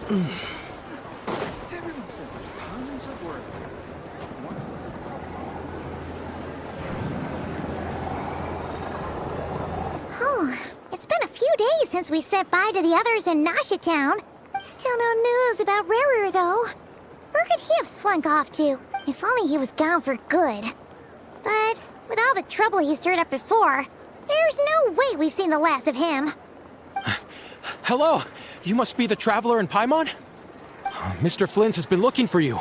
Everyone says there's tons of work there. Oh, it's been a few days since we said bye to the others in nacion. Still no news about Rarer, though. Where could he have slunk off to? If only he was gone for good. But with all the trouble he stirred up before, there's no way we've seen the last of him. Hello! You must be the traveler in Paimon? Mr. Flint has been looking for you.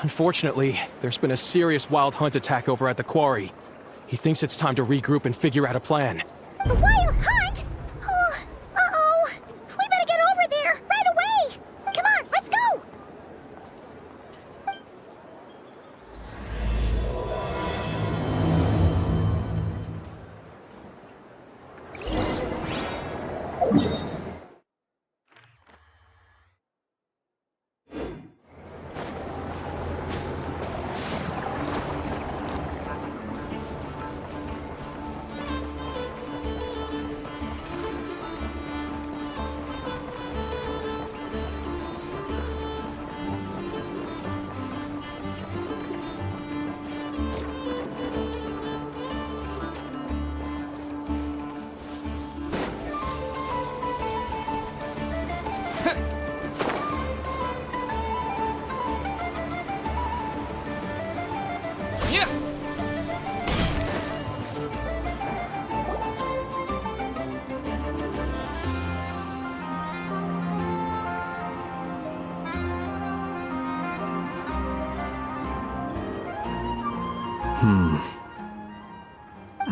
Unfortunately, there's been a serious wild hunt attack over at the quarry. He thinks it's time to regroup and figure out a plan. The wild hunt? Oh, uh-oh. We better get over there, right away! Come on, let's go!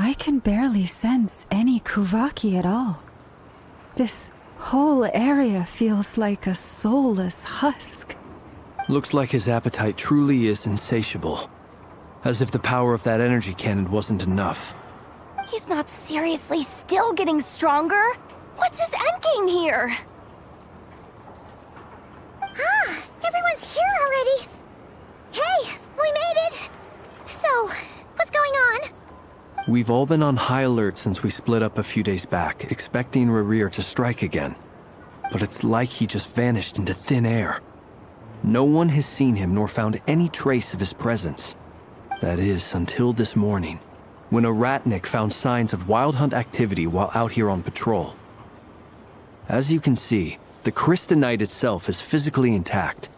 I can barely sense any Kuvaki at all. This whole area feels like a soulless husk. Looks like his appetite truly is insatiable. As if the power of that energy cannon wasn't enough. He's not seriously still getting stronger? What's his endgame here? Ah, everyone's here already. Hey, we made it. So, what's going on? We've all been on high alert since we split up a few days back, expecting Rarir to strike again. But it's like he just vanished into thin air. No one has seen him nor found any trace of his presence. That is, until this morning, when a ratnik found signs of wild hunt activity while out here on patrol. As you can see, the crystalline itself is physically intact,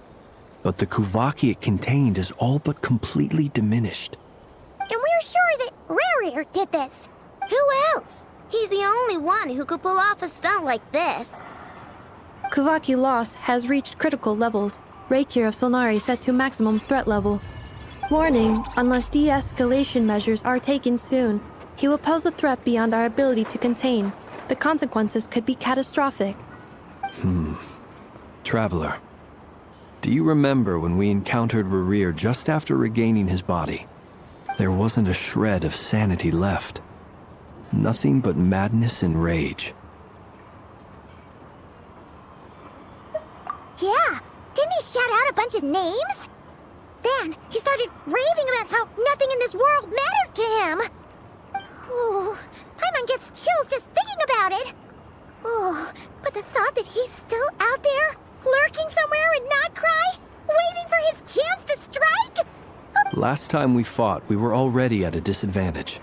but the Kuvaki it contained is all but completely diminished. And we're sure that Rarir did this. Who else? He's the only one who could pull off a stunt like this. Kuvaki loss has reached critical levels. Reiki of Solnari set to maximum threat level. Warning, unless de-escalation measures are taken soon, he will pose a threat beyond our ability to contain. The consequences could be catastrophic. Traveler, do you remember when we encountered Rarir just after regaining his body? There wasn't a shred of sanity left. Nothing but madness and rage. Yeah, didn't he shout out a bunch of names? Then he started raving about how nothing in this world mattered to him. Oh, Paimon gets chills just thinking about it. Oh, but the thought that he's still out there, lurking somewhere in Not Cry, waiting for his chance to strike? Last time we fought, we were already at a disadvantage.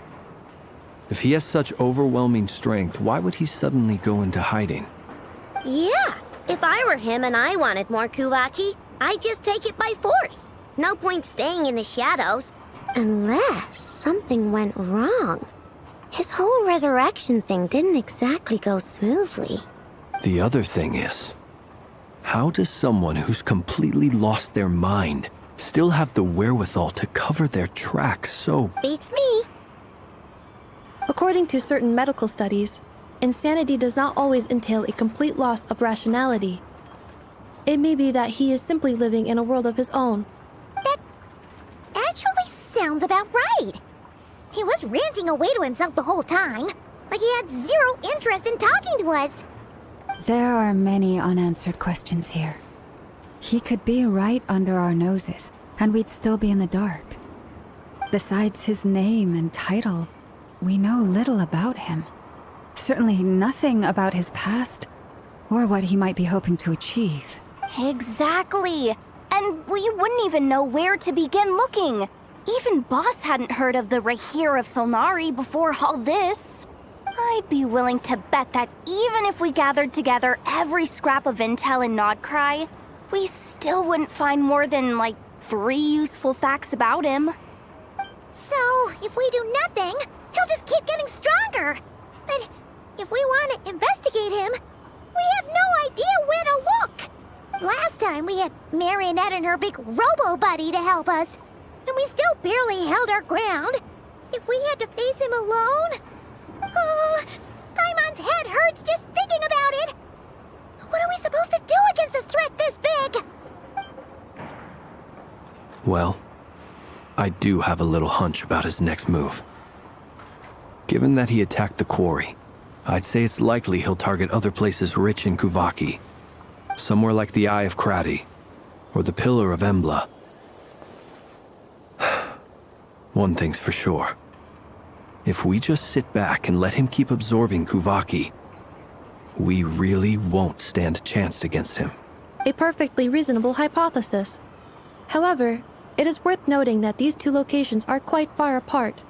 If he has such overwhelming strength, why would he suddenly go into hiding? Yeah, if I were him and I wanted more Kuvaki, I'd just take it by force. No point staying in the shadows. Unless something went wrong. His whole resurrection thing didn't exactly go smoothly. The other thing is, how does someone who's completely lost their mind still have the wherewithal to cover their tracks so... Beats me. According to certain medical studies, insanity does not always entail a complete loss of rationality. It may be that he is simply living in a world of his own. That actually sounds about right. He was ranting away to himself the whole time, like he had zero interest in talking to us. There are many unanswered questions here. He could be right under our noses, and we'd still be in the dark. Besides his name and title, we know little about him. Certainly nothing about his past, or what he might be hoping to achieve. Exactly. And we wouldn't even know where to begin looking. Even Boss hadn't heard of the Rahir of Solnari before all this. I'd be willing to bet that even if we gathered together every scrap of intel in Nodcry, we still wouldn't find more than, like, 3 useful facts about him. So, if we do nothing, he'll just keep getting stronger. But if we want to investigate him, we have no idea where to look. Last time we had Marionette and her big robo-buddy to help us, and we still barely held our ground. If we had to face him alone... Oh, Paimon's head hurts just thinking about it. What are we supposed to do against a threat this big? Well, I do have a little hunch about his next move. Given that he attacked the quarry, I'd say it's likely he'll target other places rich in Kuvaki. Somewhere like the Eye of Krati, or the Pillar of Embla. One thing's for sure. If we just sit back and let him keep absorbing Kuvaki, we really won't stand a chance against him. A perfectly reasonable hypothesis. However, it is worth noting that these 2 locations are quite far apart.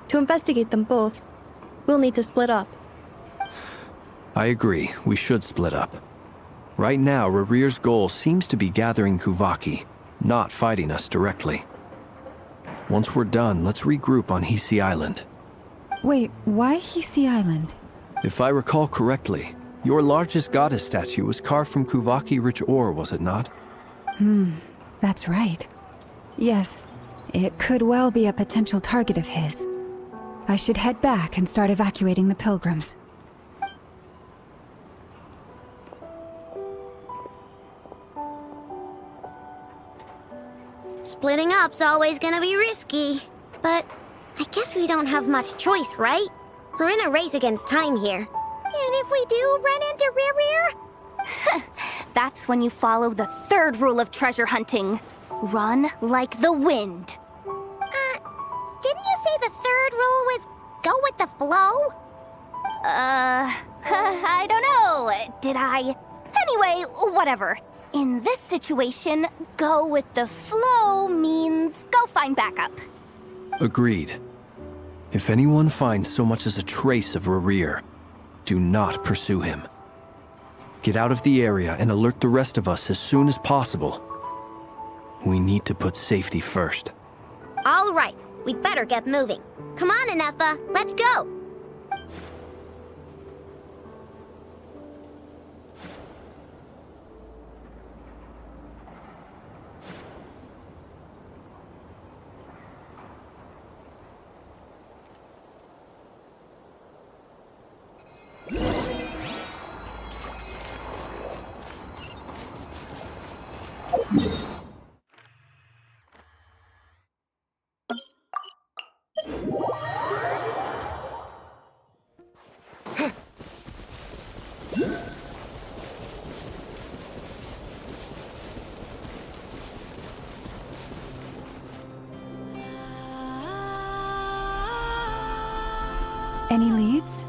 To investigate them both, we'll need to split up. I agree, we should split up. Right now, Rarir's goal seems to be gathering Kuvaki, not fighting us directly. Once we're done, let's regroup on Hisi Island. Wait, why Hisi Island? If I recall correctly, your largest goddess statue was carved from Kuvaki-rich ore, was it not? That's right. Yes, it could well be a potential target of his. I should head back and start evacuating the pilgrims. Splitting up's always gonna be risky. But I guess we don't have much choice, right? We're in a race against time here. And if we do run into Rarir? That's when you follow the 3rd rule of treasure hunting. Run like the wind. Didn't you say the 3rd rule was go with the flow? I don't know. Did I? Anyway, whatever. In this situation, go with the flow means go find backup. Agreed. If anyone finds so much as a trace of Rarir, do not pursue him. Get out of the area and alert the rest of us as soon as possible. We need to put safety first. All right, we'd better get moving. Come on, Inefa, let's go! Any leads?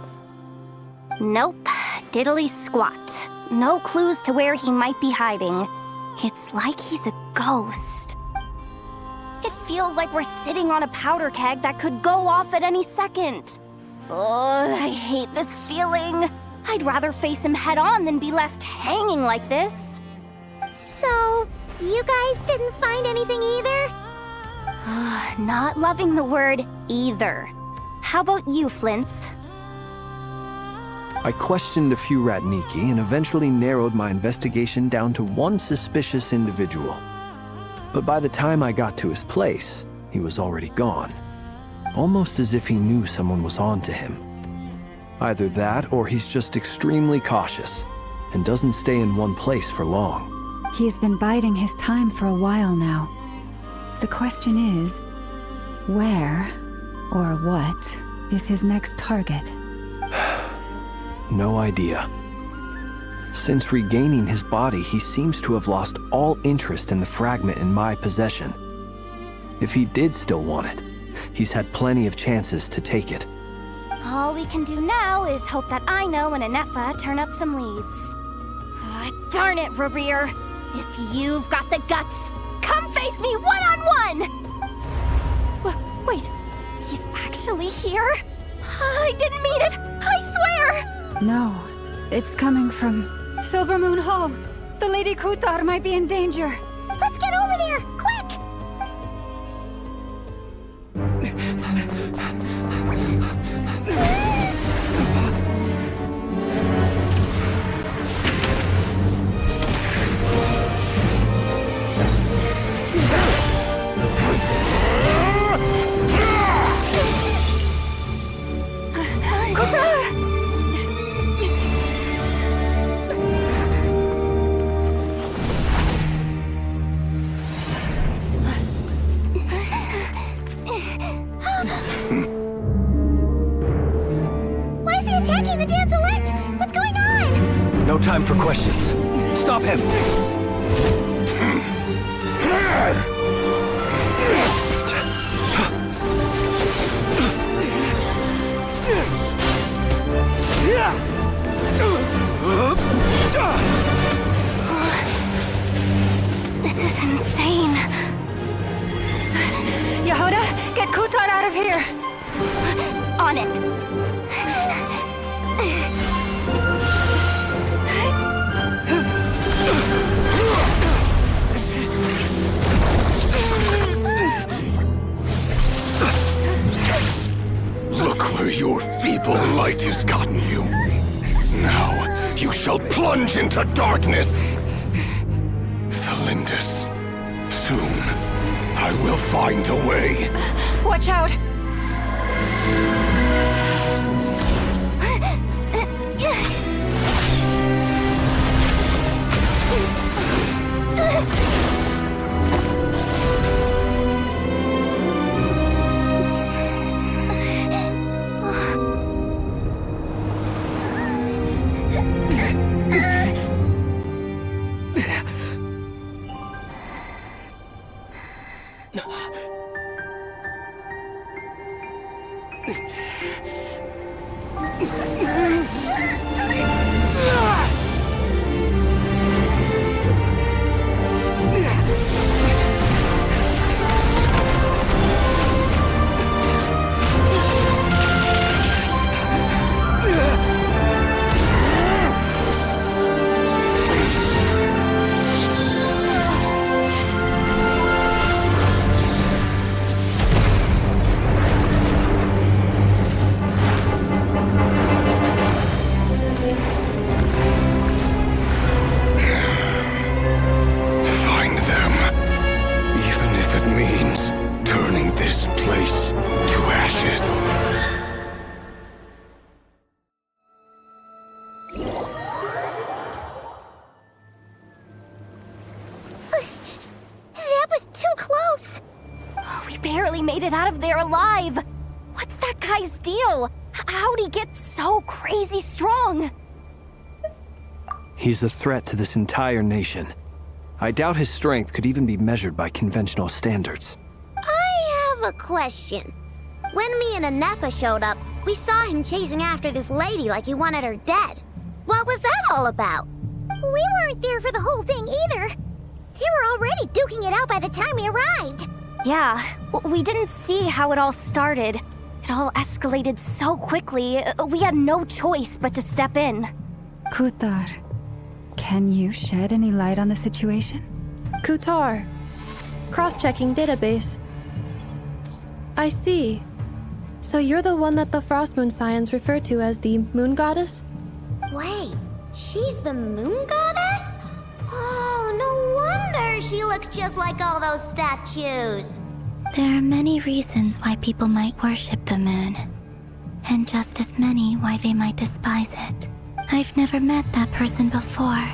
Nope. Diddly squat. No clues to where he might be hiding. It's like he's a ghost. It feels like we're sitting on a powder keg that could go off at any second. Oh, I hate this feeling. I'd rather face him head on than be left hanging like this. So, you guys didn't find anything either? Not loving the word either. How about you, Flints? I questioned a few Ratniki and eventually narrowed my investigation down to one suspicious individual. But by the time I got to his place, he was already gone. Almost as if he knew someone was on to him. Either that or he's just extremely cautious and doesn't stay in one place for long. He's been biding his time for a while now. The question is, where or what is his next target? No idea. Since regaining his body, he seems to have lost all interest in the fragment in my possession. If he did still want it, he's had plenty of chances to take it. All we can do now is hope that Aino and Inefa turn up some leads. Darn it, Rarir. If you've got the guts, come face me one-on-one! Wait, he's actually here? I didn't mean it, I swear! No, it's coming from Silver Moon Hall. The Lady Kutar might be in danger. Let's get over there, quick! Why is he attacking the damsel elect? What's going on? No time for questions. Stop him! This is insane. Yehuda, get Kutar out of here! On it. Look where your feeble light has gotten you. Now, you shall plunge into darkness. Felindus, soon, I will find a way. Watch out! Find them. Even if it means turning this place to ashes. That was too close! We barely made it out of there alive! What's that guy's deal? How'd he get so crazy strong? He's a threat to this entire nation. I doubt his strength could even be measured by conventional standards. I have a question. When me and Anefa showed up, we saw him chasing after this lady like he wanted her dead. What was that all about? We weren't there for the whole thing either. They were already duking it out by the time we arrived. Yeah, we didn't see how it all started. It all escalated so quickly, we had no choice but to step in. Kutar, can you shed any light on the situation? Kutar. Cross-checking database. I see. So you're the one that the Frost Moon Scions refer to as the Moon Goddess? Wait, she's the moon goddess? Oh, no wonder she looks just like all those statues. There are many reasons why people might worship the moon, and just as many why they might despise it. I've never met that person before,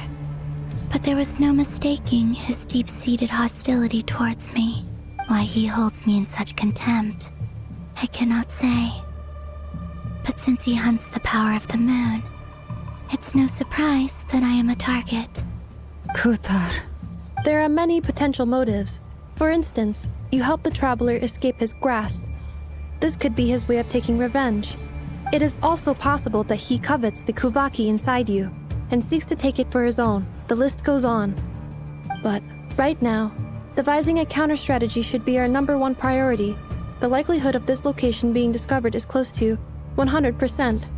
but there was no mistaking his deep-seated hostility towards me. Why he holds me in such contempt, I cannot say. But since he hunts the power of the moon, it's no surprise that I am a target. Kutar. There are many potential motives. For instance, you help the traveler escape his grasp. This could be his way of taking revenge. It is also possible that he covets the Kuvaki inside you and seeks to take it for his own. The list goes on. But right now, devising a counter strategy should be our #1 priority. The likelihood of this location being discovered is close to 100%.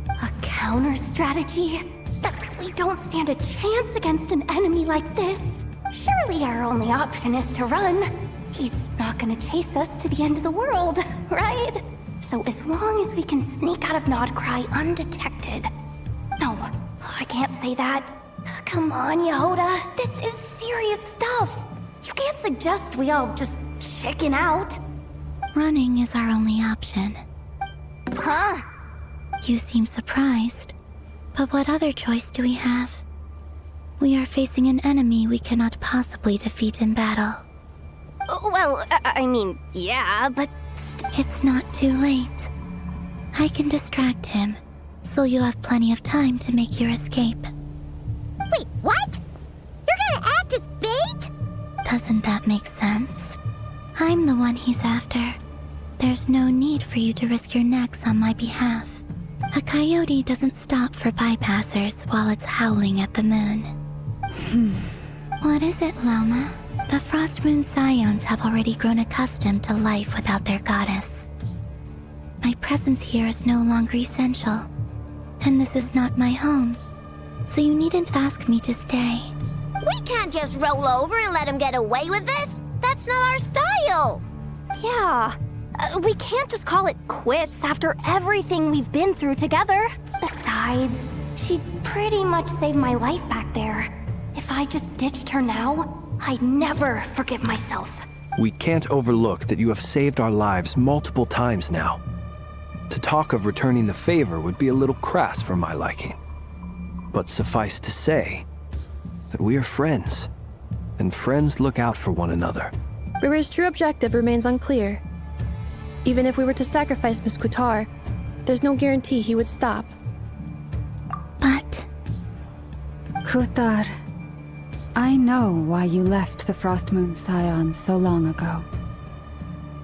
A counter strategy? We don't stand a chance against an enemy like this. Surely our only option is to run. He's not gonna chase us to the end of the world, right? So as long as we can sneak out of Nodcry undetected. No, I can't say that. Come on, Yehoda. This is serious stuff. You can't suggest we all just chicken out. Running is our only option. Huh? You seem surprised. But what other choice do we have? We are facing an enemy we cannot possibly defeat in battle. Well, I mean, yeah, but... It's not too late. I can distract him, so you have plenty of time to make your escape. Wait, what? You're gonna act as bait? Doesn't that make sense? I'm the one he's after. There's no need for you to risk your necks on my behalf. A coyote doesn't stop for bypassers while it's howling at the moon. What is it, Loma? The Frost Moon Scions have already grown accustomed to life without their goddess. My presence here is no longer essential, and this is not my home, so you needn't ask me to stay. We can't just roll over and let him get away with this. That's not our style. Yeah. We can't just call it quits after everything we've been through together. Besides, she pretty much saved my life back there. If I just ditched her now, I'd never forgive myself. We can't overlook that you have saved our lives multiple times now. To talk of returning the favor would be a little crass for my liking. But suffice to say that we are friends, and friends look out for one another. Riri's true objective remains unclear. Even if we were to sacrifice Muskutar, there's no guarantee he would stop. But... Kutar, I know why you left the Frost Moon Scions so long ago.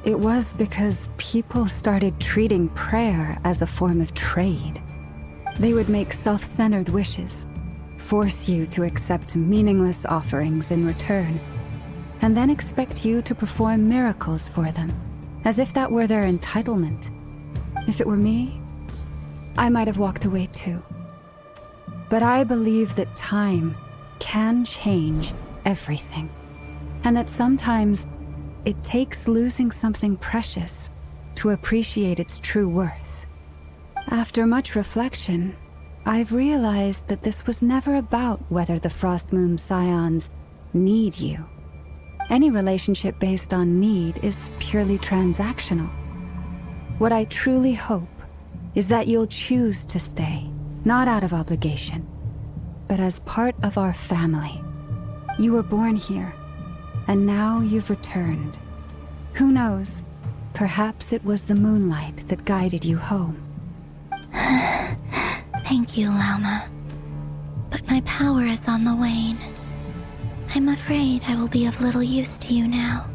It was because people started treating prayer as a form of trade. They would make self-centered wishes, force you to accept meaningless offerings in return, and then expect you to perform miracles for them, as if that were their entitlement. If it were me, I might have walked away too. But I believe that time can change everything, and that sometimes it takes losing something precious to appreciate its true worth. After much reflection, I've realized that this was never about whether the Frost Moon Scions need you. Any relationship based on need is purely transactional. What I truly hope is that you'll choose to stay, not out of obligation, but as part of our family. You were born here, and now you've returned. Who knows? Perhaps it was the moonlight that guided you home. Thank you, Lauma. But my power is on the wane. I'm afraid I will be of little use to you now.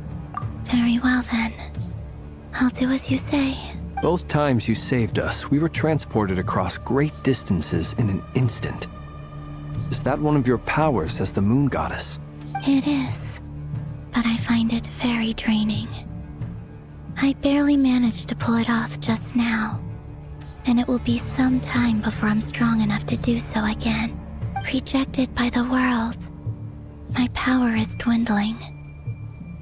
Very well then. I'll do as you say. Both times you saved us, we were transported across great distances in an instant. Is that one of your powers as the moon goddess? It is, but I find it very draining. I barely managed to pull it off just now, and it will be some time before I'm strong enough to do so again. Rejected by the world, my power is dwindling.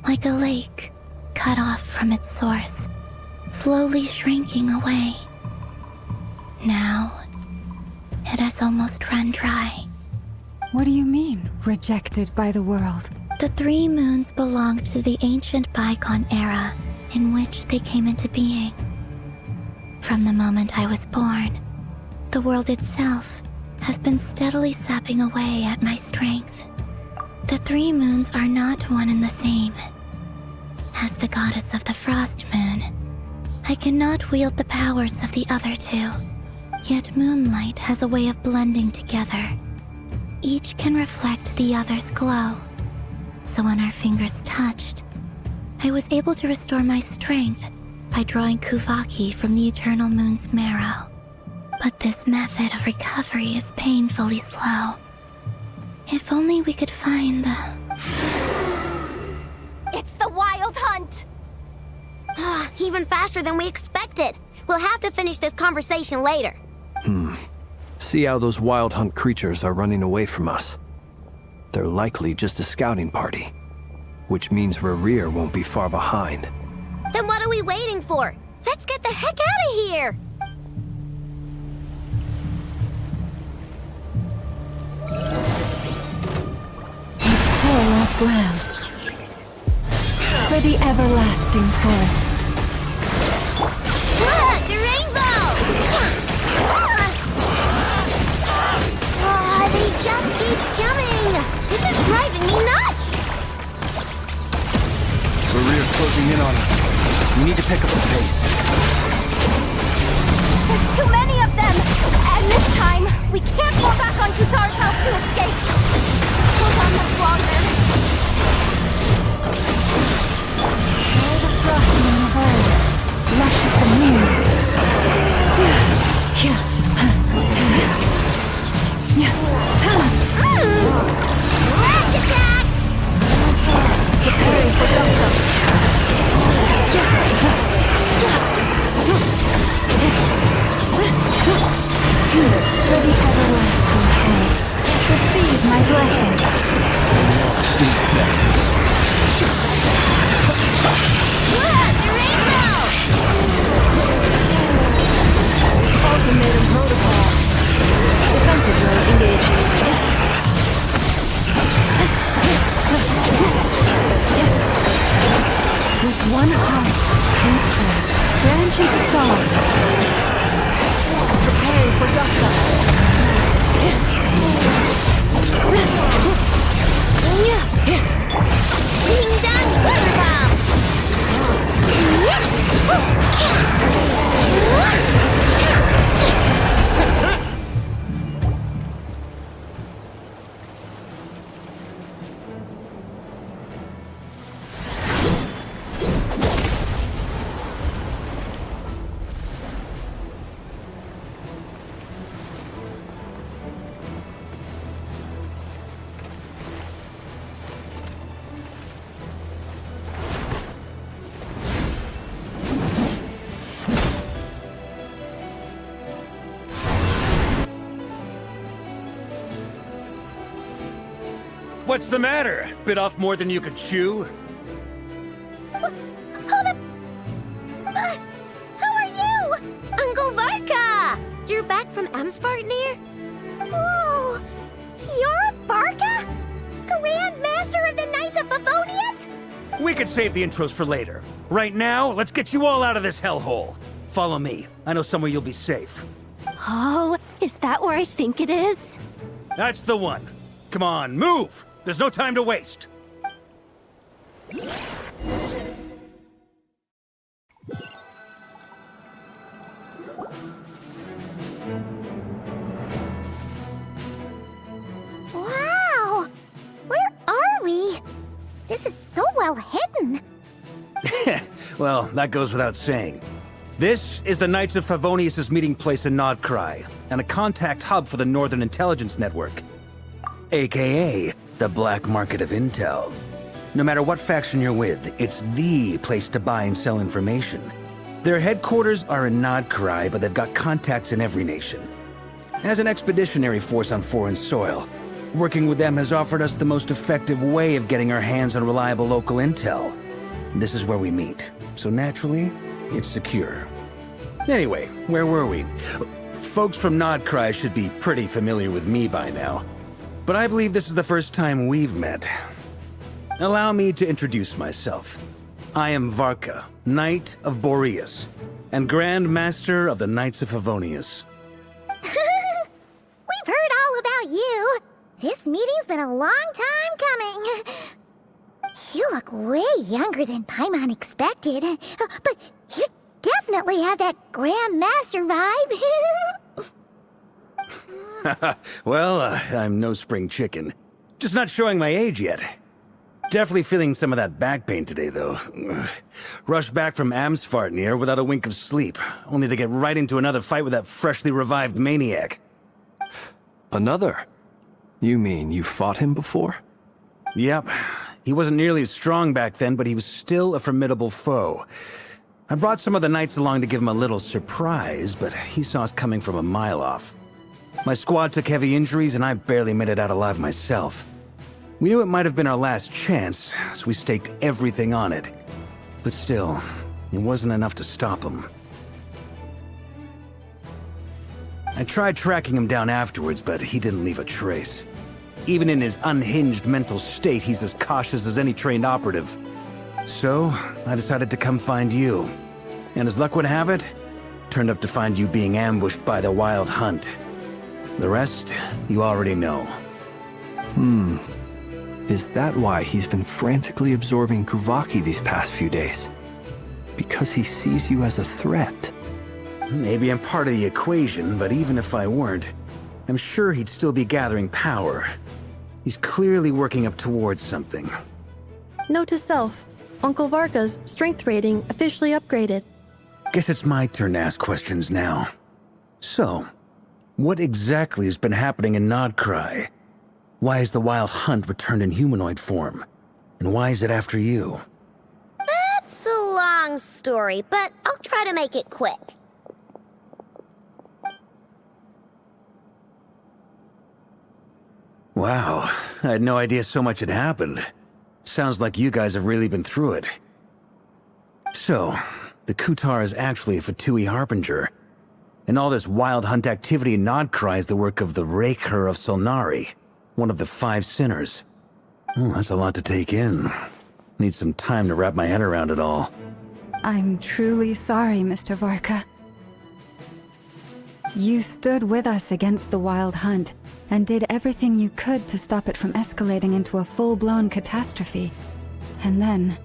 Like a lake cut off from its source, slowly shrinking away. Now, it has almost run dry. What do you mean, rejected by the world? The 3 moons belonged to the ancient bygone era in which they came into being. From the moment I was born, the world itself has been steadily sapping away at my strength. The 3 moons are not one and the same. As the goddess of the Frost Moon, I cannot wield the powers of the other 2. Yet moonlight has a way of blending together. Each can reflect the other's glow. So when our fingers touched, I was able to restore my strength by drawing Kuvaki from the eternal moon's marrow. But this method of recovery is painfully slow. If only we could find the... It's the Wild Hunt! Even faster than we expected. We'll have to finish this conversation later. See how those wild hunt creatures are running away from us. They're likely just a scouting party, which means Rerir won't be far behind. Then what are we waiting for? Let's get the heck out of here! Poor lost lamb. For the everlasting forest. Look! The rainbow! They just keep coming! This is driving me nuts! Rerir's closing in on us. We need to pick up the pace. There's too many of them! And this time, we can't fall back on Kutar's house to escape! Hold on much longer. All the frosting in the world. Lush as the moon. Rash attack! Preparing for dust-up. For the everlasting forest. Receive my blessing. Sleep beckons. Look! The rainbow! Ultimatum protocol. Defensive mode engaged. With one heart, we pray. Branch into song. Preparing for dust-up. Ding dong water bomb! What's the matter? Bit off more than you could chew? Hold up! Who are you? Uncle Varka! You're back from Amsvartnir? Oh, you're Varka? Grand Master of the Knights of Favonius? We could save the intros for later. Right now, let's get you all out of this hellhole. Follow me. I know somewhere you'll be safe. Oh, is that where I think it is? That's the one. Come on, move! There's no time to waste. Wow! Where are we? This is so well hidden. Well, that goes without saying. This is the Knights of Favonius' meeting place in Nodcry, and a contact hub for the Northern Intelligence Network. AKA, the black market of intel. No matter what faction you're with, it's the place to buy and sell information. Their headquarters are in Nodcry, but they've got contacts in every nation. As an expeditionary force on foreign soil, working with them has offered us the most effective way of getting our hands on reliable local intel. This is where we meet, so naturally, it's secure. Anyway, where were we? Folks from Nodcry should be pretty familiar with me by now, but I believe this is the first time we've met. Allow me to introduce myself. I am Varka, Knight of Boreas, and Grand Master of the Knights of Favonius. We've heard all about you. This meeting's been a long time coming. You look way younger than Paimon expected, but you definitely have that Grand Master vibe. Well, I'm no spring chicken. Just not showing my age yet. Definitely feeling some of that back pain today, though. Rushed back from Amsvartnir without a wink of sleep, only to get right into another fight with that freshly revived maniac. Another? You mean you fought him before? Yep. He wasn't nearly as strong back then, but he was still a formidable foe. I brought some of the knights along to give him a little surprise, but he saw us coming from a mile off. My squad took heavy injuries, and I barely made it out alive myself. We knew it might have been our last chance, so we staked everything on it. But still, it wasn't enough to stop him. I tried tracking him down afterwards, but he didn't leave a trace. Even in his unhinged mental state, he's as cautious as any trained operative. So, I decided to come find you. And as luck would have it, turned up to find you being ambushed by the Wild Hunt. The rest, you already know. Is that why he's been frantically absorbing Kuvaki these past few days? Because he sees you as a threat? Maybe I'm part of the equation, but even if I weren't, I'm sure he'd still be gathering power. He's clearly working up towards something. Note to self, Uncle Varka's strength rating officially upgraded. Guess it's my turn to ask questions now. So, what exactly has been happening in Nodcry? Why is the Wild Hunt returned in humanoid form? And why is it after you? That's a long story, but I'll try to make it quick. Wow, I had no idea so much had happened. Sounds like you guys have really been through it. So, the Kutar is actually a Fatui Harbinger. And all this Wild Hunt activity in Nodcry is the work of the Raker of Solnari, one of the 5 sinners. That's a lot to take in. Need some time to wrap my head around it all. I'm truly sorry, Mr. Varka. You stood with us against the Wild Hunt, and did everything you could to stop it from escalating into a full-blown catastrophe. And then,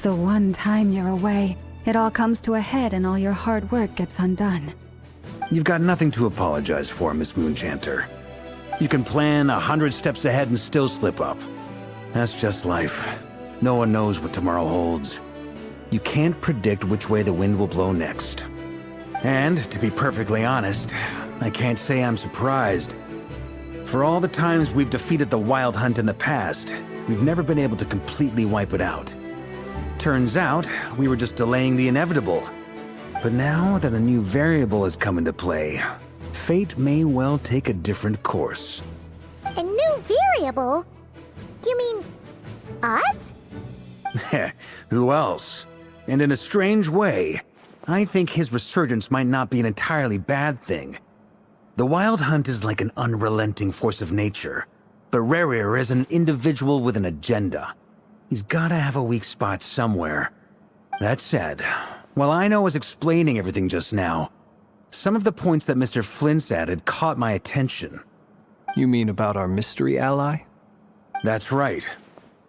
the one time you're away, it all comes to a head and all your hard work gets undone. You've got nothing to apologize for, Miss Moonchanter. You can plan 100 steps ahead and still slip up. That's just life. No one knows what tomorrow holds. You can't predict which way the wind will blow next. And, to be perfectly honest, I can't say I'm surprised. For all the times we've defeated the Wild Hunt in the past, we've never been able to completely wipe it out. Turns out, we were just delaying the inevitable. But now that a new variable has come into play, fate may well take a different course. A new variable? You mean us? Who else? And in a strange way, I think his resurgence might not be an entirely bad thing. The Wild Hunt is like an unrelenting force of nature, but Rerir is an individual with an agenda. He's gotta have a weak spot somewhere. That said, while I was explaining everything just now, some of the points that Mr. Flint's added caught my attention. You mean about our mystery ally? That's right.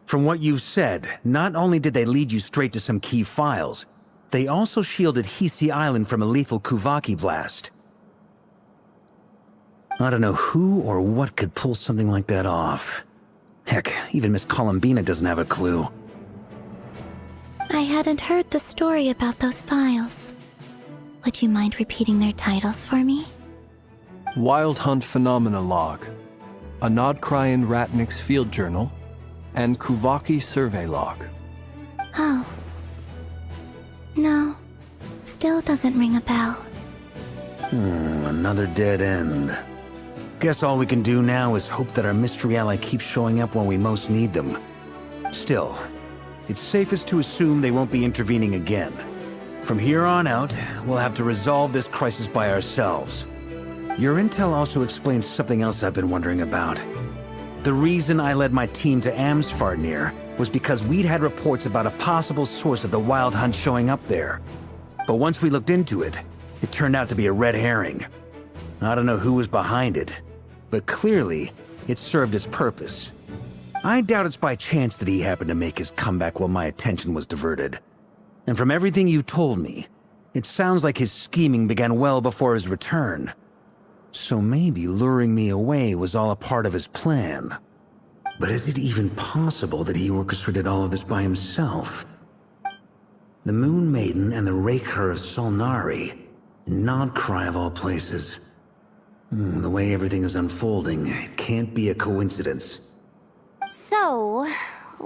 From what you've said, not only did they lead you straight to some key files, they also shielded Hisi Island from a lethal Kuvaki blast. I don't know who or what could pull something like that off. Heck, even Miss Columbina doesn't have a clue. I hadn't heard the story about those files. Would you mind repeating their titles for me? Wild Hunt Phenomena Log, a Nodcryan Ratnik's Field Journal, and Kuvaki Survey Log. Oh. No. Still doesn't ring a bell. Another dead end. Guess all we can do now is hope that our mystery ally keeps showing up when we most need them. Still, it's safest to assume they won't be intervening again. From here on out, we'll have to resolve this crisis by ourselves. Your intel also explains something else I've been wondering about. The reason I led my team to Amsfarnir was because we'd had reports about a possible source of the Wild Hunt showing up there. But once we looked into it, it turned out to be a red herring. I don't know who was behind it, but clearly, it served its purpose. I doubt it's by chance that he happened to make his comeback while my attention was diverted. And from everything you told me, it sounds like his scheming began well before his return. So maybe luring me away was all a part of his plan. But is it even possible that he orchestrated all of this by himself? The Moon Maiden and the Raker of Solnari, Nodcry of all places. The way everything is unfolding, it can't be a coincidence. So,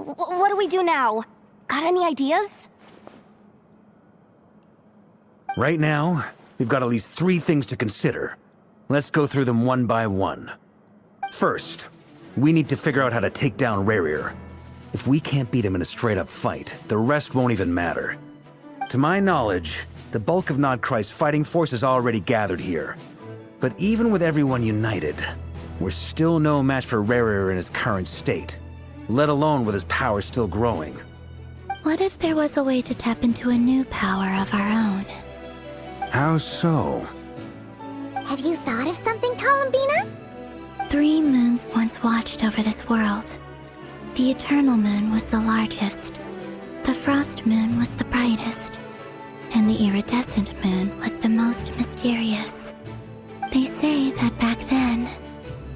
What do we do now? Got any ideas? Right now, we've got at least 3 things to consider. Let's go through them one by one. First, we need to figure out how to take down Rerir. If we can't beat him in a straight-up fight, the rest won't even matter. To my knowledge, the bulk of Nodcry's fighting force is already gathered here. But even with everyone united, we're still no match for Rerir in his current state, let alone with his power still growing. What if there was a way to tap into a new power of our own? How so? Have you thought of something, Columbina? 3 moons once watched over this world. The Eternal Moon was the largest. The Frost Moon was the brightest. And the Iridescent Moon was the most mysterious. They say that back then,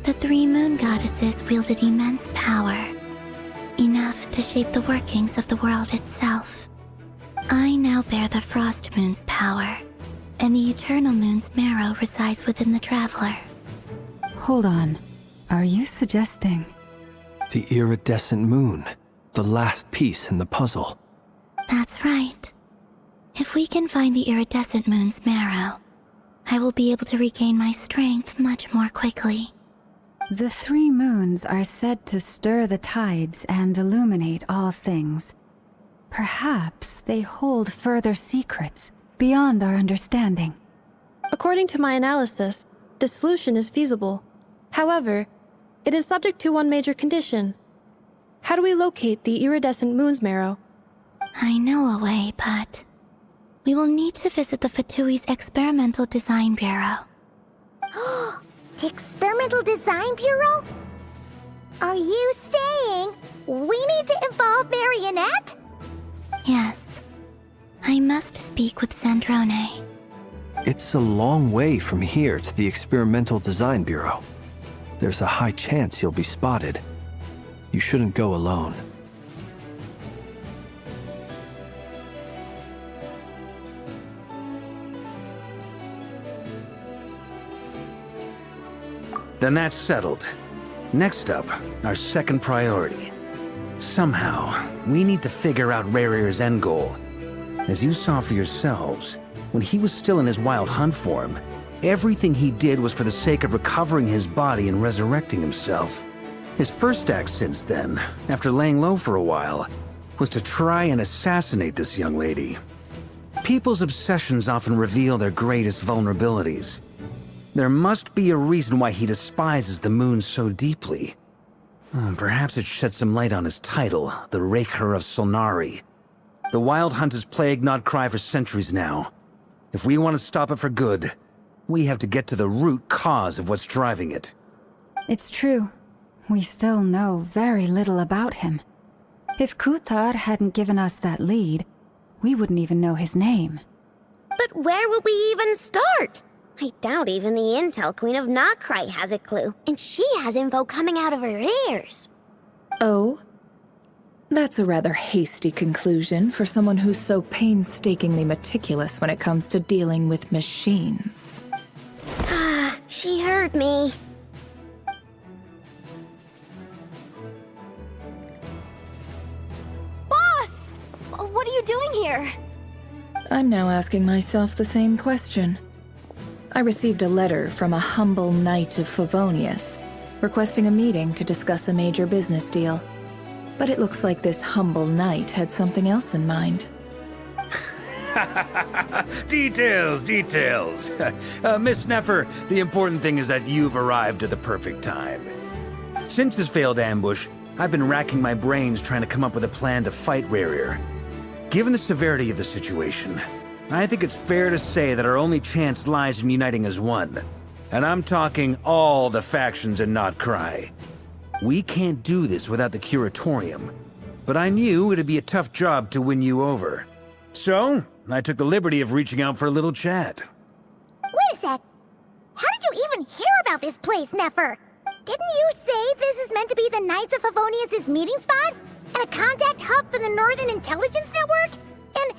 the 3 moon goddesses wielded immense power. Enough to shape the workings of the world itself. I now bear the Frost Moon's power, and the Eternal Moon's marrow resides within the Traveler. Hold on. Are you suggesting... The iridescent moon, the last piece in the puzzle. That's right. If we can find the Iridescent Moon's marrow, I will be able to regain my strength much more quickly. The 3 moons are said to stir the tides and illuminate all things. Perhaps they hold further secrets beyond our understanding. According to my analysis, the solution is feasible. However, it is subject to one major condition. How do we locate the Iridescent Moon's marrow? I know a way, but... we will need to visit the Fatui's Experimental Design Bureau. The Experimental Design Bureau? Are you saying we need to involve Marionette? Yes. I must speak with Sandrone. It's a long way from here to the Experimental Design Bureau. There's a high chance you'll be spotted. You shouldn't go alone. Then that's settled. Next up, our second priority. Somehow, we need to figure out Rerir's end goal. As you saw for yourselves, when he was still in his wild hunt form, everything he did was for the sake of recovering his body and resurrecting himself. His first act since then, after laying low for a while, was to try and assassinate this young lady. People's obsessions often reveal their greatest vulnerabilities. There must be a reason why he despises the moon so deeply. Perhaps it sheds some light on his title, the Raker of Solnari. The Wild Hunt has plagued Nodcry for centuries now. If we want to stop it for good, we have to get to the root cause of what's driving it. It's true. We still know very little about him. If Kuthar hadn't given us that lead, we wouldn't even know his name. But where would we even start? I doubt even the Intel Queen of Nodcry has a clue, and she has info coming out of her ears. Oh? That's a rather hasty conclusion for someone who's so painstakingly meticulous when it comes to dealing with machines. Ah, she heard me. Boss! What are you doing here? I'm now asking myself the same question. I received a letter from a humble knight of Favonius, requesting a meeting to discuss a major business deal. But it looks like this humble knight had something else in mind. Details. Miss Sneffer, the important thing is that you've arrived at the perfect time. Since his failed ambush, I've been racking my brains trying to come up with a plan to fight Rerir. Given the severity of the situation, I think it's fair to say that our only chance lies in uniting as one. And I'm talking all the factions in Nodcry. We can't do this without the Curatorium, but I knew it'd be a tough job to win you over. So, I took the liberty of reaching out for a little chat. Wait a sec. How did you even hear about this place, Neffer? Didn't you say this is meant to be the Knights of Favonius' meeting spot? And a contact hub for the Northern Intelligence Network? And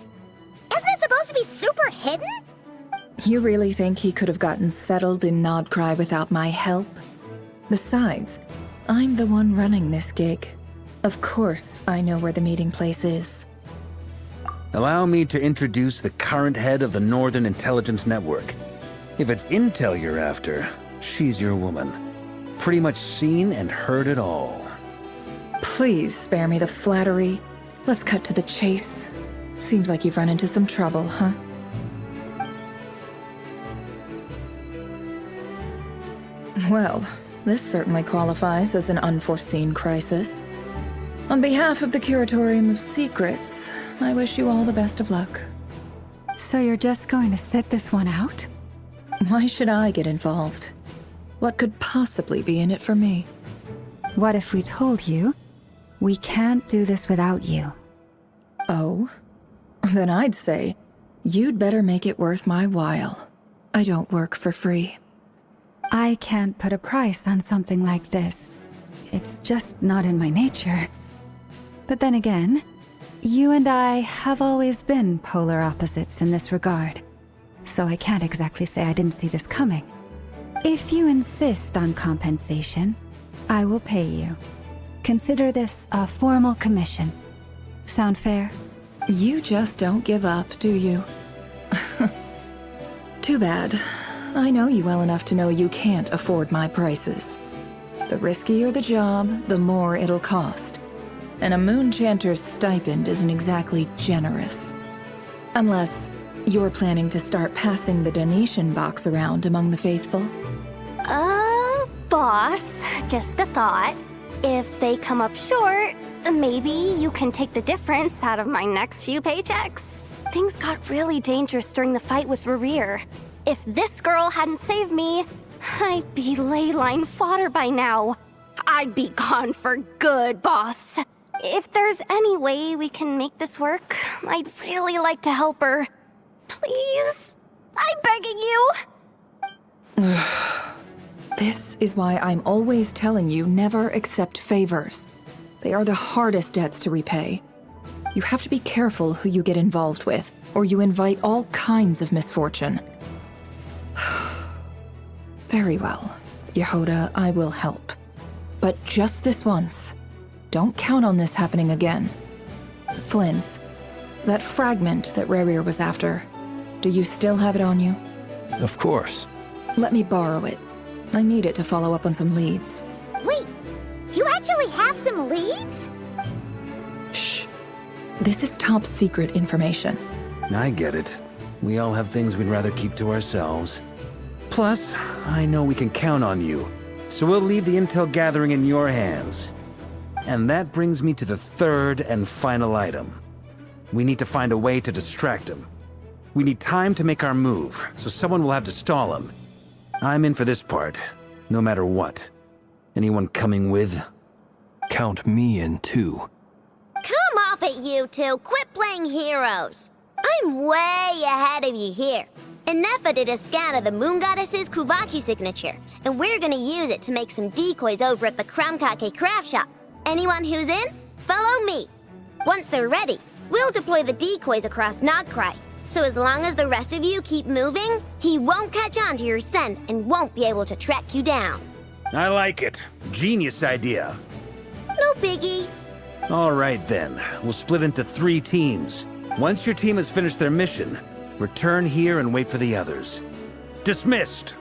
isn't it supposed to be super hidden? You really think he could have gotten settled in Nodcry without my help? Besides, I'm the one running this gig. Of course, I know where the meeting place is. Allow me to introduce the current head of the Northern Intelligence Network. If it's intel you're after, she's your woman. Pretty much seen and heard it all. Please spare me the flattery. Let's cut to the chase. Seems like you've run into some trouble, huh? Well, this certainly qualifies as an unforeseen crisis. On behalf of the Curatorium of Secrets, I wish you all the best of luck. So you're just going to sit this one out? Why should I get involved? What could possibly be in it for me? What if we told you we can't do this without you? Oh? Then I'd say, you'd better make it worth my while. I don't work for free. I can't put a price on something like this. It's just not in my nature. But then again, you and I have always been polar opposites in this regard. So I can't exactly say I didn't see this coming. If you insist on compensation, I will pay you. Consider this a formal commission. Sound fair? You just don't give up, do you? Too bad. I know you well enough to know you can't afford my prices. The riskier the job, the more it'll cost. And a moon chanter's stipend isn't exactly generous. Unless you're planning to start passing the donation box around among the faithful. Boss, just a thought. If they come up short, maybe you can take the difference out of my next few paychecks. Things got really dangerous during the fight with Rerir. If this girl hadn't saved me, I'd be ley line fodder by now. I'd be gone for good, boss. If there's any way we can make this work, I'd really like to help her. Please? I'm begging you. This is why I'm always telling you never accept favors. They are the hardest debts to repay. You have to be careful who you get involved with, or you invite all kinds of misfortune. Very well, Yehoda, I will help. But just this once. Don't count on this happening again. Flynn's, that fragment that Rerir was after, do you still have it on you? Of course. Let me borrow it. I need it to follow up on some leads. Wait, you actually have some leads? Shh. This is top secret information. I get it. We all have things we'd rather keep to ourselves. Plus, I know we can count on you, so we'll leave the intel gathering in your hands. And that brings me to the third and final item. We need to find a way to distract him. We need time to make our move, so someone will have to stall him. I'm in for this part, no matter what. Anyone coming with? Count me in too. Come off it, you two. Quit playing heroes. I'm way ahead of you here. Nefa did a scan of the Moon Goddess's Kuvaki signature, and we're gonna use it to make some decoys over at the Kramkake craft shop. Anyone who's in, follow me. Once they're ready, we'll deploy the decoys across Nodcry. So as long as the rest of you keep moving, he won't catch on to your scent and won't be able to track you down. I like it. Genius idea. No biggie. All right then, we'll split into 3 teams. Once your team has finished their mission, return here and wait for the others. Dismissed!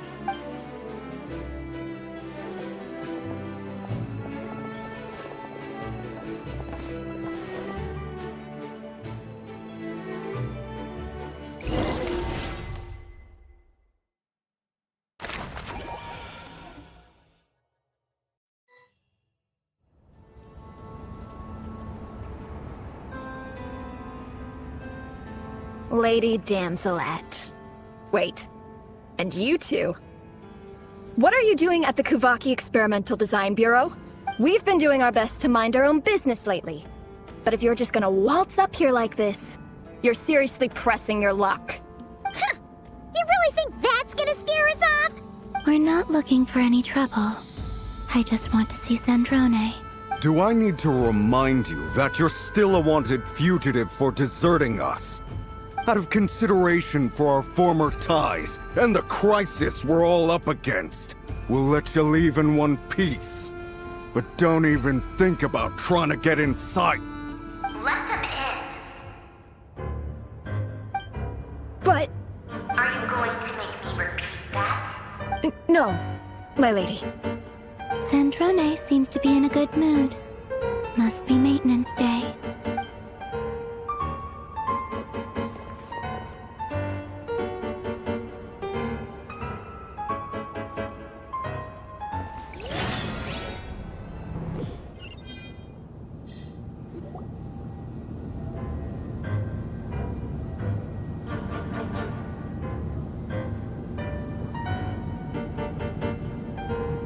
Lady Damselette. Wait, and you two? What are you doing at the Kuvaki Experimental Design Bureau? We've been doing our best to mind our own business lately. But if you're just gonna waltz up here like this, you're seriously pressing your luck. Huh! You really think that's gonna scare us off? We're not looking for any trouble. I just want to see Zandrone. Do I need to remind you that you're still a wanted fugitive for deserting us? Out of consideration for our former ties and the crisis we're all up against, we'll let you leave in one piece. but don't even think about trying to get inside. Let them in. But... Are you going to make me repeat that? No, my lady. Sandrone seems to be in a good mood. Must be maintenance day.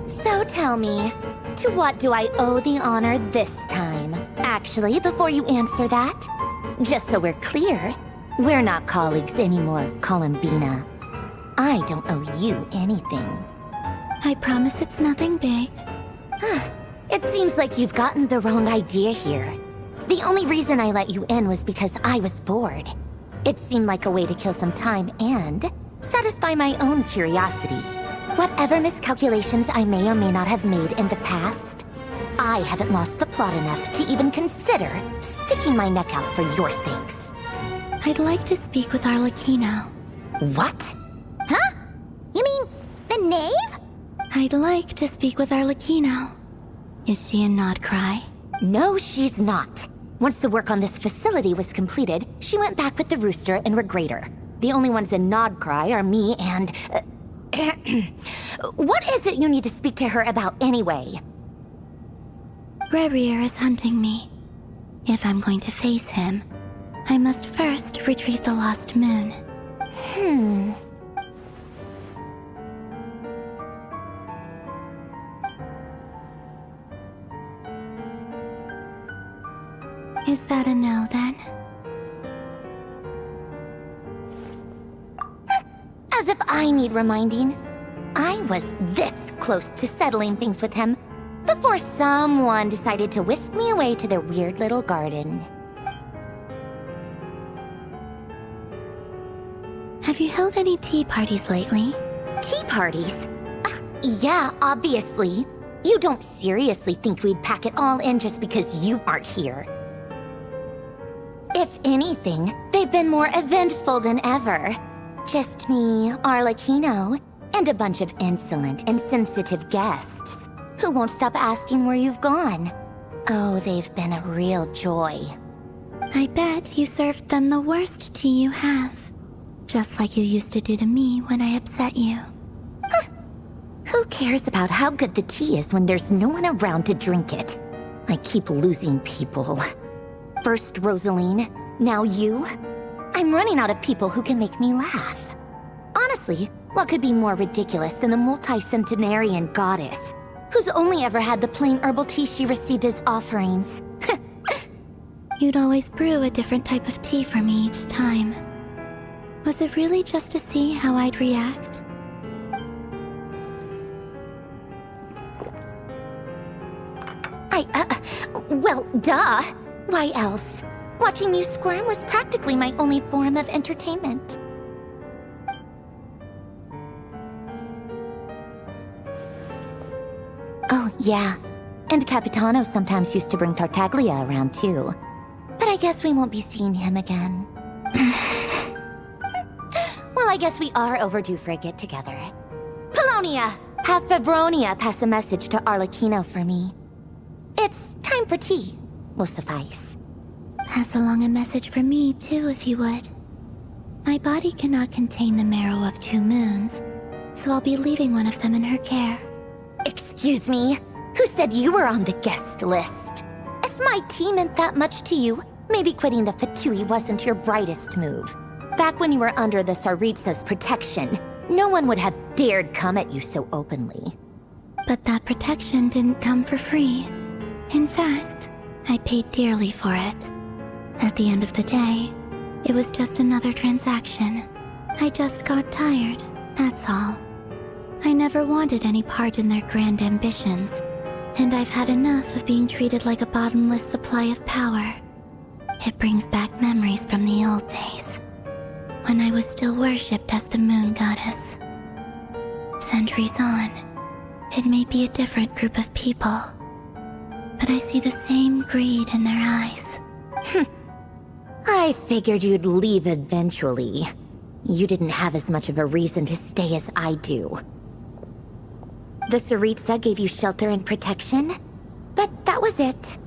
So tell me, to what do I owe the honor this time? Actually, before you answer that, just so we're clear, we're not colleagues anymore, Columbina. I don't owe you anything. I promise it's nothing big. It seems like you've gotten the wrong idea here. The only reason I let you in was because I was bored. It seemed like a way to kill some time and satisfy my own curiosity. Whatever miscalculations I may or may not have made in the past, I haven't lost the plot enough to even consider sticking my neck out for your sakes. I'd like to speak with Arlecchino. What? Huh? You mean the knave? I'd like to speak with Arlecchino. Is she in Nodcry? No, she's not. Once the work on this facility was completed, she went back with the Rooster and Regrator. The only ones in Nodcry are me and... What is it you need to speak to her about anyway? Rerir is hunting me. If I'm going to face him, I must first retrieve the lost moon. Is that a no, then? As if I need reminding. I was this close to settling things with him before someone decided to whisk me away to their weird little garden. Have you held any tea parties lately? Tea parties? Yeah, obviously. You don't seriously think we'd pack it all in just because you aren't here. If anything, they've been more eventful than ever. Just me, Arlecchino, and a bunch of insolent and sensitive guests who won't stop asking where you've gone. Oh, they've been a real joy. I bet you served them the worst tea you have. Just like you used to do to me when I upset you. Who cares about how good the tea is when there's no one around to drink it? I keep losing people. First Rosaline, now you. I'm running out of people who can make me laugh. Honestly, what could be more ridiculous than the multi-centenarian goddess, who's only ever had the plain herbal tea she received as offerings? You'd always brew a different type of tea for me each time. Was it really just to see how I'd react? Well, duh. Why else? Watching you squirm was practically my only form of entertainment. Oh, yeah. And Capitano sometimes used to bring Tartaglia around, too. But I guess we won't be seeing him again. Well, I guess we are overdue for a get-together. Polonia! Have Febronia pass a message to Arlecchino for me. It's time for tea. Will suffice. Pass along a message for me, too, if you would. My body cannot contain the marrow of 2 moons, so I'll be leaving one of them in her care. Excuse me? Who said you were on the guest list? If my tea meant that much to you, maybe quitting the Fatui wasn't your brightest move. Back when you were under the Tsaritsa's protection, no one would have dared come at you so openly. But that protection didn't come for free. In fact, I paid dearly for it. At the end of the day, it was just another transaction. I just got tired, that's all. I never wanted any part in their grand ambitions, and I've had enough of being treated like a bottomless supply of power. It brings back memories from the old days, when I was still worshipped as the moon goddess. Centuries on, it may be a different group of people, but I see the same greed in their eyes. I figured you'd leave eventually. You didn't have as much of a reason to stay as I do. The Tsaritsa gave you shelter and protection, but that was it.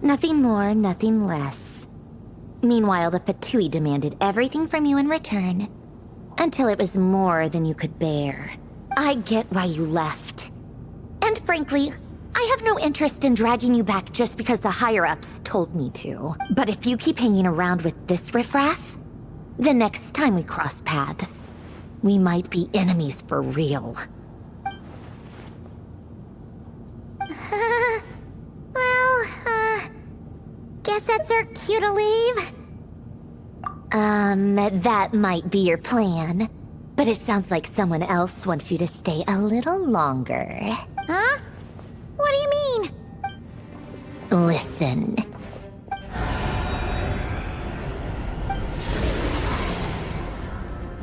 Nothing more, nothing less. Meanwhile, the Fatui demanded everything from you in return, until it was more than you could bear. I get why you left. And frankly, I have no interest in dragging you back just because the higher-ups told me to. But if you keep hanging around with this riffraff, the next time we cross paths, we might be enemies for real. Guess that's our cue to leave. That might be your plan. But it sounds like someone else wants you to stay a little longer. Huh? What do you mean? Listen.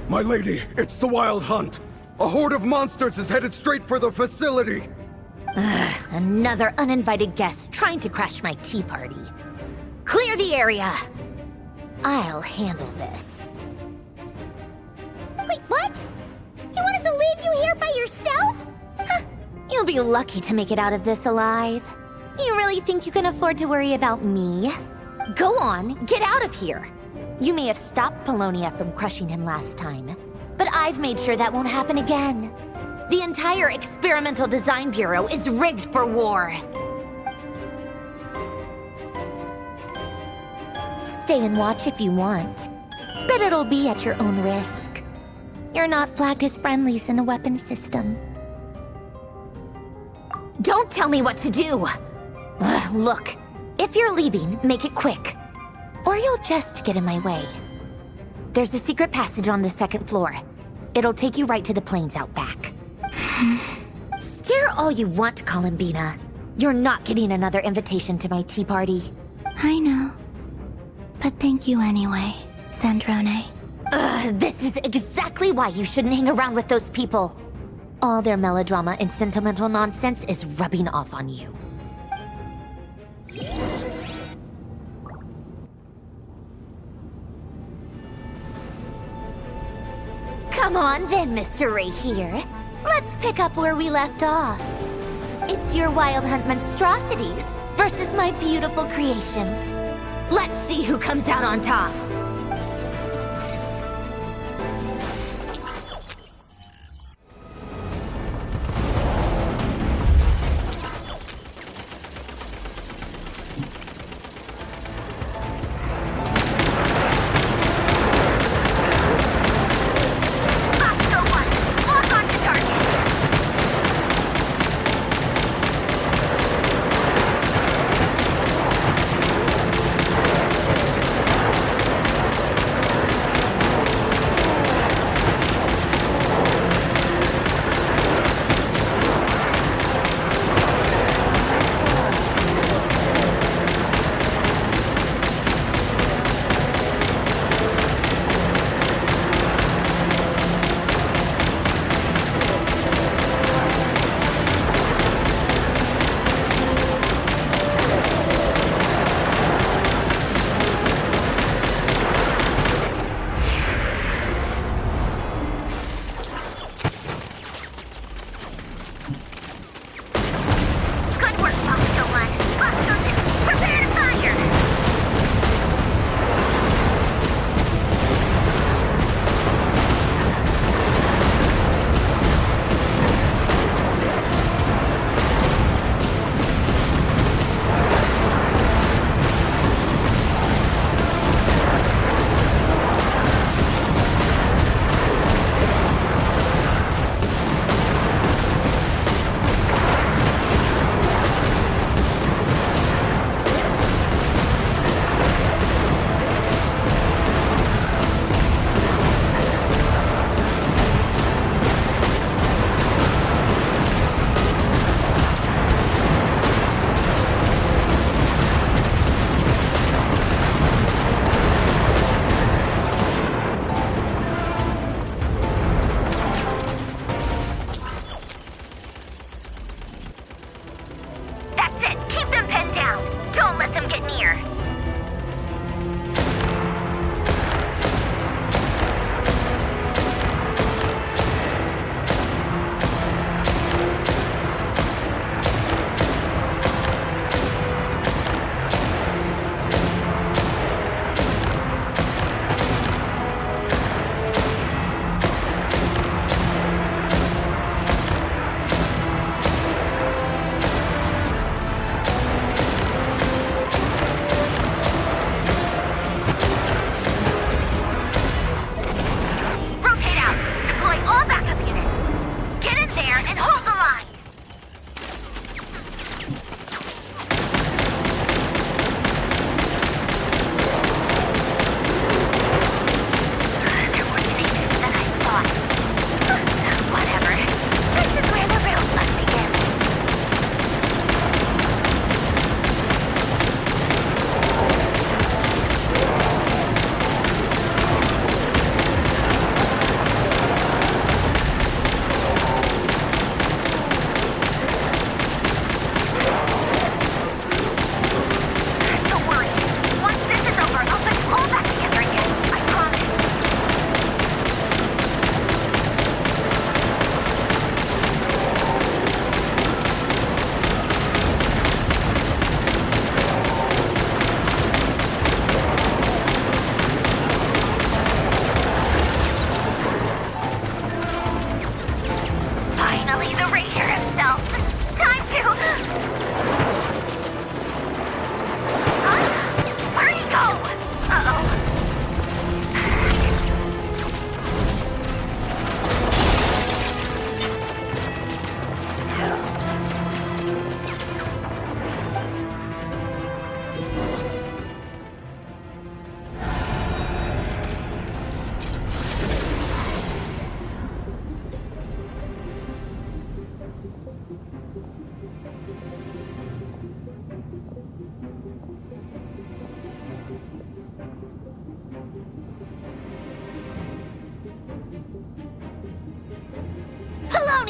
My lady, it's the Wild Hunt. A horde of monsters is headed straight for the facility. Another uninvited guest trying to crash my tea party. Clear the area! I'll handle this. Wait, what? You want us to leave you here by yourself? Huh. You'll be lucky to make it out of this alive. You really think you can afford to worry about me? Go on, get out of here. You may have stopped Polonia from crushing him last time, but I've made sure that won't happen again. The entire Experimental Design Bureau is rigged for war. Stay and watch if you want, but it'll be at your own risk. You're not flagged as friendlies in the weapons system. Don't tell me what to do! Look, if you're leaving, make it quick. Or you'll just get in my way. There's a secret passage on the second floor. It'll take you right to the plains out back. Stare all you want, Columbina. You're not getting another invitation to my tea party. I know. But thank you anyway, Sandrone. This is exactly why you shouldn't hang around with those people. All their melodrama and sentimental nonsense is rubbing off on you. Come on then, Mr. Ray here. Let's pick up where we left off. It's your Wild Hunt monstrosities versus my beautiful creations. Let's see who comes out on top.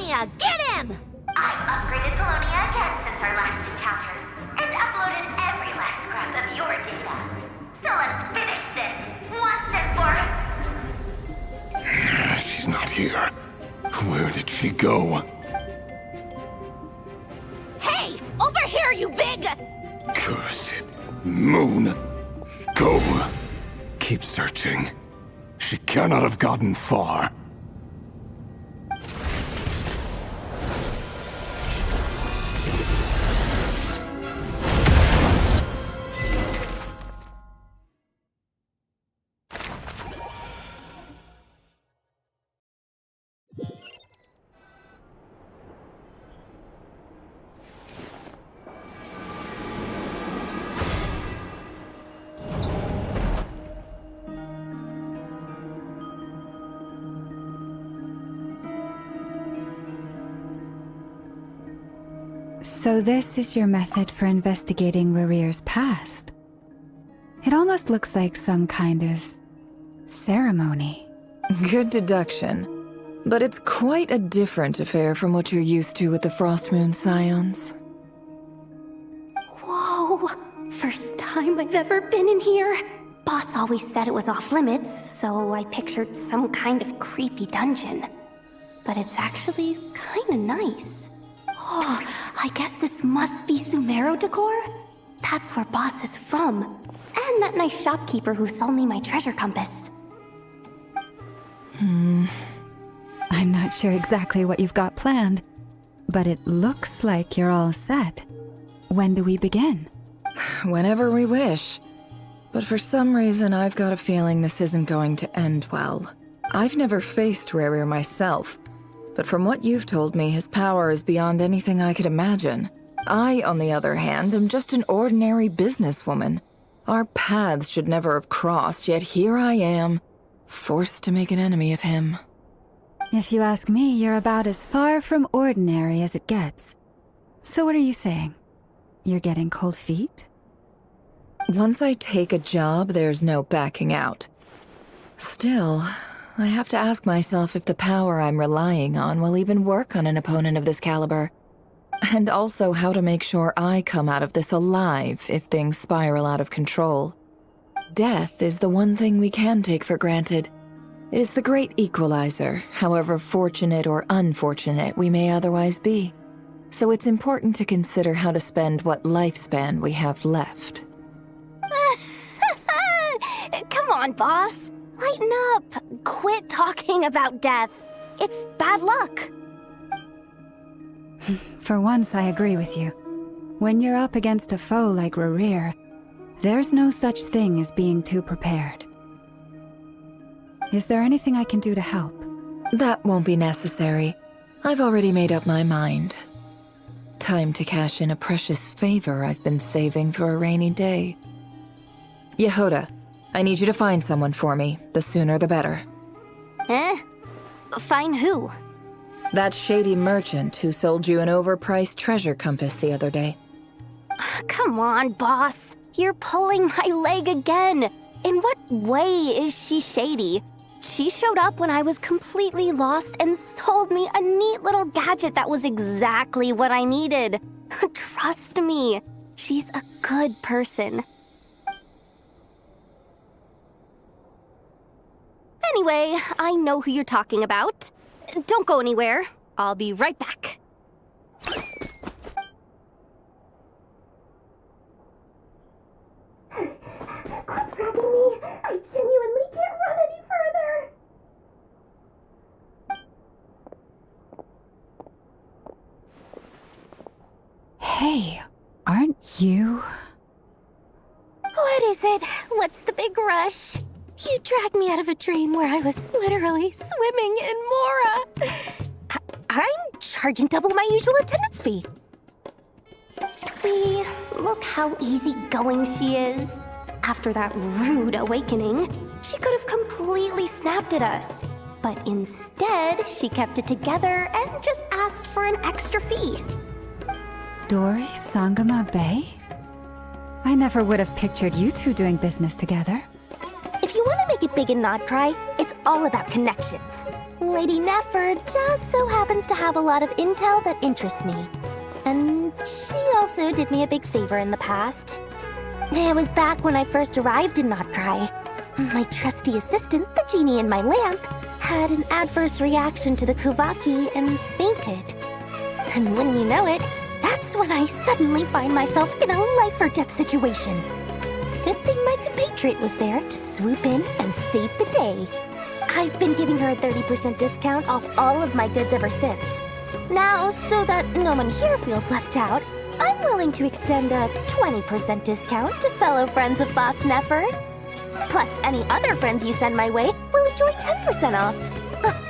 Polonia! Get him! I've upgraded Polonia again since our last encounter, and uploaded every last scrap of your data. So let's finish this, once and for... She's not here. Where did she go? Hey! Over here, you big... Cursed moon. Go. Keep searching. She cannot have gotten far. So this is your method for investigating Rarir's past? It almost looks like some kind of ceremony. Good deduction. But it's quite a different affair from what you're used to with the Frostmoon Scions. Whoa! First time I've ever been in here. Boss always said it was off limits, so I pictured some kind of creepy dungeon. But it's actually kinda nice. Oh, I guess this must be Sumero decor? That's where Boss is from. And that nice shopkeeper who sold me my treasure compass. I'm not sure exactly what you've got planned, but it looks like you're all set. When do we begin? Whenever we wish. But for some reason, I've got a feeling this isn't going to end well. I've never faced Rarir myself, but from what you've told me, his power is beyond anything I could imagine. I, on the other hand, am just an ordinary businesswoman. Our paths should never have crossed, yet here I am, forced to make an enemy of him. If you ask me, you're about as far from ordinary as it gets. So what are you saying? You're getting cold feet? Once I take a job, there's no backing out. Still, I have to ask myself if the power I'm relying on will even work on an opponent of this caliber. And also how to make sure I come out of this alive if things spiral out of control. Death is the one thing we can take for granted. It is the great equalizer, however fortunate or unfortunate we may otherwise be. So it's important to consider how to spend what lifespan we have left. Come on, boss. Lighten up. Quit talking about death. It's bad luck. For once, I agree with you. When you're up against a foe like Rarir, there's no such thing as being too prepared. Is there anything I can do to help? That won't be necessary. I've already made up my mind. Time to cash in a precious favor I've been saving for a rainy day. Yehoda, I need you to find someone for me. The sooner the better. Find who? That shady merchant who sold you an overpriced treasure compass the other day. Come on, boss. You're pulling my leg again. In what way is she shady? She showed up when I was completely lost and sold me a neat little gadget that was exactly what I needed. Trust me, she's a good person. Anyway, I know who you're talking about. Don't go anywhere. I'll be right back. Quit dragging me. I genuinely can't run any further. Hey, aren't you? What is it? What's the big rush? You dragged me out of a dream where I was literally swimming in Mora. I'm charging double my usual attendance fee. See, look how easygoing she is. After that rude awakening, she could have completely snapped at us. But instead, she kept it together and just asked for an extra fee. Dori Sangama Bay? I never would have pictured you two doing business together. If you want to make it big and not cry, it's all about connections. Lady Nefer just so happens to have a lot of intel that interests me. And she also did me a big favor in the past. It was back when I first arrived in Notcry. My trusty assistant, the genie in my lamp, had an adverse reaction to the Kuvaki and fainted. And when you know it, that's when I suddenly find myself in a life-or-death situation. Good thing my compatriot was there to swoop in and save the day. I've been giving her a 30% discount off all of my goods ever since. Now, so that no one here feels left out, I'm willing to extend a 20% discount to fellow friends of Boss Nefer. Plus, any other friends you send my way will enjoy 10% off.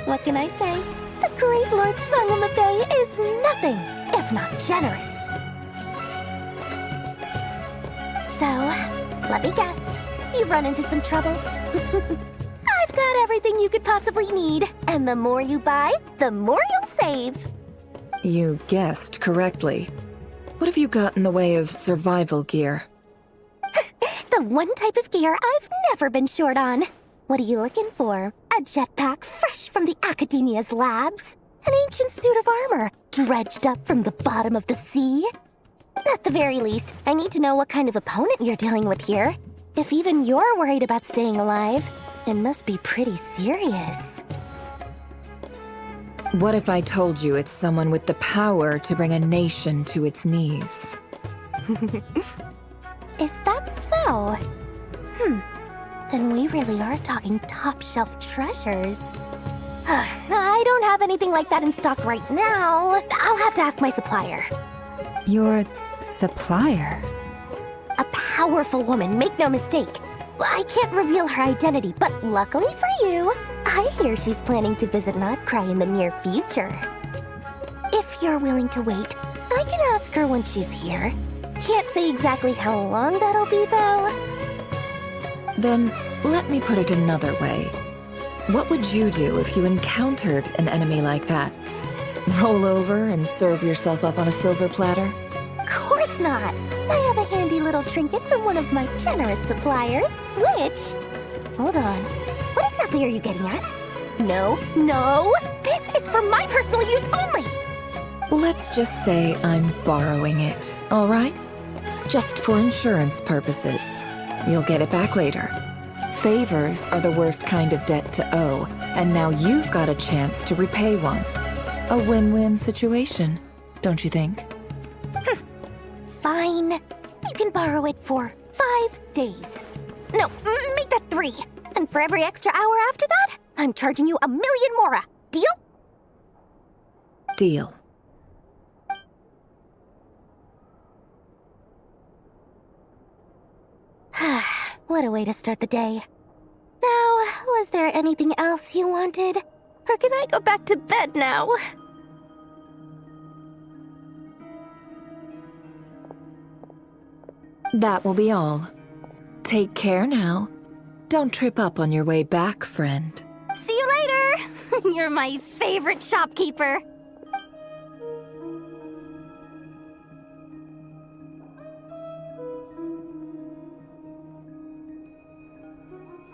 What can I say? The great Lord Sangamabe is nothing if not generous. So, let me guess. You've run into some trouble? I've got everything you could possibly need. And the more you buy, the more you'll save. You guessed correctly. What have you got in the way of survival gear? The one type of gear I've never been short on. What are you looking for? A jetpack fresh from the Academia's labs? An ancient suit of armor dredged up from the bottom of the sea? At the very least, I need to know what kind of opponent you're dealing with here. If even you're worried about staying alive, it must be pretty serious. What if I told you it's someone with the power to bring a nation to its knees? Is that so? Then we really are talking top-shelf treasures. I don't have anything like that in stock right now. I'll have to ask my supplier. Your supplier? A powerful woman, make no mistake. I can't reveal her identity, but luckily for you, I hear she's planning to visit Notcry in the near future. If you're willing to wait, I can ask her when she's here. Can't say exactly how long that'll be, though. Then, let me put it another way. What would you do if you encountered an enemy like that? Roll over and serve yourself up on a silver platter? Of course not! I have a handy little trinket from one of my generous suppliers, which... Hold on. What exactly are you getting at? No! This is for my personal use only! Let's just say I'm borrowing it, all right? Just for insurance purposes. You'll get it back later. Favors are the worst kind of debt to owe, and now you've got a chance to repay one. A win-win situation, don't you think? Fine. You can borrow it for 5 days. No, make that 3. And for every extra hour after that, I'm charging you 1,000,000 mora. Deal? Deal. What a way to start the day. Now, was there anything else you wanted? Or can I go back to bed now? That will be all. Take care now. Don't trip up on your way back, friend. See you later! You're my favorite shopkeeper.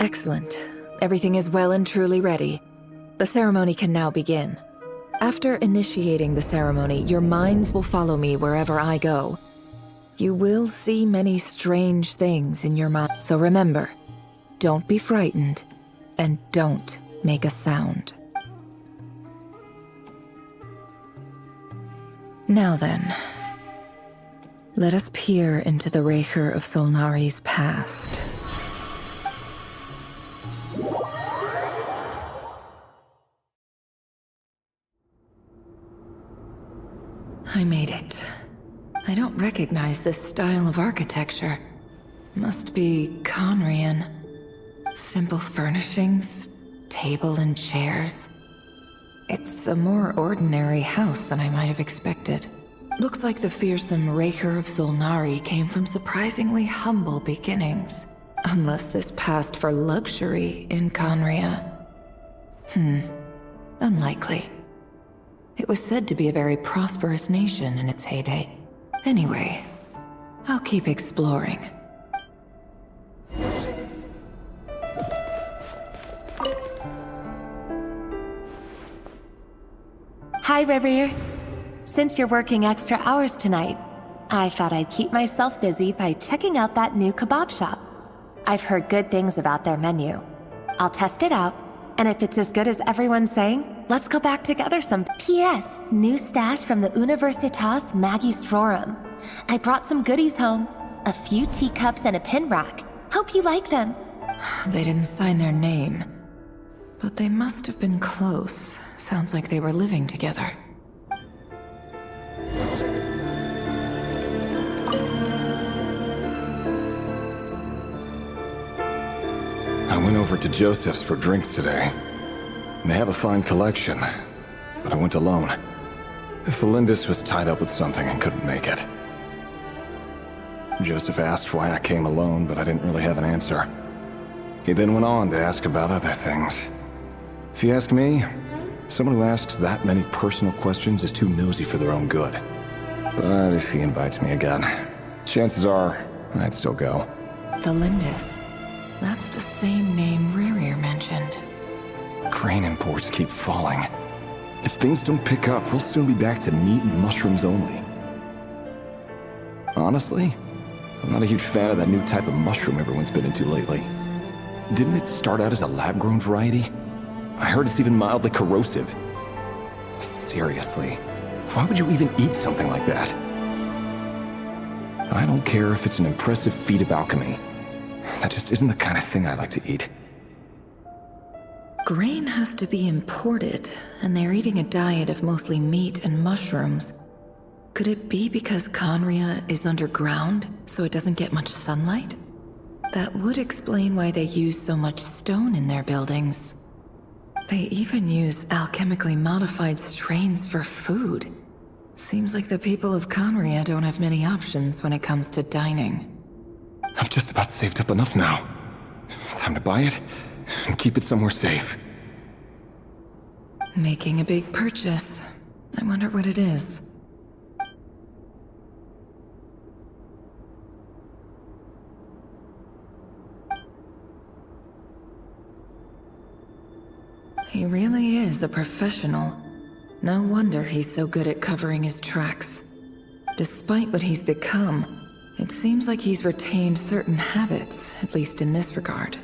Excellent. Everything is well and truly ready. The ceremony can now begin. After initiating the ceremony, your minds will follow me wherever I go. You will see many strange things in your mind. So remember, don't be frightened, and don't make a sound. Now then, let us peer into the Raker of Solnari's past. I made it. I don't recognize this style of architecture. Must be Conrian. Simple furnishings, table and chairs. It's a more ordinary house than I might have expected. Looks like the fearsome Raker of Solnari came from surprisingly humble beginnings. Unless this passed for luxury in Conria. Unlikely. It was said to be a very prosperous nation in its heyday. Anyway, I'll keep exploring. Hi, River. Since you're working extra hours tonight, I thought I'd keep myself busy by checking out that new kebab shop. I've heard good things about their menu. I'll test it out, and if it's as good as everyone's saying, let's go back together sometime. P.S. New stash from the Universitas Magistrorum. I brought some goodies home. A few teacups and a pin rack. Hope you like them. They didn't sign their name. But they must have been close. Sounds like they were living together. I went over to Joseph's for drinks today. They have a fine collection, but I went alone. Felindis was tied up with something and couldn't make it. Joseph asked why I came alone, but I didn't really have an answer. He then went on to ask about other things. If you ask me, someone who asks that many personal questions is too nosy for their own good. But if he invites me again, chances are I'd still go. Felindis. That's the same name Rerir mentioned. Crane imports keep falling. If things don't pick up, we'll soon be back to meat and mushrooms only. Honestly, I'm not a huge fan of that new type of mushroom everyone's been into lately. Didn't it start out as a lab-grown variety? I heard it's even mildly corrosive. Seriously, why would you even eat something like that? I don't care if it's an impressive feat of alchemy. That just isn't the kind of thing I like to eat. Grain has to be imported, and they're eating a diet of mostly meat and mushrooms. Could it be because Conria is underground, so it doesn't get much sunlight? That would explain why they use so much stone in their buildings. They even use alchemically modified strains for food. Seems like the people of Conria don't have many options when it comes to dining. I've just about saved up enough now. Time to buy it and keep it somewhere safe. Making a big purchase. I wonder what it is. He really is a professional. No wonder he's so good at covering his tracks. Despite what he's become, it seems like he's retained certain habits, at least in this regard.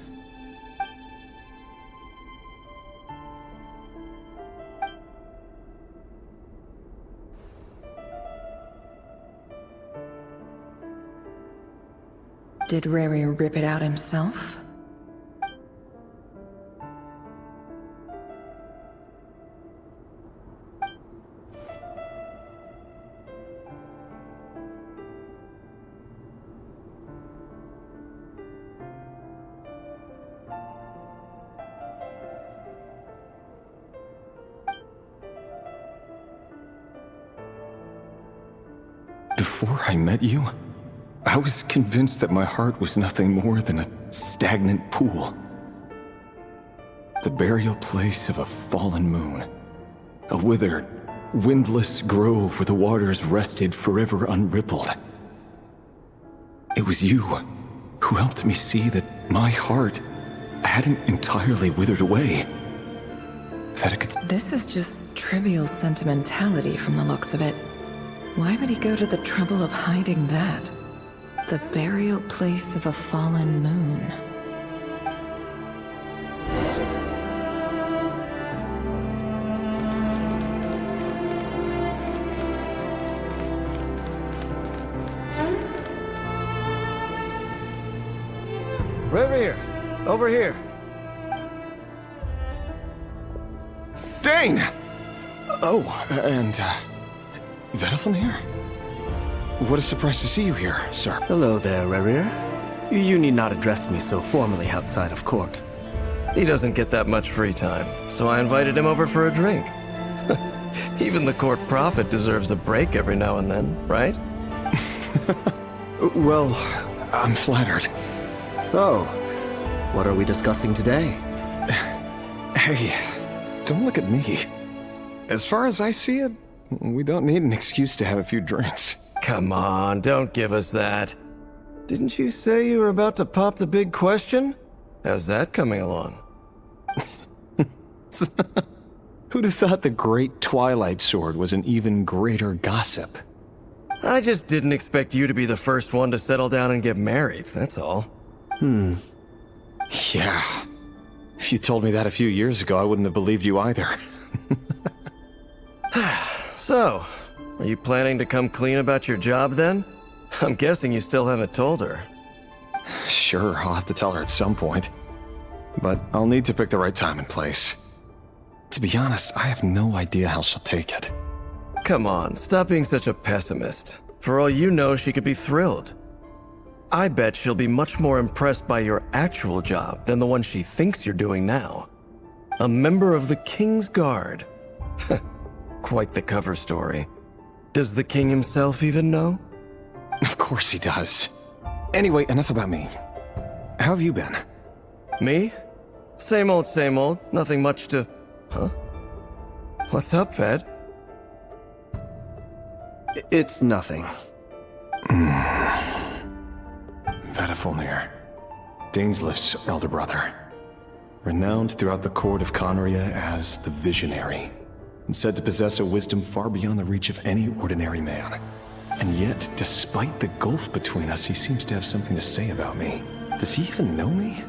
Did Rary rip it out himself? Before I met you, I was convinced that my heart was nothing more than a stagnant pool. The burial place of a fallen moon. A withered, windless grove where the waters rested forever unrippled. It was you who helped me see that my heart hadn't entirely withered away. That it could... This is just trivial sentimentality from the looks of it. Why would he go to the trouble of hiding that? The burial place of a fallen moon. Over here. Over here. Dane! Oh, and, Vedaflin here? What a surprise to see you here, sir. Hello there, Rerir. You need not address me so formally outside of court. He doesn't get that much free time, so I invited him over for a drink. Even the court prophet deserves a break every now and then, right? Well, I'm flattered. So, what are we discussing today? Hey, don't look at me. As far as I see it, we don't need an excuse to have a few drinks. Come on, don't give us that. Didn't you say you were about to pop the big question? How's that coming along? Who'd have thought the Great Twilight Sword was an even greater gossip? I just didn't expect you to be the first one to settle down and get married, that's all. Yeah. If you told me that a few years ago, I wouldn't have believed you either. So, are you planning to come clean about your job then? I'm guessing you still haven't told her. Sure, I'll have to tell her at some point. But I'll need to pick the right time and place. To be honest, I have no idea how she'll take it. Come on, stop being such a pessimist. For all you know, she could be thrilled. I bet she'll be much more impressed by your actual job than the one she thinks you're doing now. A member of the King's Guard. Quite the cover story. Does the king himself even know? Of course he does. Anyway, enough about me. How have you been? Me? Same old, same old. Nothing much to... Huh? What's up, Ved? It's nothing. Vedifulnir, Dainslift's elder brother. Renowned throughout the court of Conria as the Visionary, and said to possess a wisdom far beyond the reach of any ordinary man. And yet, despite the gulf between us, he seems to have something to say about me. Does he even know me?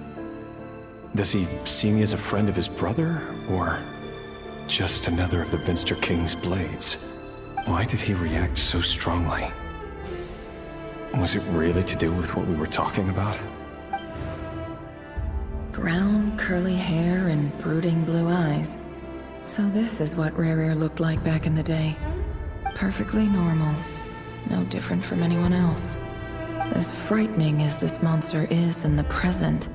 Does he see me as a friend of his brother, or just another of the Vinster King's blades? Why did he react so strongly? Was it really to do with what we were talking about? Brown, curly hair and brooding blue eyes. So this is what Rerir looked like back in the day. Perfectly normal. No different from anyone else. As frightening as this monster is in the present,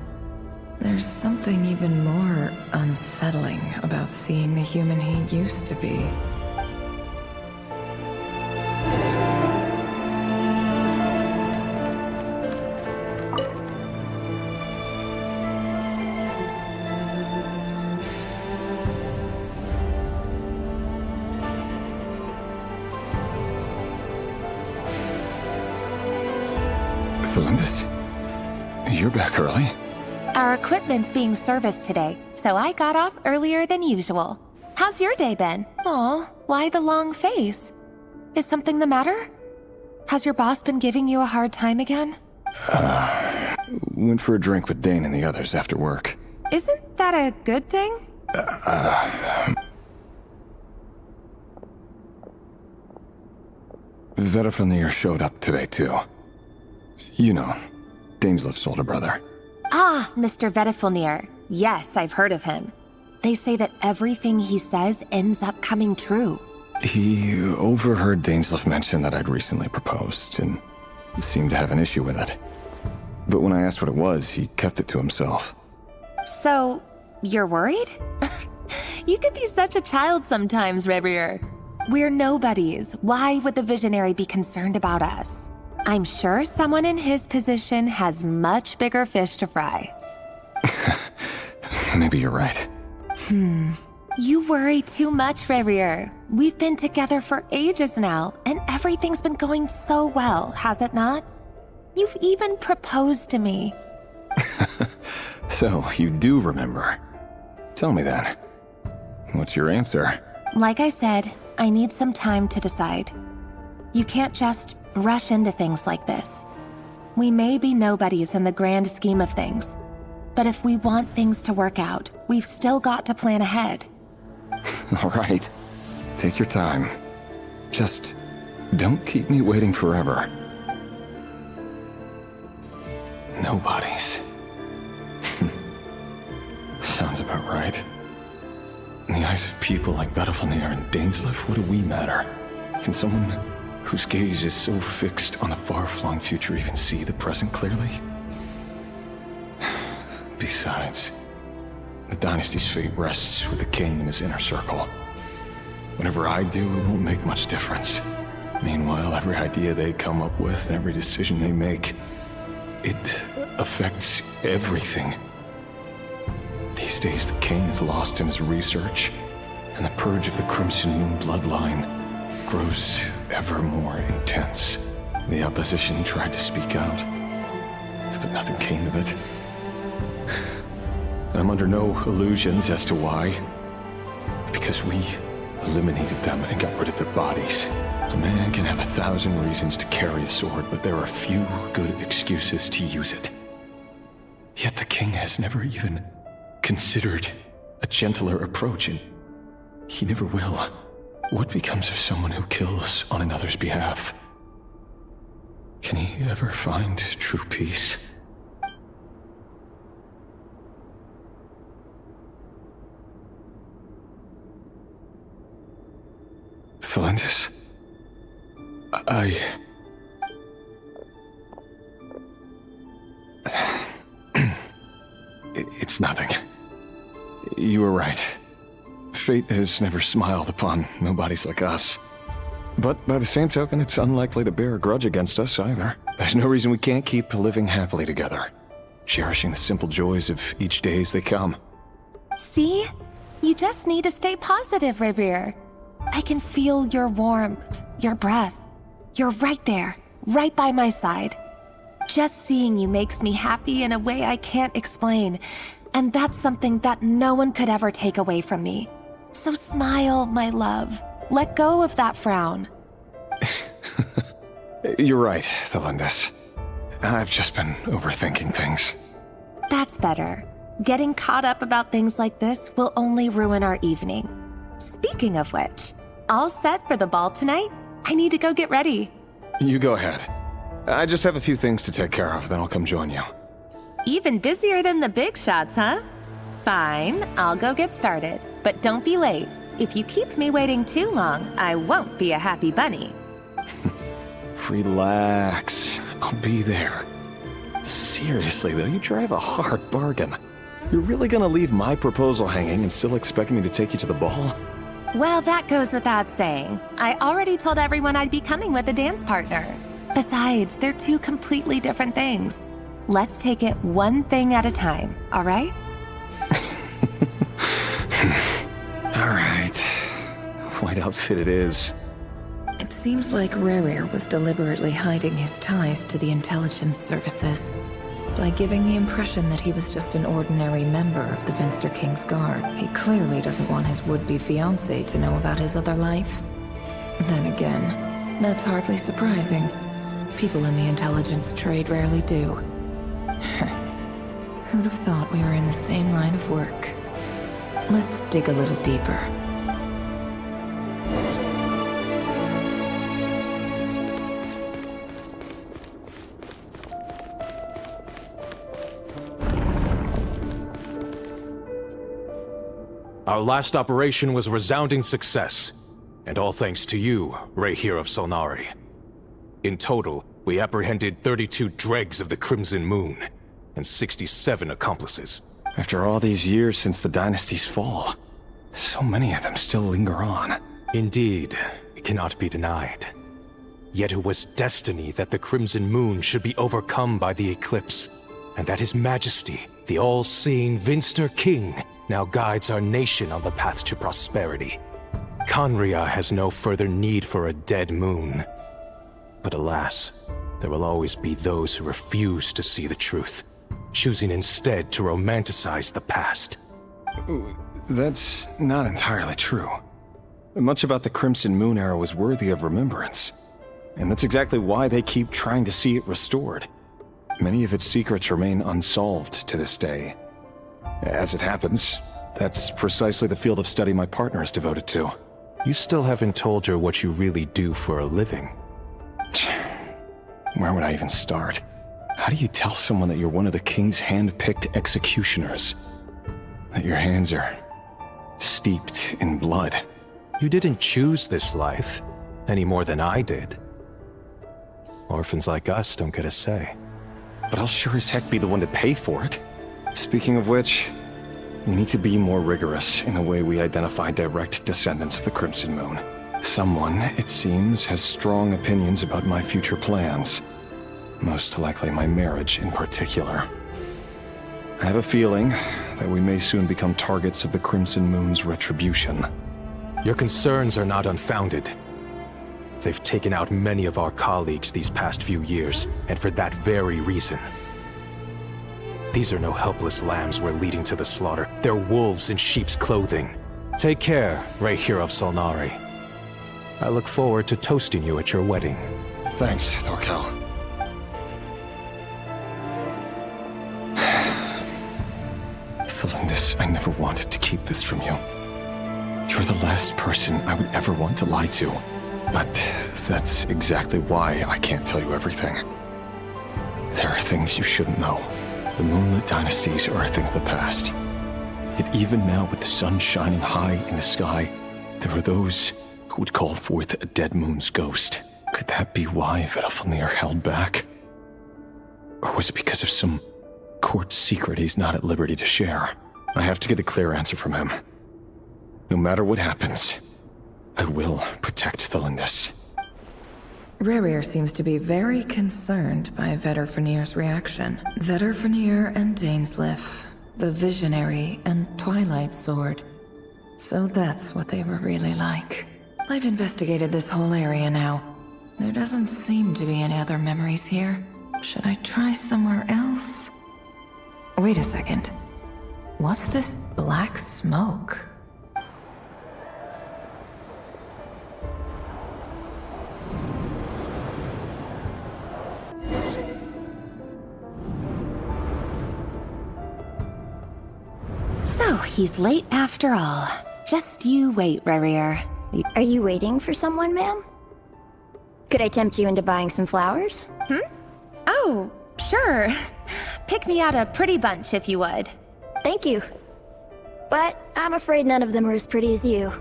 there's something even more unsettling about seeing the human he used to be. Felindis? You're back early? Our equipment's being serviced today, so I got off earlier than usual. How's your day been? Aw, why the long face? Is something the matter? Has your boss been giving you a hard time again? Went for a drink with Dane and the others after work. Isn't that a good thing? Vedifulnir showed up today, too. You know, Dainslift's older brother. Ah, Mr. Vedifulnir. Yes, I've heard of him. They say that everything he says ends up coming true. He overheard Dainslift mention that I'd recently proposed, and seemed to have an issue with it. But when I asked what it was, he kept it to himself. So, you're worried? You could be such a child sometimes, Rerir. We're nobodies. Why would the Visionary be concerned about us? I'm sure someone in his position has much bigger fish to fry. Maybe you're right. You worry too much, Rerir. We've been together for ages now, and everything's been going so well, has it not? You've even proposed to me. So, you do remember. Tell me then. What's your answer? Like I said, I need some time to decide. You can't just rush into things like this. We may be nobodies in the grand scheme of things, but if we want things to work out, we've still got to plan ahead. All right. Take your time. Just don't keep me waiting forever. Nobodies. Sounds about right. In the eyes of people like Vedifulnir and Dainslift, what do we matter? Can someone whose gaze is so fixed on a far-flung future even see the present clearly? Besides, the dynasty's fate rests with the king and his inner circle. Whatever I do, it won't make much difference. Meanwhile, every idea they come up with and every decision they make, it affects everything. These days, the king is lost in his research, and the purge of the Crimson Moon bloodline grows ever more intense. The opposition tried to speak out, but nothing came of it. And I'm under no illusions as to why. Because because we eliminated them and got rid of their bodies. A man can have 1,000 reasons to carry a sword, but there are few good excuses to use it. Yet the king has never even considered a gentler approach, and he never will. What becomes of someone who kills on another's behalf? Can he ever find true peace? Thelendis? It's nothing. You were right. Fate has never smiled upon nobodies like us. But by the same token, it's unlikely to bear a grudge against us either. There's no reason we can't keep living happily together, cherishing the simple joys of each day as they come. See? You just need to stay positive, Revere. I can feel your warmth, your breath. You're right there, right by my side. Just seeing you makes me happy in a way I can't explain, and that's something that no one could ever take away from me. So smile, my love. Let go of that frown. You're right, Thelendis. I've just been overthinking things. That's better. Getting caught up about things like this will only ruin our evening. Speaking of which, all set for the ball tonight? I need to go get ready. You go ahead. I just have a few things to take care of, then I'll come join you. Even busier than the big shots, huh? Fine, I'll go get started. But don't be late. If you keep me waiting too long, I won't be a happy bunny. Relax. I'll be there. Seriously, though, you drive a hard bargain. You're really gonna leave my proposal hanging and still expect me to take you to the ball? Well, that goes without saying. I already told everyone I'd be coming with a dance partner. Besides, they're two completely different things. Let's take it one thing at a time, all right? All right. White outfit it is. It seems like Rerir was deliberately hiding his ties to the intelligence services by giving the impression that he was just an ordinary member of the Vinster King's Guard. He clearly doesn't want his would-be fiancé to know about his other life. Then again, that's hardly surprising. People in the intelligence trade rarely do. Who'd have thought we were in the same line of work? Let's dig a little deeper. Our last operation was a resounding success, and all thanks to you, Rehir of Solnari. In total, we apprehended 32 dregs of the Crimson Moon, and 67 accomplices. After all these years since the dynasty's fall, so many of them still linger on. Indeed, it cannot be denied. Yet it was destiny that the Crimson Moon should be overcome by the eclipse, and that His Majesty, the all-seeing Vinster King, now guides our nation on the path to prosperity. Conria has no further need for a dead moon. But alas, there will always be those who refuse to see the truth, choosing instead to romanticize the past. That's not entirely true. Much about the Crimson Moon era was worthy of remembrance, and that's exactly why they keep trying to see it restored. Many of its secrets remain unsolved to this day. As it happens, that's precisely the field of study my partner is devoted to. You still haven't told her what you really do for a living. Where would I even start? How do you tell someone that you're one of the king's hand-picked executioners? That your hands are steeped in blood? You didn't choose this life, any more than I did. Orphans like us don't get a say. But I'll sure as heck be the one to pay for it. Speaking of which, we need to be more rigorous in the way we identify direct descendants of the Crimson Moon. Someone, it seems, has strong opinions about my future plans. Most likely my marriage in particular. I have a feeling that we may soon become targets of the Crimson Moon's retribution. Your concerns are not unfounded. They've taken out many of our colleagues these past few years, and for that very reason. These are no helpless lambs we're leading to the slaughter. They're wolves in sheep's clothing. Take care, Ray Hero of Solnari. I look forward to toasting you at your wedding. Thanks, Thorkel. Thelindis, I never wanted to keep this from you. You're the last person I would ever want to lie to. But that's exactly why I can't tell you everything. There are things you shouldn't know. The moonlit dynasties are a thing of the past. Yet even now, with the sun shining high in the sky, there are those who would call forth a dead moon's ghost. Could that be why Vedalfnir held back? Or was it because of some court secret he's not at liberty to share? I have to get a clear answer from him. No matter what happens, I will protect Thelindis. Rerir seems to be very concerned by Vedalfnir's reaction. Vedalfnir and Dainsleif, the Visionary and Twilight Sword. So that's what they were really like. I've investigated this whole area now. There doesn't seem to be any other memories here. Should I try somewhere else? Wait a second. What's this black smoke? So, he's late after all. Just you wait, Rerir. Are you waiting for someone, ma'am? Could I tempt you into buying some flowers? Oh, sure. Pick me out a pretty bunch if you would. Thank you. But I'm afraid none of them are as pretty as you.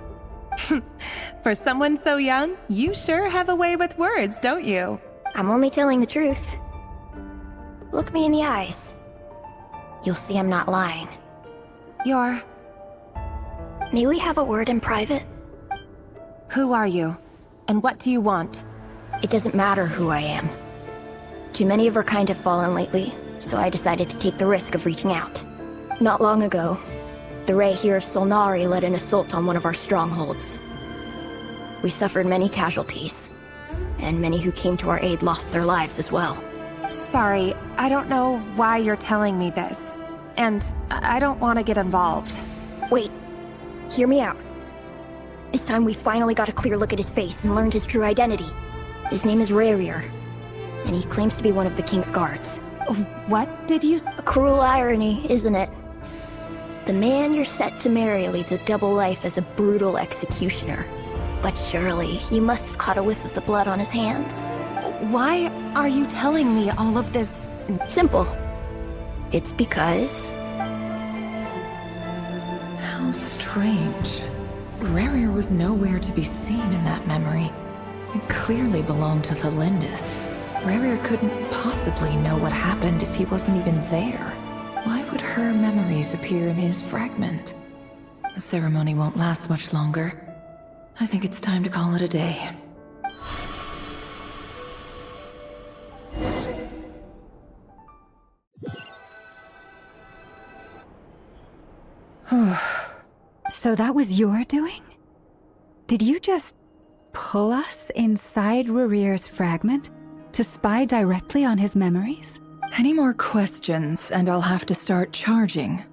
For someone so young, you sure have a way with words, don't you? I'm only telling the truth. Look me in the eyes. You'll see I'm not lying. You're... May we have a word in private? Who are you? And what do you want? It doesn't matter who I am. Too many of our kind have fallen lately, so I decided to take the risk of reaching out. Not long ago, the Ray here of Solnari led an assault on one of our strongholds. We suffered many casualties, and many who came to our aid lost their lives as well. Sorry, I don't know why you're telling me this. And I don't want to get involved. Wait, hear me out. This time we finally got a clear look at his face and learned his true identity. His name is Rerir, and he claims to be one of the King's guards. What did you... A cruel irony, isn't it? The man you're set to marry leads a double life as a brutal executioner. But surely, you must have caught a whiff of the blood on his hands. Why are you telling me all of this? Simple. It's because... How strange. Rerir was nowhere to be seen in that memory. It clearly belonged to Thelindis. Rerir couldn't possibly know what happened if he wasn't even there. Why would her memories appear in his fragment? The ceremony won't last much longer. I think it's time to call it a day. So that was your doing? Did you just pull us inside Rerir's fragment to spy directly on his memories? Any more questions, and I'll have to start charging.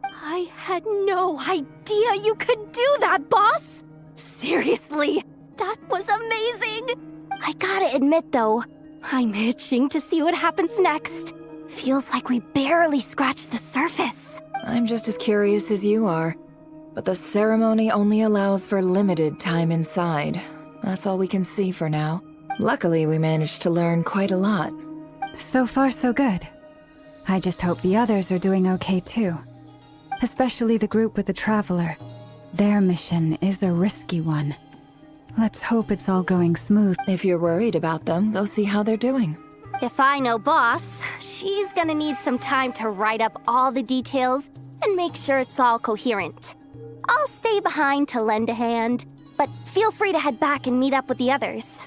I had no idea you could do that, boss! Seriously, that was amazing! I gotta admit, though, I'm itching to see what happens next. Feels like we barely scratched the surface. I'm just as curious as you are. But the ceremony only allows for limited time inside. That's all we can see for now. Luckily, we managed to learn quite a lot. So far, so good. I just hope the others are doing okay too. Especially the group with the Traveler. Their mission is a risky one. Let's hope it's all going smooth. If you're worried about them, go see how they're doing. If I know boss, she's gonna need some time to write up all the details and make sure it's all coherent. I'll stay behind to lend a hand, but feel free to head back and meet up with the others.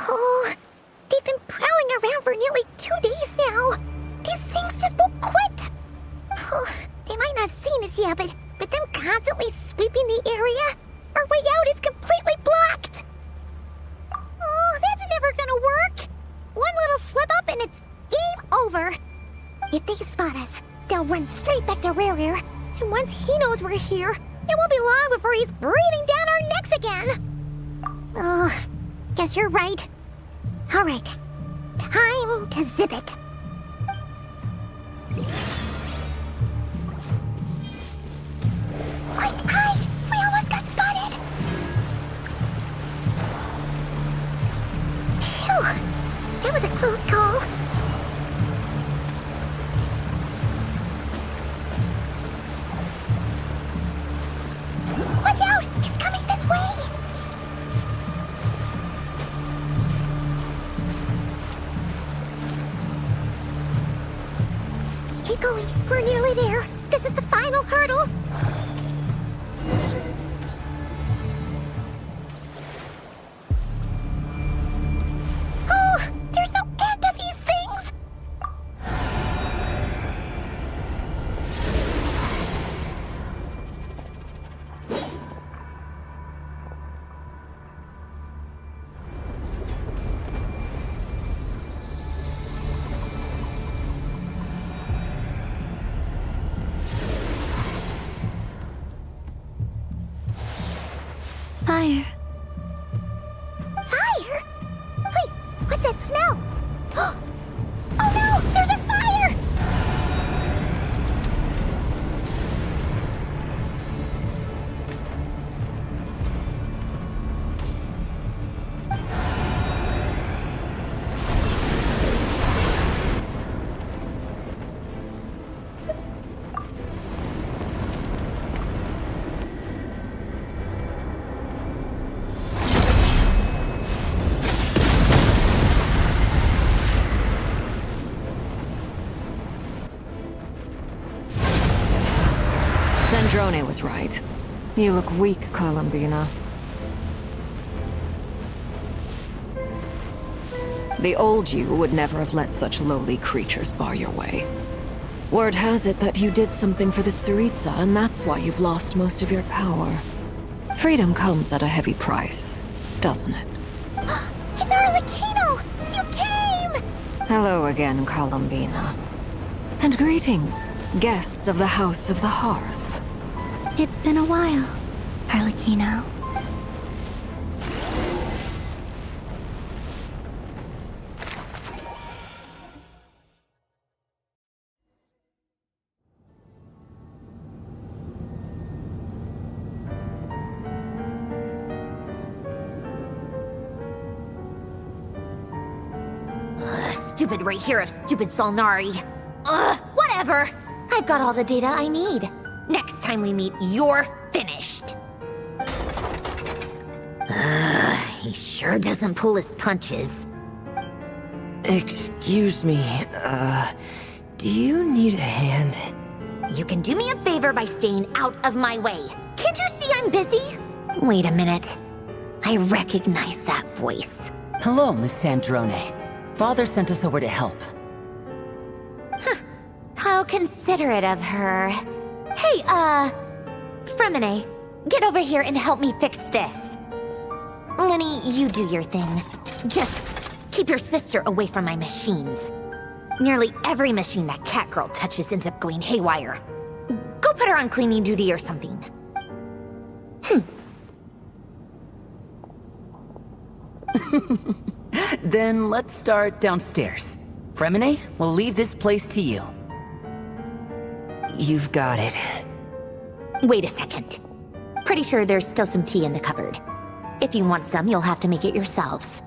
Oh, they've been prowling around for nearly 2 days now. These things just won't quit. Oh, they might not have seen us yet, but them constantly sweeping the area, our way out is completely blocked. knows we're here. It won't be long before he's breathing down our necks again. Ugh, guess you're right. Alright, time to zip it. Quick, hide! We almost got spotted! Phew, that was a close call. Watch out! He's coming this way! Keep going. We're nearly there. This is the final hurdle. Oh, they're so into these things! Fire. Fire? Wait, what's that smell? Oh no! There's a fire! Sandrone was right. You look weak, Columbina. The old you would never have let such lowly creatures bar your way. Word has it that you did something for the Tsaritsa, and that's why you've lost most of your power. Freedom comes at a heavy price, doesn't it? It's Arlecchino! You came! Hello again, Columbina. And greetings, guests of the House of the Hearth. It's been a while, Arlecchino. Stupid right here of stupid Solnari. Ugh, whatever. I've got all the data I need. Next time we meet, you're finished. He sure doesn't pull his punches. Excuse me, do you need a hand? You can do me a favor by staying out of my way. Can't you see I'm busy? Wait a minute. I recognize that voice. Hello, Miss Sandrone. Father sent us over to help. Huh. How considerate of her. Hey, Fremine, get over here and help me fix this. Lenny, you do your thing. Just keep your sister away from my machines. Nearly every machine that Catgirl touches ends up going haywire. Go put her on cleaning duty or something. Then let's start downstairs. Fremine, we'll leave this place to you. You've got it. Wait a second. Pretty sure there's still some tea in the cupboard. If you want some, you'll have to make it yourselves.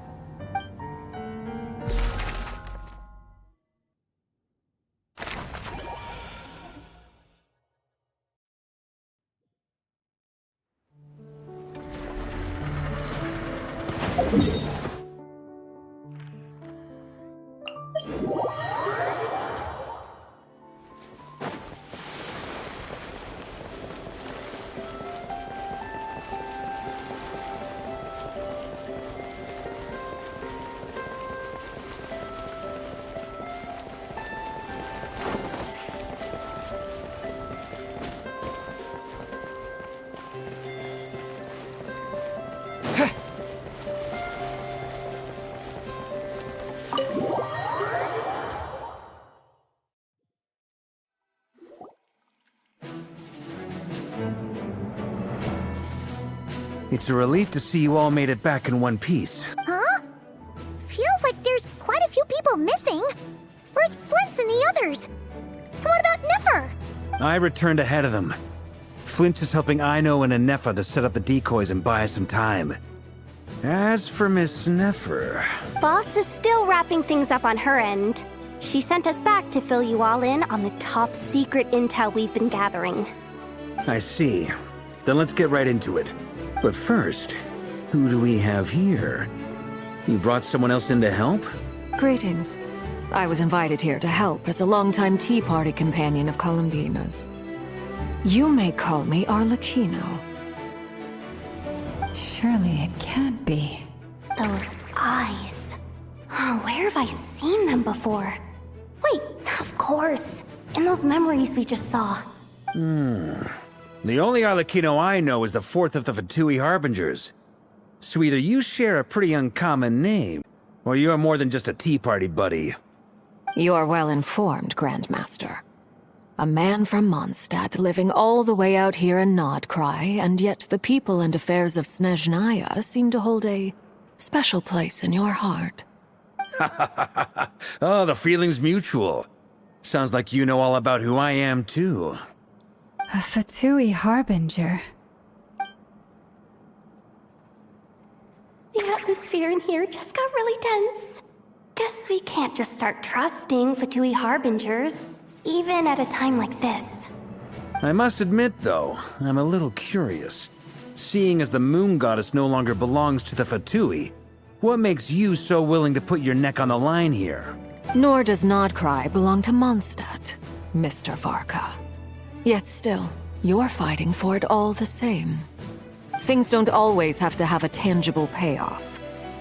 It's a relief to see you all made it back in one piece. Huh? Feels like there's quite a few people missing. Where's Flint's and the others? And what about Nefer? I returned ahead of them. Flint is helping Aino and Anefa to set up the decoys and buy us some time. As for Miss Nefer... Boss is still wrapping things up on her end. She sent us back to fill you all in on the top secret intel we've been gathering. I see. Then let's get right into it. But first, who do we have here? You brought someone else in to help? Greetings. I was invited here to help as a longtime Tea Party companion of Columbina's. You may call me Arlecchino. Surely it can't be. Those eyes. Oh, where have I seen them before? Wait, of course. In those memories we just saw. The only Arlecchino I know is the fourth of the Fatui Harbingers. So either you share a pretty uncommon name, or you're more than just a Tea Party buddy. You're well informed, Grandmaster. A man from Mondstadt living all the way out here in Nodcry, and yet the people and affairs of Snezhnaya seem to hold a special place in your heart. Oh, the feeling's mutual. Sounds like you know all about who I am, too. A Fatui Harbinger. The atmosphere in here just got really tense. Guess we can't just start trusting Fatui Harbingers, even at a time like this. I must admit, though, I'm a little curious. Seeing as the Moon Goddess no longer belongs to the Fatui, what makes you so willing to put your neck on the line here? Nor does Nodcry belong to Mondstadt, Mr. Varka. Yet still, you're fighting for it all the same. Things don't always have to have a tangible payoff.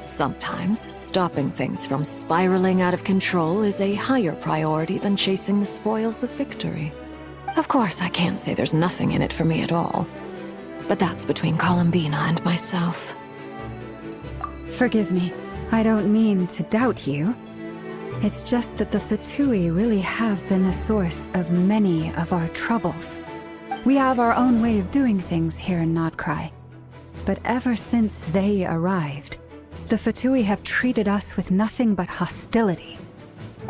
Sometimes, stopping things from spiraling out of control is a higher priority than chasing the spoils of victory. Of course, I can't say there's nothing in it for me at all. But that's between Columbina and myself. Forgive me. I don't mean to doubt you. It's just that the Fatui really have been the source of many of our troubles. We have our own way of doing things here in Nodcry. But ever since they arrived, the Fatui have treated us with nothing but hostility.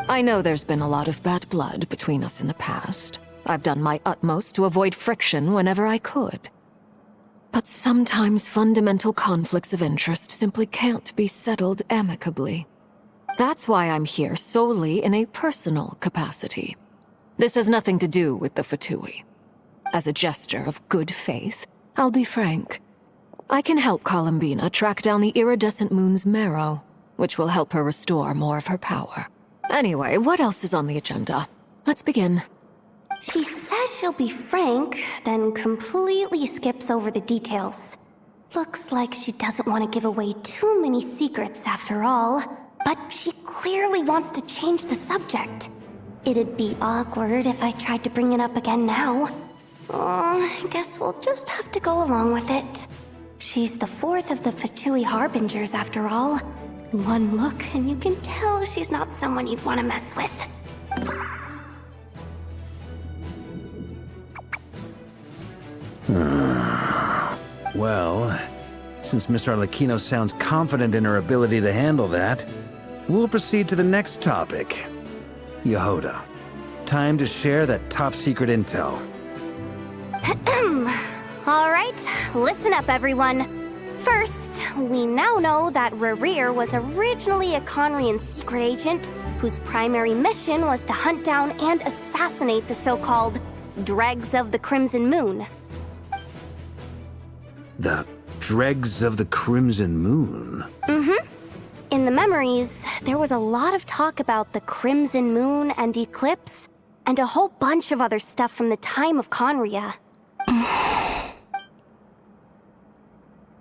I know there's been a lot of bad blood between us in the past. I've done my utmost to avoid friction whenever I could. But sometimes fundamental conflicts of interest simply can't be settled amicably. That's why I'm here solely in a personal capacity. This has nothing to do with the Fatui. As a gesture of good faith, I'll be frank. I can help Columbina track down the iridescent moon's marrow, which will help her restore more of her power. Anyway, what else is on the agenda? Let's begin. She says she'll be frank, then completely skips over the details. Looks like she doesn't want to give away too many secrets after all, but she clearly wants to change the subject. It'd be awkward if I tried to bring it up again now. I guess we'll just have to go along with it. She's the fourth of the Fatui Harbingers after all. One look and you can tell she's not someone you'd want to mess with. Well, since Miss Arlecchino sounds confident in her ability to handle that, we'll proceed to the next topic. Yehoda, time to share that top secret intel. Alright, listen up everyone. First, we now know that Rerir was originally a Conrian secret agent whose primary mission was to hunt down and assassinate the so-called Dregs of the Crimson Moon. The Dregs of the Crimson Moon? In the memories, there was a lot of talk about the Crimson Moon and Eclipse, and a whole bunch of other stuff from the time of Conria.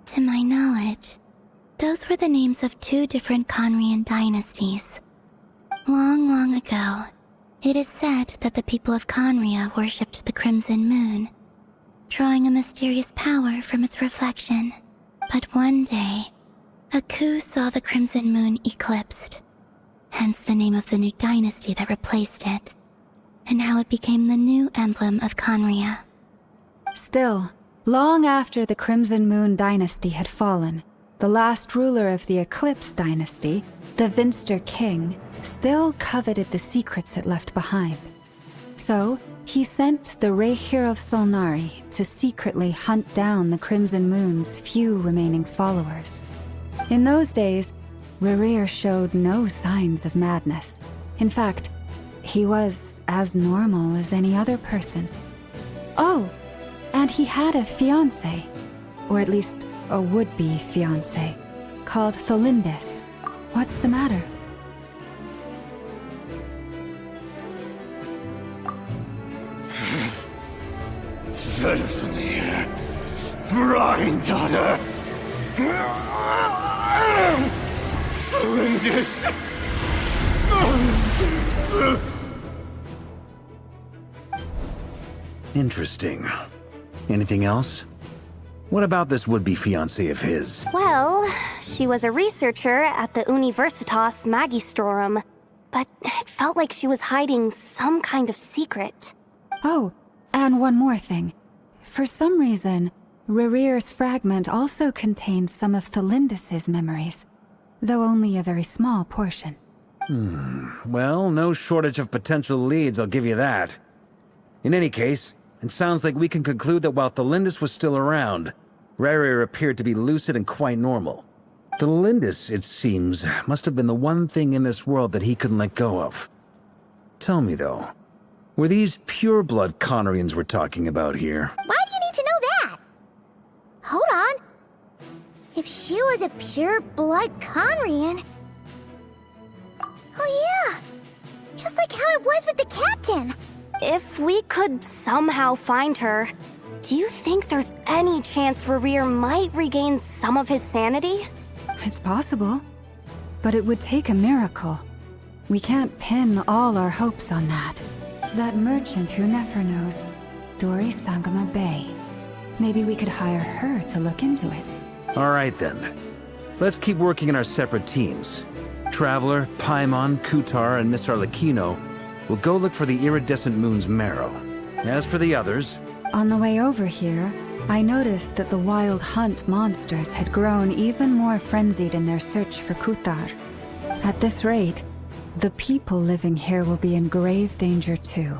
To my knowledge, those were the names of two different Conrian dynasties. Long, long ago, it is said that the people of Conria worshipped the Crimson Moon, drawing a mysterious power from its reflection. But one day, a coup saw the Crimson Moon eclipsed, hence the name of the new dynasty that replaced it, and how it became the new emblem of Conria. Still, Long after the Crimson Moon dynasty had fallen, the last ruler of the Eclipse dynasty, the Vinster King, still coveted the secrets it left behind. So, he sent the Rehir of Solnari to secretly hunt down the Crimson Moon's few remaining followers. In those days, Rerir showed no signs of madness. In fact, he was as normal as any other person. Oh, and he had a fiancé, or at least a would-be fiancé, called Tholindis. What's the matter? Certainly, Granddaughter! Tholindis! Interesting. Anything else? What about this would-be fiancé of his? Well, she was a researcher at the Universitas Magistrorum, but it felt like she was hiding some kind of secret. Oh, and one more thing. For some reason, Rerir's fragment also contains some of Tholindis' memories, though only a very small portion. Well, no shortage of potential leads, I'll give you that. In any case, it sounds like we can conclude that while Tholindis was still around, Rerir appeared to be lucid and quite normal. Tholindis, it seems, must have been the one thing in this world that he couldn't let go of. Tell me, though, were these pure-blood Conorians we're talking about here? Why do you need to know that? Hold on. If she was a pure-blood Conrian... Oh yeah! Just like how it was with the captain! If we could somehow find her, do you think there's any chance Rerir might regain some of his sanity? It's possible, but it would take a miracle. We can't pin all our hopes on that. That merchant who Nefer knows, Dori Sangama Bay. Maybe we could hire her to look into it. All right, then. Let's keep working in our separate teams. Traveler, Paimon, Kutar, and Miss Arlecchino will go look for the iridescent moon's marrow. As for the others... On the way over here, I noticed that the Wild Hunt monsters had grown even more frenzied in their search for Kutar. At this rate, the people living here will be in grave danger too.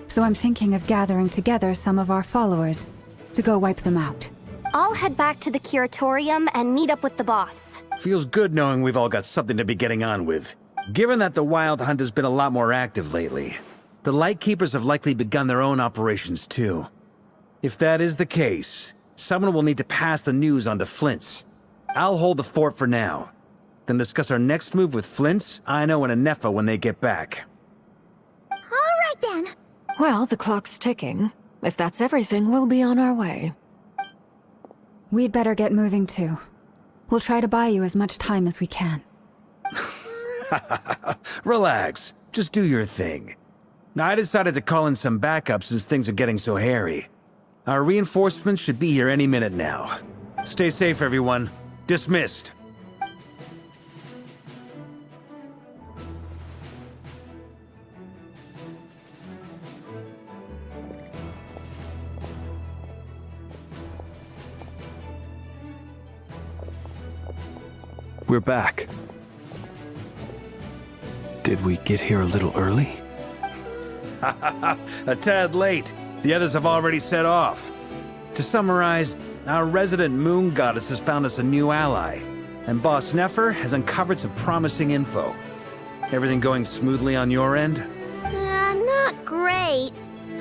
So I'm thinking of gathering together some of our followers to go wipe them out. I'll head back to the curatorium and meet up with the boss. Feels good knowing we've all got something to be getting on with. Given that the Wild Hunt has been a lot more active lately, the Lightkeepers have likely begun their own operations too. If that is the case, someone will need to pass the news on to Flint's. I'll hold the fort for now, then discuss our next move with Flint's, Aino, and Anefa when they get back. All right then. Well, the clock's ticking. If that's everything, we'll be on our way. We'd better get moving too. We'll try to buy you as much time as we can. Relax. Just do your thing. I decided to call in some backup since things are getting so hairy. Our reinforcements should be here any minute now. Stay safe, everyone. Dismissed. We're back. Did we get here a little early? A tad late. The others have already set off. To summarize, our resident moon goddess has found us a new ally, and Boss Nefer has uncovered some promising info. Everything going smoothly on your end? Not great.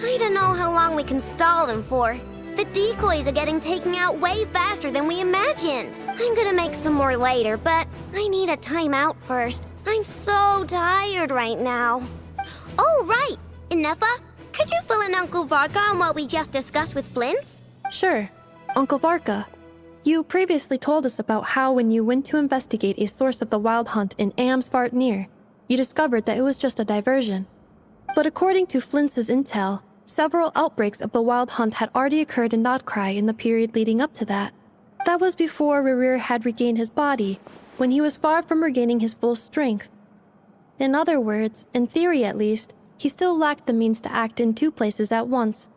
I don't know how long we can stall them for. The decoys are getting taken out way faster than we imagined. I'm gonna make some more later, but I need a timeout first. I'm so tired right now. Oh, right! Inefa, could you fill in Uncle Varka on what we just discussed with Flint's? Sure. Uncle Varka, you previously told us about how when you went to investigate a source of the Wild Hunt in Amsvartnir, you discovered that it was just a diversion. But according to Flint's intel, several outbreaks of the Wild Hunt had already occurred in Nodcry in the period leading up to that. That was before Rerir had regained his body, when he was far from regaining his full strength. In other words, in theory at least, he still lacked the means to act in two places at once.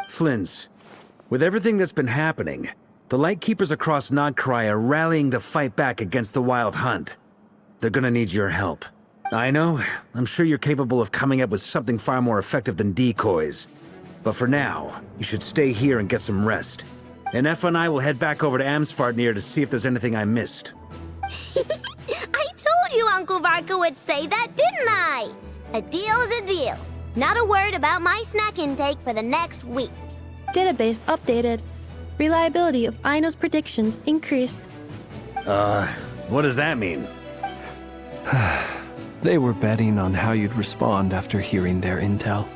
Flint's, With everything that's been happening, the Lightkeepers across Nodcry are rallying to fight back against the Wild Hunt. They're gonna need your help. I know, I'm sure you're capable of coming up with something far more effective than decoys. But for now, you should stay here and get some rest. And Effa and I will head back over to Amsfartnir to see if there's anything I missed. I told you Uncle Varka would say that, didn't I? A deal's a deal. Not a word about my snack intake for the next week. Database updated. Reliability of Aino's predictions increased. What does that mean? They were betting on how you'd respond after hearing their intel.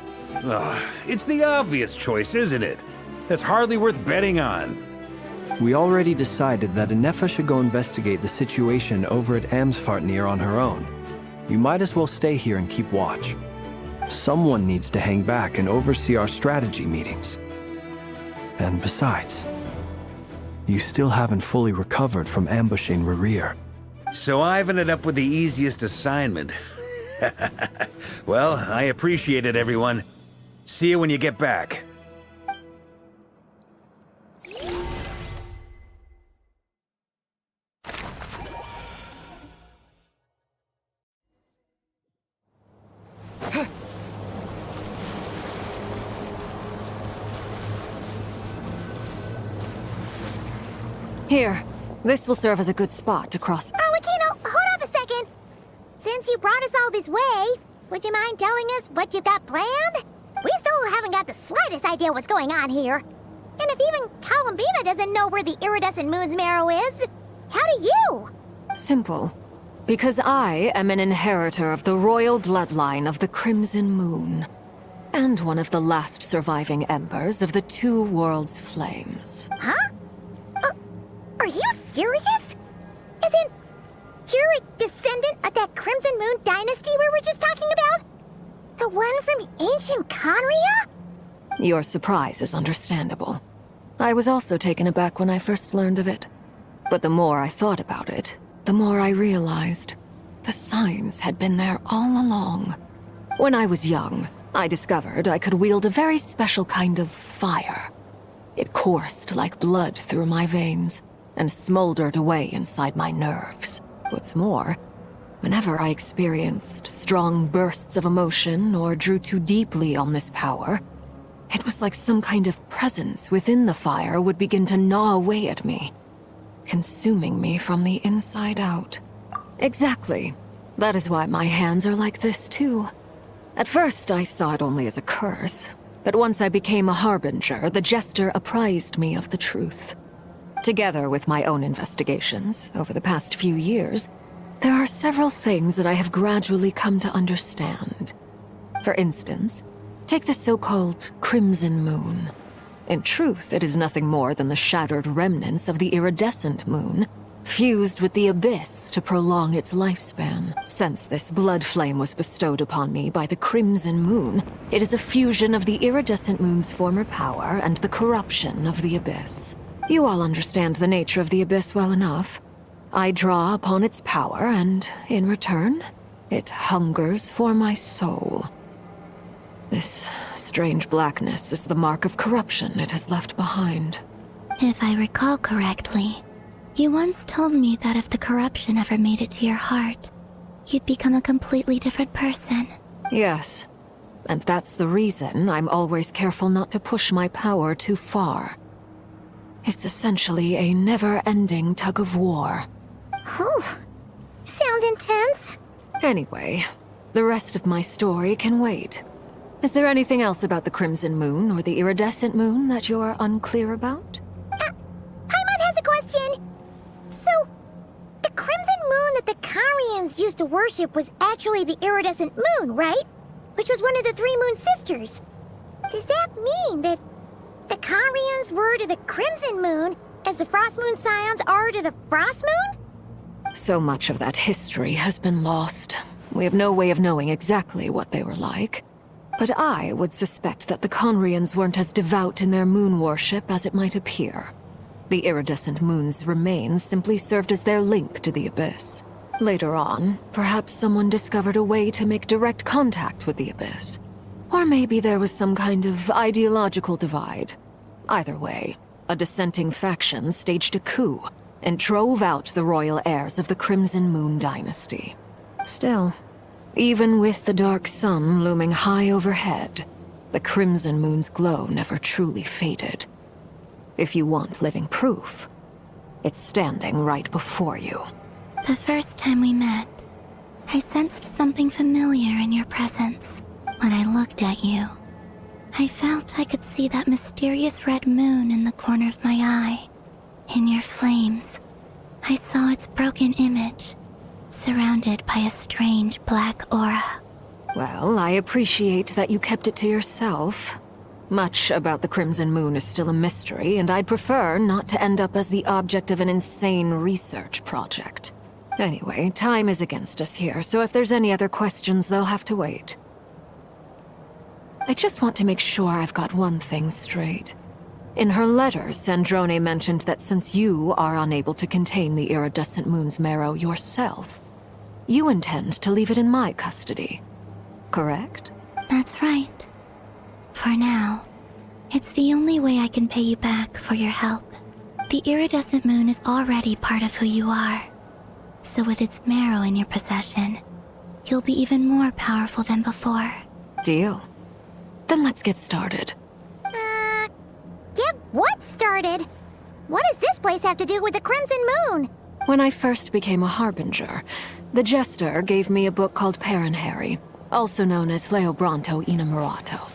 It's the obvious choice, isn't it? That's hardly worth betting on. We already decided that Ineffa should go investigate the situation over at Amsfartnir on her own. You might as well stay here and keep watch. Someone needs to hang back and oversee our strategy meetings. And besides, you still haven't fully recovered from ambushing Rerir. So I've ended up with the easiest assignment. Well, I appreciate it, everyone. See you when you get back. Here, this will serve as a good spot to cross. Arlecchino, hold up a second. Since you brought us all this way, would you mind telling us what you've got planned? We still haven't got the slightest idea what's going on here. And if even Columbina doesn't know where the iridescent moon's marrow is, how do you? Simple. Because I am an inheritor of the royal bloodline of the Crimson Moon. And one of the last surviving embers of the Two Worlds' flames. Huh? Are you serious? Isn't you're a descendant of that Crimson Moon dynasty we were just talking about? The one from ancient Conria? Your surprise is understandable. I was also taken aback when I first learned of it. But the more I thought about it, the more I realized the signs had been there all along. When I was young, I discovered I could wield a very special kind of fire. It coursed like blood through my veins and smoldered away inside my nerves. What's more, whenever I experienced strong bursts of emotion or drew too deeply on this power, it was like some kind of presence within the fire would begin to gnaw away at me, consuming me from the inside out. Exactly. That is why my hands are like this too. At first, I saw it only as a curse, but once I became a harbinger, the Jester apprised me of the truth. Together with my own investigations over the past few years, there are several things that I have gradually come to understand. For instance, take the so-called Crimson Moon. In truth, it is nothing more than the shattered remnants of the iridescent moon, fused with the abyss to prolong its lifespan. Since this blood flame was bestowed upon me by the Crimson Moon, it is a fusion of the iridescent moon's former power and the corruption of the abyss. You all understand the nature of the abyss well enough. I draw upon its power, and in return, it hungers for my soul. This strange blackness is the mark of corruption it has left behind. If I recall correctly, you once told me that if the corruption ever made it to your heart, you'd become a completely different person. Yes, and that's the reason I'm always careful not to push my power too far. It's essentially a never-ending tug-of-war. Oh, sounds intense. Anyway, the rest of my story can wait. Is there anything else about the Crimson Moon or the Iridescent Moon that you're unclear about? Paimon has a question. So, the Crimson Moon that the Carians used to worship was actually the Iridescent Moon, right? Which was one of the three Moon Sisters. Does that mean that the Carians were to the Crimson Moon as the Frost Moon Scions are to the Frost Moon? So much of that history has been lost. We have no way of knowing exactly what they were like. But I would suspect that the Conrians weren't as devout in their moon worship as it might appear. The iridescent moon's remains simply served as their link to the Abyss. Later on, perhaps someone discovered a way to make direct contact with the Abyss. Or maybe there was some kind of ideological divide. Either way, a dissenting faction staged a coup and drove out the royal heirs of the Crimson Moon dynasty. Still, even with the dark sun looming high overhead, the Crimson Moon's glow never truly faded. If you want living proof, it's standing right before you. The first time we met, I sensed something familiar in your presence. When I looked at you, I felt I could see that mysterious red moon in the corner of my eye. In your flames, I saw its broken image, surrounded by a strange black aura. Well, I appreciate that you kept it to yourself. Much about the Crimson Moon is still a mystery, and I'd prefer not to end up as the object of an insane research project. Anyway, time is against us here, so if there's any other questions, they'll have to wait. I just want to make sure I've got one thing straight. In her letter, Sandrone mentioned that since you are unable to contain the iridescent moon's marrow yourself, you intend to leave it in my custody. Correct? That's right. For now, it's the only way I can pay you back for your help. The iridescent moon is already part of who you are. So with its marrow in your possession, you'll be even more powerful than before. Deal. Then let's get started. Get what started? What does this place have to do with the Crimson Moon? When I first became a Harbinger, the Jester gave me a book called Paranhari, also known as Leobranto Innamorato.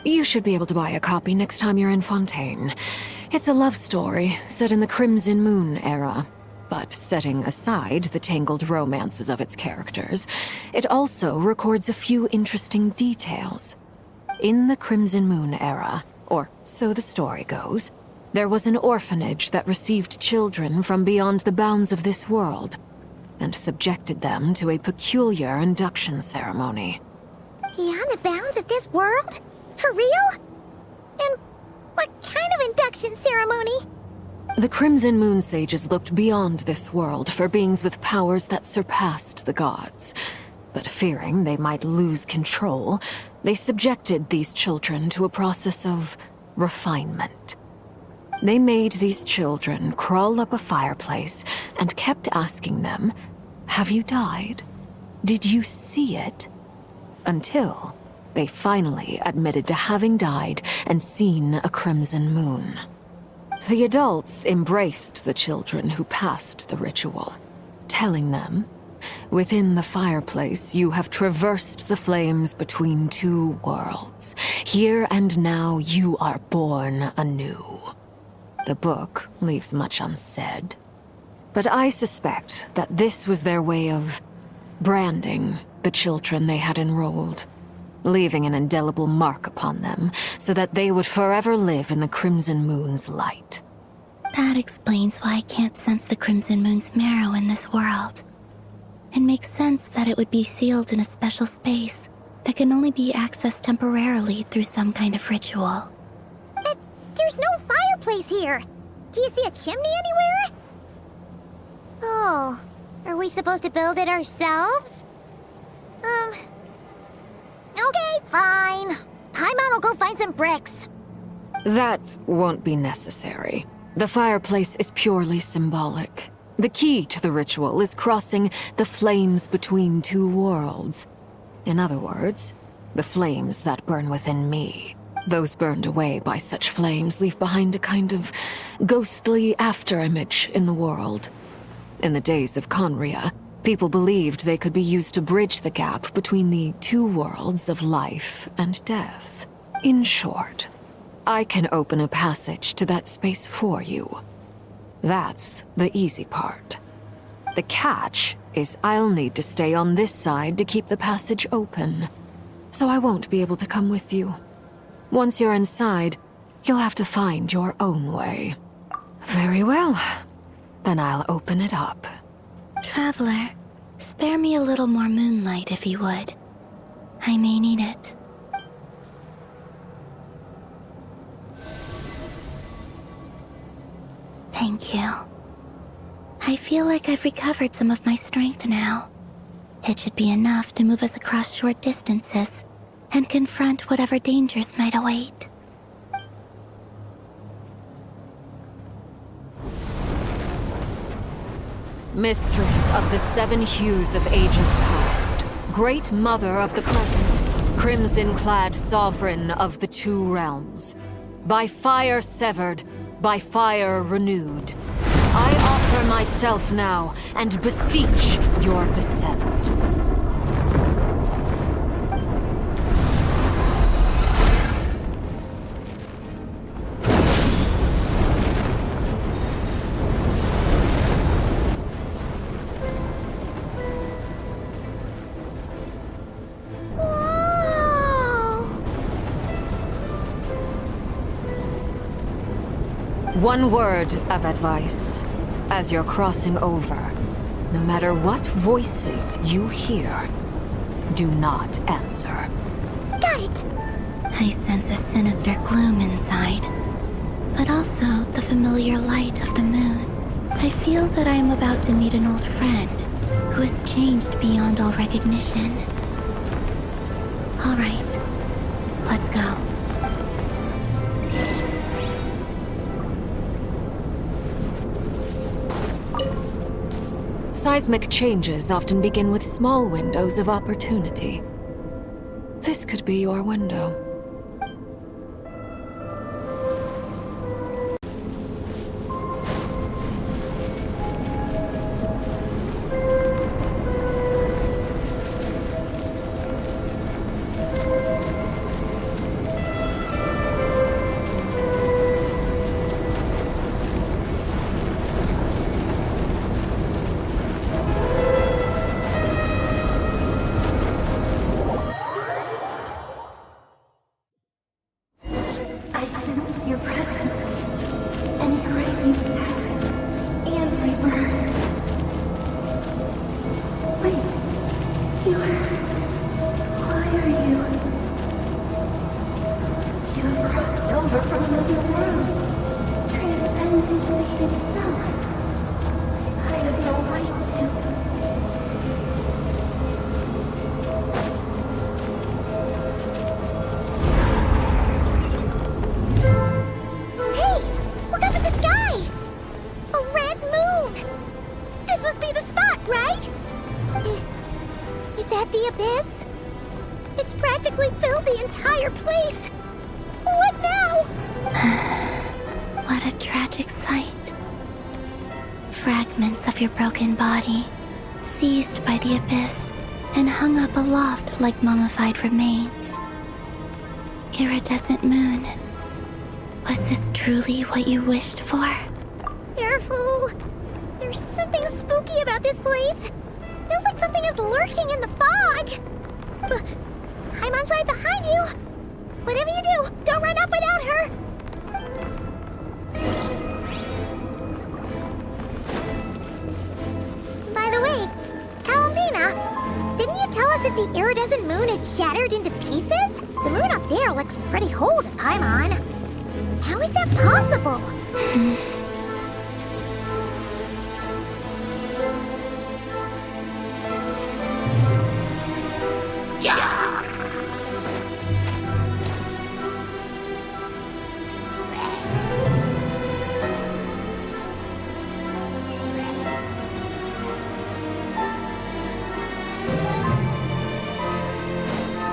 You should be able to buy a copy next time you're in Fontaine. It's a love story set in the Crimson Moon era, but setting aside the tangled romances of its characters, it also records a few interesting details. In the Crimson Moon era, or so the story goes, there was an orphanage that received children from beyond the bounds of this world, and subjected them to a peculiar induction ceremony. Beyond the bounds of this world? For real? And what kind of induction ceremony? The Crimson Moon sages looked beyond this world for beings with powers that surpassed the gods. But fearing they might lose control, they subjected these children to a process of refinement. They made these children crawl up a fireplace and kept asking them, "Have you died? Did you see it?" Until they finally admitted to having died and seen a crimson moon. The adults embraced the children who passed the ritual, telling them, "Within the fireplace, you have traversed the flames between two worlds. Here and now, you are born anew." The book leaves much unsaid, but I suspect that this was their way of branding the children they had enrolled, leaving an indelible mark upon them so that they would forever live in the Crimson Moon's light. That explains why I can't sense the Crimson Moon's marrow in this world. It makes sense that it would be sealed in a special space that can only be accessed temporarily through some kind of ritual. But there's no fireplace here. Do you see a chimney anywhere? Oh, are we supposed to build it ourselves? Okay, fine. Paimon will go find some bricks. That won't be necessary. The fireplace is purely symbolic. The key to the ritual is crossing the flames between two worlds. In other words, the flames that burn within me. Those burned away by such flames leave behind a kind of ghostly afterimage in the world. In the days of Conria, people believed they could be used to bridge the gap between the two worlds of life and death. In short, I can open a passage to that space for you. That's the easy part. The catch is I'll need to stay on this side to keep the passage open, so I won't be able to come with you. Once you're inside, you'll have to find your own way. Very well. Then I'll open it up. Traveler, spare me a little more moonlight if you would. I may need it. Thank you. I feel like I've recovered some of my strength now. It should be enough to move us across short distances and confront whatever dangers might await. Mistress of the seven hues of ages past, great mother of the present, crimson-clad sovereign of the two realms, by fire severed, by fire renewed, I offer myself now and beseech your descent. One word of advice. As you're crossing over, no matter what voices you hear, do not answer. Got it! I sense a sinister gloom inside, but also the familiar light of the moon. I feel that I am about to meet an old friend who has changed beyond all recognition. All right, let's go. Seismic changes often begin with small windows of opportunity. This could be your window. Like mummified remains. Iridescent moon. Was this truly what you wished for? Careful! There's something spooky about this place. Feels like something is lurking in the fog. Paimon's right behind you. Whatever you do, don't run off without her. By the way, Kalambina, didn't you tell us that the iridescent moon had shattered into pieces? The moon up there looks pretty whole to Paimon. How is that possible?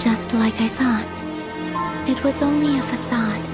Just like I thought. It was only a facade.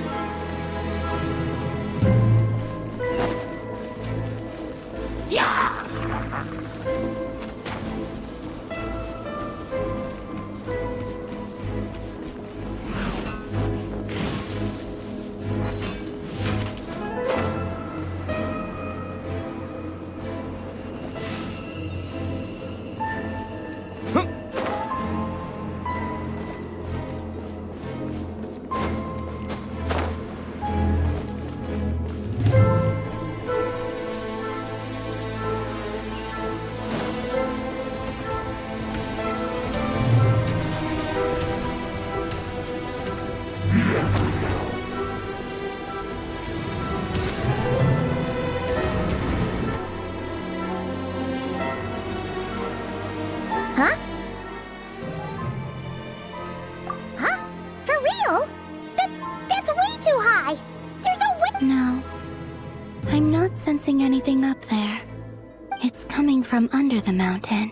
It's coming from under the mountain.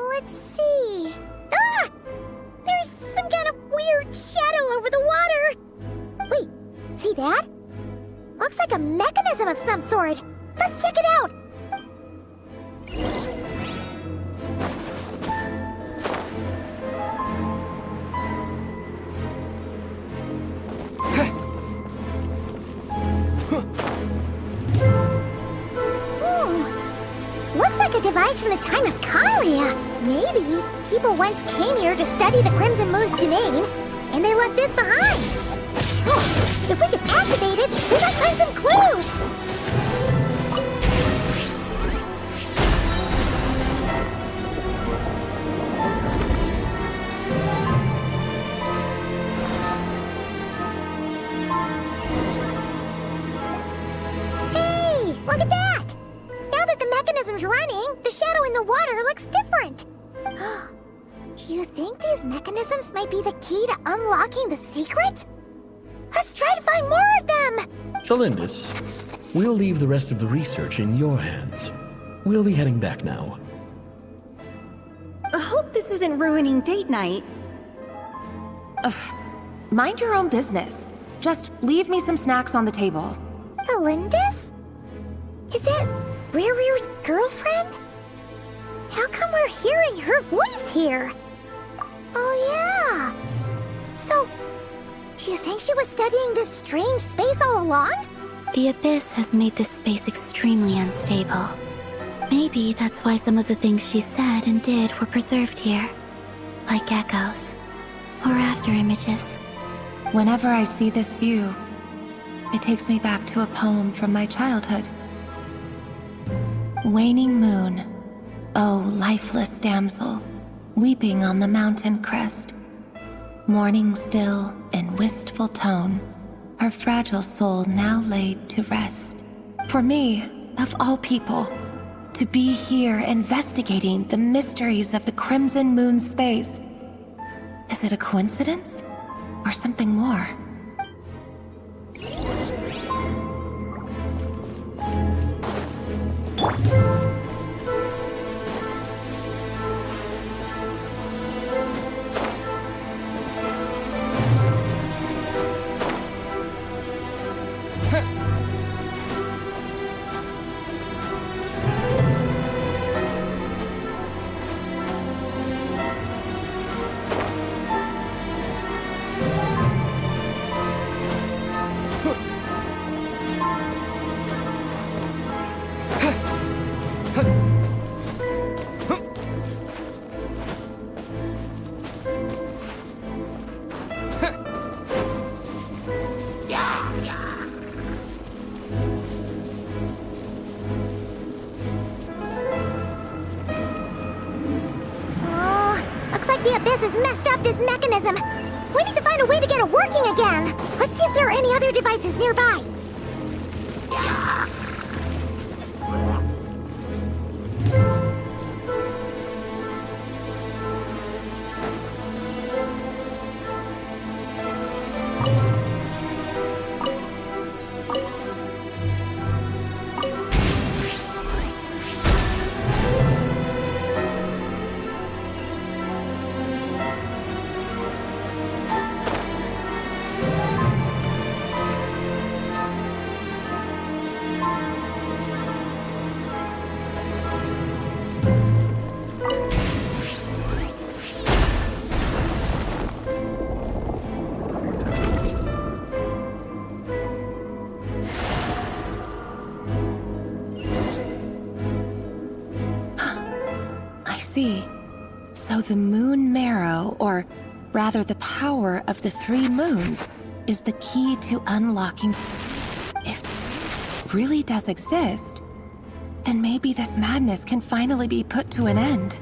Let's see. Ah! There's some kind of weird shadow over the water. Wait, see that? Looks like a mechanism of some sort. Let's check it out. Looks like a device from the time of Kalia. Maybe people once came here to study the Crimson Moon's domain, and they left this behind. Oh, if we can activate it, we might find some clues. Hey, look at that! Now that the mechanism's running, the shadow in the water looks different. Do you think these mechanisms might be the key to unlocking the secret? Let's try to find more of them! Felindus, we'll leave the rest of the research in your hands. We'll be heading back now. I hope this isn't ruining date night. Ugh. Mind your own business. Just leave me some snacks on the table. Felindus? Is that Rear's girlfriend? How come we're hearing her voice here? Oh yeah! So, do you think she was studying this strange space all along? The Abyss has made this space extremely unstable. Maybe that's why some of the things she said and did were preserved here. Like echoes. Or after images. Whenever I see this view, it takes me back to a poem from my childhood. Waning moon, oh lifeless damsel, weeping on the mountain crest. Mourning still in wistful tone, her fragile soul now laid to rest. For me, of all people, to be here investigating the mysteries of the Crimson Moon space. Is it a coincidence? Or something more? The Abyss has messed up this mechanism. We need to find a way to get it working again. Let's see if there are any other devices nearby. So the moon marrow, or rather the power of the 3 moons, is the key to unlocking. If it really does exist, then maybe this madness can finally be put to an end.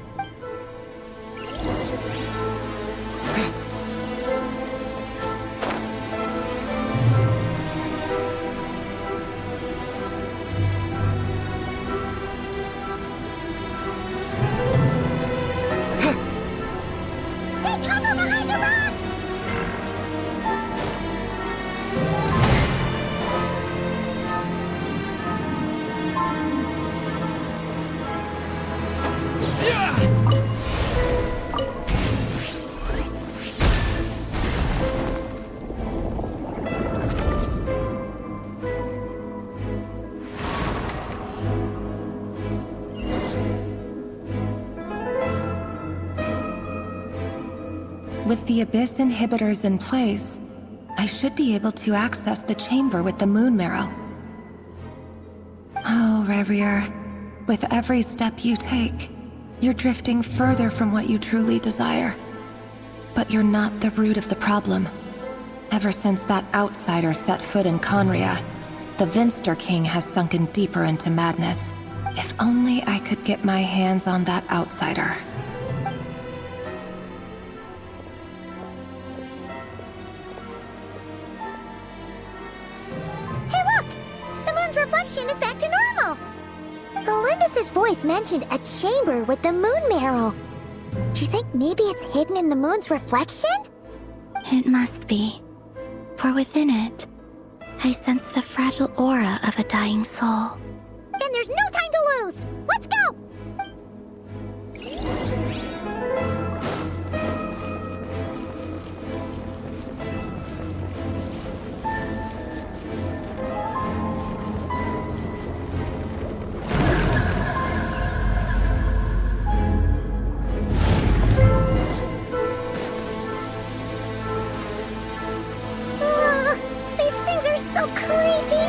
With the Abyss inhibitors in place, I should be able to access the chamber with the moon marrow. Oh, Rerir, with every step you take, you're drifting further from what you truly desire. But you're not the root of the problem. Ever since that outsider set foot in Conria, the Vinster King has sunken deeper into madness. If only I could get my hands on that outsider. Hey look! The moon's reflection is back to normal! Galindus's voice mentioned a chamber with the moon marrow. Do you think maybe it's hidden in the moon's reflection? It must be. For within it, I sense the fragile aura of a dying soul. Then there's no time to lose! Let's go! These things are so creepy!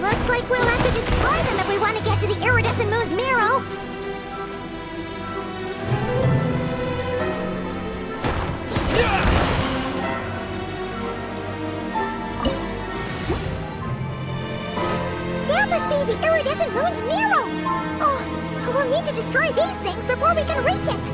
Looks like we'll have to destroy them if we want to get to the iridescent moon's marrow. That must be the iridescent moon's marrow! Oh, we'll need to destroy these things before we can reach it!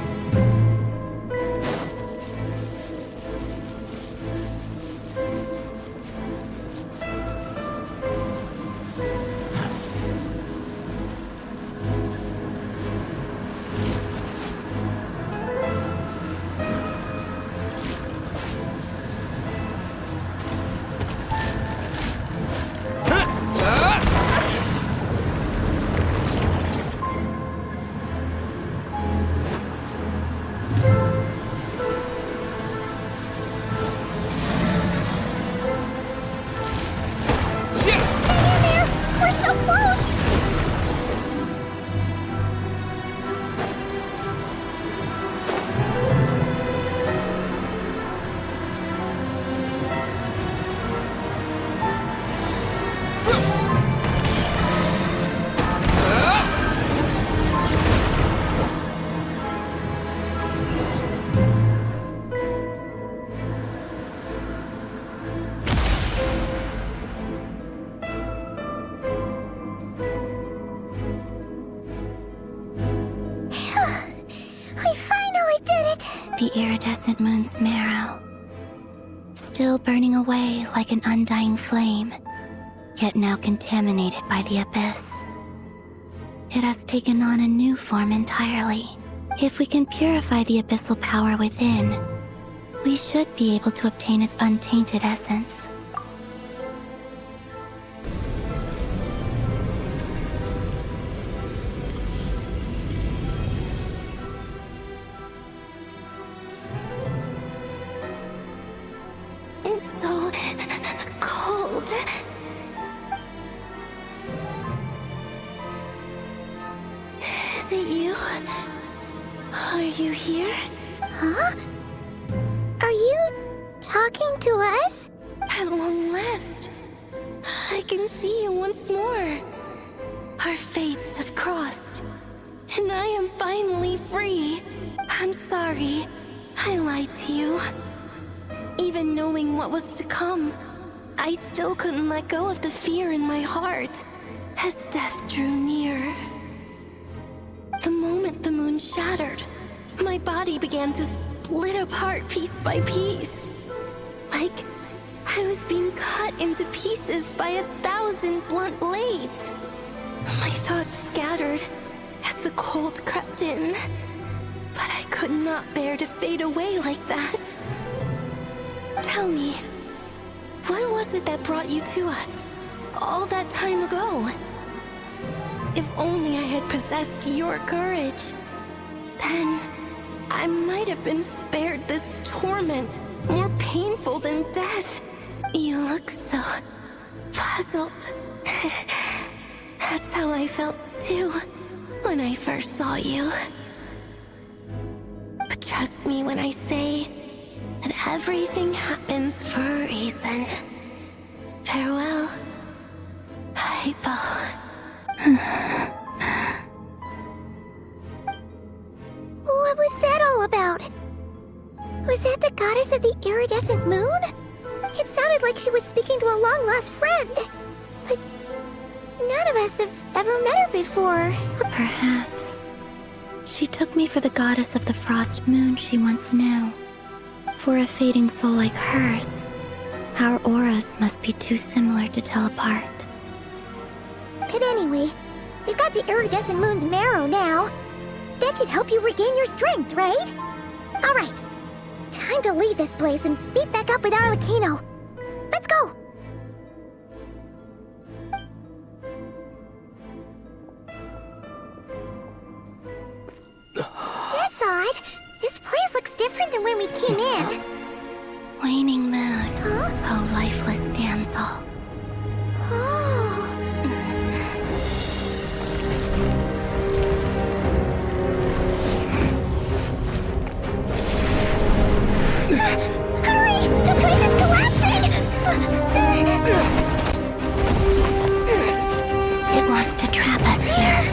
The iridescent moon's marrow, still burning away like an undying flame, yet now contaminated by the abyss. It has taken on a new form entirely. If we can purify the abyssal power within, we should be able to obtain its untainted essence. It's so cold. Is it you? Are you here? Huh? Are you talking to us? At long last, I can see you once more. Our fates have crossed, and I am finally free. I'm sorry, I lied to you. Even knowing what was to come, I still couldn't let go of the fear in my heart as death drew near. The moment the moon shattered, my body began to split apart piece by piece. Like I was being cut into pieces by 1,000 blunt blades. My thoughts scattered as the cold crept in, but I could not bear to fade away like that. Tell me, what was it that brought you to us all that time ago? If only I had possessed your courage, then I might have been spared this torment more painful than death. You look so puzzled. That's how I felt too when I first saw you. But Trust me when I say that everything happens for a reason. Farewell, Hypo. What was that all about? Was that the goddess of the iridescent moon? It sounded like she was speaking to a long-lost friend. But none of us have ever met her before. Perhaps she took me for the goddess of the frost moon she once knew. For a fading soul like hers, our auras must be too similar to tell apart. But anyway, we've got the iridescent moon's marrow now. That should help you regain your strength, right? Alright, time to leave this place and meet back up with Arlecchino. Let's go! That's odd. This place looks different than when we came in. Waning moon, oh lifeless damsel. Oh. Hurry! The place is collapsing! It wants to trap us here.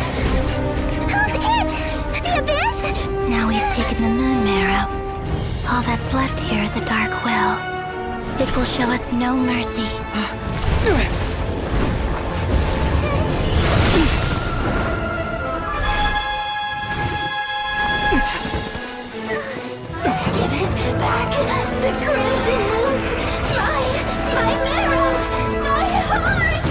Who's it? The Abyss? Now we've taken the moon marrow. All that's left here is a dark will. It will show us no mercy. Give it back! The crimson moons! My marrow! My heart!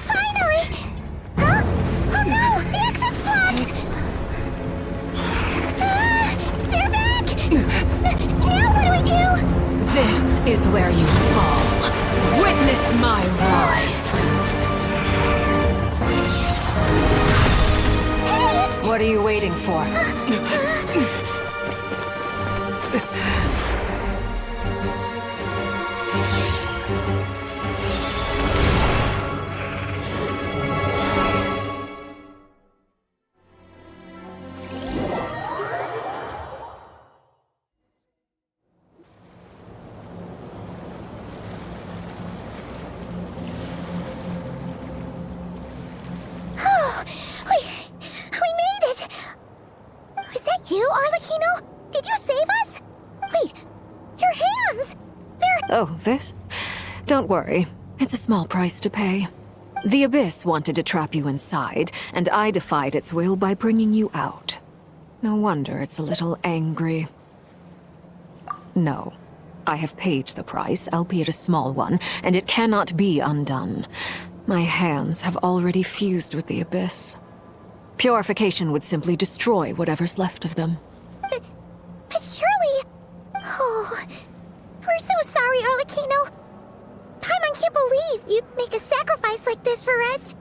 Finally! Huh? Oh no! The exit's blocked! They're back! Now what do we do? This is where you fall. Witness my rise. What are you waiting for? We made it! Was that you, Arlecchino? Did you save us? Wait, your hands! They're... Oh, this? Don't worry. It's a small price to pay. The Abyss wanted to trap you inside, and I defied its will by bringing you out. No wonder it's a little angry. No. I have paid the price, albeit a small one, and it cannot be undone. My hands have already fused with the Abyss. Purification would simply destroy whatever's left of them. But surely... Oh... We're so sorry, Arlecchino. Paimon can't believe you'd make a sacrifice like this for us.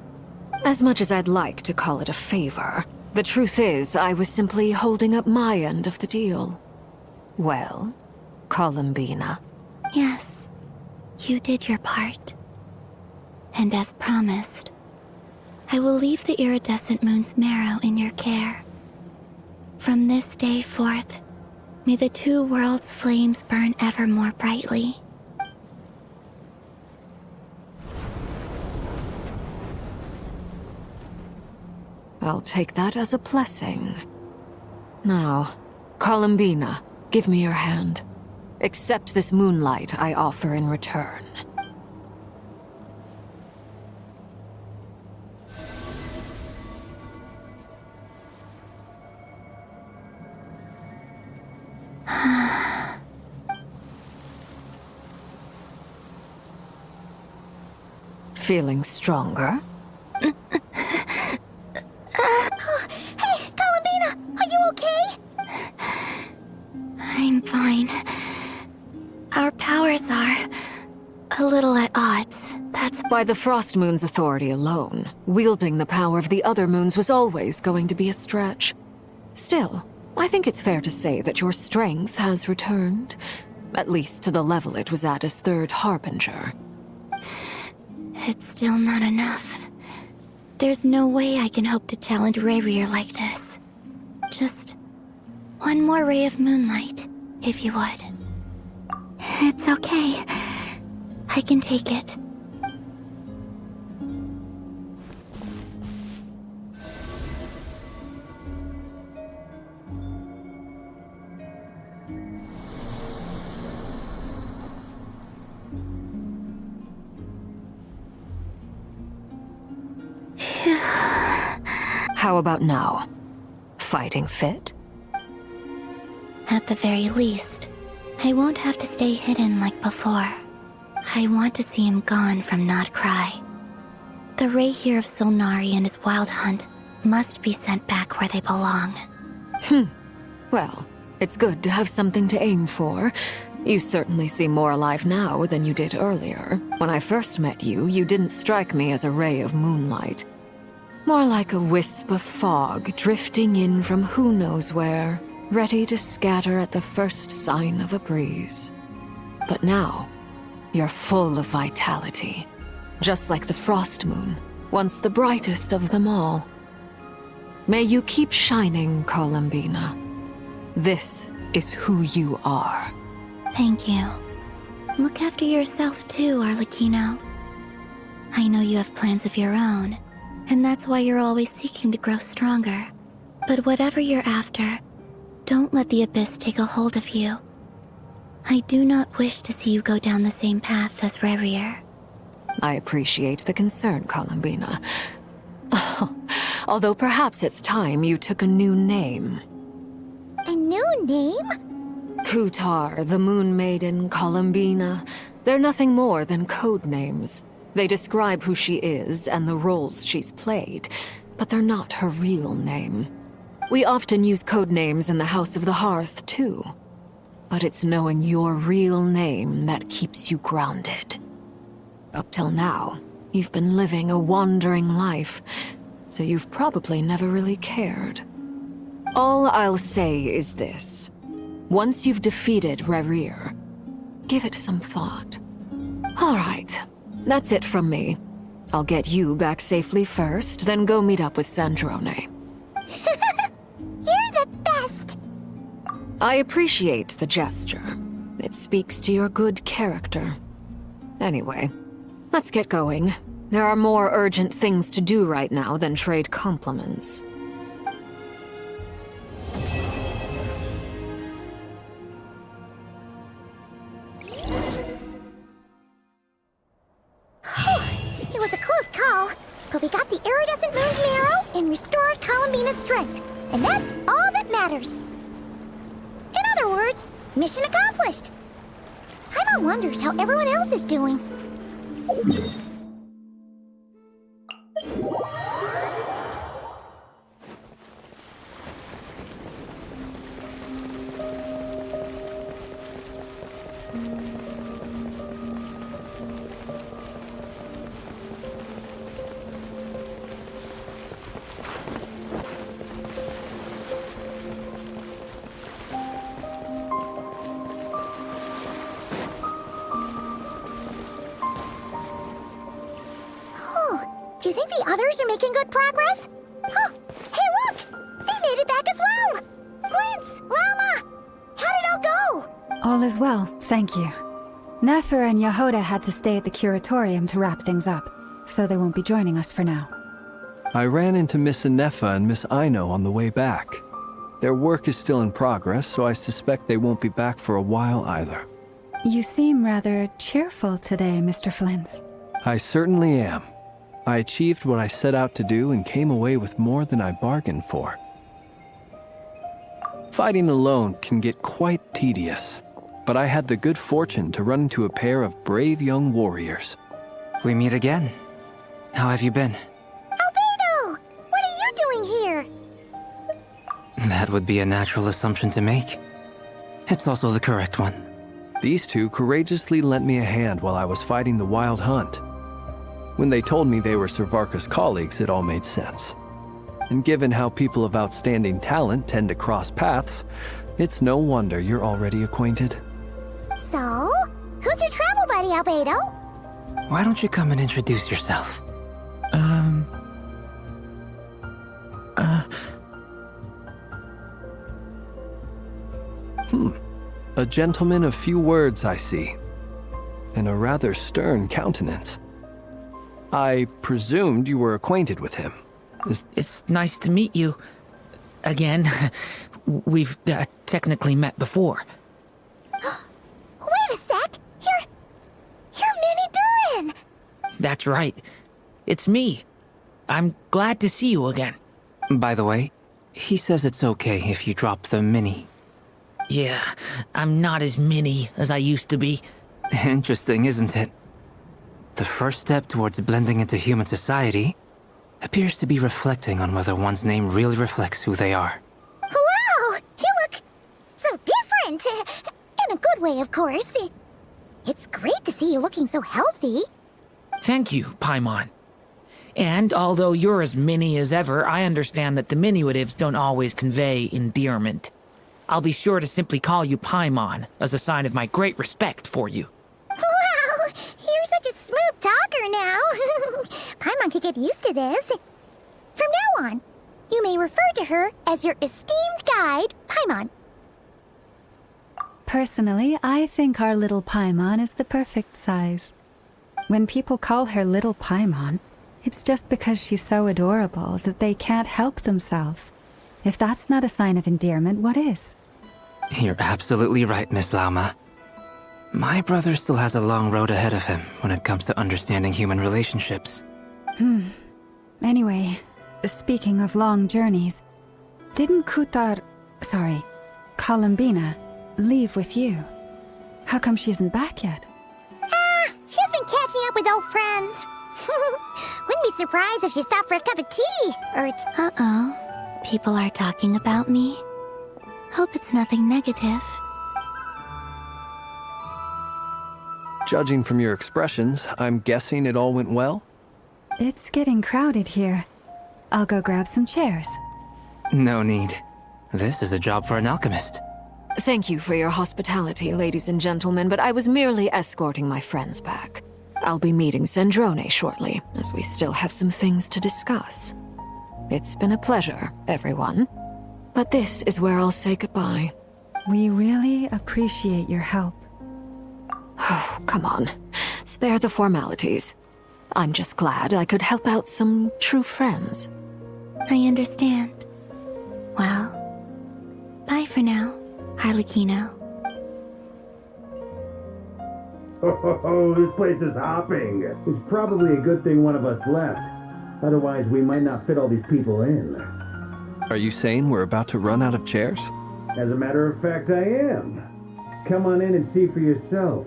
As much as I'd like to call it a favor, the truth is I was simply holding up my end of the deal. Well, Columbina. Yes, you did your part. And as promised, I will leave the iridescent moon's marrow in your care. From this day forth, may the two worlds' flames burn ever more brightly. I'll take that as a blessing. Now, Columbina, give me your hand. Accept this moonlight I offer in return. Feeling stronger? Hey, Columbina! Are you okay? I'm fine. Our powers are a little at odds. That's by the Frost Moon's authority alone. Wielding the power of the other moons was always going to be a stretch. Still, I think it's fair to say that your strength has returned. At least to the level it was at as Third Harbinger. It's still not enough. There's no way I can hope to challenge Rayrear like this. Just one more ray of moonlight, if you would. It's okay. I can take it. How about now? Fighting fit? At the very least, I won't have to stay hidden like before. I want to see him gone from Nodcry. The Rayhear of Solnari and his wild hunt must be sent back where they belong. Well, it's good to have something to aim for. You certainly seem more alive now than you did earlier. When I first met you, you didn't strike me as a ray of moonlight. More like a wisp of fog drifting in from who knows where, ready to scatter at the first sign of a breeze. But now, you're full of vitality, just like the frost moon, once the brightest of them all. May you keep shining, Columbina. This is who you are. Thank you. Look after yourself too, Arlecchino. I know you have plans of your own, and that's why you're always seeking to grow stronger. But whatever you're after, don't let the Abyss take a hold of you. I do not wish to see you go down the same path as Rayrear. I appreciate the concern, Columbina. Although perhaps it's time you took a new name. A new name? Kutar, the Moon Maiden, Columbina. They're nothing more than code names. They describe who she is and the roles she's played, but they're not her real name. We often use code names in the House of the Hearth, too. But it's knowing your real name that keeps you grounded. Up till now, you've been living a wandering life, so you've probably never really cared. All I'll say is this. Once you've defeated Rayrear, give it some thought. All right, that's it from me. I'll get you back safely first, then go meet up with Sandrone. You're the best! I appreciate the gesture. It speaks to your good character. Anyway, let's get going. There are more urgent things to do right now than trade compliments. It was a close call, but we got the iridescent moon's marrow and restored Columbina's strength, and that's all that matters. In other words, mission accomplished. Paimon wonders how everyone else is doing. Do you think the others are making good progress? Oh, hey look! They made it back as well! Glintz, Lama! How did it all go? All is well, thank you. Nefer and Yahoda had to stay at the curatorium to wrap things up, so they won't be joining us for now. I ran into Miss Anefa and Miss Aino on the way back. Their work is still in progress, so I suspect they won't be back for a while either. You seem rather cheerful today, Mr. Flintz. I certainly am. I achieved what I set out to do and came away with more than I bargained for. Fighting alone can get quite tedious, but I had the good fortune to run into a pair of brave young warriors. We meet again. How have you been? Albedo! What are you doing here? That would be a natural assumption to make. It's also the correct one. These two courageously lent me a hand while I was fighting the Wild Hunt. When they told me they were Servarka's colleagues, it all made sense. And given how people of outstanding talent tend to cross paths, it's no wonder you're already acquainted. So, who's your travel buddy, Albedo? Why don't you come and introduce yourself? A gentleman of few words, I see. And a rather stern countenance. I presumed you were acquainted with him. It's nice to meet you. Again. We've technically met before. Wait a sec! You're Minnie Durin! That's right. It's me. I'm glad to see you again. By the way, he says it's okay if you drop the mini. Yeah, I'm not as mini as I used to be. Interesting, isn't it? The first step towards blending into human society appears to be reflecting on whether one's name really reflects who they are. Wow! You look so different! In a good way, of course. It's great to see you looking so healthy. Thank you, Paimon. And although you're as mini as ever, I understand that diminutives don't always convey endearment. I'll be sure to simply call you Paimon, as a sign of my great respect for you. Wow! You're such a smooth talker now. Paimon could get used to this. From now on, you may refer to her as your esteemed guide, Paimon. Personally, I think our little Paimon is the perfect size. When people call her Little Paimon, it's just because she's so adorable that they can't help themselves. If that's not a sign of endearment, what is? You're absolutely right, Miss Lauma. My brother still has a long road ahead of him when it comes to understanding human relationships. Anyway, speaking of long journeys, didn't Columbina, leave with you? How come she isn't back yet? She's been catching up with old friends. Wouldn't be surprised if she stopped for a cup of tea, or Uh-oh. People are talking about me. Hope it's nothing negative. Judging from your expressions, I'm guessing it all went well? It's getting crowded here. I'll go grab some chairs. No need. This is a job for an alchemist. Thank you for your hospitality, ladies and gentlemen, but I was merely escorting my friends back. I'll be meeting Sandrone shortly, as we still have some things to discuss. It's been a pleasure, everyone. But this is where I'll say goodbye. We really appreciate your help. Oh, come on. Spare the formalities. I'm just glad I could help out some true friends. I understand. Well, bye for now, Harlequino. Oh, this place is hopping. It's probably a good thing one of us left. Otherwise, we might not fit all these people in. Are you saying we're about to run out of chairs? As a matter of fact, I am. Come on in and see for yourself.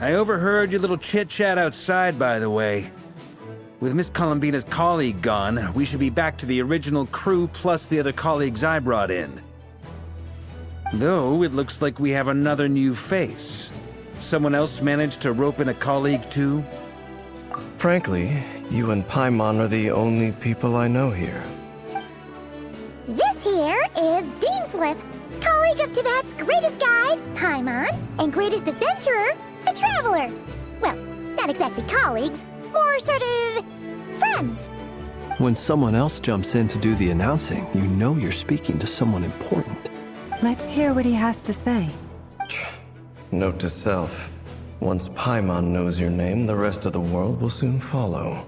I overheard your little chit-chat outside, by the way. With Miss Columbina's colleague gone, we should be back to the original crew plus the other colleagues I brought in. Though, it looks like we have another new face. Someone else managed to rope in a colleague too? Frankly, you and Paimon are the only people I know here. This here is Deansliff, colleague of Tibet's greatest guide, Paimon, and greatest adventurer, the Traveler. Well, not exactly colleagues, more sort of friends. When someone else jumps in to do the announcing, you know you're speaking to someone important. Let's hear what he has to say. Note to self. Once Paimon knows your name, the rest of the world will soon follow.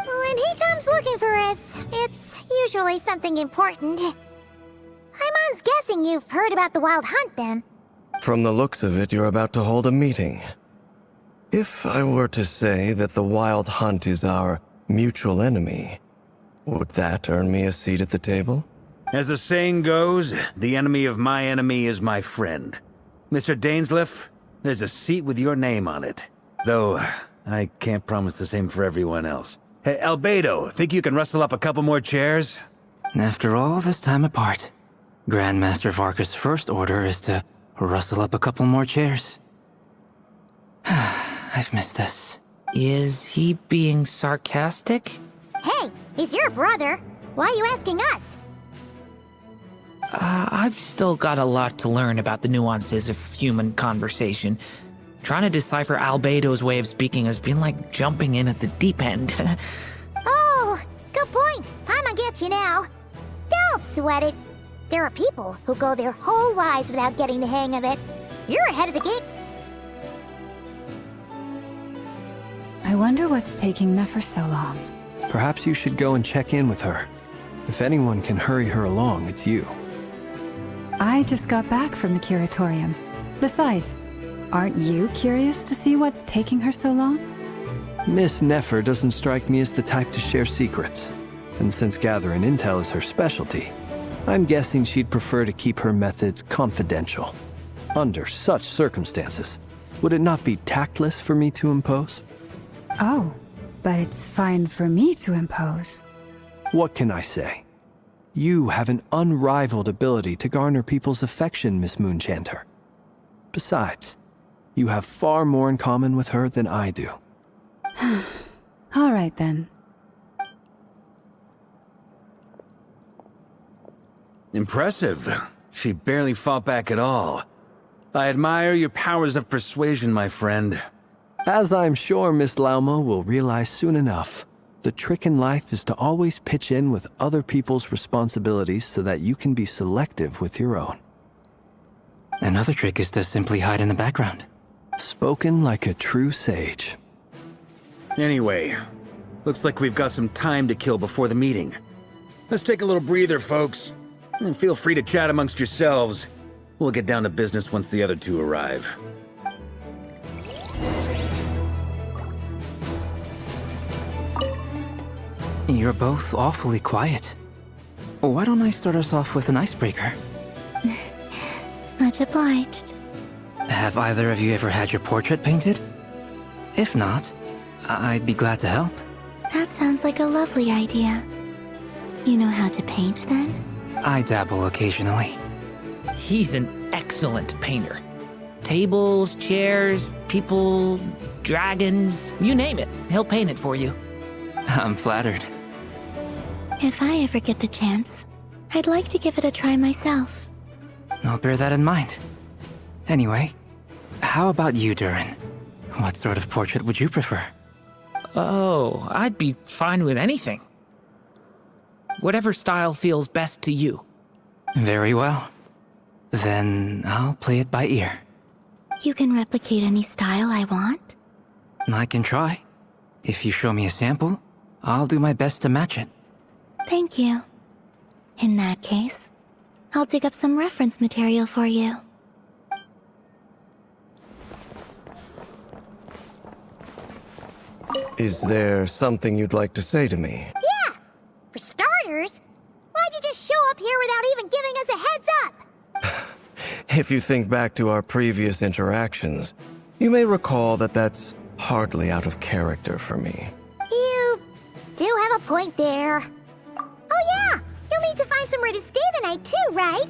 When he comes looking for us, it's usually something important. Paimon's guessing you've heard about the Wild Hunt, then. From the looks of it, you're about to hold a meeting. If I were to say that the Wild Hunt is our mutual enemy, would that earn me a seat at the table? As the saying goes, the enemy of my enemy is my friend. Mr. Dainsliff, there's a seat with your name on it. Though, I can't promise the same for everyone else. Hey, Albedo, think you can rustle up a couple more chairs? After all this time apart, Grandmaster Varka's first order is to rustle up a couple more chairs. I've missed this. Is he being sarcastic? Hey, he's your brother. Why are you asking us? I've still got a lot to learn about the nuances of human conversation. Trying to decipher Albedo's way of speaking has been like jumping in at the deep end. Oh, good point. Paimon gets you now. Don't sweat it. There are people who go their whole lives without getting the hang of it. You're ahead of the game. I wonder what's taking Nefer so long. Perhaps you should go and check in with her. If anyone can hurry her along, it's you. I just got back from the curatorium. Besides, aren't you curious to see what's taking her so long? Miss Nefer doesn't strike me as the type to share secrets. And since gathering intel is her specialty, I'm guessing she'd prefer to keep her methods confidential. Under such circumstances, would it not be tactless for me to impose? Oh, but it's fine for me to impose. What can I say? You have an unrivaled ability to garner people's affection, Miss Moonchanter. Besides, you have far more in common with her than I do. All right then. Impressive. She barely fought back at all. I admire your powers of persuasion, my friend. As I'm sure Miss Lauma will realize soon enough, the trick in life is to always pitch in with other people's responsibilities so that you can be selective with your own. Another trick is to simply hide in the background. Spoken like a true sage. Anyway, looks like we've got some time to kill before the meeting. Let's take a little breather, folks. And feel free to chat amongst yourselves. We'll get down to business once the other two arrive. You're both awfully quiet. Why don't I start us off with an icebreaker? Much obliged. Have either of you ever had your portrait painted? If not, I'd be glad to help. That sounds like a lovely idea. You know how to paint, then? I dabble occasionally. He's an excellent painter. Tables, chairs, people, dragons, you name it. He'll paint it for you. I'm flattered. If I ever get the chance, I'd like to give it a try myself. I'll bear that in mind. Anyway, how about you, Durin? What sort of portrait would you prefer? Oh, I'd be fine with anything. Whatever style feels best to you. Very well. Then I'll play it by ear. You can replicate any style I want? I can try. If you show me a sample, I'll do my best to match it. Thank you. In that case, I'll dig up some reference material for you. Is there something you'd like to say to me? Yeah! For starters, why'd you just show up here without even giving us a heads up? If you think back to our previous interactions, you may recall that that's hardly out of character for me. You do have a point there. Oh yeah! You'll need to find somewhere to stay the night too, right?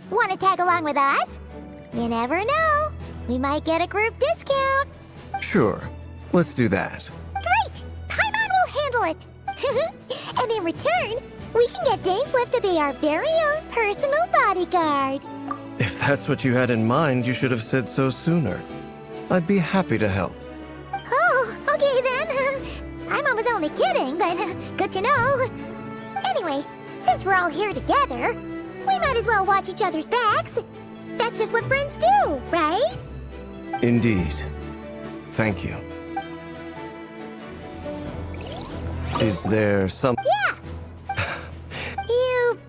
Want to tag along with us? You never know. We might get a group discount. Sure, let's do that. Great! Paimon will handle it! And in return, we can get Dainslift to be our very own personal bodyguard. If that's what you had in mind, you should have said so sooner. I'd be happy to help. Oh, okay then. Paimon was only kidding, but good to know. Anyway, since we're all here together, we might as well watch each other's backs. That's just what friends do, right? Indeed. Thank you. Is there some... Yeah! You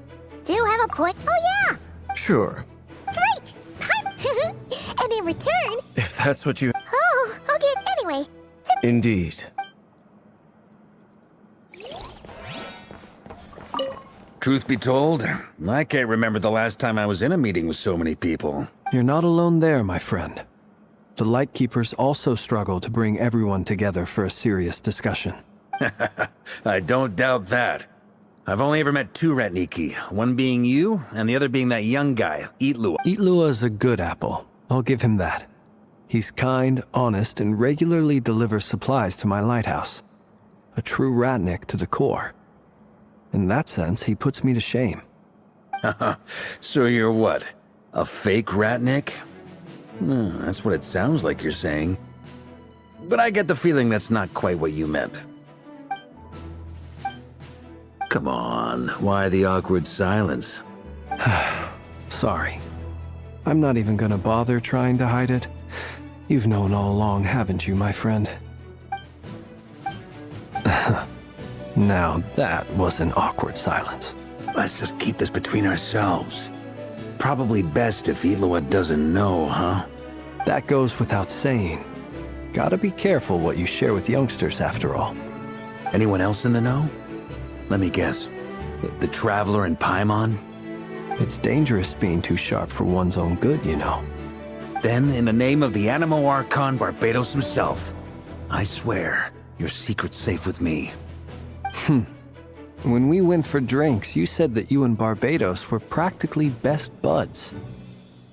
do have a point. Oh yeah! Sure. Great! And in return... If that's what you... Oh, okay, anyway. Indeed. Truth be told, I can't remember the last time I was in a meeting with so many people. You're not alone there, my friend. The Lightkeepers also struggle to bring everyone together for a serious discussion. I don't doubt that. I've only ever met two Ratniki, one being you, and the other being that young guy, Eatlua. Eatlua's a good apple. I'll give him that. He's kind, honest, and regularly delivers supplies to my lighthouse. A true Ratnik to the core. In that sense, he puts me to shame. So you're what? A fake Ratnik? That's what it sounds like you're saying. But I get the feeling that's not quite what you meant. Come on, why the awkward silence? Sorry. I'm not even gonna bother trying to hide it. You've known all along, haven't you, my friend? Now that was an awkward silence. Let's just keep this between ourselves. Probably best if Eatlua doesn't know, huh? That goes without saying. Gotta be careful what you share with youngsters, after all. Anyone else in the know? Let me guess. The Traveler and Paimon? It's dangerous being too sharp for one's own good, you know. Then, in the name of the Animo Archon Barbados himself, I swear, your secret's safe with me. When we went for drinks, you said that you and Barbados were practically best buds.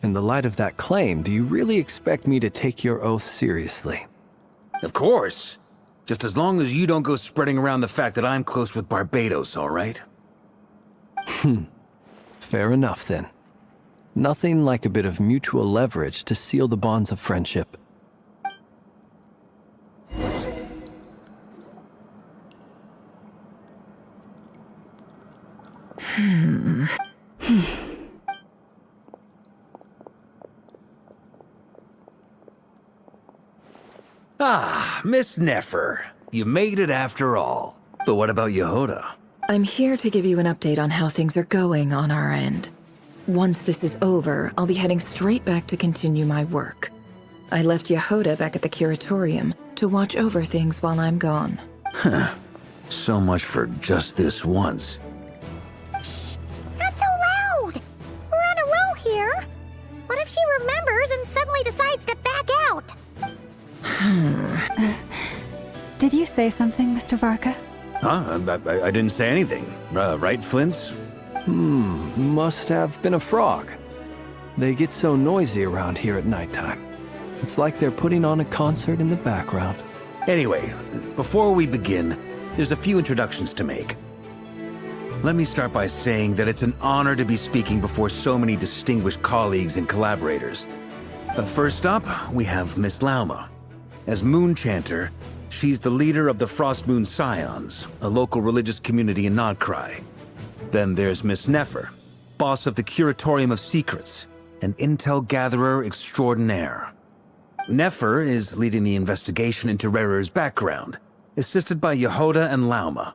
In the light of that claim, do you really expect me to take your oath seriously? Of course. Just as long as you don't go spreading around the fact that I'm close with Barbados, all right? Fair enough, then. Nothing like a bit of mutual leverage to seal the bonds of friendship. Ah, Miss Nefer. You made it after all. But what about Yehoda? I'm here to give you an update on how things are going on our end. Once this is over, I'll be heading straight back to continue my work. I left Yehoda back at the curatorium to watch over things while I'm gone. So much for just this once. Shh! Not so loud! We're on a roll here. What if she remembers and suddenly decides to back out? Did you say something, Mr. Varka? Huh? I didn't say anything. Right, Flint's? Must have been a frog. They get so noisy around here at nighttime. It's like they're putting on a concert in the background. Anyway, before we begin, there's a few introductions to make. Let me start by saying that it's an honor to be speaking before so many distinguished colleagues and collaborators. First up, we have Miss Lauma. As Moon Chanter, she's the leader of the Frost Moon Scions, a local religious community in Nodcry. Then there's Miss Nefer, boss of the Curatorium of Secrets, and intel gatherer extraordinaire. Nefer is leading the investigation into Rerer's background, assisted by Yehoda and Lauma.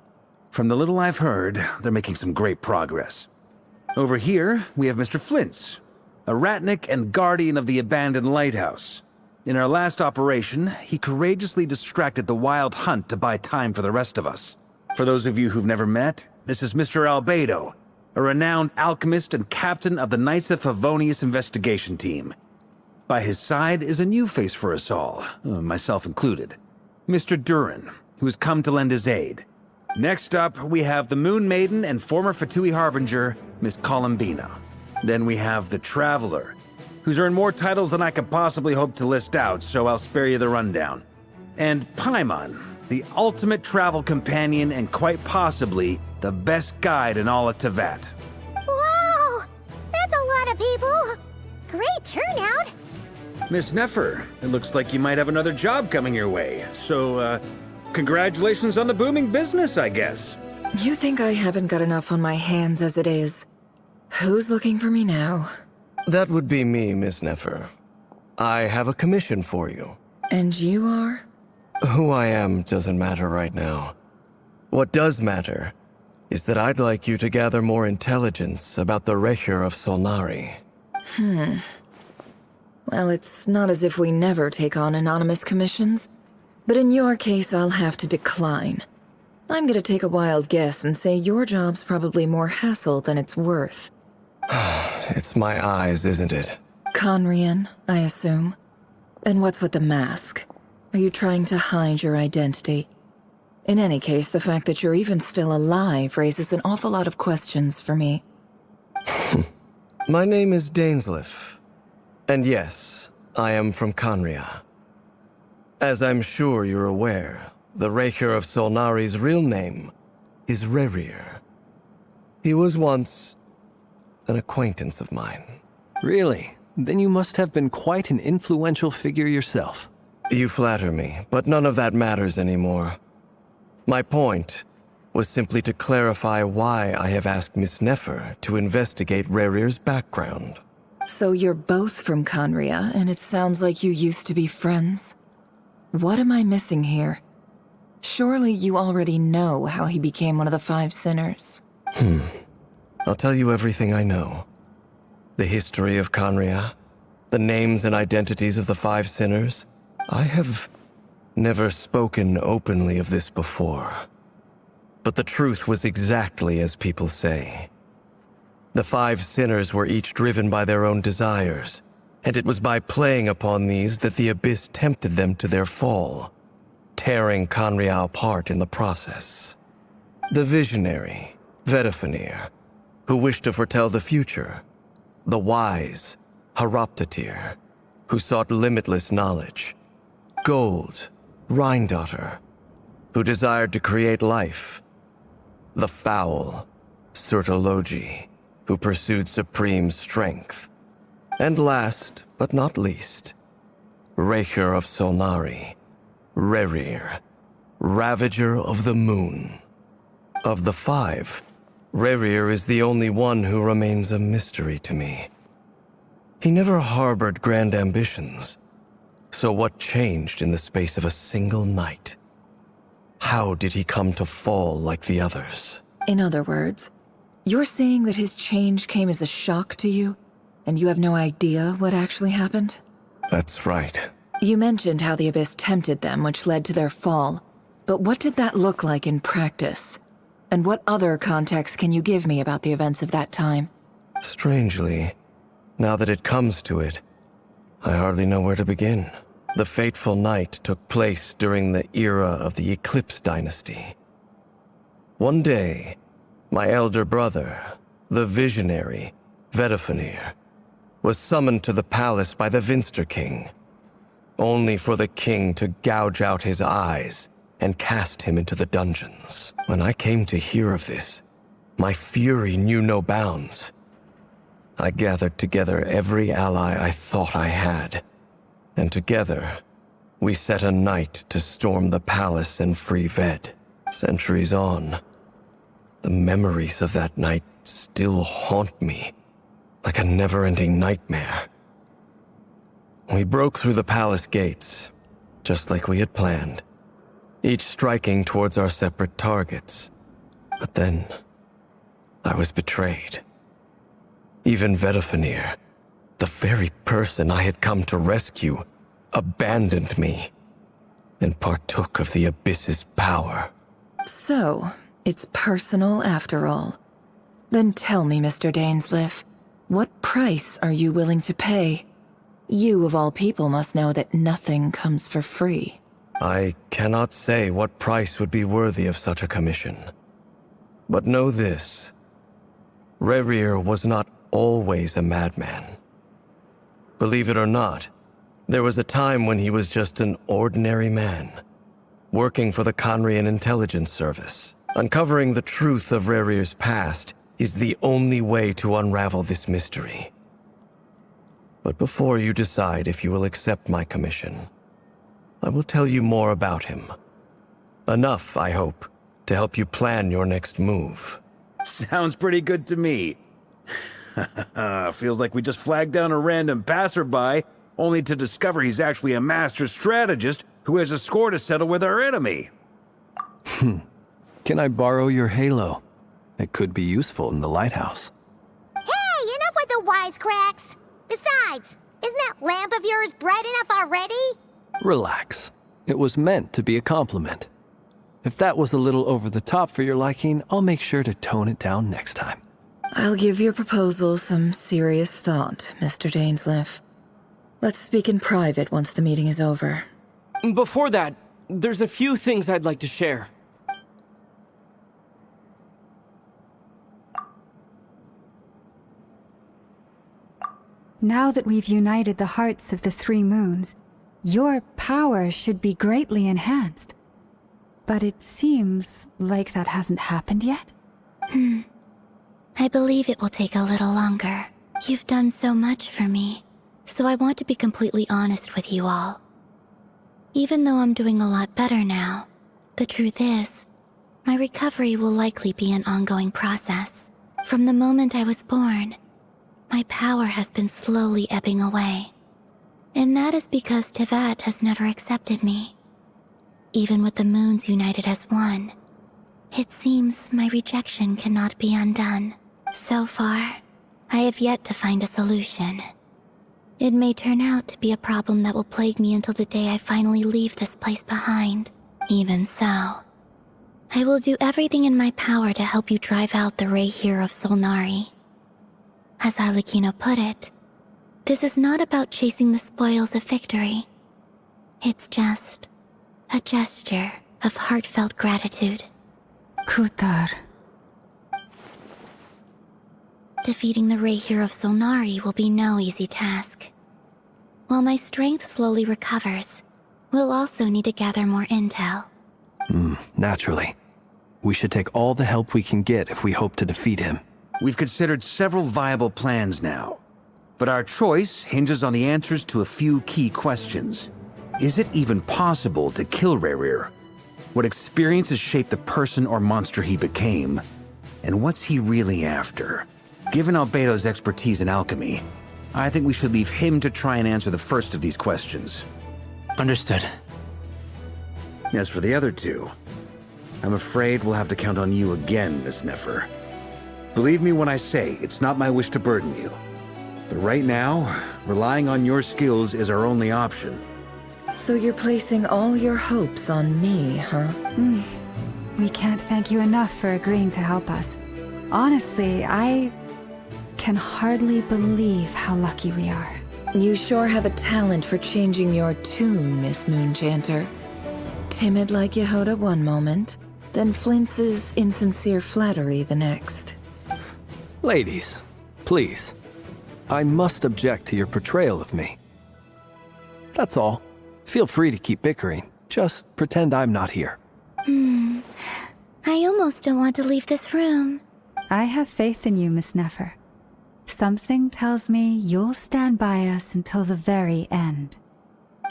From the little I've heard, they're making some great progress. Over here, we have Mr. Flint's, a Ratnik and guardian of the abandoned lighthouse. In our last operation, he courageously distracted the wild hunt to buy time for the rest of us. For those of you who've never met, this is Mr. Albedo, a renowned alchemist and captain of the Knights of Favonius investigation team. By his side is a new face for us all, myself included, Mr. Durin, who has come to lend his aid. Next up, we have the Moon Maiden and former Fatui Harbinger, Miss Columbina. Then we have the Traveler, who's earned more titles than I could possibly hope to list out, so I'll spare you the rundown. And Paimon, the ultimate travel companion and quite possibly the best guide in all of Tevat. Wow! That's a lot of people! Great turnout! Miss Nefer, it looks like you might have another job coming your way, so, congratulations on the booming business, I guess. You think I haven't got enough on my hands as it is? Who's looking for me now? That would be me, Miss Nefer. I have a commission for you. And you are? Who I am doesn't matter right now. What does matter is that I'd like you to gather more intelligence about the Recher of Solnari. Well, it's not as if we never take on anonymous commissions. But in your case, I'll have to decline. I'm gonna take a wild guess and say your job's probably more hassle than it's worth. It's my eyes, isn't it? Conrian, I assume. And what's with the mask? Are you trying to hide your identity? In any case, the fact that you're even still alive raises an awful lot of questions for me. My name is Dainsleif. And yes, I am from Conria. As I'm sure you're aware, the Raker of Solnari's real name is Rerir. He was once an acquaintance of mine. Really? Then you must have been quite an influential figure yourself. You flatter me, but none of that matters anymore. My point was simply to clarify why I have asked Miss Nefer to investigate Rerir's background. So you're both from Conria, and it sounds like you used to be friends? What am I missing here? Surely you already know how he became one of the Five Sinners. I'll tell you everything I know. The history of Conria, the names and identities of the Five Sinners. I have never spoken openly of this before. But the truth was exactly as people say. The Five Sinners were each driven by their own desires, and it was by playing upon these that the Abyss tempted them to their fall, tearing Conria apart in the process. The visionary, Vedifenir, who wished to foretell the future. The wise, Haroptatir, who sought limitless knowledge. Gold, Rheindotter, who desired to create life. The foul, Surtologi, who pursued supreme strength. And last, but not least, Raker of Solnari, Rerir, Ravager of the Moon. Of the five, Rerir is the only one who remains a mystery to me. He never harbored grand ambitions. So what changed in the space of a single night? How did he come to fall like the others? In other words, you're saying that his change came as a shock to you, and you have no idea what actually happened? That's right. You mentioned how the Abyss tempted them, which led to their fall. But what did that look like in practice? And what other context can you give me about the events of that time? Strangely, now that it comes to it, I hardly know where to begin. The fateful night took place during the era of the Eclipse Dynasty. One day, my elder brother, the visionary, Vedifenir, was summoned to the palace by the Vinster King, only for the king to gouge out his eyes and cast him into the dungeons. When I came to hear of this, my fury knew no bounds. I gathered together every ally I thought I had, and together, we set a night to storm the palace and free Ved. Centuries on, the memories of that night still haunt me, like a never-ending nightmare. We broke through the palace gates, just like we had planned, each striking towards our separate targets. But then, I was betrayed. Even Vedifenir, the very person I had come to rescue, abandoned me and partook of the Abyss's power. So, it's personal after all. Then tell me, Mr. Dainsleif, what price are you willing to pay? You, of all people, must know that nothing comes for free. I cannot say what price would be worthy of such a commission. But know this. Rerir was not always a madman. Believe it or not, there was a time when he was just an ordinary man, working for the Conrian Intelligence Service. Uncovering the truth of Rerir's past is the only way to unravel this mystery. But before you decide if you will accept my commission, I will tell you more about him. Enough, I hope, to help you plan your next move. Sounds pretty good to me. Feels like we just flagged down a random passerby, only to discover he's actually a master strategist who has a score to settle with our enemy. Can I borrow your halo? It could be useful in the lighthouse. Hey, enough with the wisecracks! Besides, isn't that lamp of yours bright enough already? Relax. It was meant to be a compliment. If that was a little over the top for your liking, I'll make sure to tone it down next time. I'll give your proposal some serious thought, Mr. Dainsleif. Let's speak in private once the meeting is over. Before that, there's a few things I'd like to share. Now that we've united the hearts of the three moons, your power should be greatly enhanced. But it seems like that hasn't happened yet? I believe it will take a little longer. You've done so much for me, so I want to be completely honest with you all. Even though I'm doing a lot better now, the truth is, my recovery will likely be an ongoing process. From the moment I was born, my power has been slowly ebbing away. And that is because Tevat has never accepted me. Even with the moons united as one, it seems my rejection cannot be undone. So far, I have yet to find a solution. It may turn out to be a problem that will plague me until the day I finally leave this place behind. Even so, I will do everything in my power to help you drive out the Ray here of Solnari. As Arlecchino put it, this is not about chasing the spoils of victory. It's just a gesture of heartfelt gratitude. Kutar. Defeating the Ray here of Solnari will be no easy task. While my strength slowly recovers, we'll also need to gather more intel. Naturally. We should take all the help we can get if we hope to defeat him. We've considered several viable plans now, but our choice hinges on the answers to a few key questions. Is it even possible to kill Rerir? What experiences shaped the person or monster he became? And what's he really after? Given Albedo's expertise in alchemy, I think we should leave him to try and answer the first of these questions. Understood. As for the other two, I'm afraid we'll have to count on you again, Miss Nefer. Believe me when I say it's not my wish to burden you. But right now, relying on your skills is our only option. So you're placing all your hopes on me, huh? We can't thank you enough for agreeing to help us. Honestly, I can hardly believe how lucky we are. You sure have a talent for changing your tune, Miss Moonchanter. Timid like Yehoda one moment, then flinches insincere flattery the next. Ladies, please. I must object to your portrayal of me. That's all. Feel free to keep bickering. Just pretend I'm not here. I almost don't want to leave this room. I have faith in you, Miss Nefer. Something tells me you'll stand by us until the very end.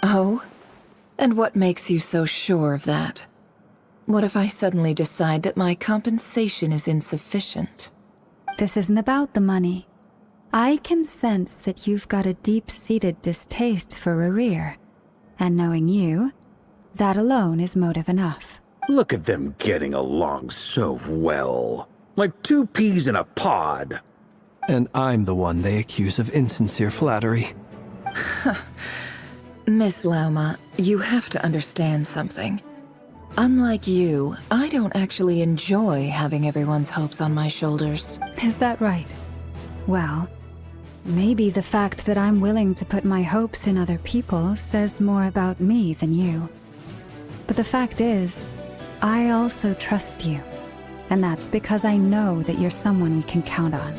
Oh? And what makes you so sure of that? What if I suddenly decide that my compensation is insufficient? This isn't about the money. I can sense that you've got a deep-seated distaste for Rerir. And knowing you, that alone is motive enough. Look at them getting along so well. Like two peas in a pod. And I'm the one they accuse of insincere flattery. Miss Lauma, you have to understand something. Unlike you, I don't actually enjoy having everyone's hopes on my shoulders. Is that right? Well, maybe the fact that I'm willing to put my hopes in other people says more about me than you. But the fact is, I also trust you. And that's because I know that you're someone we can count on.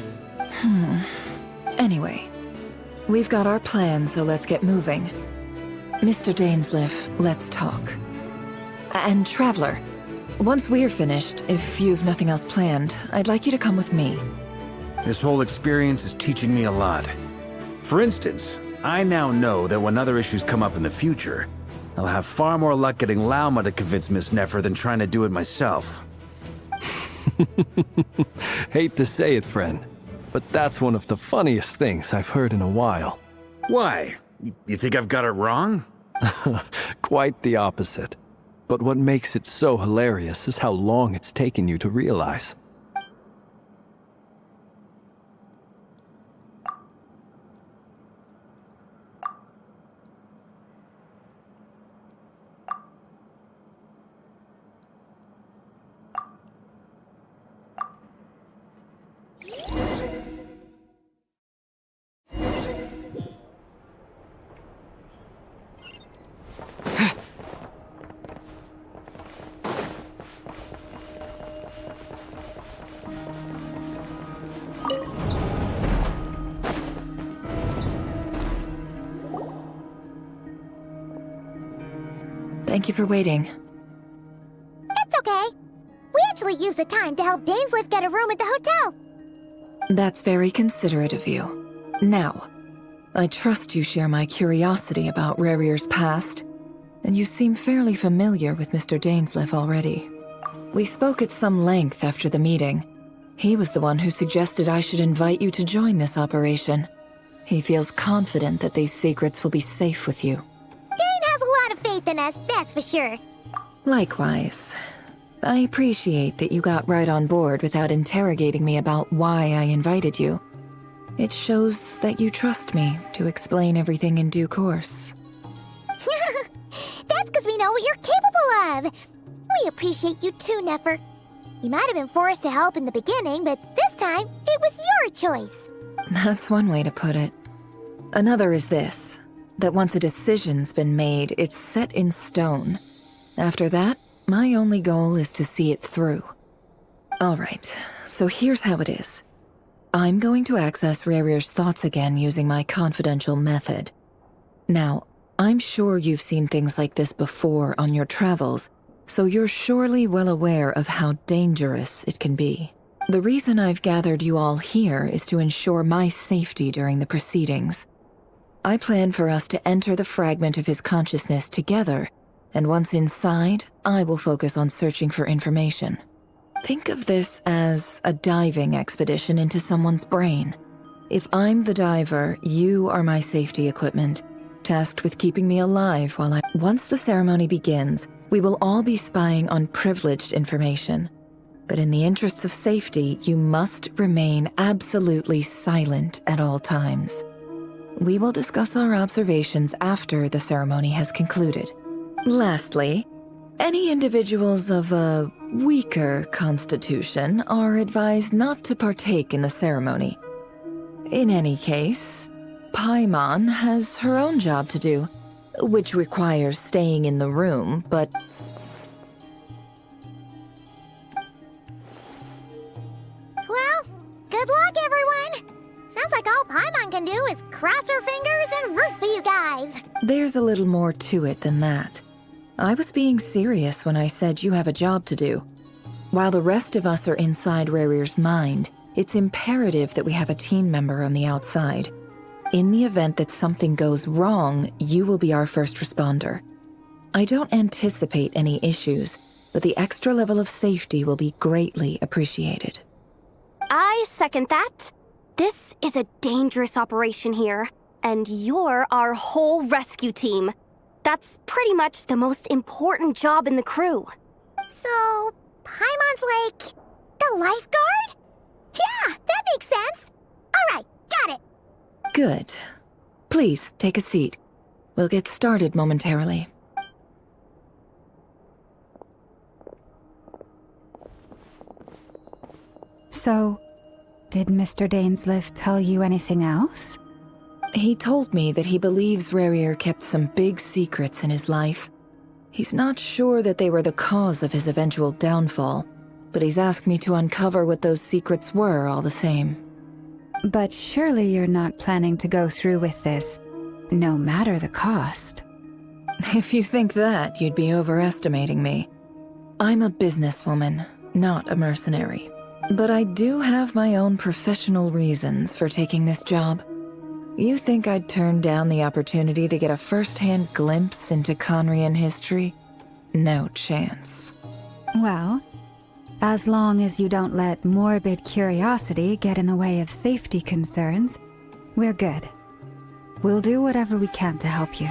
Anyway, we've got our plan, so let's get moving. Mr. Dainsleif, let's talk. And Traveler, once we're finished, if you've nothing else planned, I'd like you to come with me. This whole experience is teaching me a lot. For instance, I now know that when other issues come up in the future, I'll have far more luck getting Lauma to convince Miss Nefer than trying to do it myself. Hate to say it, friend, but that's one of the funniest things I've heard in a while. Why? You think I've got it wrong? Quite the opposite. But what makes it so hilarious is how long it's taken you to realize. Thank you for waiting. It's okay. We actually used the time to help Dainsliff get a room at the hotel. That's very considerate of you. Now, I trust you share my curiosity about Rerir's past, and you seem fairly familiar with Mr. Dainsliff already. We spoke at some length after the meeting. He was the one who suggested I should invite you to join this operation. He feels confident that these secrets will be safe with you. Dane has a lot of faith in us, that's for sure. Likewise. I appreciate that you got right on board without interrogating me about why I invited you. It shows that you trust me to explain everything in due course. That's because we know what you're capable of. We appreciate you too, Nefer. You might have been forced to help in the beginning, but this time, it was your choice. That's one way to put it. Another is this, that once a decision's been made, it's set in stone. After that, my only goal is to see it through. Alright, so here's how it is. I'm going to access Rerir's thoughts again using my confidential method. Now, I'm sure you've seen things like this before on your travels, so you're surely well aware of how dangerous it can be. The reason I've gathered you all here is to ensure my safety during the proceedings. I plan for us to enter the fragment of his consciousness together, and once inside, I will focus on searching for information. Think of this as a diving expedition into someone's brain. If I'm the diver, you are my safety equipment, tasked with keeping me alive while Once the ceremony begins, we will all be spying on privileged information. But in the interests of safety, you must remain absolutely silent at all times. We will discuss our observations after the ceremony has concluded. Lastly, any individuals of a weaker constitution are advised not to partake in the ceremony. In any case, Paimon has her own job to do, which requires staying in the room, but... Well, good luck, everyone! Sounds like all Paimon can do is cross her fingers and root for you guys. There's a little more to it than that. I was being serious when I said you have a job to do. While the rest of us are inside Rerir's mind, it's imperative that we have a team member on the outside. In the event that something goes wrong, you will be our first responder. I don't anticipate any issues, but the extra level of safety will be greatly appreciated. I second that. This is a dangerous operation here, and you're our whole rescue team. That's pretty much the most important job in the crew. So, Paimon's like the lifeguard? Yeah, that makes sense. All right, got it. Good. Please, take a seat. We'll get started momentarily. So, did Mr. Dainsliff tell you anything else? He told me that he believes Rerir kept some big secrets in his life. He's not sure that they were the cause of his eventual downfall, but he's asked me to uncover what those secrets were all the same. But surely you're not planning to go through with this, no matter the cost. If you think that, you'd be overestimating me. I'm a businesswoman, not a mercenary. But I do have my own professional reasons for taking this job. You think I'd turn down the opportunity to get a first-hand glimpse into Conrian history? No chance. Well, as long as you don't let morbid curiosity get in the way of safety concerns, we're good. We'll do whatever we can to help you.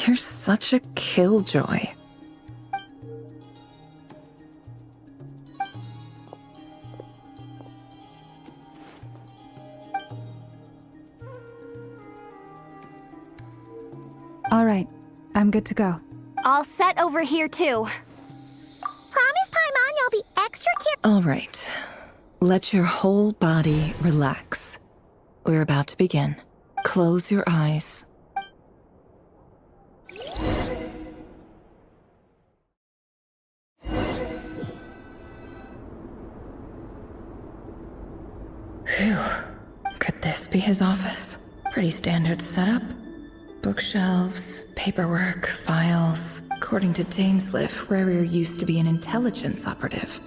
You're such a killjoy. All right, I'm good to go. All set over here, too. Promise, Paimon, you'll be extra careful. All right. Let your whole body relax. We're about to begin. Close your eyes. Phew. Could this be his office? Pretty standard setup. Bookshelves, paperwork, files, According to Dainsliff, Rarier used to be an intelligence operative.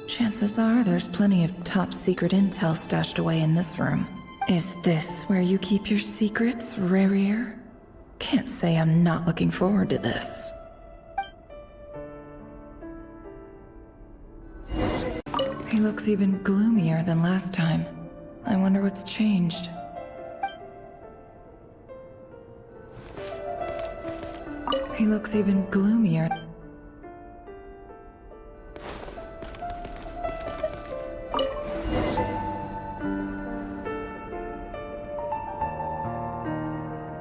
Chances are there's plenty of top-secret intel stashed away in this room. Is this where you keep your secrets, Rarier? Can't say I'm not looking forward to this. He looks even gloomier than last time. I wonder what's changed. He looks even gloomier.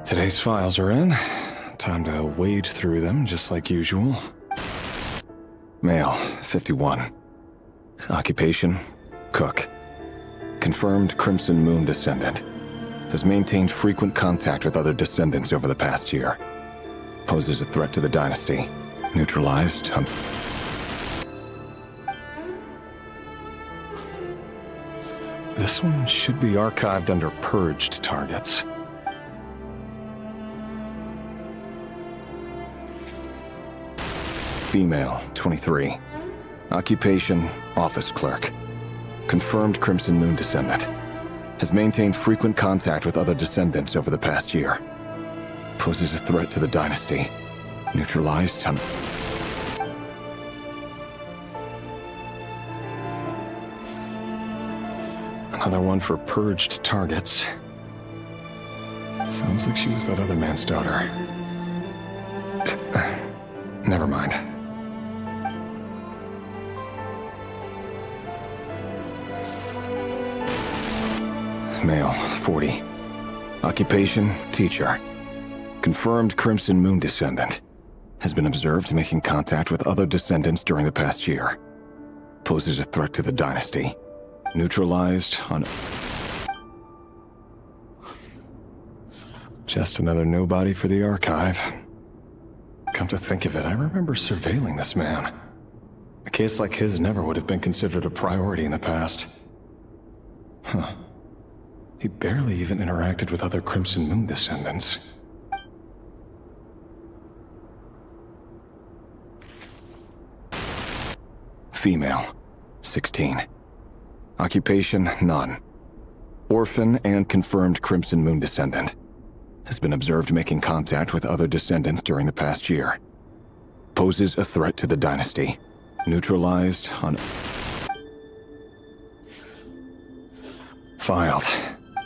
Today's files are in. Time to wade through them just like usual. Male, 51. Occupation, cook. Confirmed Crimson Moon descendant. Has maintained frequent contact with other descendants over the past year. Poses a threat to the dynasty. Neutralized. This one should be archived under purged targets. Female, 23. Occupation, office clerk. Confirmed Crimson Moon descendant. Has maintained frequent contact with other descendants over the past year. Poses a threat to the dynasty. Neutralized. Another one for purged targets. Sounds like she was that other man's daughter. Never mind. Male, 40. Occupation, teacher. Confirmed Crimson Moon descendant. Has been observed making contact with other descendants during the past year. Poses a threat to the dynasty. Neutralized on... Just another nobody for the archive. Come to think of it, I remember surveilling this man. A case like his never would have been considered a priority in the past. Huh. He barely even interacted with other Crimson Moon descendants. Female, 16. Occupation, none. Orphan and confirmed Crimson Moon descendant. Has been observed making contact with other descendants during the past year. Poses a threat to the dynasty. Neutralized on... Filed.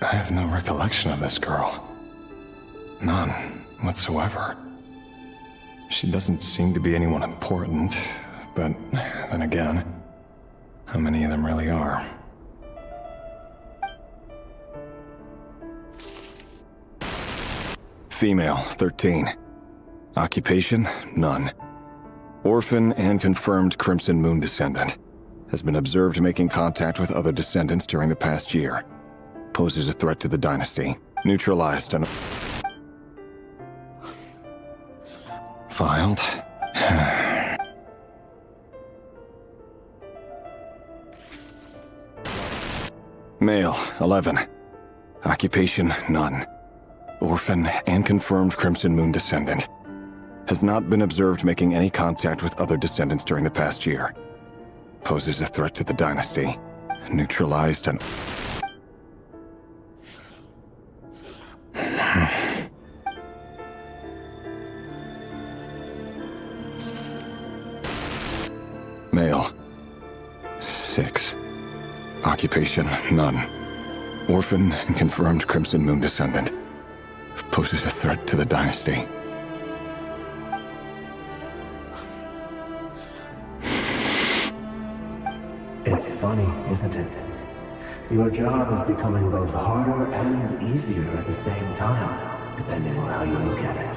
I have no recollection of this girl. None whatsoever. She doesn't seem to be anyone important, but then again, how many of them really are? Female, 13. Occupation, none. Orphan and confirmed Crimson Moon descendant. Has been observed making contact with other descendants during the past year. Poses a threat to the dynasty. Neutralized on... Filed. Male, 11. Occupation, none. Orphan and confirmed Crimson Moon descendant. Has not been observed making any contact with other descendants during the past year. Poses a threat to the dynasty. Neutralized on... Male. 6. Occupation, none. Orphan and confirmed Crimson Moon descendant. Poses a threat to the dynasty. It's funny, isn't it? Your job is becoming both harder and easier at the same time, depending on how you look at it.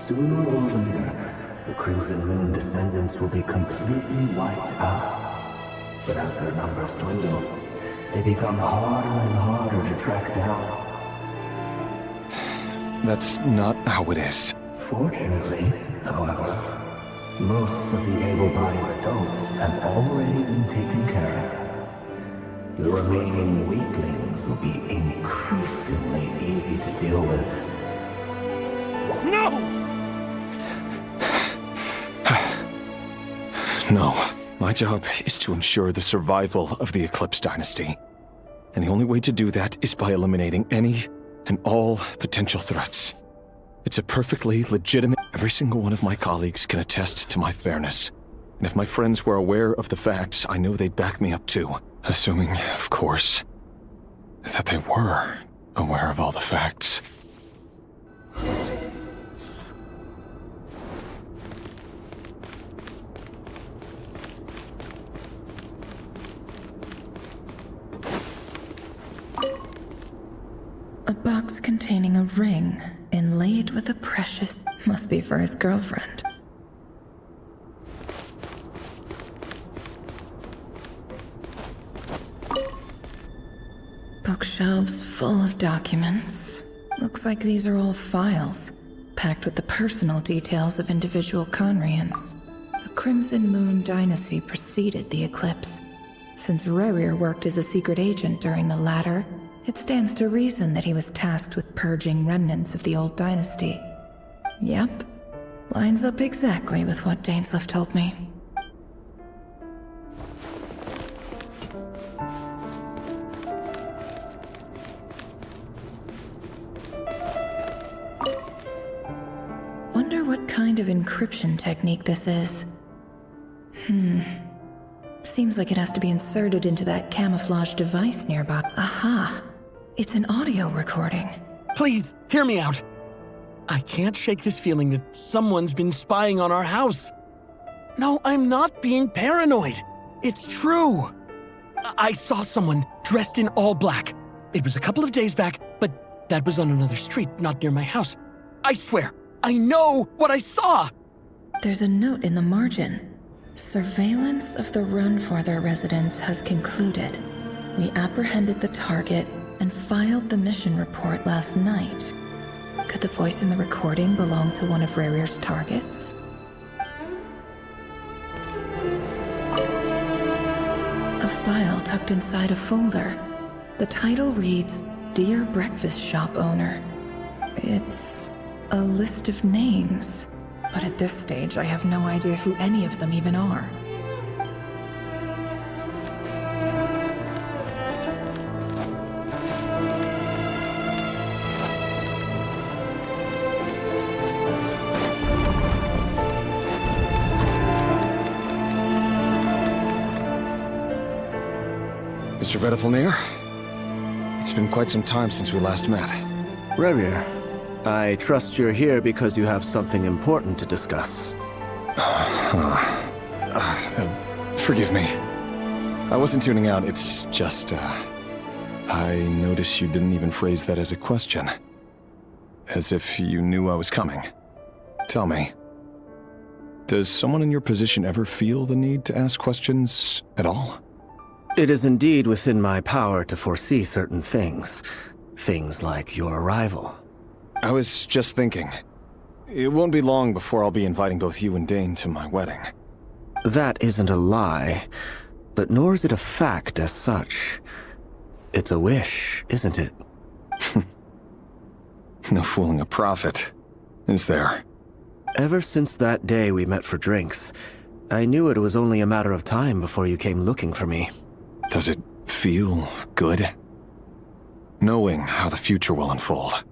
Sooner or later, the Crimson Moon descendants will be completely wiped out. But as their numbers dwindle, they become harder and harder to track down. That's not how it is. Fortunately, however, most of the able-bodied adults have already been taken care of. The remaining weaklings will be increasingly easy to deal with. No! No, my job is to ensure the survival of the Eclipse Dynasty. And the only way to do that is by eliminating any and all potential threats. It's a perfectly legitimate... Every single one of my colleagues can attest to my fairness. And if my friends were aware of the facts, I know they'd back me up too. Assuming, of course, that they were aware of all the facts. A box containing a ring inlaid with a precious... Must be for his girlfriend. Bookshelves full of documents. Looks like these are all files, packed with the personal details of individual Conrians. The Crimson Moon Dynasty preceded the eclipse. Since Rerir worked as a secret agent during the latter, it stands to reason that he was tasked with purging remnants of the old dynasty. Yep, lines up exactly with what Dainsleif told me. Wonder what kind of encryption technique this is. Seems like it has to be inserted into that camouflage device nearby. Aha! It's an audio recording. Please, hear me out. I can't shake this feeling that someone's been spying on our house. No, I'm not being paranoid. It's true. I saw someone dressed in all black. It was a couple of days back, but that was on another street, not near my house. I swear, I know what I saw. There's a note in the margin. Surveillance of the Runforther residence has concluded. We apprehended the target and filed the mission report last night. Could the voice in the recording belong to one of Rerir's targets? A file tucked inside a folder. The title reads, Dear Breakfast Shop Owner. It's a list of names, but at this stage I have no idea who any of them even are. Mr. Vedifalnir, it's been quite some time since we last met. Rerir, I trust you're here because you have something important to discuss. Forgive me. I wasn't tuning out, it's just, I noticed you didn't even phrase that as a question. As if you knew I was coming. Tell me, does someone in your position ever feel the need to ask questions at all? It is indeed within my power to foresee certain things. Things like your arrival. I was just thinking. It won't be long before I'll be inviting both you and Dane to my wedding. That isn't a lie, but nor is it a fact as such. It's a wish, isn't it? No fooling a prophet, is there? Ever since that day we met for drinks, I knew it was only a matter of time before you came looking for me. Does it feel good? Knowing how the future will unfold.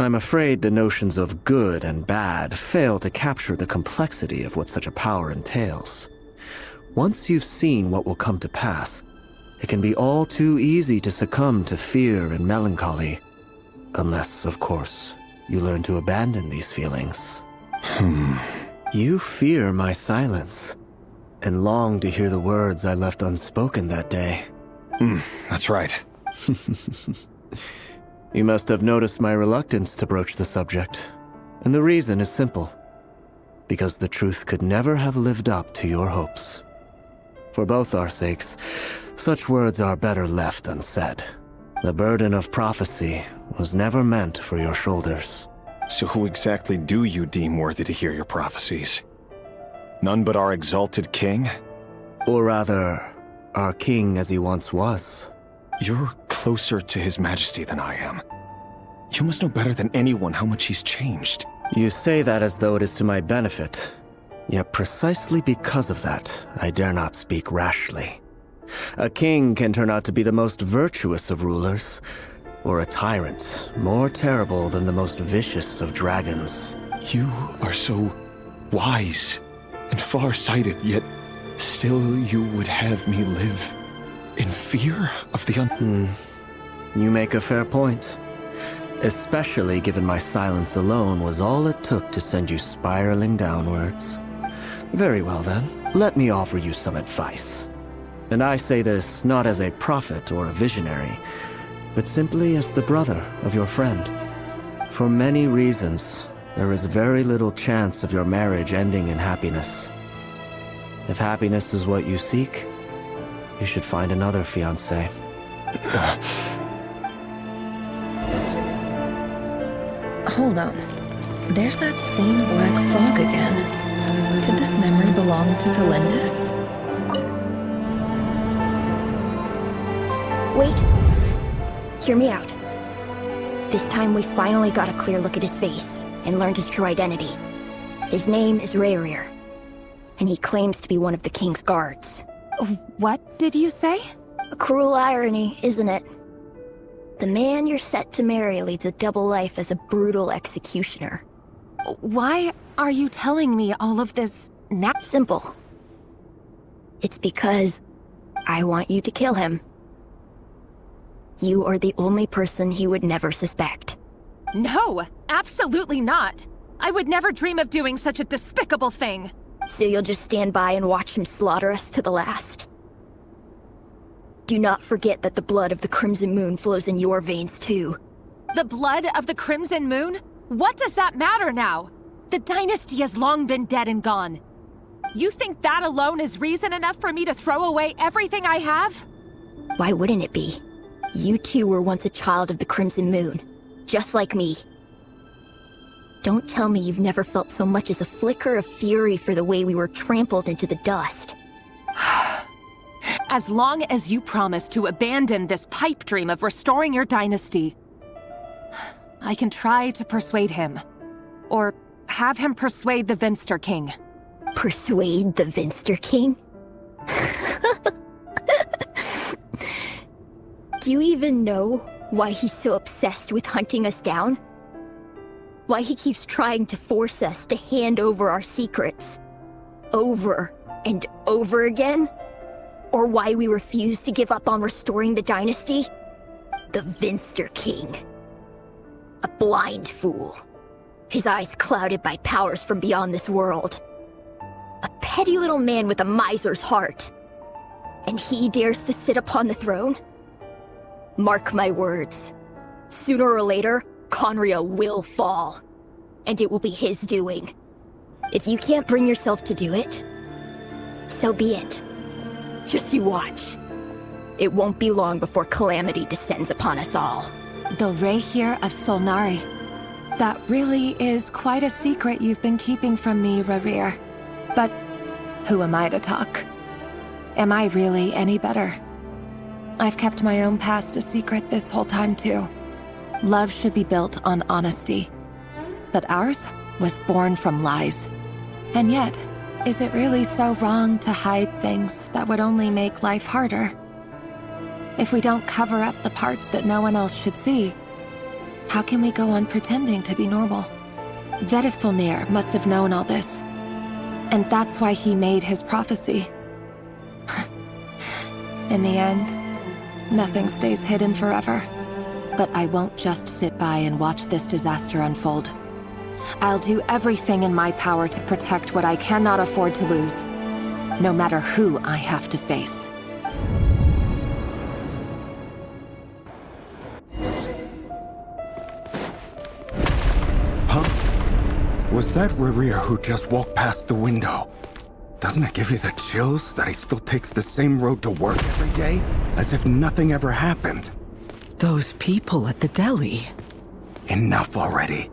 I'm afraid the notions of good and bad fail to capture the complexity of what such a power entails. Once you've seen what will come to pass, it can be all too easy to succumb to fear and melancholy. Unless, of course, you learn to abandon these feelings. You fear my silence, and long to hear the words I left unspoken that day. That's right. You must have noticed my reluctance to broach the subject, and the reason is simple. Because the truth could never have lived up to your hopes. For both our sakes, such words are better left unsaid. The burden of prophecy was never meant for your shoulders. So who exactly do you deem worthy to hear your prophecies? None but our exalted king? Or rather, our king as he once was. You're closer to his majesty than I am. You must know better than anyone how much he's changed. You say that as though it is to my benefit. Yet precisely because of that, I dare not speak rashly. A king can turn out to be the most virtuous of rulers, or a tyrant more terrible than the most vicious of dragons. You are so wise and far-sighted, yet still you would have me live in fear of the You make a fair point. Especially given my silence alone was all it took to send you spiraling downwards. Very well then, let me offer you some advice. And I say this not as a prophet or a visionary, but simply as the brother of your friend. For many reasons, there is very little chance of your marriage ending in happiness. If happiness is what you seek, you should find another fiancé. Hold on. There's that same black fog again. Could this memory belong to Thelindis? Wait. Hear me out. This time we finally got a clear look at his face and learned his true identity. His name is Rayrir, and he claims to be one of the king's guards. What did you say? A cruel irony, isn't it? The man you're set to marry leads a double life as a brutal executioner. Why are you telling me all of this now? Simple. It's because I want you to kill him. You are the only person he would never suspect. No, absolutely not. I would never dream of doing such a despicable thing. So you'll just stand by and watch him slaughter us to the last? Do not forget that the blood of the Crimson Moon flows in your veins too. The blood of the Crimson Moon? What does that matter now? The dynasty has long been dead and gone. You think that alone is reason enough for me to throw away everything I have? Why wouldn't it be? You two were once a child of the Crimson Moon, just like me. Don't tell me you've never felt so much as a flicker of fury for the way we were trampled into the dust. As long as you promise to abandon this pipe dream of restoring your dynasty, I can try to persuade him. Or have him persuade the Vinster King. Persuade the Vinster King? Do you even know why he's so obsessed with hunting us down? Why he keeps trying to force us to hand over our secrets? Over and over again? Or why we refuse to give up on restoring the dynasty? The Vinster King. A blind fool. His eyes clouded by powers from beyond this world. A petty little man with a miser's heart. And he dares to sit upon the throne? Mark my words. Sooner or later, Conria will fall. And it will be his doing. If you can't bring yourself to do it, so be it. Just you watch. It won't be long before calamity descends upon us all. The Rayrir of Solnari. That really is quite a secret you've been keeping from me, Rayrir. But who am I to talk? Am I really any better? I've kept my own past a secret this whole time too. Love should be built on honesty. But ours was born from lies. And yet, is it really so wrong to hide things that would only make life harder? If we don't cover up the parts that no one else should see, how can we go on pretending to be normal? Vedifulnir must have known all this. And that's why he made his prophecy. In the end, nothing stays hidden forever. But I won't just sit by and watch this disaster unfold. I'll do everything in my power to protect what I cannot afford to lose, no matter who I have to face. Huh? Was that Rayrir who just walked past the window? Doesn't it give you the chills that he still takes the same road to work every day, as if nothing ever happened? Those people at the deli. Enough already.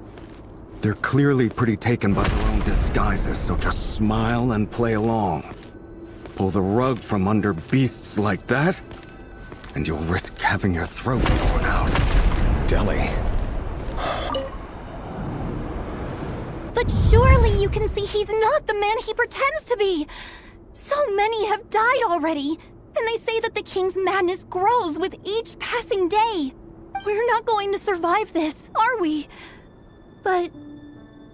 They're clearly pretty taken by their own disguises, so just smile and play along. Pull the rug from under beasts like that, and you'll risk having your throat torn out. Deli. But surely you can see he's not the man he pretends to be. So many have died already, and they say that the king's madness grows with each passing day. We're not going to survive this, are we? But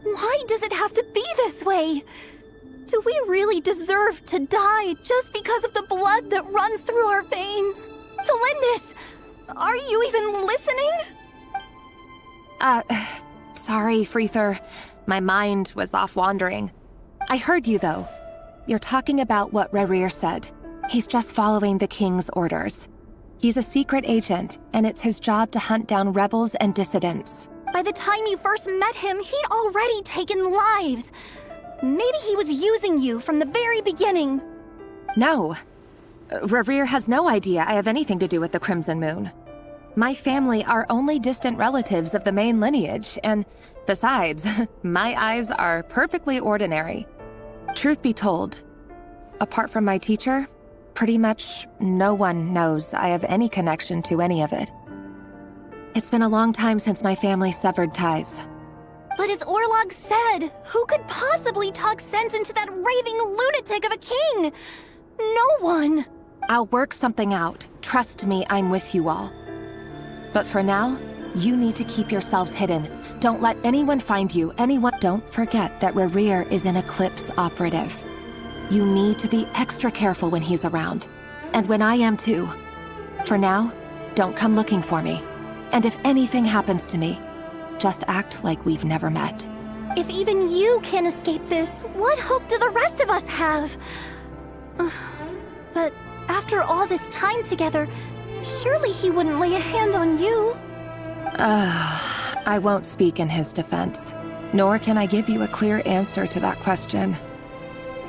why does it have to be this way? Do we really deserve to die just because of the blood that runs through our veins? Felindis, are you even listening? Sorry, Freether. My mind was off wandering. I heard you, though. You're talking about what Rerir said. He's just following the king's orders. He's a secret agent, and it's his job to hunt down rebels and dissidents. By the time you first met him, he'd already taken lives. Maybe he was using you from the very beginning. No. Rerir has no idea I have anything to do with the Crimson Moon. My family are only distant relatives of the main lineage, and besides, my eyes are perfectly ordinary. Truth be told, apart from my teacher, pretty much no one knows I have any connection to any of it. It's been a long time since my family severed ties. But as Orlog said, who could possibly talk sense into that raving lunatic of a king? No one. I'll work something out. Trust me, I'm with you all. But for now, you need to keep yourselves hidden. Don't let anyone find you. Don't forget that Rerir is an Eclipse operative. You need to be extra careful when he's around. And when I am too. For now, don't come looking for me. And if anything happens to me, just act like we've never met. If even you can't escape this, what hope do the rest of us have? But after all this time together, surely he wouldn't lay a hand on you. I won't speak in his defense, nor can I give you a clear answer to that question.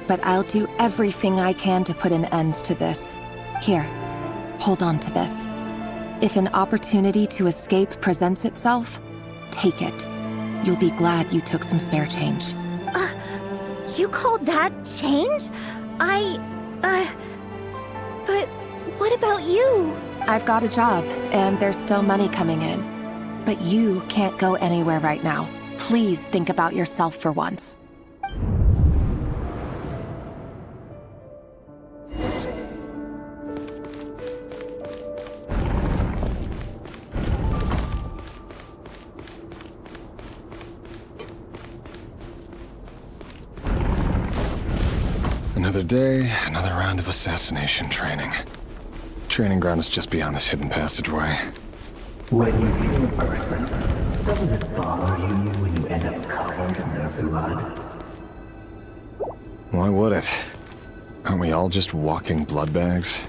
But I'll do everything I can to put an end to this. Here, hold on to this. If an opportunity to escape presents itself, take it. You'll be glad you took some spare change. You call that change? But what about you? I've got a job, and there's still money coming in. But you can't go anywhere right now. Please think about yourself for once. Another day, another round of assassination training. Training ground is just beyond this hidden passageway. When you kill a person, doesn't it bother you when you end up covered in their blood? Why would it? Aren't we all just walking blood bags?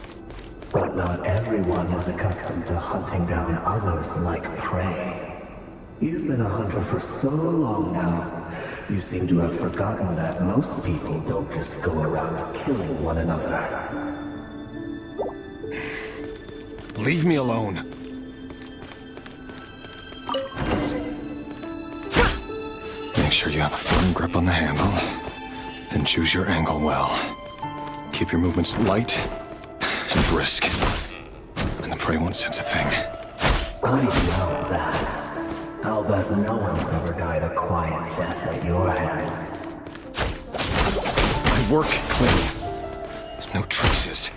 But not everyone is accustomed to hunting down others like prey. You've been a hunter for so long now, you seem to have forgotten that most people don't just go around killing one another. Leave me alone. Make sure you have a firm grip on the handle, then choose your angle well. Keep your movements light and brisk, and the prey won't sense a thing. I know that. I'll bet no one's ever died a quiet death at your hands. I work clean. There's no traces.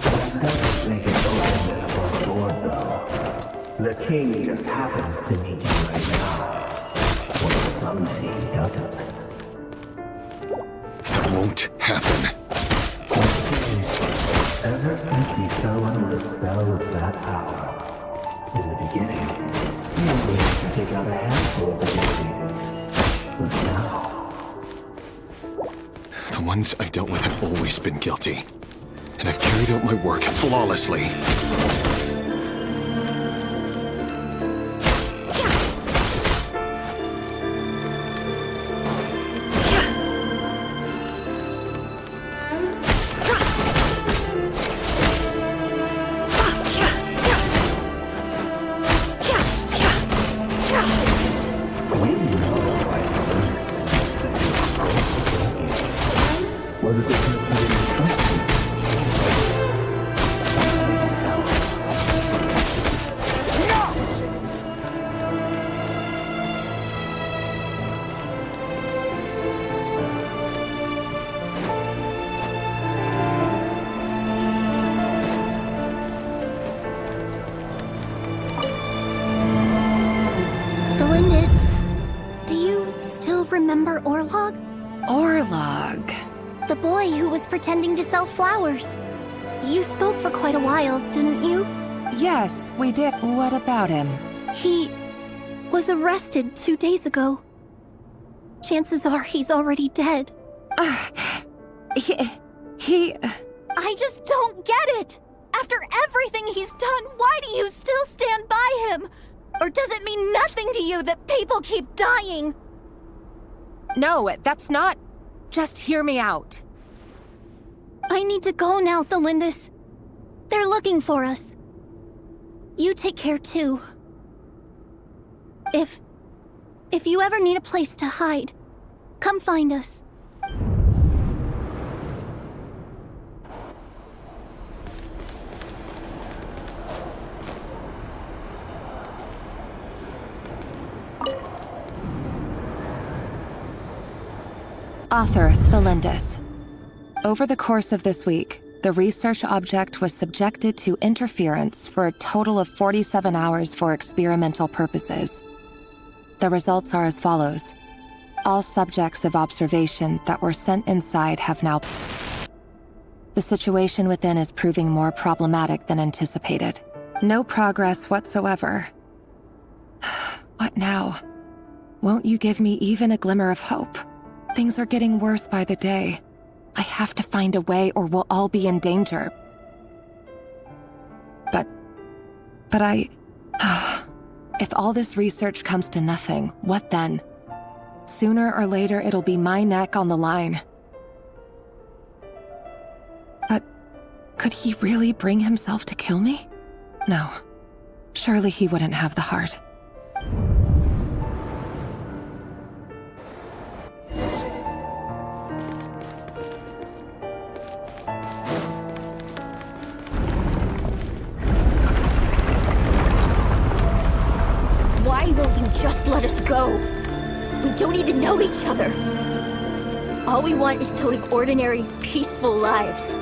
Doesn't make it open and above board, though. The king just happens to need you right now. Or someday he doesn't. That won't happen. Ever since he fell under the spell of that power, in the beginning, he only had to take out a handful of the guilty. But now... The ones I've dealt with have always been guilty. And I've carried out my work flawlessly. remember Orlog? Orlog. The boy who was pretending to sell flowers. You spoke for quite a while, didn't you? Yes, we did. What about him? He was arrested 2 days ago. Chances are he's already dead. He... I just don't get it! After everything he's done, why do you still stand by him? Or does it mean nothing to you that people keep dying? No, that's not... Just hear me out. I need to go now, Thelindis. They're looking for us. You take care too. If you ever need a place to hide, come find us. Author Thelindis. Over the course of this week, the research object was subjected to interference for a total of 47 hours for experimental purposes. The results are as follows. All subjects of observation that were sent inside have now... The situation within is proving more problematic than anticipated. No progress whatsoever. What now? Won't you give me even a glimmer of hope? Things are getting worse by the day. I have to find a way or we'll all be in danger. But I... If all this research comes to nothing, what then? Sooner or later, it'll be my neck on the line. But could he really bring himself to kill me? No. Surely he wouldn't have the heart. Why won't you just let us go? We don't even know each other. All we want is to live ordinary, peaceful lives.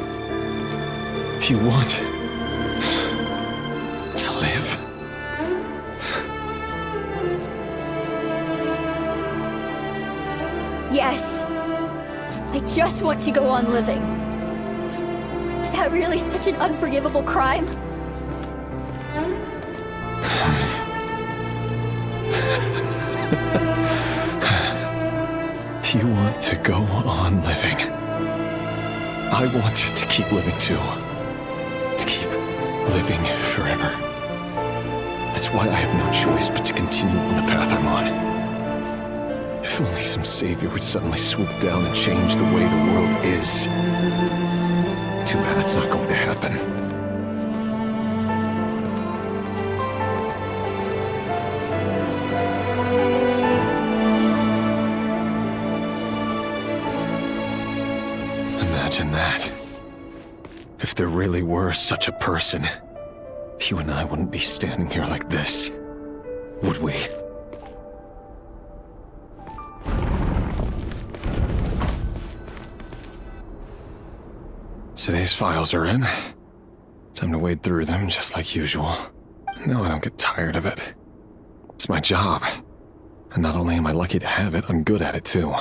You want to live? Yes. I just want to go on living. Is that really such an unforgivable crime? You want to go on living. I want to keep living too. To keep living forever. That's why I have no choice but to continue on the path I'm on. If only some savior would suddenly swoop down and change the way the world is. Too bad that's not going to happen. Imagine that. If there really were such a person, you and I wouldn't be standing here like this, would we? Today's files are in. Time to wade through them just like usual. No, I don't get tired of it. It's my job. And not only am I lucky to have it, I'm good at it too.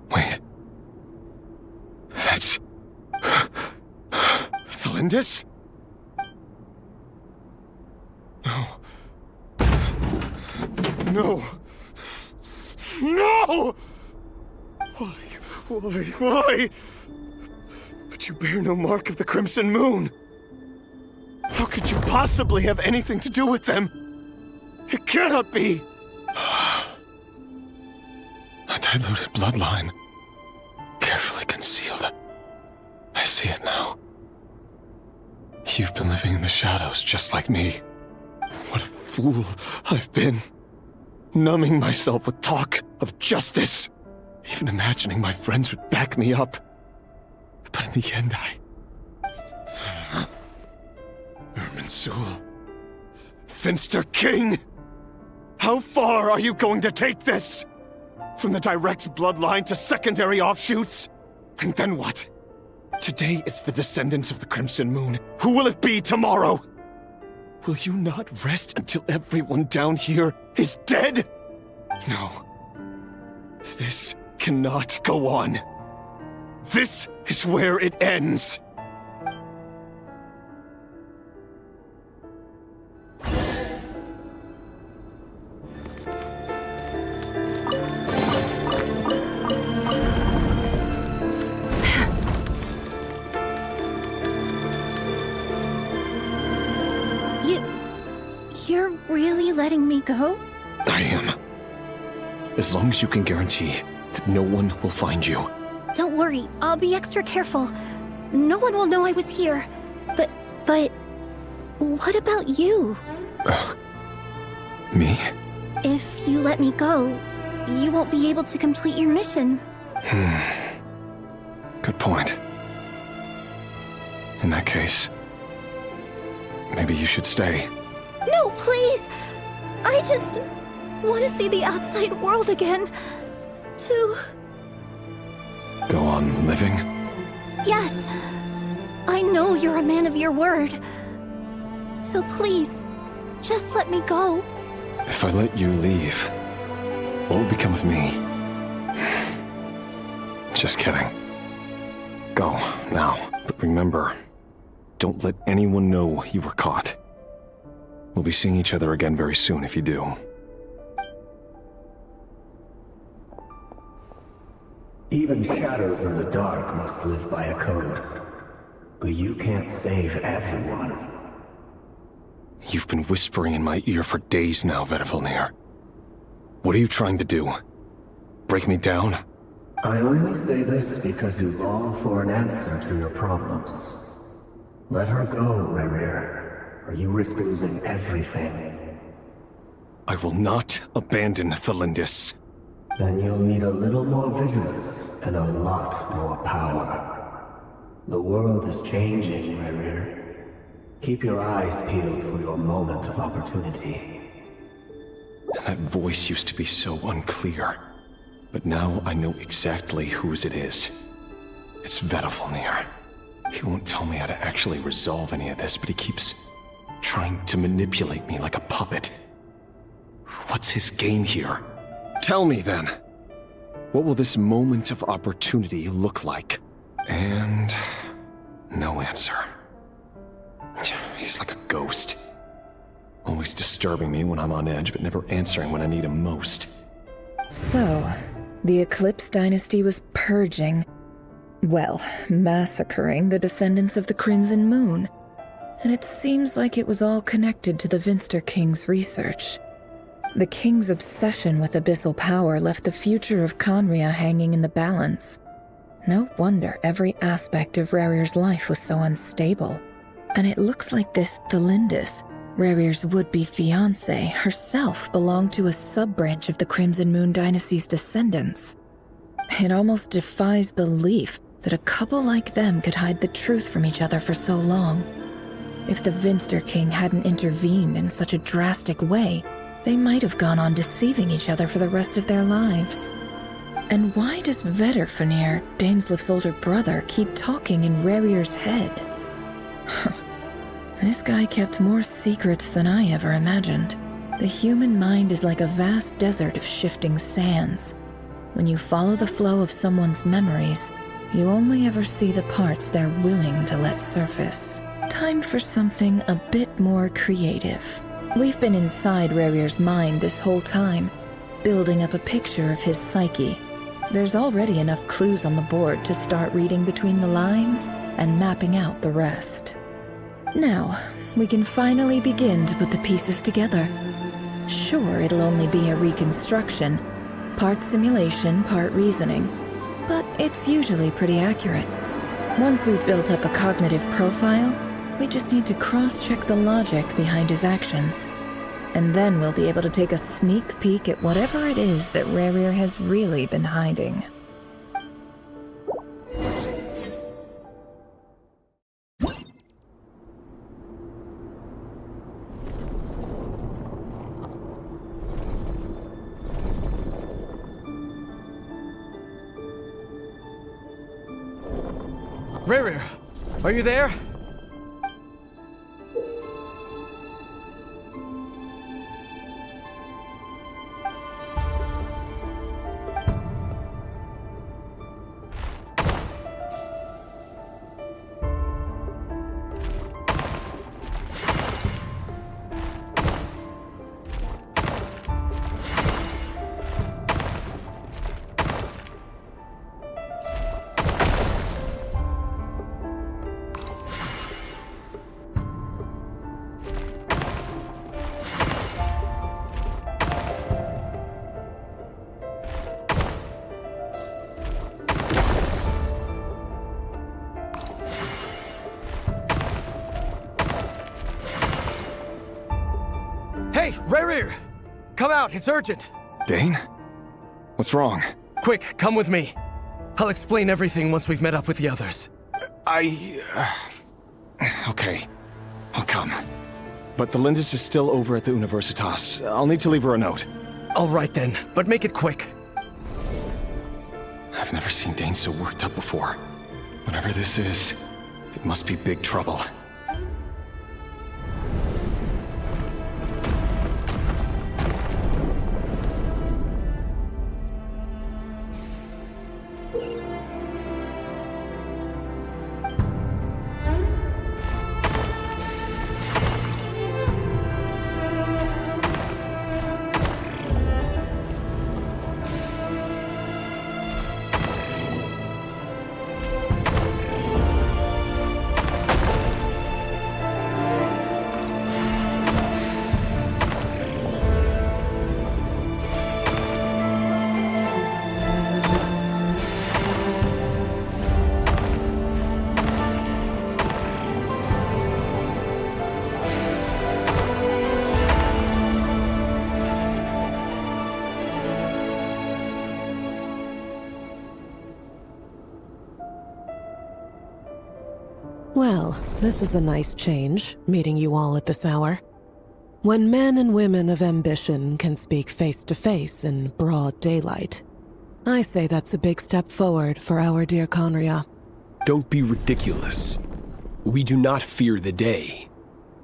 Wait. That's... Thelindis? No. No! No! Why? But you bear no mark of the Crimson Moon. How could you possibly have anything to do with them? It cannot be! A diluted bloodline. Carefully concealed. I see it now. You've been living in the shadows just like me. What a fool I've been. Numbing myself with talk of justice. Even imagining my friends would back me up. But in the end, Irminsul. Finster King! How far are you going to take this? From the direct bloodline to secondary offshoots? And then what? Today it's the descendants of the Crimson Moon. Who will it be tomorrow? Will you not rest until everyone down here is dead? No. This cannot go on. This is where it ends. You're really letting me go? I am. As long as you can guarantee that no one will find you. Don't worry, I'll be extra careful. No one will know I was here. But what about you? Me? If you let me go, you won't be able to complete your mission. Good point. In that case, maybe you should stay. No, please! I just want to see the outside world again. To... Go on living? Yes. I know you're a man of your word. So please, just let me go. If I let you leave, what will become of me? Just kidding. Go, now. But remember, don't let anyone know you were caught. We'll be seeing each other again very soon if you do. Even shadows in the dark must live by a code. But you can't save everyone. You've been whispering in my ear for days now, Vedifalnir. What are you trying to do? Break me down? I only say this because you long for an answer to your problems. Let her go, Rerir, or you risk losing everything. I will not abandon Thelindis. Then you'll need a little more vigilance and a lot more power. The world is changing, Rerir. Keep your eyes peeled for your moment of opportunity. That voice used to be so unclear. But now I know exactly whose it is. It's Vedifalnir. He won't tell me how to actually resolve any of this, but he keeps trying to manipulate me like a puppet. What's his game here? Tell me then. What will this moment of opportunity look like? And no answer. He's like a ghost. Always disturbing me when I'm on edge, but never answering when I need him most. So, the Eclipse Dynasty was purging, well, massacring the descendants of the Crimson Moon. And it seems like it was all connected to the Vinster King's research. The King's obsession with abyssal power left the future of Conria hanging in the balance. No wonder every aspect of Rerir's life was so unstable. And it looks like this Thelindis, Rerir's would-be fiancé, herself belonged to a sub-branch of the Crimson Moon Dynasty's descendants. It almost defies belief that a couple like them could hide the truth from each other for so long. If the Vinster King hadn't intervened in such a drastic way, they might have gone on deceiving each other for the rest of their lives. And why does Vedifalnir, Daneslif's older brother, keep talking in Rerir's head? This guy kept more secrets than I ever imagined. The human mind is like a vast desert of shifting sands. When you follow the flow of someone's memories, you only ever see the parts they're willing to let surface. Time for something a bit more creative. We've been inside Rerir's mind this whole time, building up a picture of his psyche. There's already enough clues on the board to start reading between the lines and mapping out the rest. Now, we can finally begin to put the pieces together. Sure, it'll only be a reconstruction, part simulation, part reasoning, but it's usually pretty accurate. Once we've built up a cognitive profile, we just need to cross-check the logic behind his actions. And then we'll be able to take a sneak peek at whatever it is that Rerir has really been hiding. Rerir, are you there? Hey, Rerir! Come out, it's urgent! Dane? What's wrong? Quick, come with me. I'll explain everything once we've met up with the others. Okay. I'll come. But the Lindis is still over at the Universitas. I'll need to leave her a note. All right then, but make it quick. I've never seen Dane so worked up before. Whatever this is, it must be big trouble. Well, this is a nice change, meeting you all at this hour. When men and women of ambition can speak face to face in broad daylight, I say that's a big step forward for our dear Conria. Don't be ridiculous. We do not fear the day.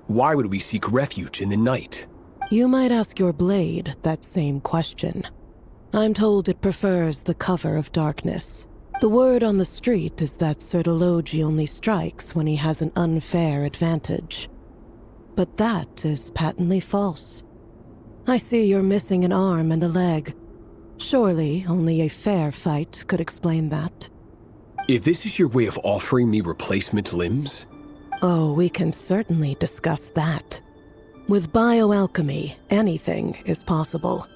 Why would we seek refuge in the night? You might ask your blade that same question. I'm told it prefers the cover of darkness. The word on the street is that Sertologi only strikes when he has an unfair advantage. But that is patently false. I see you're missing an arm and a leg. Surely only a fair fight could explain that. If this is your way of offering me replacement limbs... Oh, we can certainly discuss that. With bioalchemy, anything is possible.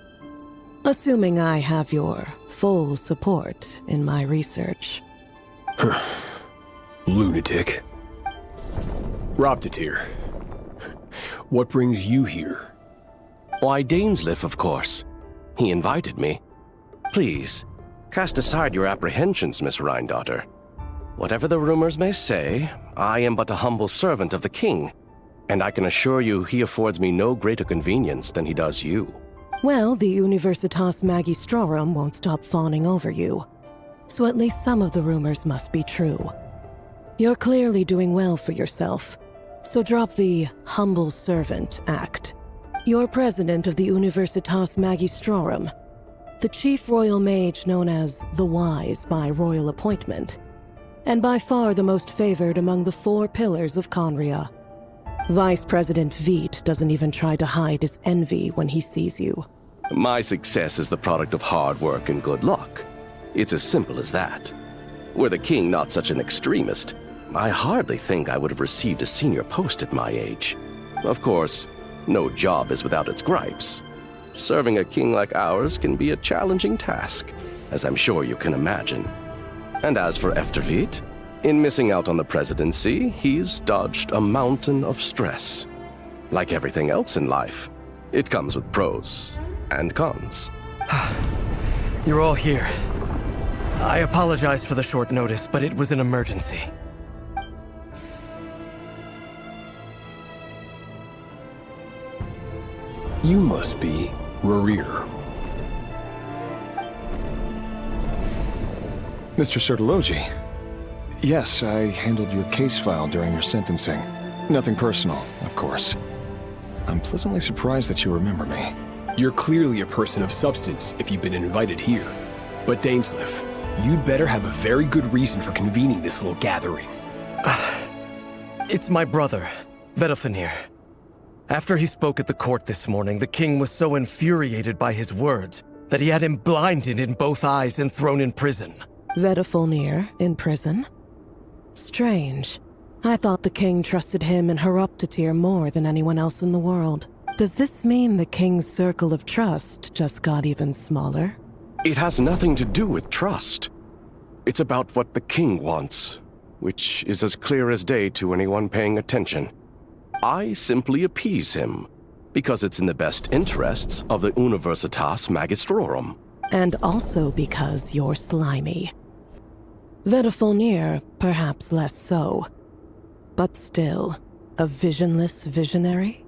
Assuming I have your full support in my research. Lunatic. Robtatir. What brings you here? Why, Dainsleif, of course. He invited me. Please, cast aside your apprehensions, Miss Rhindaughter. Whatever the rumors may say, I am but a humble servant of the king, and I can assure you he affords me no greater convenience than he does you. Well, the Universitas Magistrorum won't stop fawning over you. So at least some of the rumors must be true. You're clearly doing well for yourself, so drop the humble servant act. You're president of the Universitas Magistrorum, the chief royal mage known as the Wise by royal appointment, and by far the most favored among the 4 pillars of Conria. Vice President Veit doesn't even try to hide his envy when he sees you. My success is the product of hard work and good luck. It's as simple as that. Were the king not such an extremist, I hardly think I would have received a senior post at my age. Of course, no job is without its gripes. Serving a king like ours can be a challenging task, as I'm sure you can imagine. And as for Efterveit, in missing out on the presidency, he's dodged a mountain of stress. Like everything else in life, it comes with pros and cons. You're all here. I apologize for the short notice, but it was an emergency. You must be Rerir. Mr. Sertologi. Yes, I handled your case file during your sentencing. Nothing personal, of course. I'm pleasantly surprised that you remember me. You're clearly a person of substance if you've been invited here. But Dainsleif, you'd better have a very good reason for convening this little gathering. It's my brother, Vedalfinir. After he spoke at the court this morning, the king was so infuriated by his words that he had him blinded in both eyes and thrown in prison. Vedalfinir in prison? Strange. I thought the king trusted him and Horoptatir more than anyone else in the world. Does this mean the king's circle of trust just got even smaller? It has nothing to do with trust. It's about what the king wants, which is as clear as day to anyone paying attention. I simply appease him, because it's in the best interests of the Universitas Magistrorum. And also because you're slimy. Vetifolnir, perhaps less so. But still, a visionless visionary?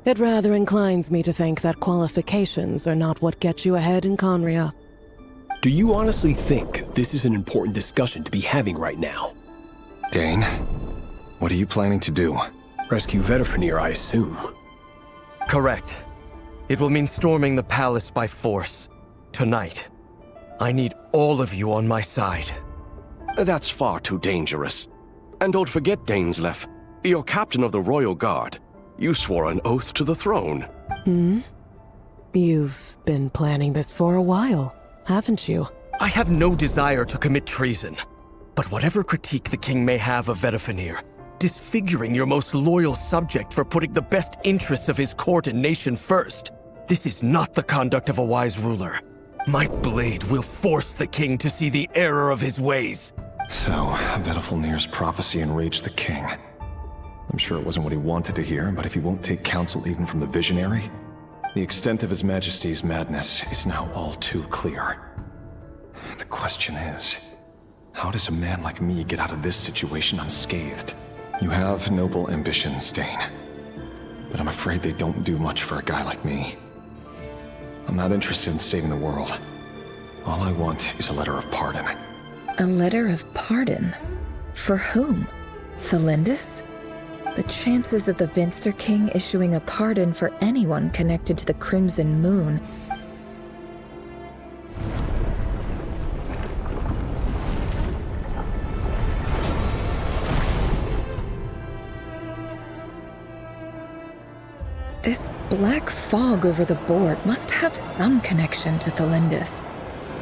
It rather inclines me to think that qualifications are not what get you ahead in Conria. Do you honestly think this is an important discussion to be having right now? Dane, what are you planning to do? Rescue Vetifolnir, I assume. Correct. It will mean storming the palace by force. Tonight. I need all of you on my side. That's far too dangerous. And don't forget, Dainsleif, you're captain of the Royal Guard. You swore an oath to the throne. You've been planning this for a while, haven't you? I have no desire to commit treason. But whatever critique the king may have of Vetifolnir, disfiguring your most loyal subject for putting the best interests of his court and nation first, this is not the conduct of a wise ruler. My blade will force the king to see the error of his ways. So, Vetifolnir's prophecy enraged the king. I'm sure it wasn't what he wanted to hear, but if he won't take counsel even from the visionary, the extent of His Majesty's madness is now all too clear. The question is, how does a man like me get out of this situation unscathed? You have noble ambitions, Dane, but I'm afraid they don't do much for a guy like me. I'm not interested in saving the world. All I want is a letter of pardon. A letter of pardon? For whom? Thelindis? The chances of the Vinster King issuing a pardon for anyone connected to the Crimson Moon. This black fog over the board must have some connection to Thelindis.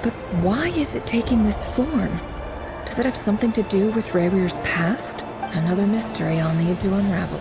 But why is it taking this form? Does it have something to do with Rerir's past? Another mystery I'll need to unravel.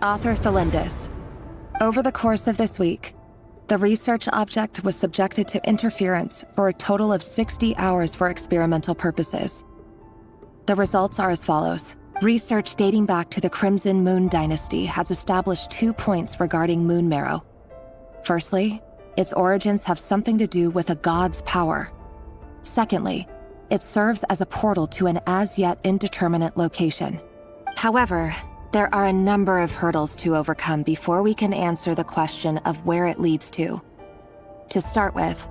Author Thelindis. Over the course of this week, the research object was subjected to interference for a total of 60 hours for experimental purposes. The results are as follows. Research dating back to the Crimson Moon Dynasty has established 2 points regarding moon marrow. Firstly, its origins have something to do with a god's power. Secondly, it serves as a portal to an as-yet indeterminate location. However, there are a number of hurdles to overcome before we can answer the question of where it leads to. To start with,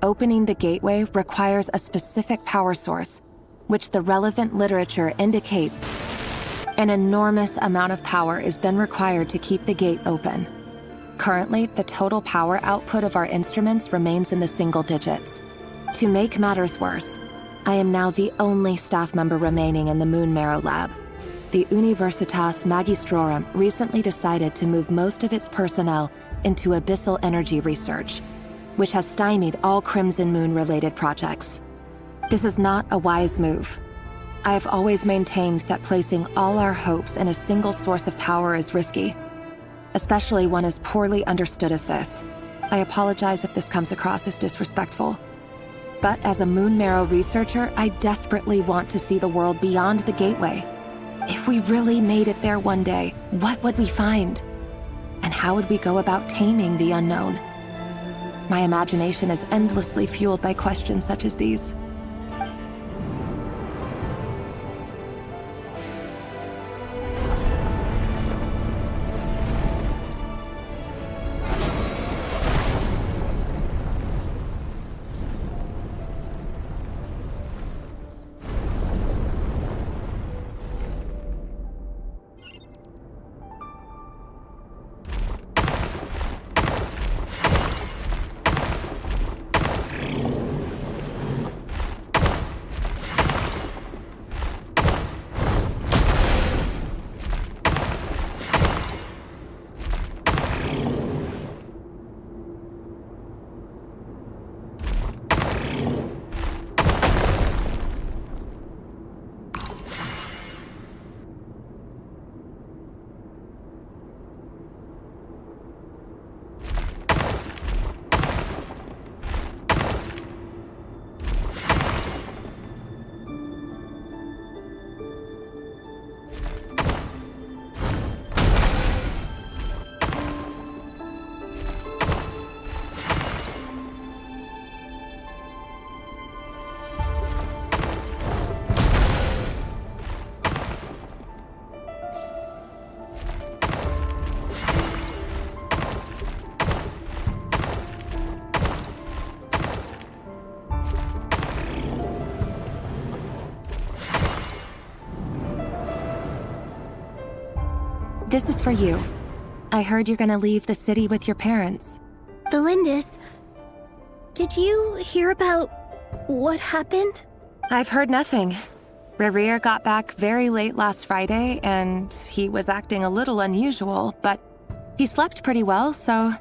opening the gateway requires a specific power source, which the relevant literature indicates an enormous amount of power is then required to keep the gate open. Currently, the total power output of our instruments remains in the single digits. To make matters worse, I am now the only staff member remaining in the Moon Marrow Lab. The Universitas Magistrorum recently decided to move most of its personnel into abyssal energy research, which has stymied all Crimson Moon-related projects. This is not a wise move. I have always maintained that placing all our hopes in a single source of power is risky, especially one as poorly understood as this. I apologize if this comes across as disrespectful. But as a Moon Marrow researcher, I desperately want to see the world beyond the gateway. If we really made it there one day, what would we find? And how would we go about taming the unknown? My imagination is endlessly fueled by questions such as these. This is for you. I heard you're gonna leave the city with your parents. The Lindis, did you hear about what happened? I've heard nothing. Rerir got back very late last Friday, and he was acting a little unusual, but he slept pretty well, so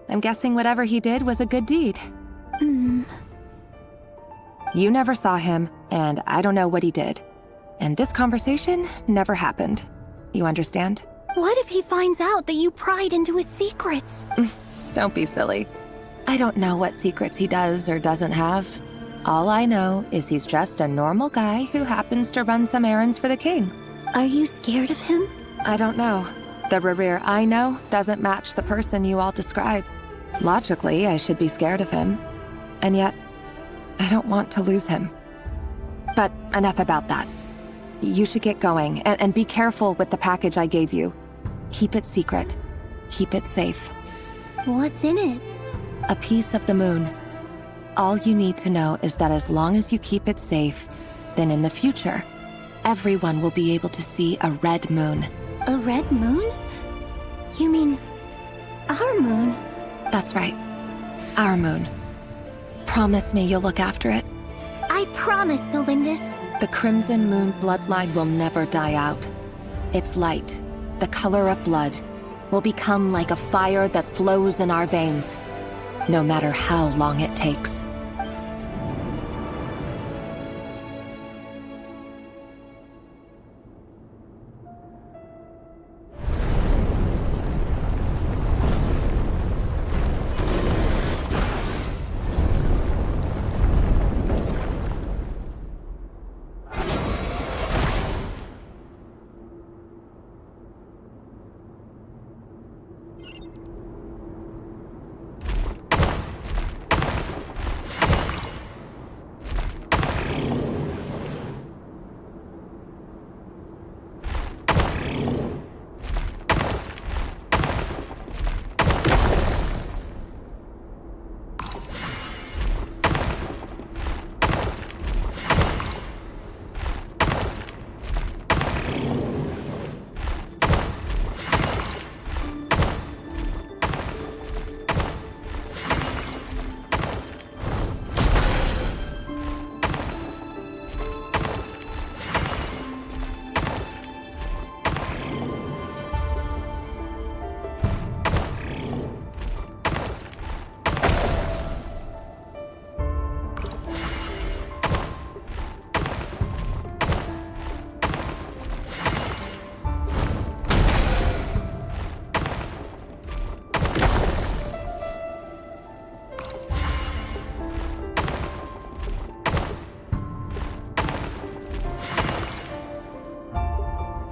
I'm guessing whatever he did was a good deed. You never saw him, and I don't know what he did. And this conversation never happened. You understand? What if he finds out that you pried into his secrets? Don't be silly. I don't know what secrets he does or doesn't have. All I know is he's just a normal guy who happens to run some errands for the king. Are you scared of him? I don't know. The Rerir I know doesn't match the person you all describe. Logically, I should be scared of him. And yet, I don't want to lose him. But enough about that. You should get going, and be careful with the package I gave you. Keep it secret. Keep it safe. What's in it? A piece of the moon. All you need to know is that as long as you keep it safe, then in the future, everyone will be able to see a red moon. A red moon? You mean our moon? That's right. Our moon. Promise me you'll look after it. I promise, the Lindis. The Crimson Moon bloodline will never die out. Its light, the color of blood, will become like a fire that flows in our veins, no matter how long it takes.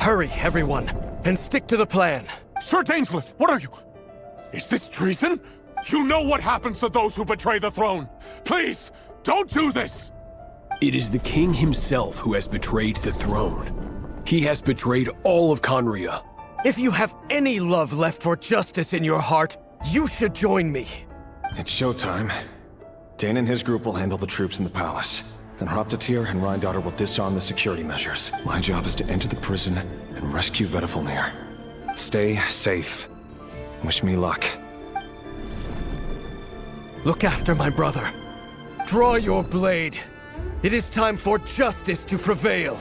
Hurry, everyone, and stick to the plan. Sir Dainsleif, what are you? Is this treason? You know what happens to those who betray the throne. Please, don't do this! It is the king himself who has betrayed the throne. He has betrayed all of Conria. If you have any love left for justice in your heart, you should join me. It's showtime. Dane and his group will handle the troops in the palace. Then Hraptatir and Rhindaughter will disarm the security measures. My job is to enter the prison and rescue Vedifalnir. Stay safe. Wish me luck. Look after my brother. Draw your blade. It is time for justice to prevail.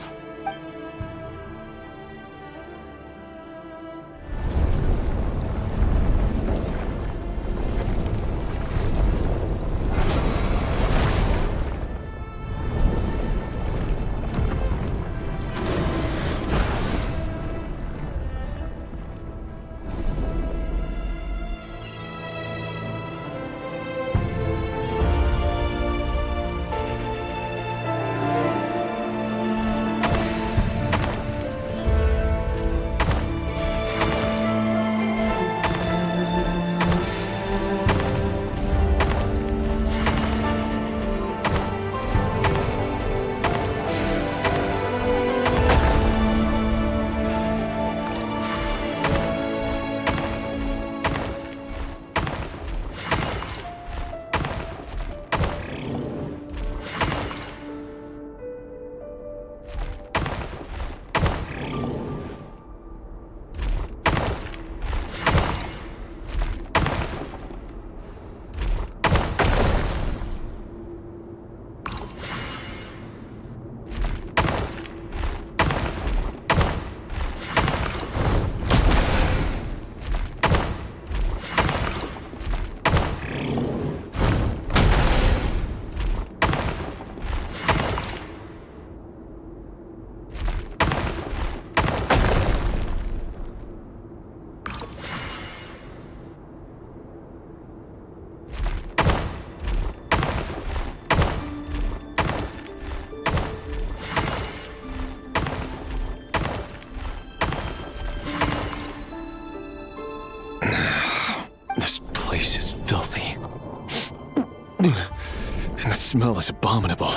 And the smell is abominable.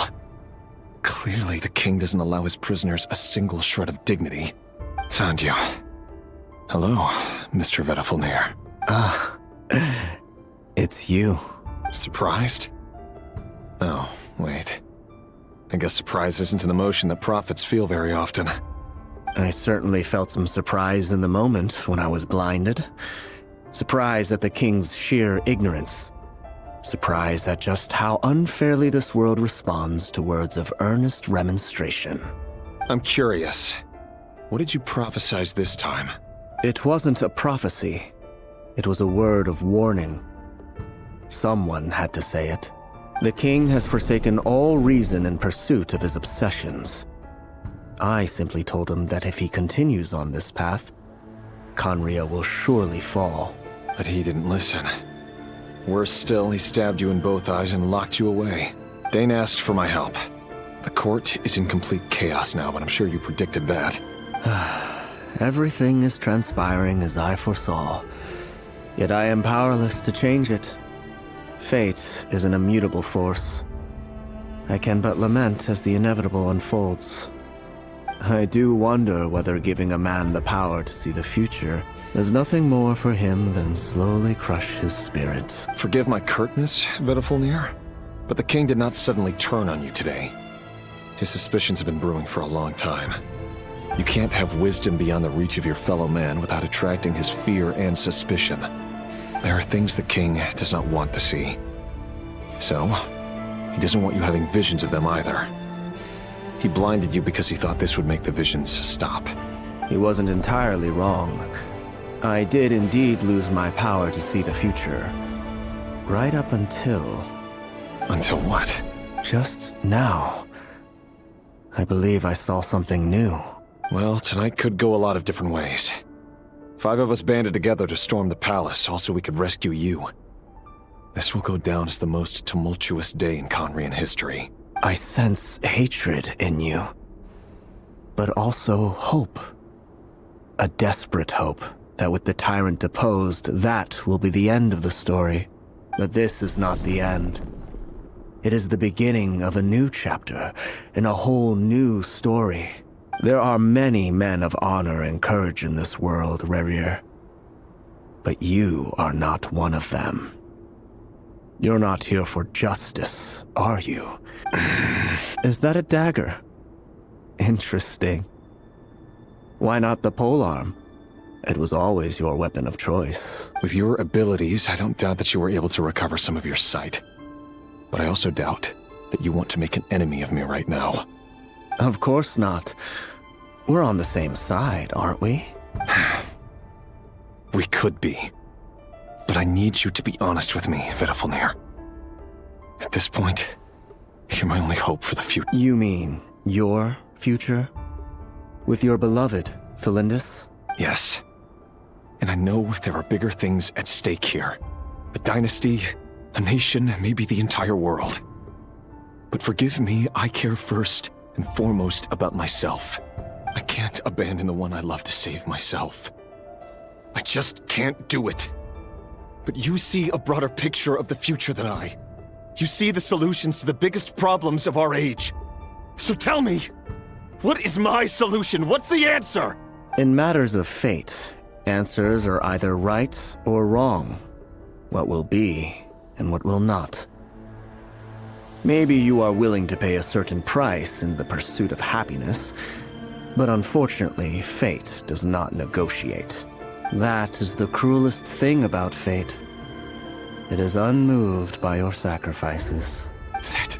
Clearly, the king doesn't allow his prisoners a single shred of dignity. Found you. Hello, Mr. Vedifalnir. Ah, it's you. Surprised? Oh, wait. I guess surprise isn't an emotion that prophets feel very often. I certainly felt some surprise in the moment when I was blinded. Surprise at the king's sheer ignorance. Surprise at just how unfairly this world responds to words of earnest remonstration. I'm curious. What did you prophesize this time? It wasn't a prophecy. It was a word of warning. Someone had to say it. The king has forsaken all reason in pursuit of his obsessions. I simply told him that if he continues on this path, Conria will surely fall. But he didn't listen. Worse still, he stabbed you in both eyes and locked you away. Dane asked for my help. The court is in complete chaos now, but I'm sure you predicted that. Everything is transpiring as I foresaw. Yet I am powerless to change it. Fate is an immutable force. I can but lament as the inevitable unfolds. I do wonder whether giving a man the power to see the future is nothing more for him than slowly crush his spirit. Forgive my curtness, Vedifalnir, but the king did not suddenly turn on you today. His suspicions have been brewing for a long time. You can't have wisdom beyond the reach of your fellow man without attracting his fear and suspicion. There are things the king does not want to see. So, he doesn't want you having visions of them either. He blinded you because he thought this would make the visions stop. He wasn't entirely wrong. I did indeed lose my power to see the future. Right up until... Until what? Just now. I believe I saw something new. Well, tonight could go a lot of different ways. 5 of us banded together to storm the palace, also we could rescue you. This will go down as the most tumultuous day in Conrian history. I sense hatred in you. But also hope. A desperate hope that with the tyrant deposed, that will be the end of the story. But this is not the end. It is the beginning of a new chapter, in a whole new story. There are many men of honor and courage in this world, Rerir. But you are not one of them. You're not here for justice, are you? Is that a dagger? Interesting. Why not the polearm? It was always your weapon of choice. With your abilities, I don't doubt that you were able to recover some of your sight. But I also doubt that you want to make an enemy of me right now. Of course not. We're on the same side, aren't we? We could be. But I need you to be honest with me, Vedafilnir. At this point, you're my only hope for the future. You mean your future? With your beloved, Felindis? Yes. And I know there are bigger things at stake here. A dynasty, a nation, maybe the entire world. But forgive me, I care first and foremost about myself. I can't abandon the one I love to save myself. I just can't do it. But you see a broader picture of the future than I. You see the solutions to the biggest problems of our age. So tell me, what is my solution? What's the answer? In matters of fate, answers are either right or wrong. What will be and what will not. Maybe you are willing to pay a certain price in the pursuit of happiness, but unfortunately, fate does not negotiate. That is the cruelest thing about fate. It is unmoved by your sacrifices. That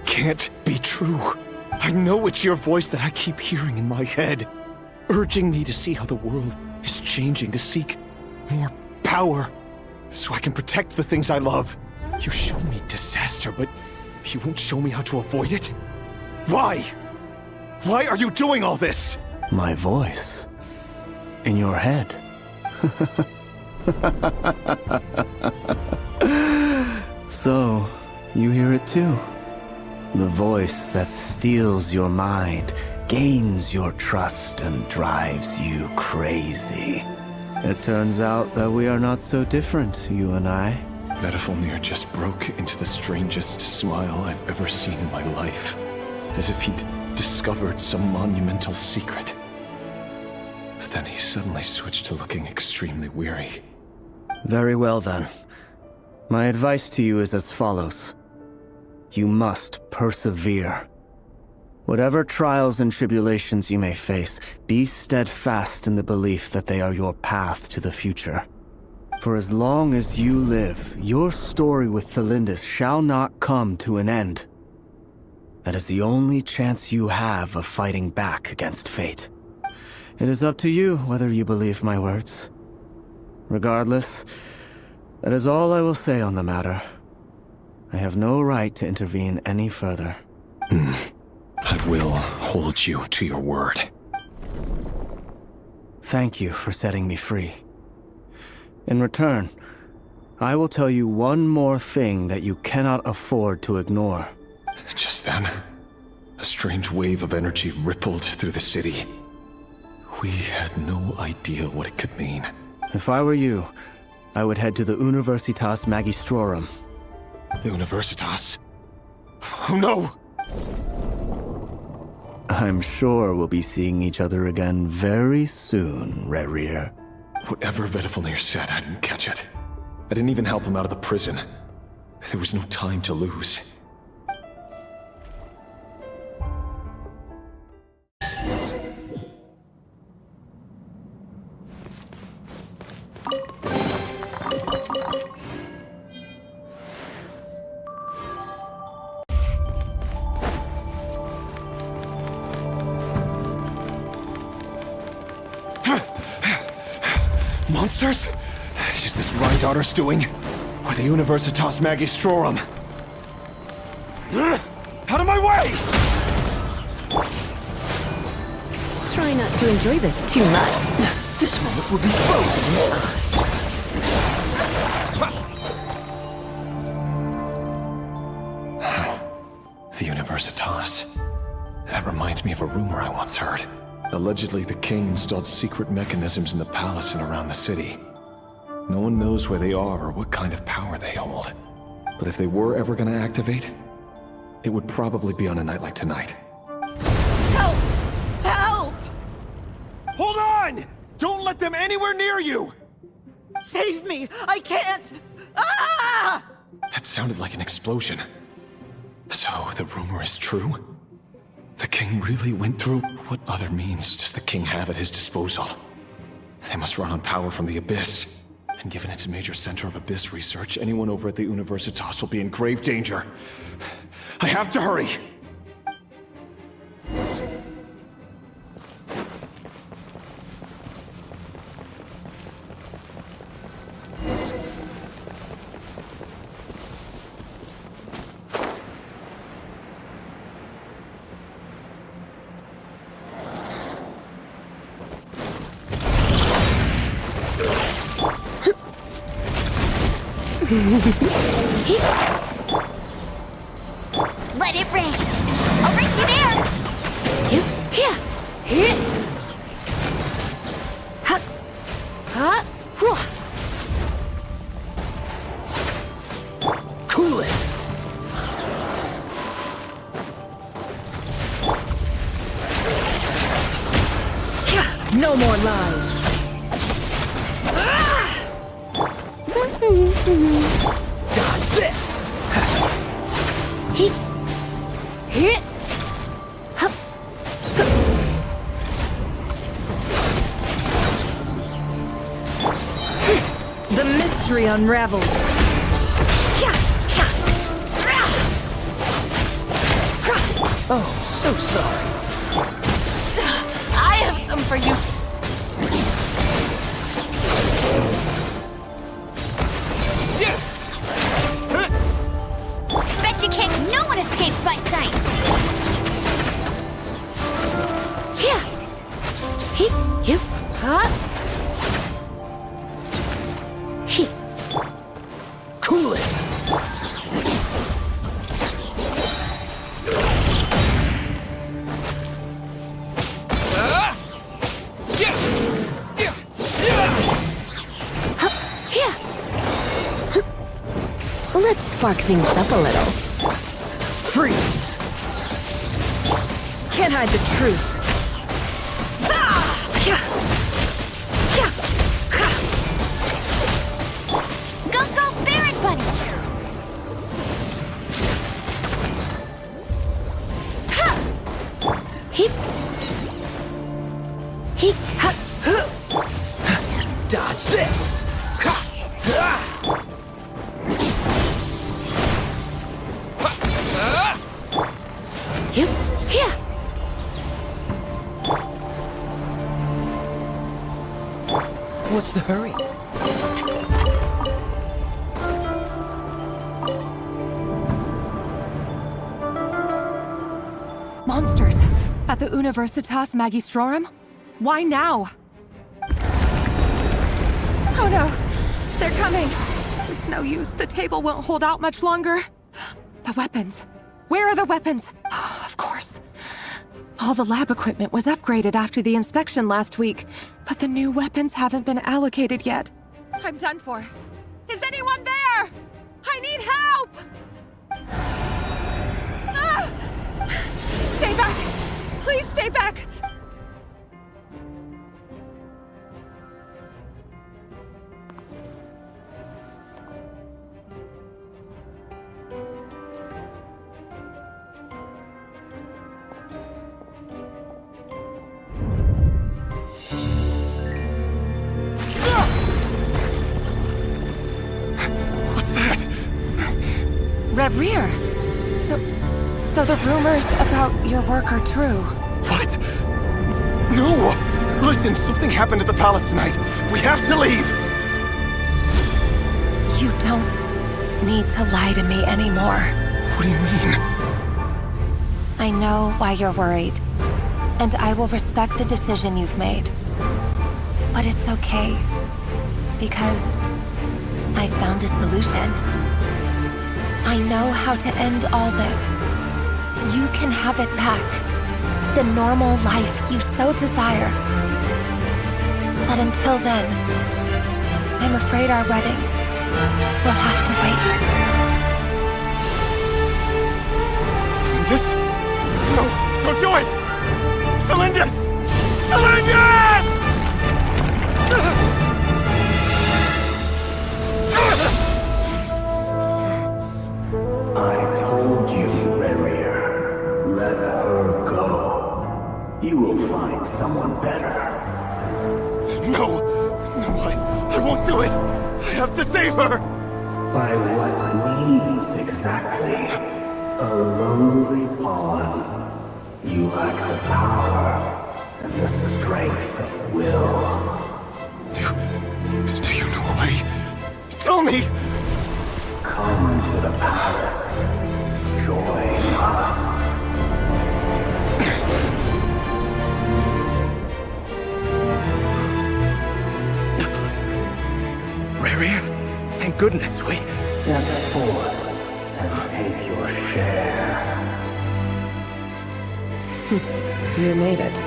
can't be true. I know it's your voice that I keep hearing in my head, urging me to see how the world is changing, to seek more power, so I can protect the things I love. You show me disaster, but you won't show me how to avoid it? Why? Why are you doing all this? My voice. In your head. So, you hear it too. The voice that steals your mind, gains your trust, and drives you crazy. It turns out that we are not so different, you and I. Vedafilnir just broke into the strangest smile I've ever seen in my life. As if he'd discovered some monumental secret. But then he suddenly switched to looking extremely weary. Very well then. My advice to you is as follows. You must persevere. Whatever trials and tribulations you may face, be steadfast in the belief that they are your path to the future. For as long as you live, your story with Felindis shall not come to an end. That is the only chance you have of fighting back against fate. It is up to you whether you believe my words. Regardless, that is all I will say on the matter. I have no right to intervene any further. I will hold you to your word. Thank you for setting me free. In return, I will tell you one more thing that you cannot afford to ignore. Just then, a strange wave of energy rippled through the city. We had no idea what it could mean. If I were you, I would head to the Universitas Magistrorum. The Universitas? Oh no! I'm sure we'll be seeing each other again very soon, Rerir. Whatever Vedafilnir said, I didn't catch it. I didn't even help him out of the prison. There was no time to lose. Monsters? Is this Rheindarter's doing? Or the Universitas Magistrorum? Out of my way! Try not to enjoy this too much. This moment will be frozen in time. The Universitas. That reminds me of a rumor I once heard. Allegedly, the king installed secret mechanisms in the palace and around the city. No one knows where they are or what kind of power they hold. But if they were ever gonna activate, it would probably be on a night like tonight. Help! Help! Hold on! Don't let them anywhere near you! Save me! I can't! Ah! That sounded like an explosion. So, the rumor is true? The king really went through? What other means does the king have at his disposal? They must run on power from the Abyss. And given it's a major center of Abyss research, anyone over at the Universitas will be in grave danger. I have to hurry! Let it rain. I'll race you there. Here. Here. Huh. Huh. Cool it! No more lies. Dodge this! The mystery unravels. Oh, so sorry. I have some for you. Bet you can't. No one escapes my sights. Here. You. Huh? He. Cool it! Let's spark things up a little. Freeze! Can't hide the truth. Go, Barret Bunny! Dodge this! Here. What's the hurry? Monsters. At the Universitas Magistrorum? Why now? Oh no! They're coming! It's no use. The table won't hold out much longer. The weapons. Where are the weapons? Of course. All the lab equipment was upgraded after the inspection last week, but the new weapons haven't been allocated yet. I'm done for. Is anyone there? I need help! Ah! Stay back! Please stay back! Rear. So the rumors about your work are true. What? No! Listen, something happened at the palace tonight. We have to leave! You don't need to lie to me anymore. What do you mean? I know why you're worried, and I will respect the decision you've made. But it's okay, because I found a solution. I know how to end all this. You can have it back. the normal life you so desire. But until then, I'm afraid our wedding will have to wait. Cylindus? No, don't do it! Cylindus! Cylindus! I told you, Rarier. Let her go. You will find someone better. No! No, I won't do it! I have to save her! By what means exactly? A lowly pawn. You lack the power and the strength of will. Do you know a way? Tell me! Come to the palace. Join us. Rarier, thank goodness we... Step forth and take your share. You made it.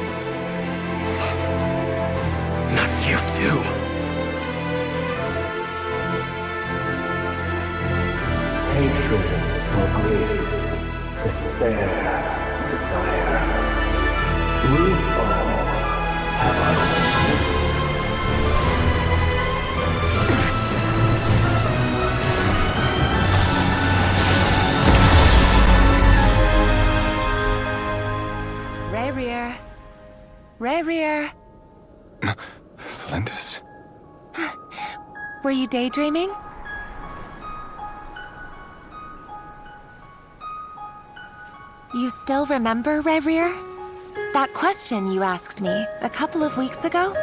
Not you too. Hatred or grief, despair, desire. We all have our own. Rarier. Rarier. Cylindus? Were you daydreaming? You still remember, Rarier? That question you asked me a couple of weeks ago?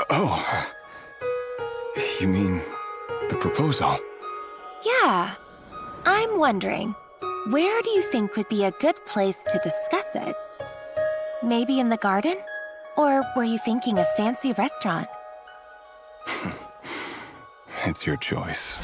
Oh. You mean the proposal? Yeah. I'm wondering, where do you think would be a good place to discuss it? Maybe in the garden? Or were you thinking a fancy restaurant? It's your choice.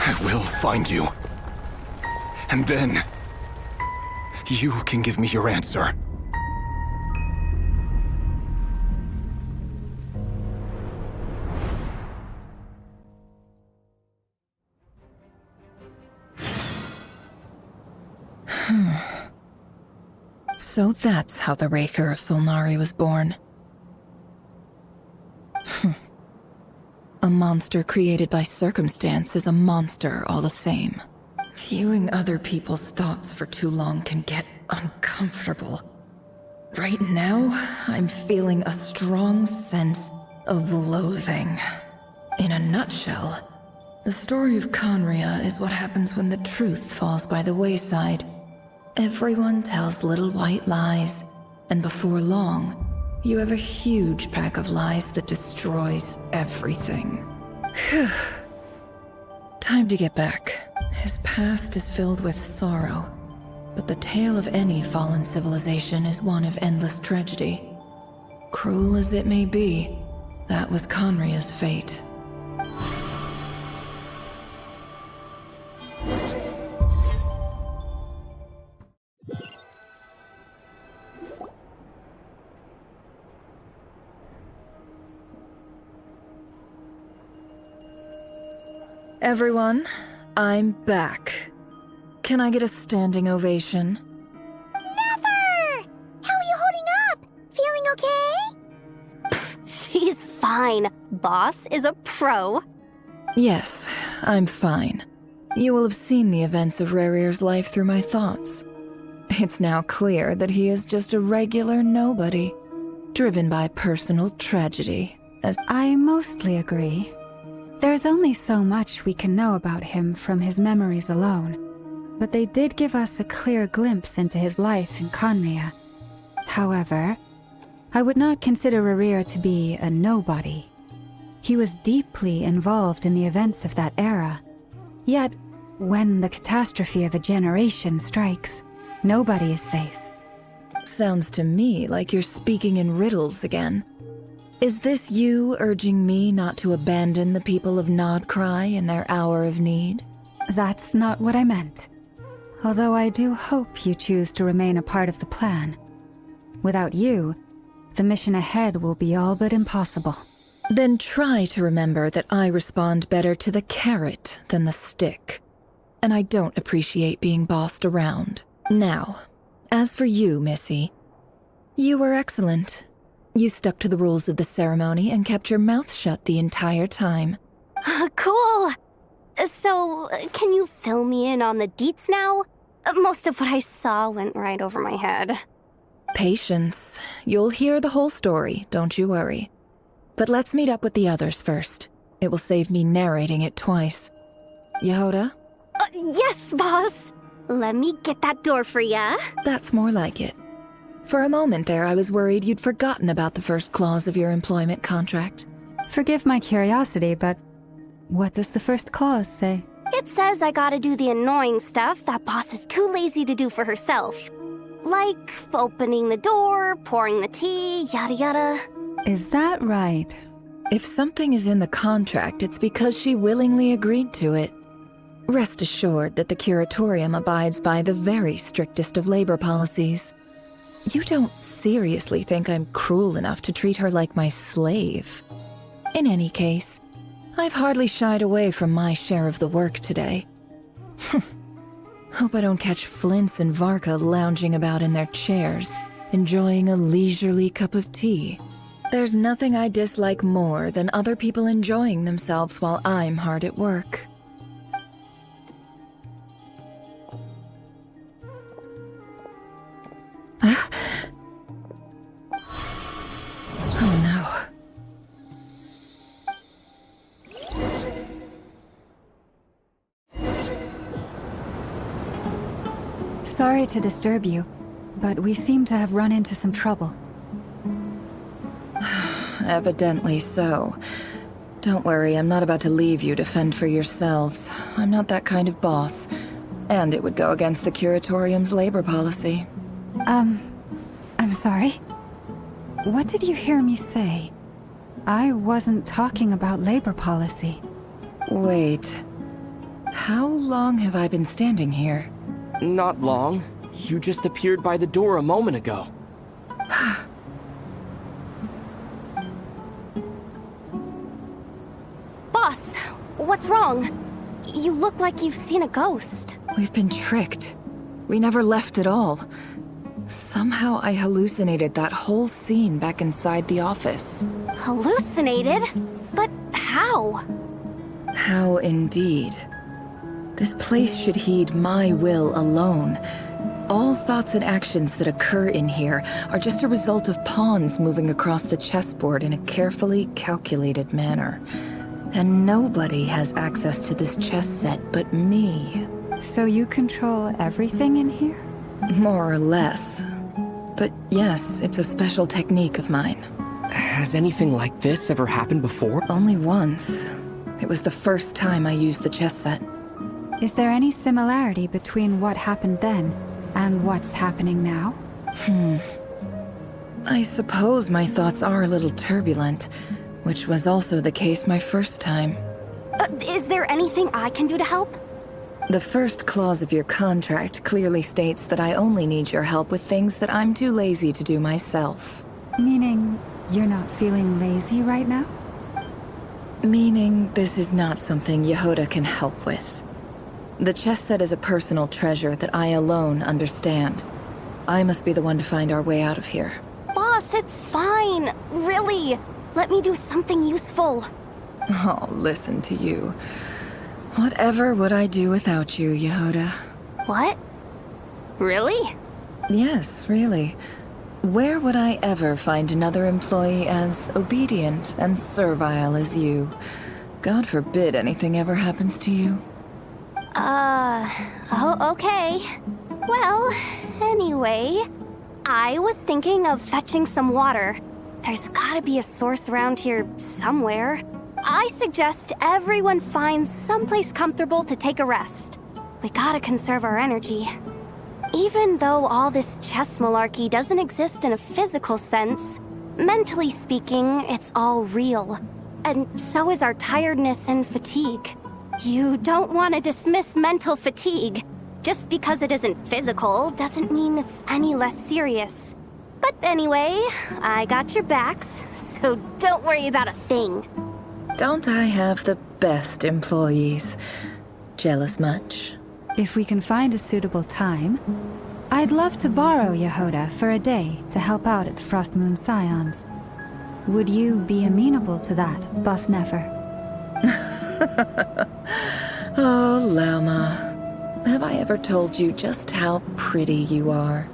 I will find you. And then, you can give me your answer. So that's how the Raker of Solnari was born. A monster created by circumstance is a monster all the same. Viewing other people's thoughts for too long can get uncomfortable. Right now, I'm feeling a strong sense of loathing. In a nutshell, the story of Conria is what happens when the truth falls by the wayside. Everyone tells little white lies, and before long, you have a huge pack of lies that destroys everything. Time to get back. His past is filled with sorrow, but the tale of any fallen civilization is one of endless tragedy. Cruel as it may be, that was Conria's fate. Everyone, I'm back. Can I get a standing ovation? Never! How are you holding up? Feeling okay? She's fine. Boss is a pro. Yes, I'm fine. You will have seen the events of Rerir's life through my thoughts. It's now clear that he is just a regular nobody, driven by personal tragedy, as I mostly agree. There's only so much we can know about him from his memories alone, but they did give us a clear glimpse into his life in Conria. However, I would not consider Rerir to be a nobody. He was deeply involved in the events of that era. Yet, when the catastrophe of a generation strikes, nobody is safe. Sounds to me like you're speaking in riddles again. Is this you urging me not to abandon the people of Nodcry in their hour of need? That's not what I meant. Although I do hope you choose to remain a part of the plan. Without you, the mission ahead will be all but impossible. Then try to remember that I respond better to the carrot than the stick. And I don't appreciate being bossed around. Now, as for you, Missy, you were excellent. You stuck to the rules of the ceremony and kept your mouth shut the entire time. Cool! So, can you fill me in on the deets now? Most of what I saw went right over my head. Patience. You'll hear the whole story, don't you worry. But let's meet up with the others first. It will save me narrating it twice. Yehoda? Yes, boss! Let me get that door for ya. That's more like it. For a moment there, I was worried you'd forgotten about the first clause of your employment contract. Forgive my curiosity, but what does the first clause say? It says I gotta do the annoying stuff that boss is too lazy to do for herself. Like opening the door, pouring the tea, yada yada. Is that right? If something is in the contract, it's because she willingly agreed to it. Rest assured that the Curatorium abides by the very strictest of labor policies. You don't seriously think I'm cruel enough to treat her like my slave? In any case, I've hardly shied away from my share of the work today. Hope I don't catch Flintz and Varka lounging about in their chairs, enjoying a leisurely cup of tea. There's nothing I dislike more than other people enjoying themselves while I'm hard at work. Oh no. Sorry to disturb you, but we seem to have run into some trouble. Evidently so. Don't worry, I'm not about to leave you to fend for yourselves. I'm not that kind of boss. And it would go against the Curatorium's labor policy. I'm sorry? What did you hear me say? I wasn't talking about labor policy. Wait. How long have I been standing here? Not long. You just appeared by the door a moment ago. Boss, what's wrong? You look like you've seen a ghost. We've been tricked. We never left at all. Somehow I hallucinated that whole scene back inside the office. Hallucinated? But how? How indeed. This place should heed my will alone. All thoughts and actions that occur in here are just a result of pawns moving across the chessboard in a carefully calculated manner. And nobody has access to this chess set but me. So you control everything in here? More or less. But yes, it's a special technique of mine. Has anything like this ever happened before? Only once. It was the first time I used the chess set. Is there any similarity between what happened then and what's happening now? I suppose my thoughts are a little turbulent, which was also the case my first time. Is there anything I can do to help? The first clause of your contract clearly states that I only need your help with things that I'm too lazy to do myself. Meaning, you're not feeling lazy right now? Meaning, this is not something Yehoda can help with. The chess set is a personal treasure that I alone understand. I must be the one to find our way out of here. Boss, it's fine. Really. Let me do something useful. Oh, listen to you. Whatever would I do without you, Yehoda? What? Really? Yes, really. Where would I ever find another employee as obedient and servile as you? God forbid anything ever happens to you. Oh, okay. Well, anyway, I was thinking of fetching some water. There's gotta be a source around here somewhere. I suggest everyone finds someplace comfortable to take a rest. We gotta conserve our energy. Even though all this chess malarkey doesn't exist in a physical sense, mentally speaking, it's all real. And so is our tiredness and fatigue. You don't want to dismiss mental fatigue. Just because it isn't physical doesn't mean it's any less serious. But anyway, I got your backs, so don't worry about a thing. Don't I have the best employees? Jealous much? If we can find a suitable time, I'd love to borrow Yehoda for a day to help out at the Frost Moon Scions. Would you be amenable to that, Boss Nefer? Oh, Lama. Have I ever told you just how pretty you are?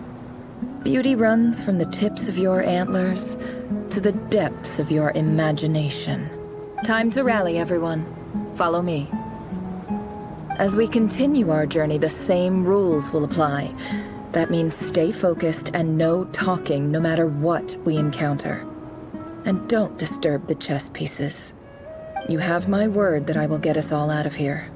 Beauty runs from the tips of your antlers to the depths of your imagination. Time to rally, everyone. Follow me. As we continue our journey, the same rules will apply. That means stay focused and no talking no matter what we encounter. And don't disturb the chess pieces. You have my word that I will get us all out of here.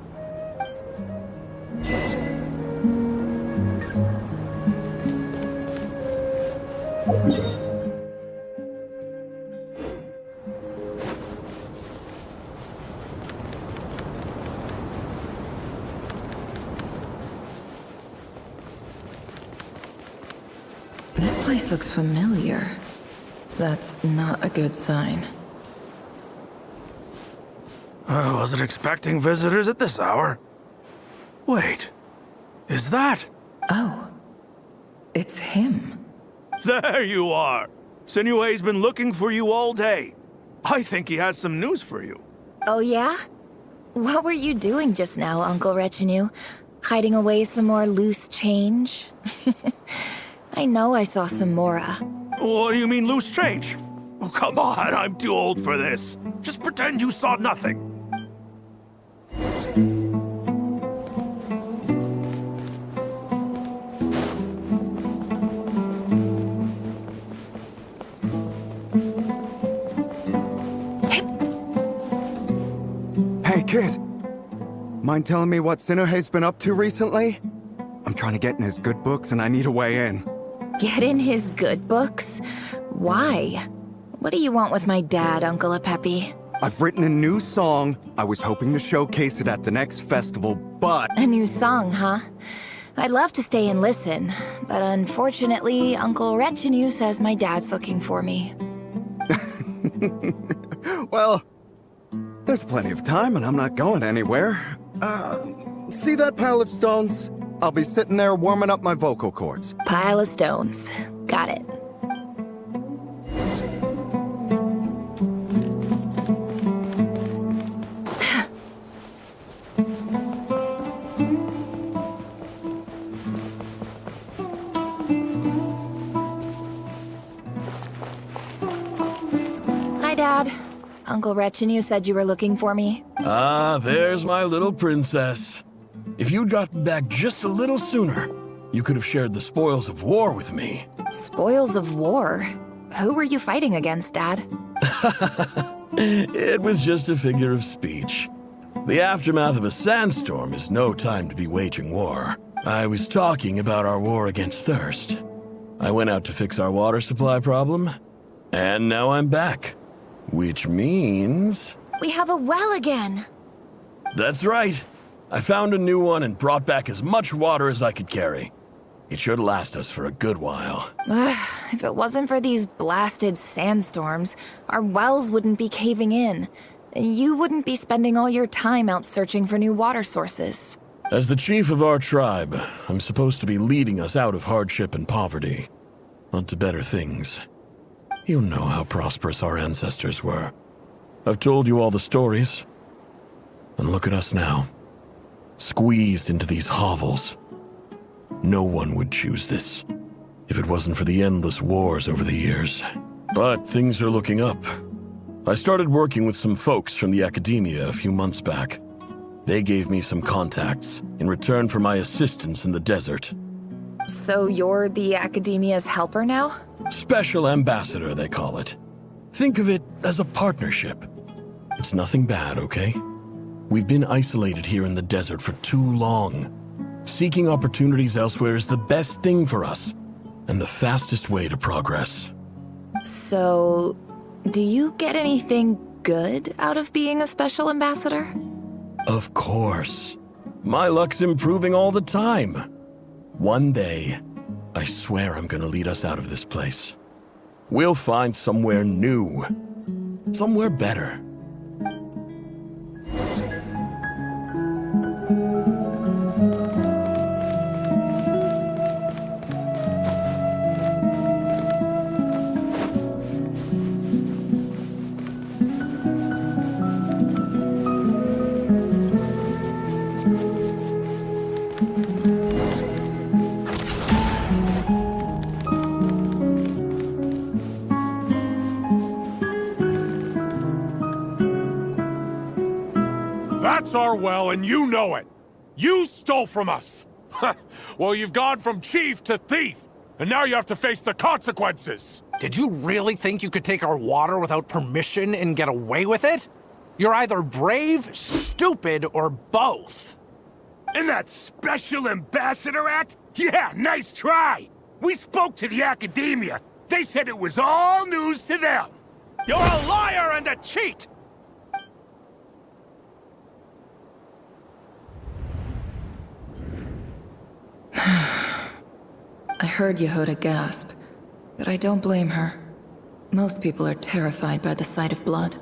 This place looks familiar. That's not a good sign. I wasn't expecting visitors at this hour. Wait, is that? Oh, it's him. There you are! Sinue's been looking for you all day. I think he has some news for you. Oh yeah? What were you doing just now, Uncle Retinue? Hiding away some more loose change? I know I saw some Mora. What do you mean, loose change? Oh, come on, I'm too old for this. Just pretend you saw nothing. Hey, kid. Mind telling me what Sinuhe's been up to recently? I'm trying to get in his good books and I need a way in. Get in his good books? Why? What do you want with my dad, Uncle Apepi? I've written a new song. I was hoping to showcase it at the next festival, but... A new song, huh? I'd love to stay and listen, but unfortunately, Uncle Retinue says my dad's looking for me. Well, there's plenty of time and I'm not going anywhere. See that pile of stones? I'll be sitting there warming up my vocal cords. Pile of stones. Got it. Hi, Dad. Uncle Retinue said you were looking for me. Ah, there's my little princess. If you'd gotten back just a little sooner, you could have shared the spoils of war with me. Spoils of war? Who were you fighting against, Dad? It was just a figure of speech. The aftermath of a sandstorm is no time to be waging war. I was talking about our war against thirst. I went out to fix our water supply problem, and now I'm back. Which means... We have a well again! That's right. I found a new one and brought back as much water as I could carry. It should last us for a good while. If it wasn't for these blasted sandstorms, our wells wouldn't be caving in. You wouldn't be spending all your time out searching for new water sources. As the chief of our tribe, I'm supposed to be leading us out of hardship and poverty, onto better things. You know how prosperous our ancestors were. I've told you all the stories. And look at us now. squeezed into these hovels. No one would choose this, if it wasn't for the endless wars over the years. But things are looking up. I started working with some folks from the academia a few months back. They gave me some contacts in return for my assistance in the desert. So you're the Academia's helper now? Special ambassador, they call it. Think of it as a partnership. It's nothing bad, okay? We've been isolated here in the desert for too long. Seeking opportunities elsewhere is the best thing for us, and the fastest way to progress. So, do you get anything good out of being a special ambassador? Of course. My luck's improving all the time. One day, I swear I'm gonna lead us out of this place. We'll find somewhere new. Somewhere better. That's our well, and you know it! You stole from us! Well, you've gone from chief to thief, and now you have to face the consequences! Did you really think you could take our water without permission and get away with it? You're either brave, stupid, or both. And that Special Ambassador Act? Yeah, nice try! We spoke to the academia. They said it was all news to them. You're a liar and a cheat! I heard Yehuda gasp, but I don't blame her. Most people are terrified by the sight of blood.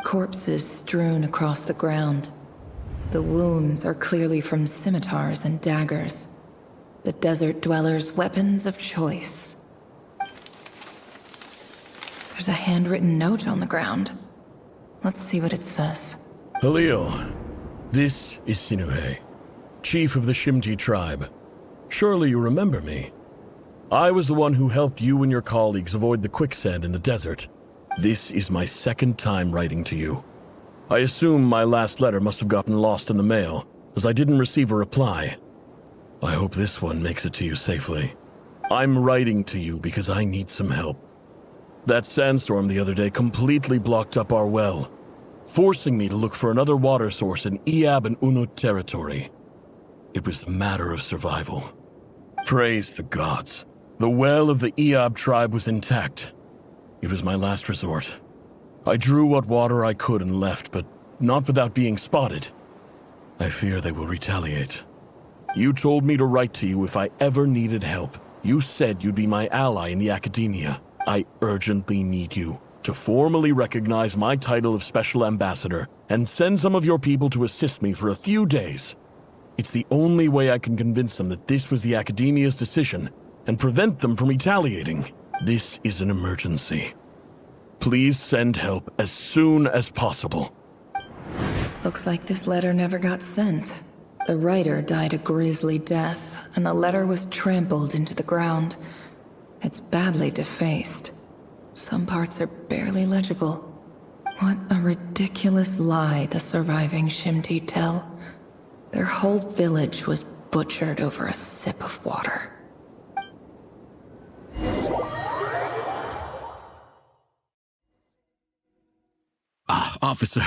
Corpses strewn across the ground. The wounds are clearly from scimitars and daggers. The desert dwellers' weapons of choice. There's a handwritten note on the ground. Let's see what it says. Halil, this is Sinuhe, chief of the Shimti tribe. Surely you remember me. I was the one who helped you and your colleagues avoid the quicksand in the desert. This is my second time writing to you. I assume my last letter must have gotten lost in the mail, as I didn't receive a reply. I hope this one makes it to you safely. I'm writing to you because I need some help. That sandstorm the other day completely blocked up our well, forcing me to look for another water source in Iab and Unut territory. It was a matter of survival. Praise the gods. The well of the Iab tribe was intact. It was my last resort. I drew what water I could and left, but not without being spotted. I fear they will retaliate. You told me to write to you if I ever needed help. You said you'd be my ally in the academia. I urgently need you to formally recognize my title of Special Ambassador and send some of your people to assist me for a few days. It's the only way I can convince them that this was the academia's decision and prevent them from retaliating. This is an emergency. Please send help as soon as possible. Looks like this letter never got sent. The writer died a grisly death, and the letter was trampled into the ground. It's badly defaced. Some parts are barely legible. What a ridiculous lie the surviving Shimti tell. Their whole village was butchered over a sip of water. Ah, officer.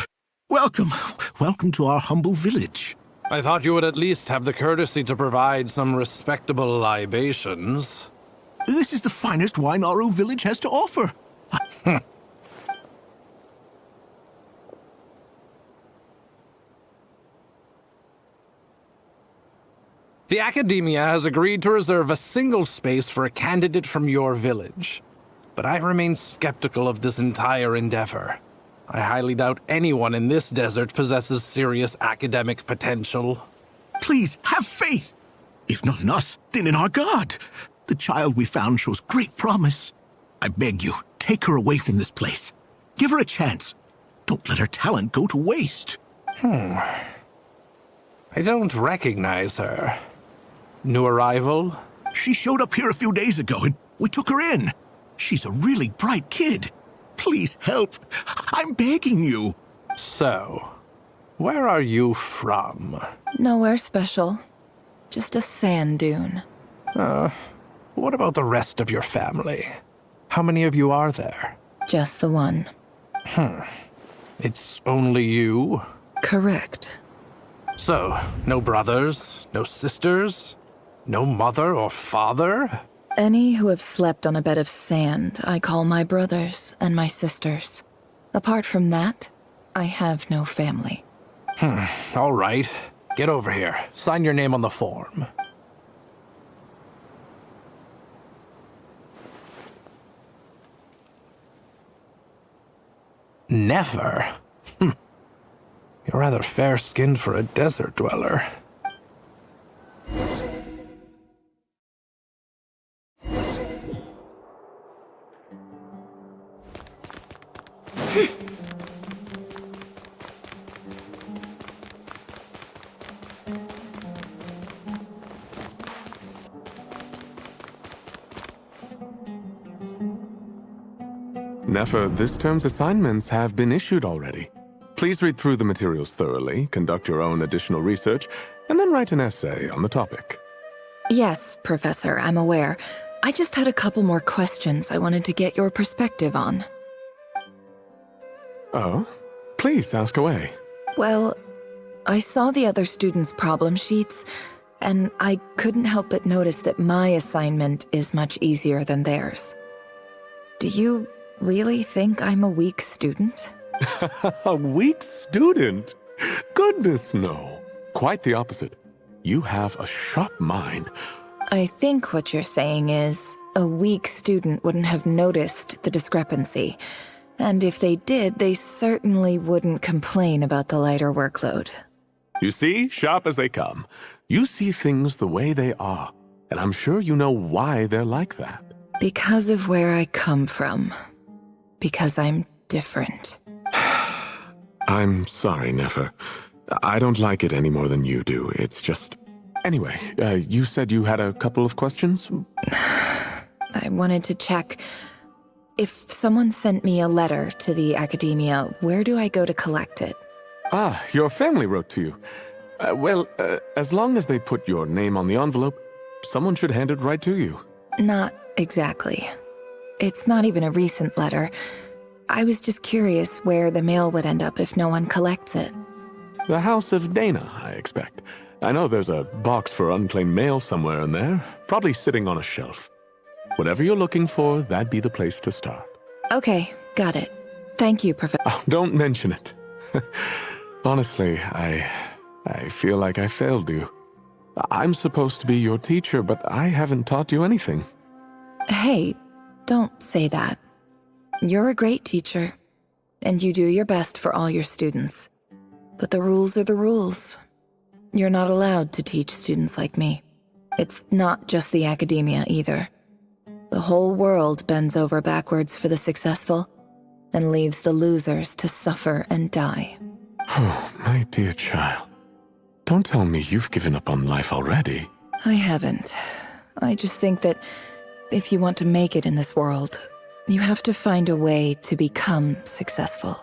Welcome. Welcome to our humble village. I thought you would at least have the courtesy to provide some respectable libations. This is the finest wine Aru village has to offer. The Academia has agreed to reserve a single space for a candidate from your village. But I remain skeptical of this entire endeavor. I highly doubt anyone in this desert possesses serious academic potential. Please, have faith. If not in us, then in our god. The child we found shows great promise. I beg you, take her away from this place. Give her a chance. Don't let her talent go to waste. I don't recognize her. New arrival? She showed up here a few days ago and we took her in. She's a really bright kid. Please help. I'm begging you. So, where are you from? Nowhere special. Just a sand dune. What about the rest of your family? How many of you are there? Just the one. It's only you? Correct. So, no brothers, no sisters, no mother or father? Any who have slept on a bed of sand, I call my brothers and my sisters. Apart from that, I have no family. All right. Get over here. Sign your name on the form. Never? You're rather fair-skinned for a desert dweller. Nefer, this term's assignments have been issued already. Please read through the materials thoroughly, conduct your own additional research, and then write an essay on the topic. Yes, Professor, I'm aware. I just had a couple more questions I wanted to get your perspective on. Oh? Please, ask away. Well, I saw the other students' problem sheets, and I couldn't help but notice that my assignment is much easier than theirs. Do you really think I'm a weak student? A weak student? Goodness, no. Quite the opposite. You have a sharp mind. I think what you're saying is, a weak student wouldn't have noticed the discrepancy. And if they did, they certainly wouldn't complain about the lighter workload. You see, sharp as they come. You see things the way they are, and I'm sure you know why they're like that. Because of where I come from. Because I'm different. I'm sorry, Nefer. I don't like it any more than you do. It's just... Anyway, you said you had a couple of questions? I wanted to check. If someone sent me a letter to the academia, where do I go to collect it? Ah, your family wrote to you. Well, as long as they put your name on the envelope, someone should hand it right to you. Not exactly. It's not even a recent letter. I was just curious where the mail would end up if no one collects it. The House of Dana, I expect. I know there's a box for unclaimed mail somewhere in there, probably sitting on a shelf. Whatever you're looking for, that'd be the place to start. Okay, got it. Thank you, Professor. Oh, don't mention it. Honestly, I feel like I failed you. I'm supposed to be your teacher, but I haven't taught you anything. Hey, don't say that. You're a great teacher, and you do your best for all your students. But the rules are the rules. You're not allowed to teach students like me. It's not just the academia either. The whole world bends over backwards for the successful, and leaves the losers to suffer and die. Oh, my dear child. Don't tell me you've given up on life already. I haven't. I just think that if you want to make it in this world, you have to find a way to become successful.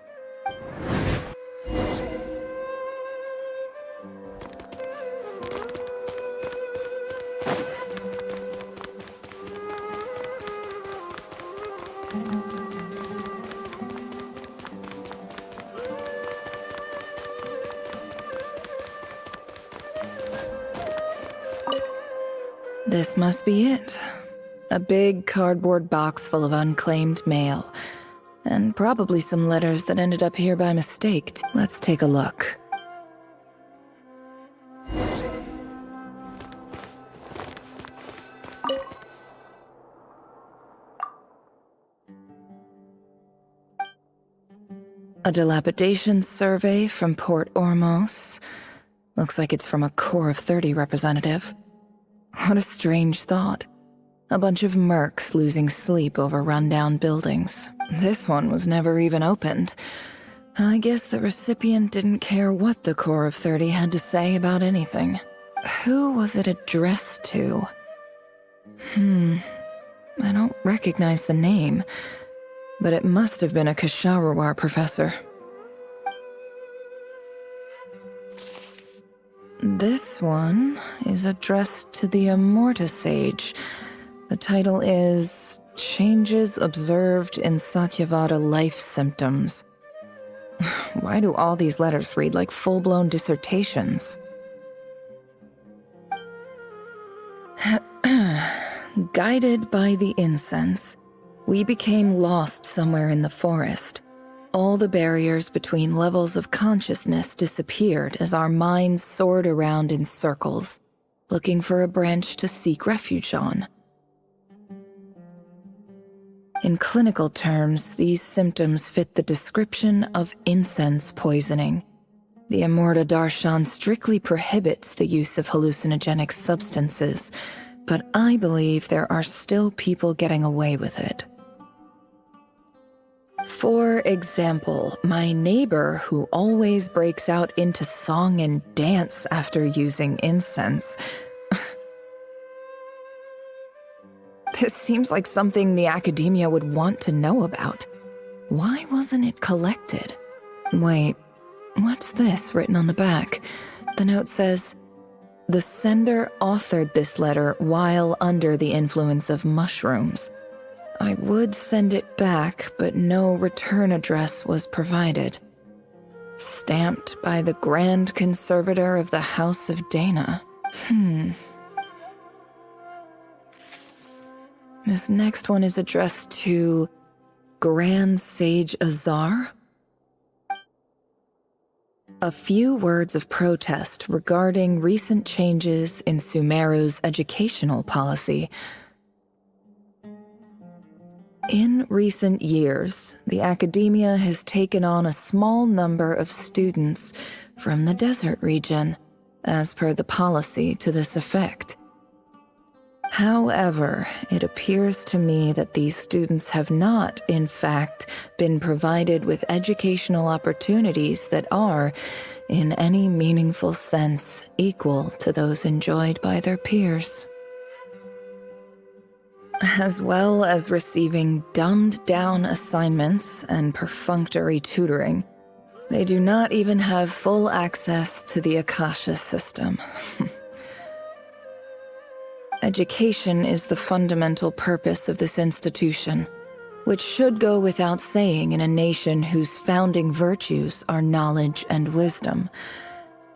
This must be it. A big cardboard box full of unclaimed mail. And probably some letters that ended up here by mistake. Let's take a look. A dilapidation survey from Port Ormos. Looks like it's from a Core of 30 representative. What a strange thought. A bunch of mercs losing sleep over rundown buildings. This one was never even opened. I guess the recipient didn't care what the core of 30 had to say about anything. Who was it addressed to? I don't recognize the name, but it must have been a Kasharawar professor. This one is addressed to the Amorta Sage. The title is Changes Observed in Satyavada Life Symptoms. Why do all these letters read like full-blown dissertations? Guided by the incense, we became lost somewhere in the forest. All the barriers between levels of consciousness disappeared as our minds soared around in circles, looking for a branch to seek refuge on. In clinical terms, these symptoms fit the description of incense poisoning. The Amorta Darshan strictly prohibits the use of hallucinogenic substances, but I believe there are still people getting away with it. For example, my neighbor who always breaks out into song and dance after using incense. This seems like something the academia would want to know about. Why wasn't it collected? Wait, what's this written on the back? The note says, "The sender authored this letter while under the influence of mushrooms. I would send it back, but no return address was provided. Stamped by the Grand Conservator of the House of Dana." This next one is addressed to Grand Sage Azar. A few words of protest regarding recent changes in Sumeru's educational policy. In recent years, the academia has taken on a small number of students from the desert region, as per the policy to this effect. However, it appears to me that these students have not, in fact, been provided with educational opportunities that are, in any meaningful sense, equal to those enjoyed by their peers. As well as receiving dumbed-down assignments and perfunctory tutoring, they do not even have full access to the Akasha system. Education is the fundamental purpose of this institution, which should go without saying in a nation whose founding virtues are knowledge and wisdom.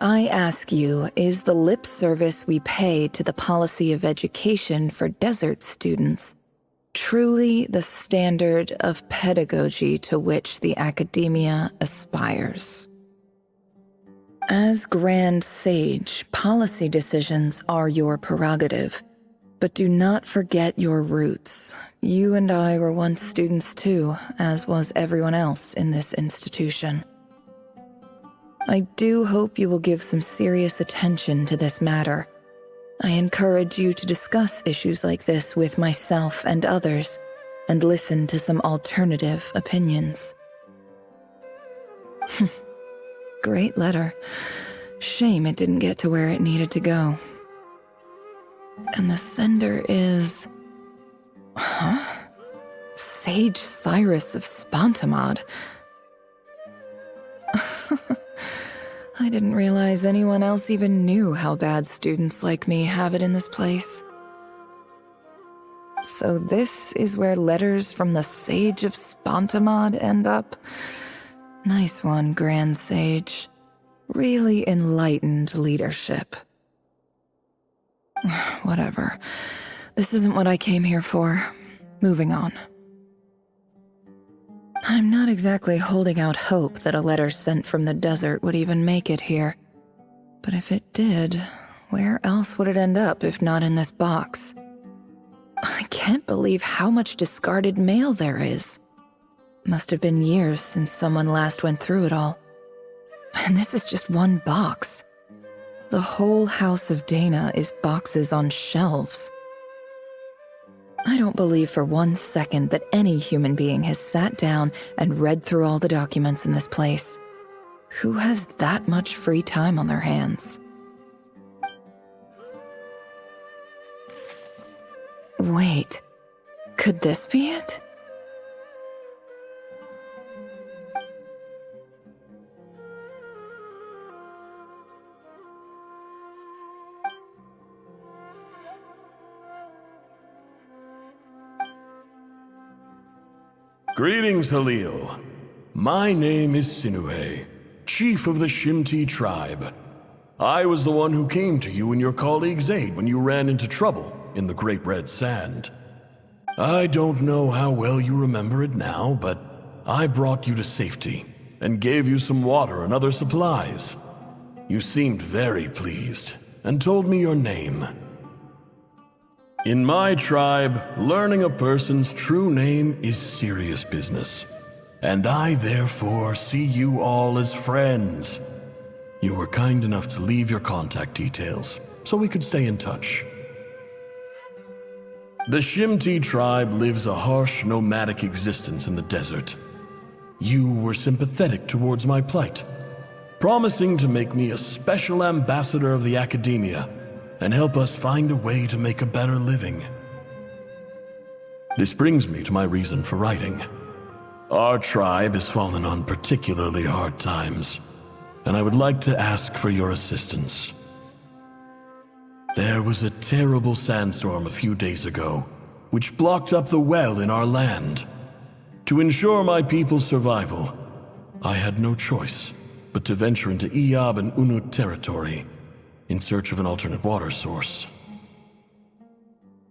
I ask you, is the lip service we pay to the policy of education for desert students truly the standard of pedagogy to which the academia aspires? As Grand Sage, policy decisions are your prerogative. But do not forget your roots. You and I were once students too, as was everyone else in this institution. I do hope you will give some serious attention to this matter. I encourage you to discuss issues like this with myself and others, and listen to some alternative opinions. Great letter. Shame it didn't get to where it needed to go. And the sender is... Sage Cyrus of Spontamod. I didn't realize anyone else even knew how bad students like me have it in this place. So this is where letters from the Sage of Spontamod end up? Nice one, Grand Sage. Really enlightened leadership. Whatever. This isn't what I came here for. Moving on. I'm not exactly holding out hope that a letter sent from the desert would even make it here. But if it did, where else would it end up if not in this box? I can't believe how much discarded mail there is. Must have been years since someone last went through it all. And this is just one box. The whole House of Dana is boxes on shelves. I don't believe for 1 second that any human being has sat down and read through all the documents in this place. Who has that much free time on their hands? Wait, could this be it? Greetings, Halil. My name is Sinuhe, chief of the Shimti tribe. I was the one who came to you and your colleague's aid when you ran into trouble in the Great Red Sand. I don't know how well you remember it now, but I brought you to safety and gave you some water and other supplies. You seemed very pleased and told me your name. In my tribe, learning a person's true name is serious business, and I therefore see you all as friends. You were kind enough to leave your contact details, so we could stay in touch. The Shimti tribe lives a harsh, nomadic existence in the desert. You were sympathetic towards my plight, promising to make me a special ambassador of the Academia and help us find a way to make a better living. This brings me to my reason for writing. Our tribe has fallen on particularly hard times, and I would like to ask for your assistance. There was a terrible sandstorm a few days ago, which blocked up the well in our land. To ensure my people's survival, I had no choice but to venture into Iyab and Unut territory in search of an alternate water source.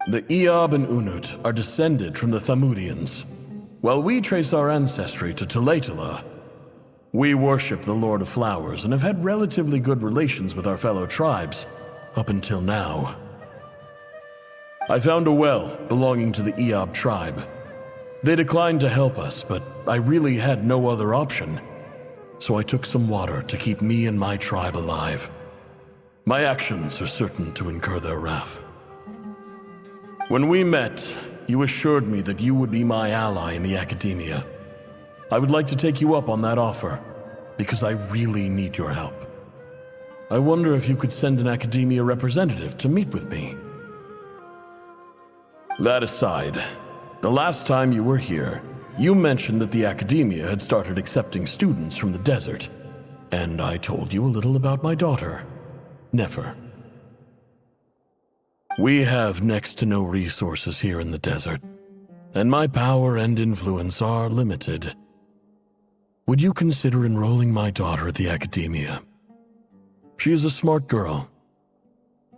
The Iyab and Unut are descended from the Thamudians, while we trace our ancestry to Tulatala. We worship the Lord of Flowers and have had relatively good relations with our fellow tribes up until now. I found a well belonging to the Iyab tribe. They declined to help us, but I really had no other option, so I took some water to keep me and my tribe alive. My actions are certain to incur their wrath. When we met, you assured me that you would be my ally in the Academia. I would like to take you up on that offer, because I really need your help. I wonder if you could send an Academia representative to meet with me. That aside, the last time you were here, you mentioned that the Academia had started accepting students from the desert, and I told you a little about my daughter, Nefer. We have next to no resources here in the desert, and my power and influence are limited. Would you consider enrolling my daughter at the Academia? She is a smart girl.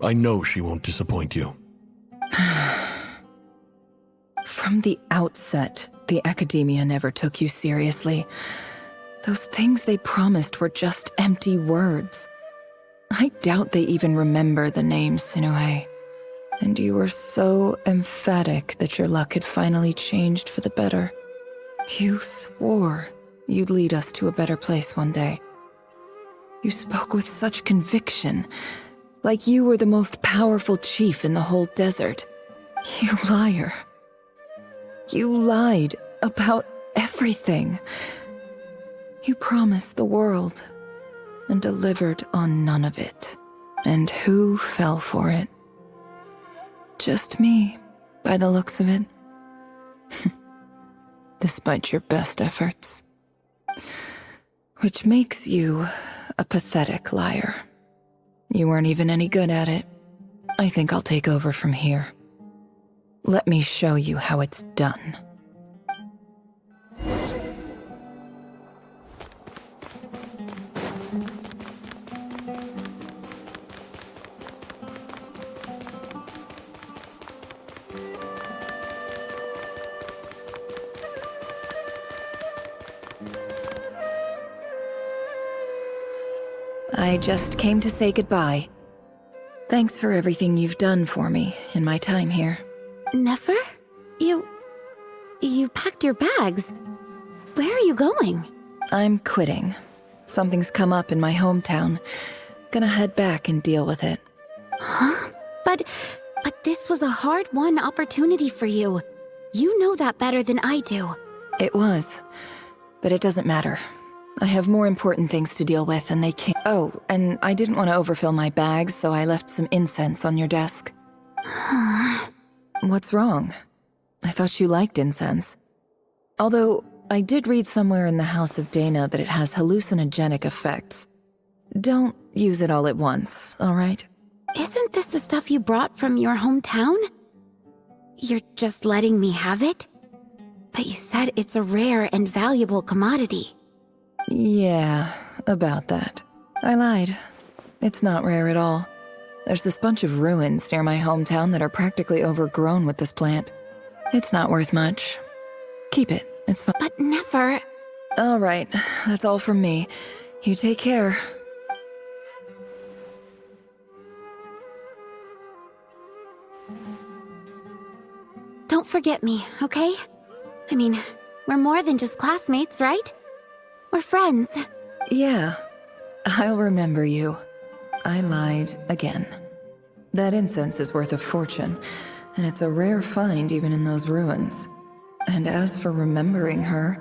I know she won't disappoint you. From the outset, the Academia never took you seriously. Those things they promised were just empty words. I doubt they even remember the name Sinuhe. And you were so emphatic that your luck had finally changed for the better. You swore you'd lead us to a better place one day. You spoke with such conviction, like you were the most powerful chief in the whole desert. You liar. You lied about everything. You promised the world and delivered on none of it. And who fell for it? Just me, by the looks of it. Despite your best efforts. Which makes you a pathetic liar. You weren't even any good at it. I think I'll take over from here. Let me show you how it's done. I just came to say goodbye. Thanks for everything you've done for me in my time here. Nefer? You packed your bags. Where are you going? I'm quitting. Something's come up in my hometown. Gonna head back and deal with it. Huh? But But this was a hard-won opportunity for you. You know that better than I do. It was. But it doesn't matter. I have more important things to deal with, and they can't. Oh, and I didn't want to overfill my bags, so I left some incense on your desk. What's wrong? I thought you liked incense. Although, I did read somewhere in the House of Dana that it has hallucinogenic effects. Don't use it all at once, alright? Isn't this the stuff you brought from your hometown? You're just letting me have it? But you said it's a rare and valuable commodity. Yeah, about that. I lied. It's not rare at all. There's this bunch of ruins near my hometown that are practically overgrown with this plant. It's not worth much. Keep it, it's fine. But never... Alright, that's all from me. You take care. Don't forget me, okay? I mean, we're more than just classmates, right? We're friends. Yeah, I'll remember you. I lied again. That incense is worth a fortune, and it's a rare find even in those ruins. And as for remembering her,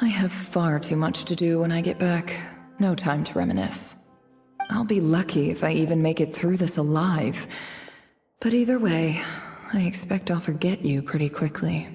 I have far too much to do when I get back. No time to reminisce. I'll be lucky if I even make it through this alive. But either way, I expect I'll forget you pretty quickly.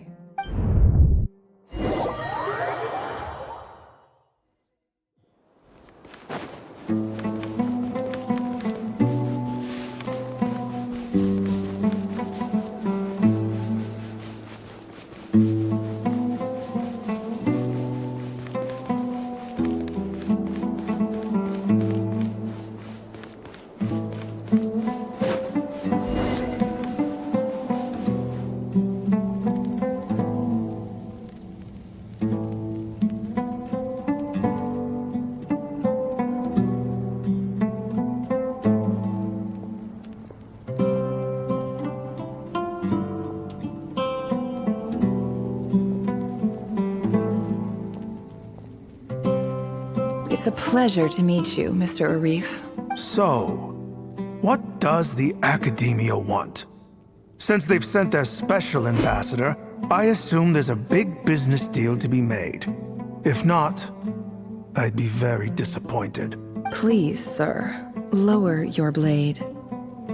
It's a pleasure to meet you, Mr. Arif. So, what does the Academia want? Since they've sent their special ambassador, I assume there's a big business deal to be made. If not, I'd be very disappointed. Please, sir, lower your blade.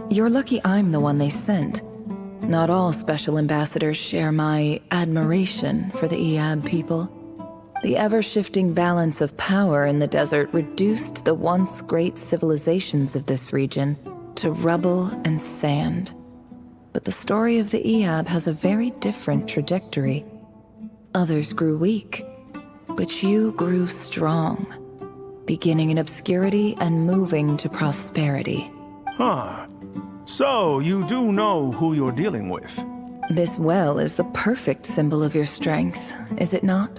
You're lucky I'm the one they sent. Not all special ambassadors share my admiration for the Iab people. The ever-shifting balance of power in the desert reduced the once great civilizations of this region to rubble and sand. But the story of the Iab has a very different trajectory. Others grew weak, but you grew strong, beginning in obscurity and moving to prosperity. Huh. So, you do know who you're dealing with? This well is the perfect symbol of your strength, is it not?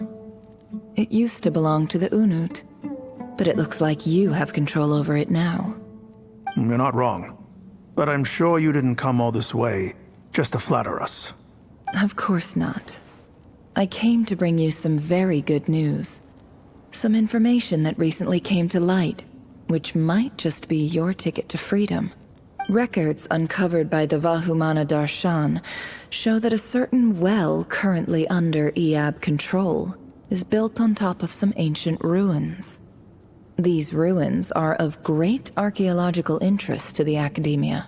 It used to belong to the Unut, but it looks like you have control over it now. You're not wrong. But I'm sure you didn't come all this way just to flatter us. Of course not. I came to bring you some very good news. Some information that recently came to light, which might just be your ticket to freedom. Records uncovered by the Vahumana Darshan show that a certain well currently under Iab control is built on top of some ancient ruins. These ruins are of great archaeological interest to the Academia.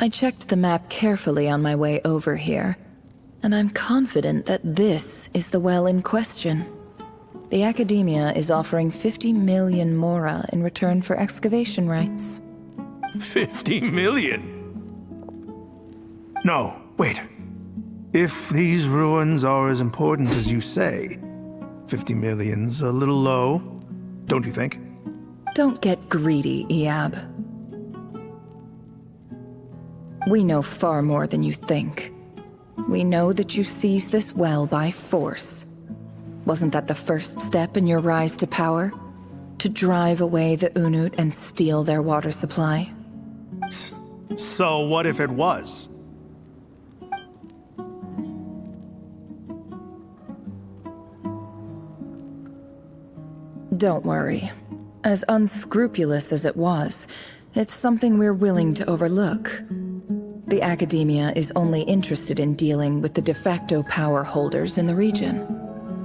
I checked the map carefully on my way over here, and I'm confident that this is the well in question. The Academia is offering 50 million mora in return for excavation rights. 50 million? No, wait. If these ruins are as important as you say, 50 million's a little low, don't you think? Don't get greedy, Iab. We know far more than you think. We know that you seized this well by force. Wasn't that the first step in your rise to power? To drive away the Unut and steal their water supply? So what if it was? Don't worry. As unscrupulous as it was, it's something we're willing to overlook. The Academia is only interested in dealing with the de facto power holders in the region.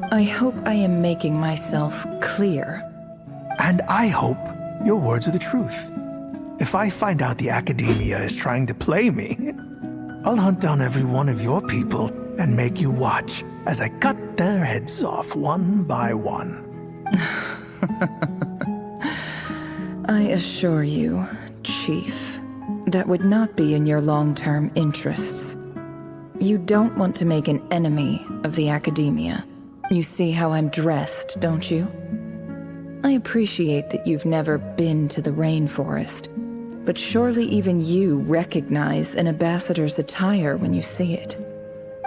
I hope I am making myself clear. And I hope your words are the truth. If I find out the Academia is trying to play me, I'll hunt down every one of your people and make you watch as I cut their heads off one by one. I assure you, Chief, that would not be in your long-term interests. You don't want to make an enemy of the Academia. You see how I'm dressed, don't you? I appreciate that you've never been to the rainforest, but surely even you recognize an ambassador's attire when you see it.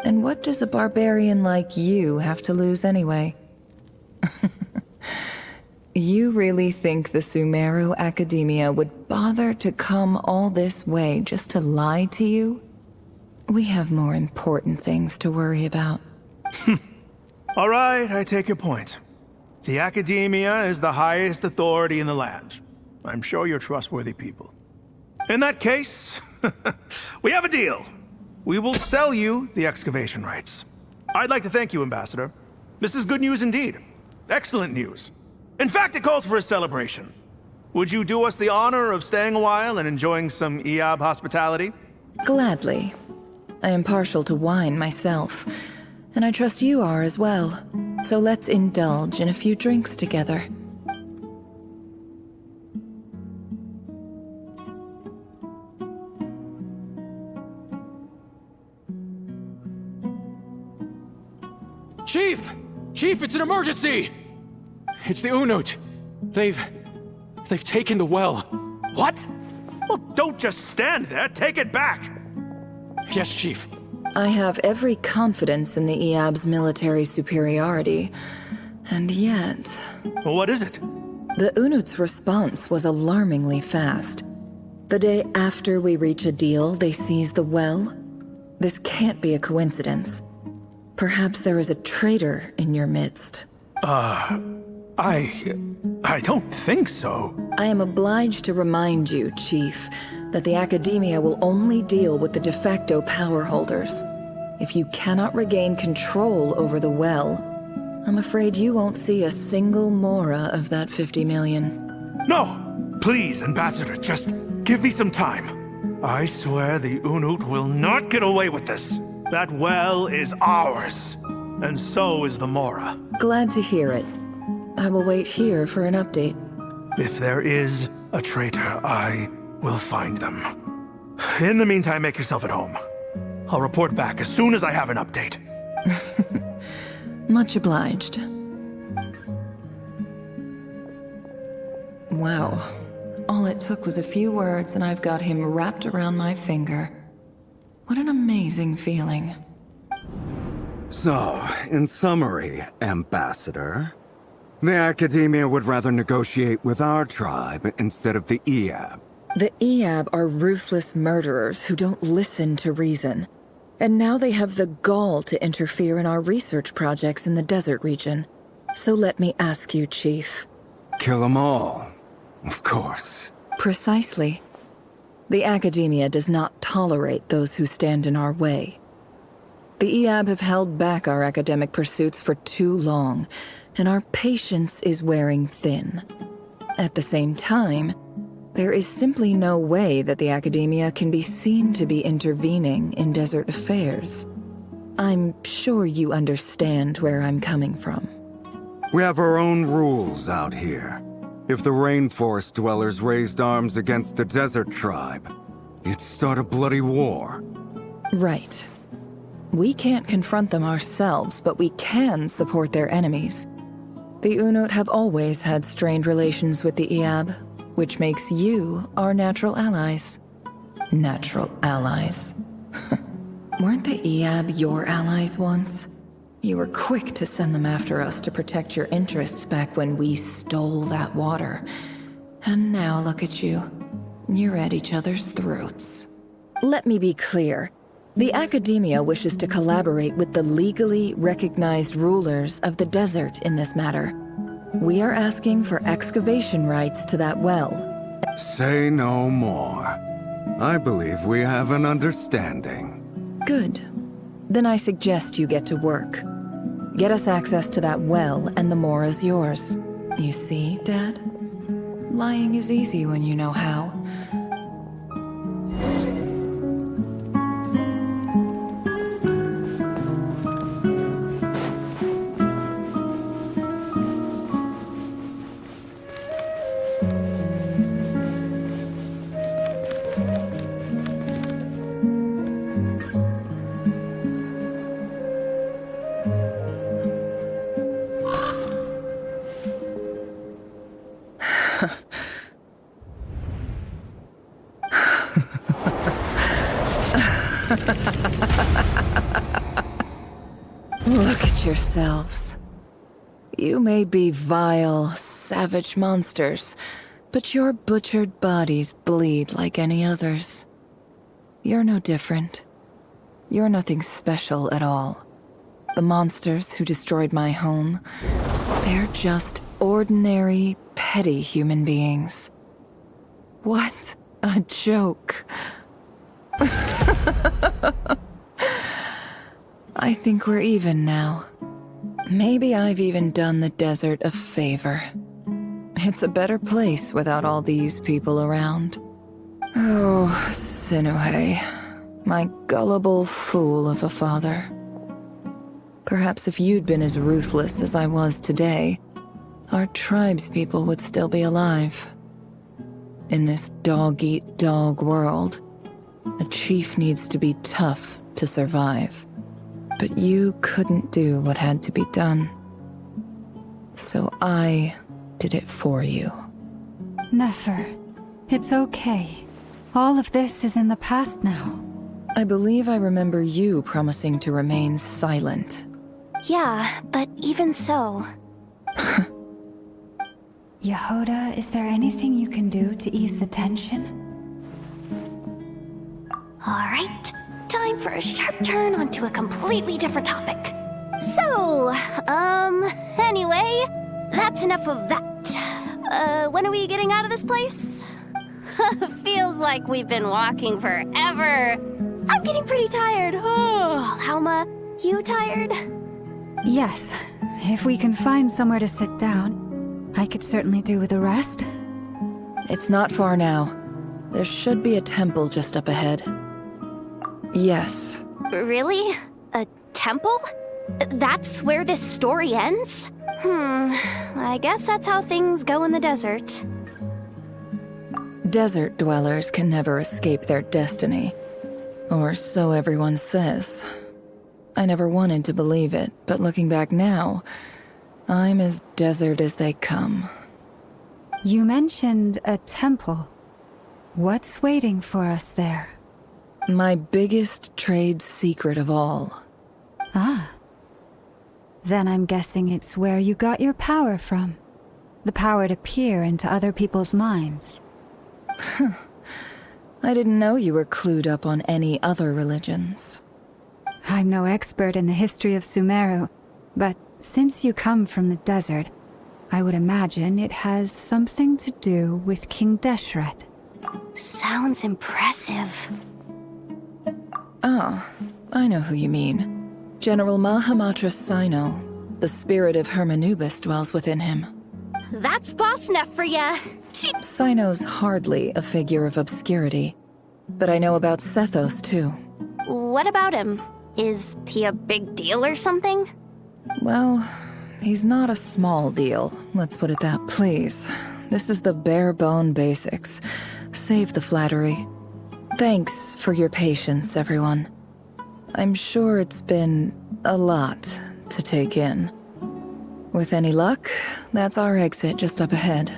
And what does a barbarian like you have to lose anyway? You really think the Sumeru Academia would bother to come all this way just to lie to you? We have more important things to worry about. All right, I take your point. The Academia is the highest authority in the land. I'm sure you're trustworthy people. In that case, we have a deal. We will sell you the excavation rights. I'd like to thank you, Ambassador. This is good news indeed. Excellent news. In fact, it calls for a celebration. Would you do us the honor of staying a while and enjoying some Eab hospitality? Gladly. I am partial to wine myself, and I trust you are as well. So let's indulge in a few drinks together. Chief! Chief, it's an emergency! It's the Unut. They've taken the well. What? Well, don't just stand there. Take it back. Yes, Chief. I have every confidence in the Eab's military superiority, and yet... Well, what is it? The Unut's response was alarmingly fast. The day after we reach a deal, they seize the well. This can't be a coincidence. Perhaps there is a traitor in your midst. I don't think so. I am obliged to remind you, Chief, that the Academia will only deal with the de facto power holders. If you cannot regain control over the well, I'm afraid you won't see a single mora of that 50 million. No! Please, Ambassador, just give me some time. I swear the Unut will not get away with this. That well is ours. And so is the mora. Glad to hear it. I will wait here for an update. If there is a traitor, I will find them. In the meantime, make yourself at home. I'll report back as soon as I have an update. Much obliged. Wow. All it took was a few words and I've got him wrapped around my finger. What an amazing feeling. So, in summary, Ambassador, the Academia would rather negotiate with our tribe instead of the Eab. The Eab are ruthless murderers who don't listen to reason. And now they have the gall to interfere in our research projects in the desert region. So let me ask you, Chief. Kill them all, of course. Precisely. The Academia does not tolerate those who stand in our way. The Eab have held back our academic pursuits for too long, and our patience is wearing thin. At the same time, there is simply no way that the Academia can be seen to be intervening in desert affairs. I'm sure you understand where I'm coming from. We have our own rules out here. If the rainforest dwellers raised arms against a desert tribe, you'd start a bloody war. Right. We can't confront them ourselves, but we can support their enemies. The Unut have always had strained relations with the Eab, which makes you our natural allies. Natural allies. Weren't the Eab your allies once? You were quick to send them after us to protect your interests back when we stole that water. And now look at you. You're at each other's throats. Let me be clear. The Academia wishes to collaborate with the legally recognized rulers of the desert in this matter. We are asking for excavation rights to that well. Say no more. I believe we have an understanding. Good. Then I suggest you get to work. Get us access to that well, and the more is yours. You see, Dad? Lying is easy when you know how. Look at yourselves. You may be vile, savage monsters, but your butchered bodies bleed like any others. You're no different. You're nothing special at all. The monsters who destroyed my home, they're just ordinary, petty human beings. What a joke. I think we're even now. Maybe I've even done the desert a favor. It's a better place without all these people around. Oh, Sinuhe, my gullible fool of a father. Perhaps if you'd been as ruthless as I was today, our tribespeople would still be alive. In this dog-eat-dog world, a chief needs to be tough to survive. But you couldn't do what had to be done. So I did it for you. Nefer, it's okay. All of this is in the past now. I believe I remember you promising to remain silent. Yeah, but even so... Yehoda, is there anything you can do to ease the tension? Alright, time for a sharp turn onto a completely different topic. So, anyway, that's enough of that. When are we getting out of this place? Feels like we've been walking forever. I'm getting pretty tired. Oh, Alma, you tired? Yes. If we can find somewhere to sit down, I could certainly do with a rest. It's not far now. There should be a temple just up ahead. Yes. Really? A temple? That's where this story ends? I guess that's how things go in the desert. Desert dwellers can never escape their destiny. Or so everyone says. I never wanted to believe it, but looking back now, I'm as desert as they come. You mentioned a temple. What's waiting for us there? My biggest trade secret of all. Ah. Then I'm guessing it's where you got your power from. The power to peer into other people's minds. I didn't know you were clued up on any other religions. I'm no expert in the history of Sumeru, but since you come from the desert, I would imagine it has something to do with King Deshret. Sounds impressive. Ah, I know who you mean. General Mahamatra Sino. The spirit of Hermanubis dwells within him. That's boss enough for ya. Sino's hardly a figure of obscurity, but I know about Sethos too. What about him? Is he a big deal or something? Well, he's not a small deal, let's put it that. Please, this is the bare-bone basics. Save the flattery. Thanks for your patience, everyone. I'm sure it's been a lot to take in. With any luck, that's our exit just up ahead.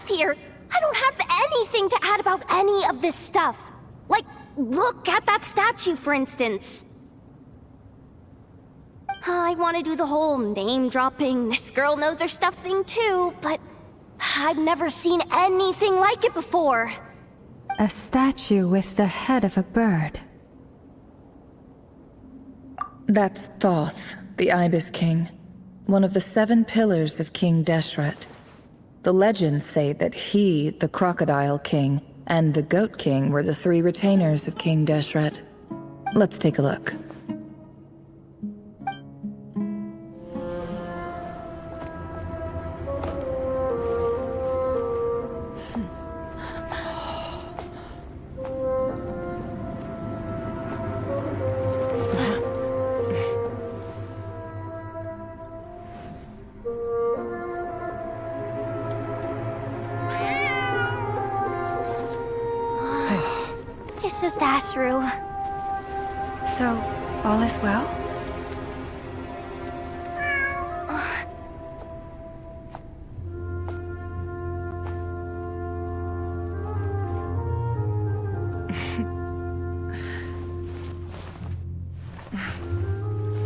live here. I don't have anything to add about any of this stuff. Like, look at that statue, for instance. I want to do the whole name-dropping, this girl knows her stuff thing too, but I've never seen anything like it before. A statue with the head of a bird. That's Thoth, the Ibis King, one of the 7 pillars of King Deshret. The legends say that he, the Crocodile King, and the Goat King were the 3 retainers of King Deshret. Let's take a look. It's just Ashru. So, all is well?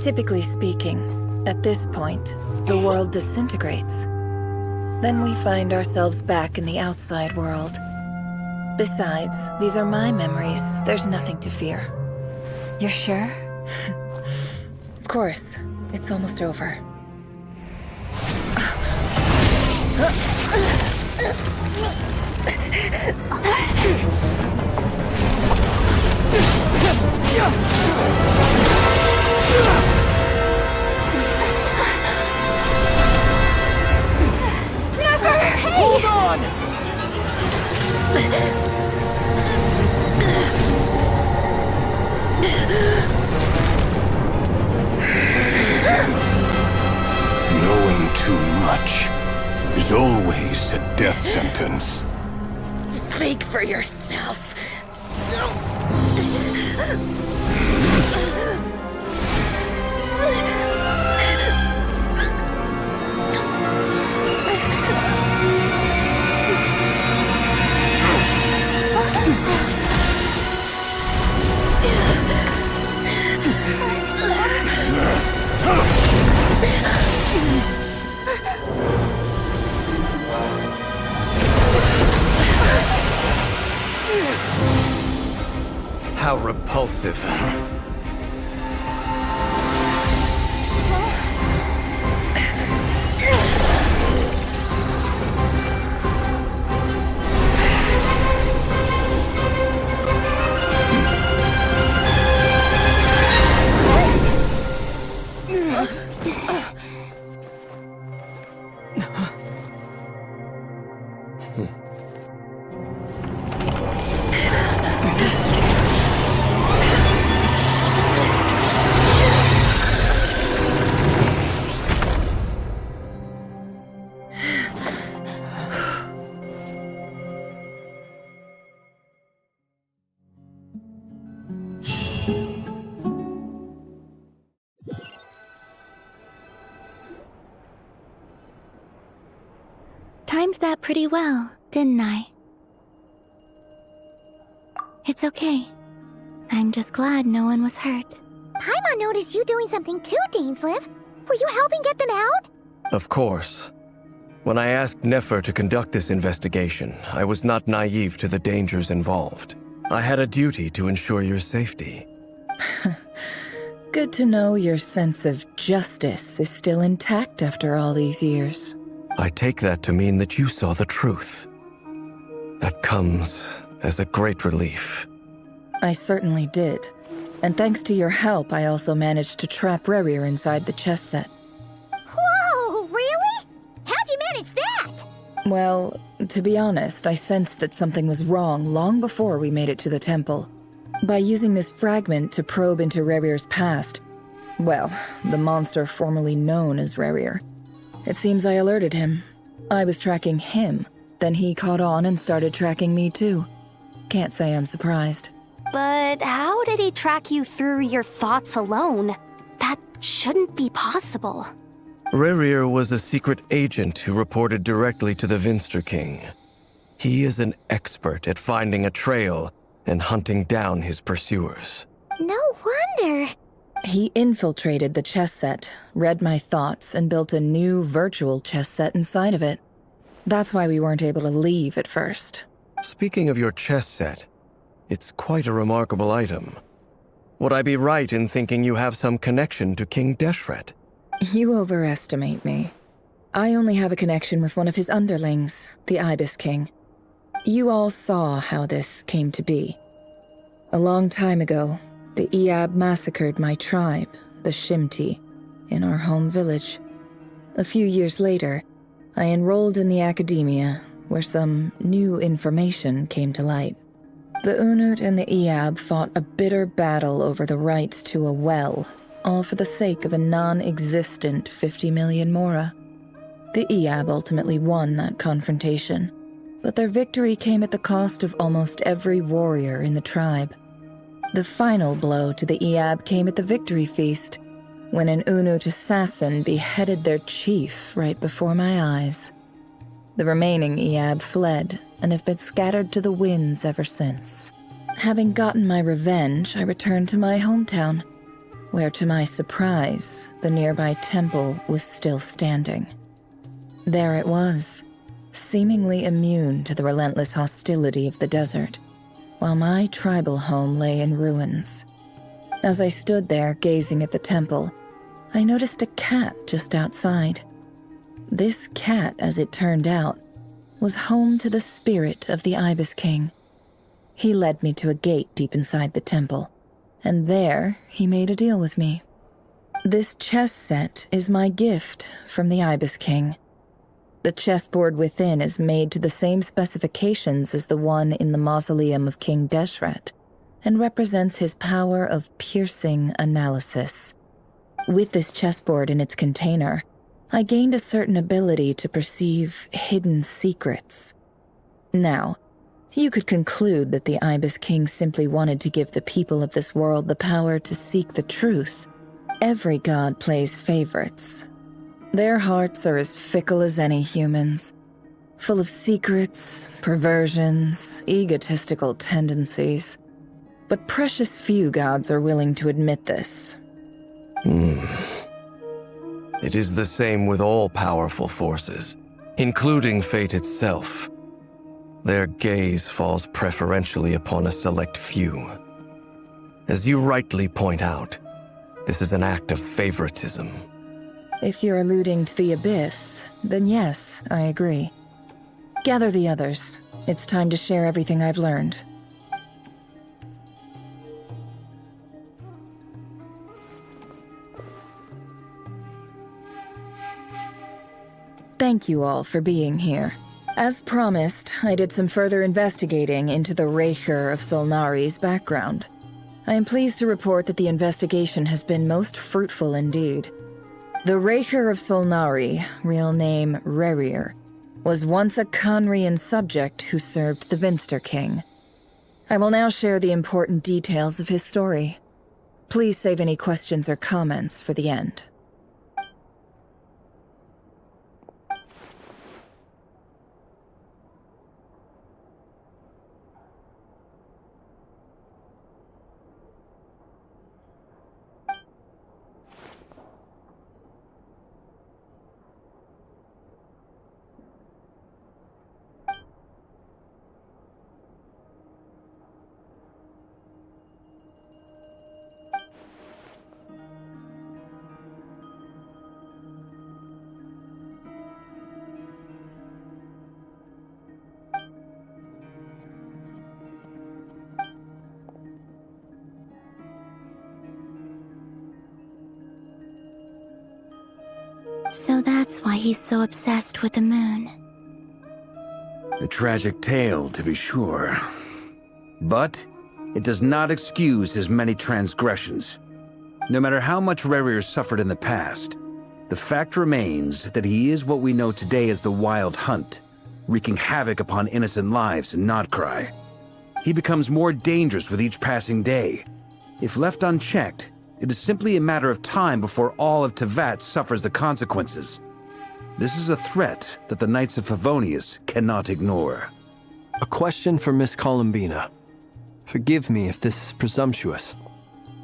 Typically speaking, at this point, the world disintegrates. Then we find ourselves back in the outside world. Besides, these are my memories. There's nothing to fear. You're sure? Of course. It's almost over. Hold on! Knowing too much is always a death sentence. Speak for yourself. How repulsive. Timed that pretty well, didn't I? It's okay. I'm just glad no one was hurt. Paimon noticed you doing something too, Dainsleif. Were you helping get them out? Of course. When I asked Nefer to conduct this investigation, I was not naive to the dangers involved. I had a duty to ensure your safety. Good to know your sense of justice is still intact after all these years. I take that to mean that you saw the truth. That comes as a great relief. I certainly did. And thanks to your help, I also managed to trap Rerir inside the chess set. Whoa, really? How'd you manage that? Well, to be honest, I sensed that something was wrong long before we made it to the temple. By using this fragment to probe into Rerir's past, well, the monster formerly known as Rerir, it seems I alerted him. I was tracking him, then he caught on and started tracking me too. Can't say I'm surprised. But how did he track you through your thoughts alone? That shouldn't be possible. Rerir was a secret agent who reported directly to the Vinster King. He is an expert at finding a trail and hunting down his pursuers. No wonder. He infiltrated the chess set, read my thoughts, and built a new virtual chess set inside of it. That's why we weren't able to leave at first. Speaking of your chess set, it's quite a remarkable item. Would I be right in thinking you have some connection to King Deshret? You overestimate me. I only have a connection with one of his underlings, the Ibis King. You all saw how this came to be. A long time ago, the Iab massacred my tribe, the Shimti, in our home village. A few years later, I enrolled in the academia, where some new information came to light. The Unut and the Iab fought a bitter battle over the rights to a well, all for the sake of a non-existent 50 million mora. The Iab ultimately won that confrontation, but their victory came at the cost of almost every warrior in the tribe. The final blow to the Iab came at the victory feast, when an Unut assassin beheaded their chief right before my eyes. The remaining Iab fled and have been scattered to the winds ever since. Having gotten my revenge, I returned to my hometown, where to my surprise, the nearby temple was still standing. There it was, seemingly immune to the relentless hostility of the desert, while my tribal home lay in ruins. As I stood there gazing at the temple, I noticed a cat just outside. This cat, as it turned out, was home to the spirit of the Ibis King. He led me to a gate deep inside the temple, and there he made a deal with me. This chess set is my gift from the Ibis King. The chessboard within is made to the same specifications as the one in the mausoleum of King Deshret, and represents his power of piercing analysis. With this chessboard in its container, I gained a certain ability to perceive hidden secrets. Now, you could conclude that the Ibis King simply wanted to give the people of this world the power to seek the truth. Every god plays favorites. Their hearts are as fickle as any human's, full of secrets, perversions, egotistical tendencies. But precious few gods are willing to admit this. It is the same with all powerful forces, including fate itself. Their gaze falls preferentially upon a select few. As you rightly point out, this is an act of favoritism. If you're alluding to the Abyss, then yes, I agree. Gather the others. It's time to share everything I've learned. Thank you all for being here. As promised, I did some further investigating into the Raker of Solnari's background. I am pleased to report that the investigation has been most fruitful indeed. The Raker of Solnari, real name Rerir, was once a Conrian subject who served the Vinster King. I will now share the important details of his story. Please save any questions or comments for the end. So that's why he's so obsessed with the moon. A tragic tale, to be sure. But it does not excuse his many transgressions. No matter how much Rerir suffered in the past, the fact remains that he is what we know today as the Wild Hunt, wreaking havoc upon innocent lives in Notcry. He becomes more dangerous with each passing day. If left unchecked, it is simply a matter of time before all of Tevat suffers the consequences. This is a threat that the Knights of Favonius cannot ignore. A question for Miss Columbina. Forgive me if this is presumptuous,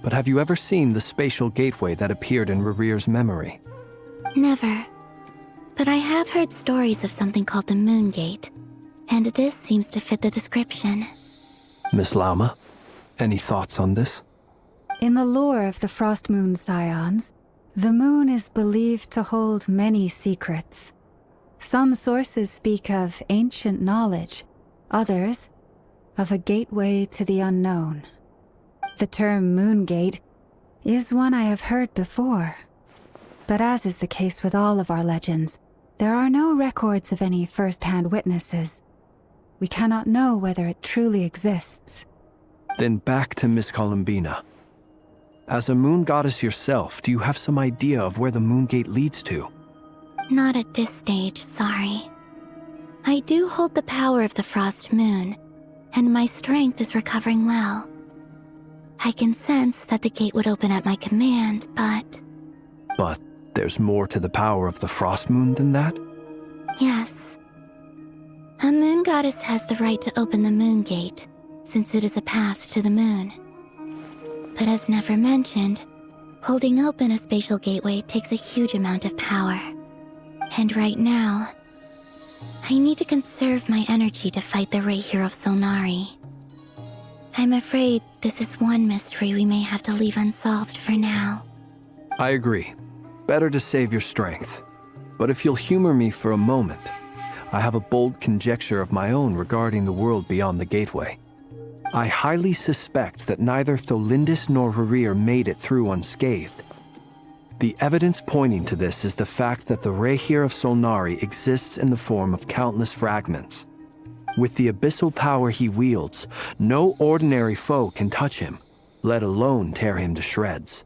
but have you ever seen the spatial gateway that appeared in Rerear's memory? Never. But I have heard stories of something called the Moon Gate, and this seems to fit the description. Miss Lama, any thoughts on this? In the lore of the Frost Moon Scions, the moon is believed to hold many secrets. Some sources speak of ancient knowledge, others of a gateway to the unknown. The term Moon Gate is one I have heard before, but as is the case with all of our legends, there are no records of any first-hand witnesses. We cannot know whether it truly exists. Then back to Miss Columbina. As a moon goddess yourself, do you have some idea of where the Moon Gate leads to? Not at this stage, sorry. I do hold the power of the Frost Moon, and my strength is recovering well. I can sense that the gate would open at my command, but... But there's more to the power of the Frost Moon than that? Yes. A moon goddess has the right to open the Moon Gate, since it is a path to the moon. But as Nefer mentioned, holding open a spatial gateway takes a huge amount of power. And right now, I need to conserve my energy to fight the Rayhir of Solnari. I'm afraid this is one mystery we may have to leave unsolved for now. I agree. Better to save your strength. But if you'll humor me for a moment, I have a bold conjecture of my own regarding the world beyond the gateway. I highly suspect that neither Tholindis nor Rerear made it through unscathed. The evidence pointing to this is the fact that the Rayhir of Solnari exists in the form of countless fragments. With the abyssal power he wields, no ordinary foe can touch him, let alone tear him to shreds.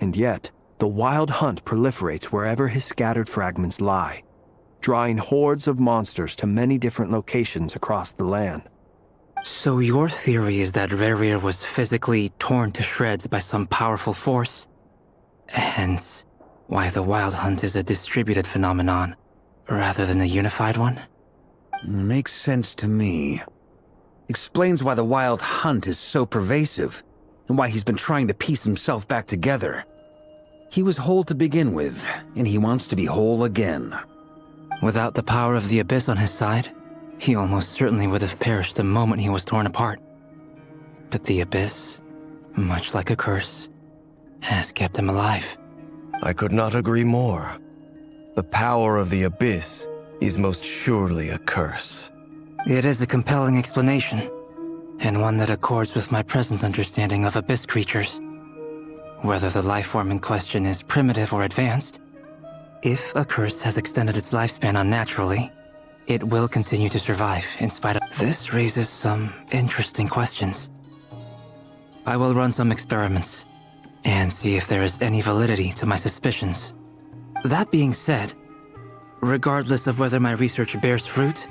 And yet, the wild hunt proliferates wherever his scattered fragments lie, drawing hordes of monsters to many different locations across the land. So your theory is that Rerir was physically torn to shreds by some powerful force? Hence, why the Wild Hunt is a distributed phenomenon, rather than a unified one? Makes sense to me. Explains why the Wild Hunt is so pervasive, and why he's been trying to piece himself back together. He was whole to begin with, and he wants to be whole again. Without the power of the Abyss on his side, he almost certainly would have perished the moment he was torn apart. But the Abyss, much like a curse, has kept him alive. I could not agree more. The power of the Abyss is most surely a curse. It is a compelling explanation, and one that accords with my present understanding of Abyss creatures. Whether the life form in question is primitive or advanced, if a curse has extended its lifespan unnaturally, it will continue to survive in spite of... This raises some interesting questions. I will run some experiments and see if there is any validity to my suspicions. That being said, regardless of whether my research bears fruit,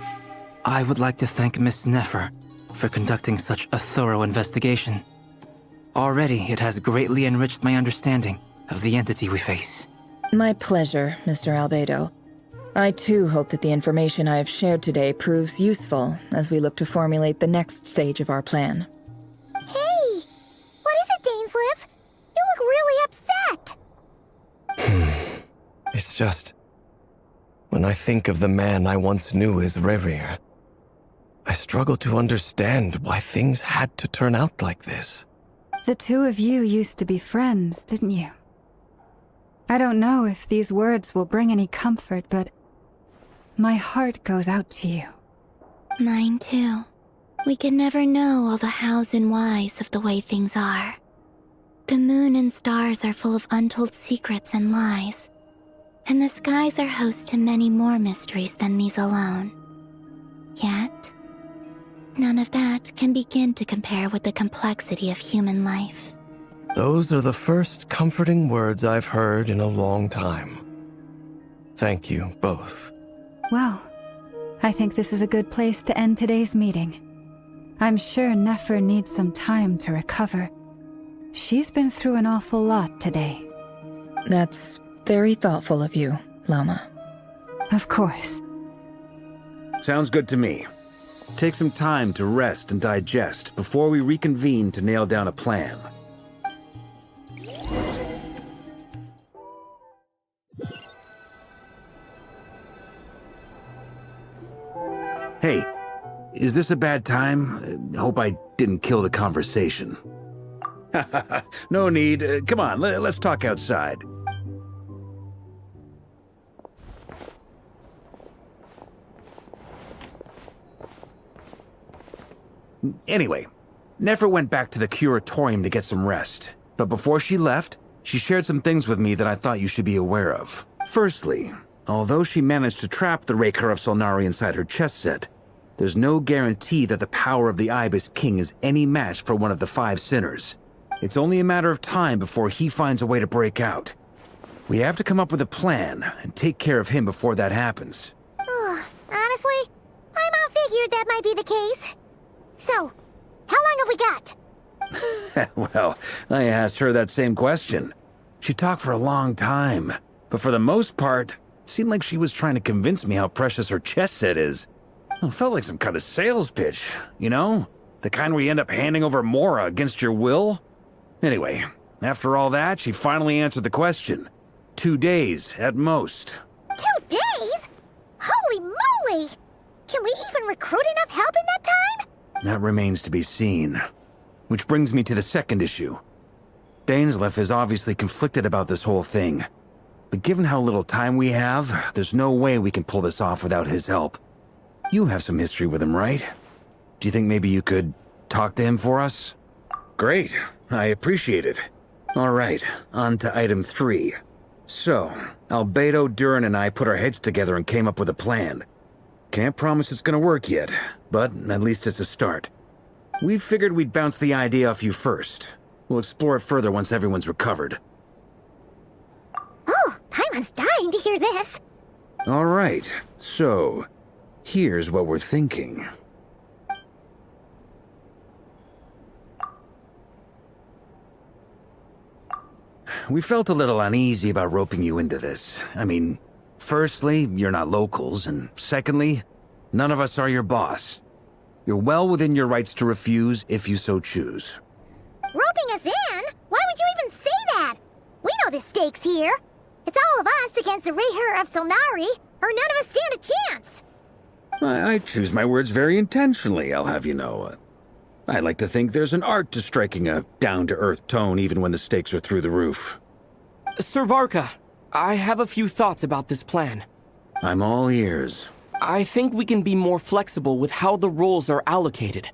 I would like to thank Miss Nefer for conducting such a thorough investigation. Already, it has greatly enriched my understanding of the entity we face. My pleasure, Mr. Albedo. I too hope that the information I have shared today proves useful as we look to formulate the next stage of our plan. Hey! What is it, Dainsleif? You look really upset! It's just... when I think of the man I once knew as Rerir, I struggle to understand why things had to turn out like this. The two of you used to be friends, didn't you? I don't know if these words will bring any comfort, but my heart goes out to you. Mine too. We can never know all the hows and whys of the way things are. The moon and stars are full of untold secrets and lies, and the skies are host to many more mysteries than these alone. Yet, none of that can begin to compare with the complexity of human life. Those are the first comforting words I've heard in a long time. Thank you, both. Well, I think this is a good place to end today's meeting. I'm sure Nefer needs some time to recover. She's been through an awful lot today. That's very thoughtful of you, Lama. Of course. Sounds good to me. Take some time to rest and digest before we reconvene to nail down a plan. Hey, is this a bad time? Hope I didn't kill the conversation. No need. Come on, let's talk outside. Anyway, Nefer went back to the curatorium to get some rest. But before she left, she shared some things with me that I thought you should be aware of. Firstly, although she managed to trap the Raker of Solnari inside her chess set, there's no guarantee that the power of the Ibis King is any match for one of the 5 sinners. It's only a matter of time before he finds a way to break out. We have to come up with a plan and take care of him before that happens. Honestly, my mom figured that might be the case. So, how long have we got? Well, I asked her that same question. She talked for a long time, but for the most part, it seemed like she was trying to convince me how precious her chess set is. It felt like some kind of sales pitch, you know? The kind where you end up handing over Mora against your will? Anyway, after all that, she finally answered the question. 2 days, at most. 2 days? Holy moly! Can we even recruit enough help in that time? That remains to be seen. Which brings me to the second issue. Dainsleif is obviously conflicted about this whole thing. But given how little time we have, there's no way we can pull this off without his help. You have some history with him, right? Do you think maybe you could talk to him for us? Great. I appreciate it. All right, on to item 3. So, Albedo, Durin, and I put our heads together and came up with a plan. Can't promise it's gonna work yet, but at least it's a start. We figured we'd bounce the idea off you first. We'll explore it further once everyone's recovered. Oh, Paimon's dying to hear this. All right, so here's what we're thinking. We felt a little uneasy about roping you into this. I mean, firstly, you're not locals, and secondly, none of us are your boss. You're well within your rights to refuse if you so choose. Roping us in? Why would you even say that? We know the stakes here. It's all of us against the Rayher of Solnari, or none of us stand a chance. I choose my words very intentionally, I'll have you know. I like to think there's an art to striking a down-to-earth tone even when the stakes are through the roof. Sir Varka, I have a few thoughts about this plan. I'm all ears. I think we can be more flexible with how the roles are allocated.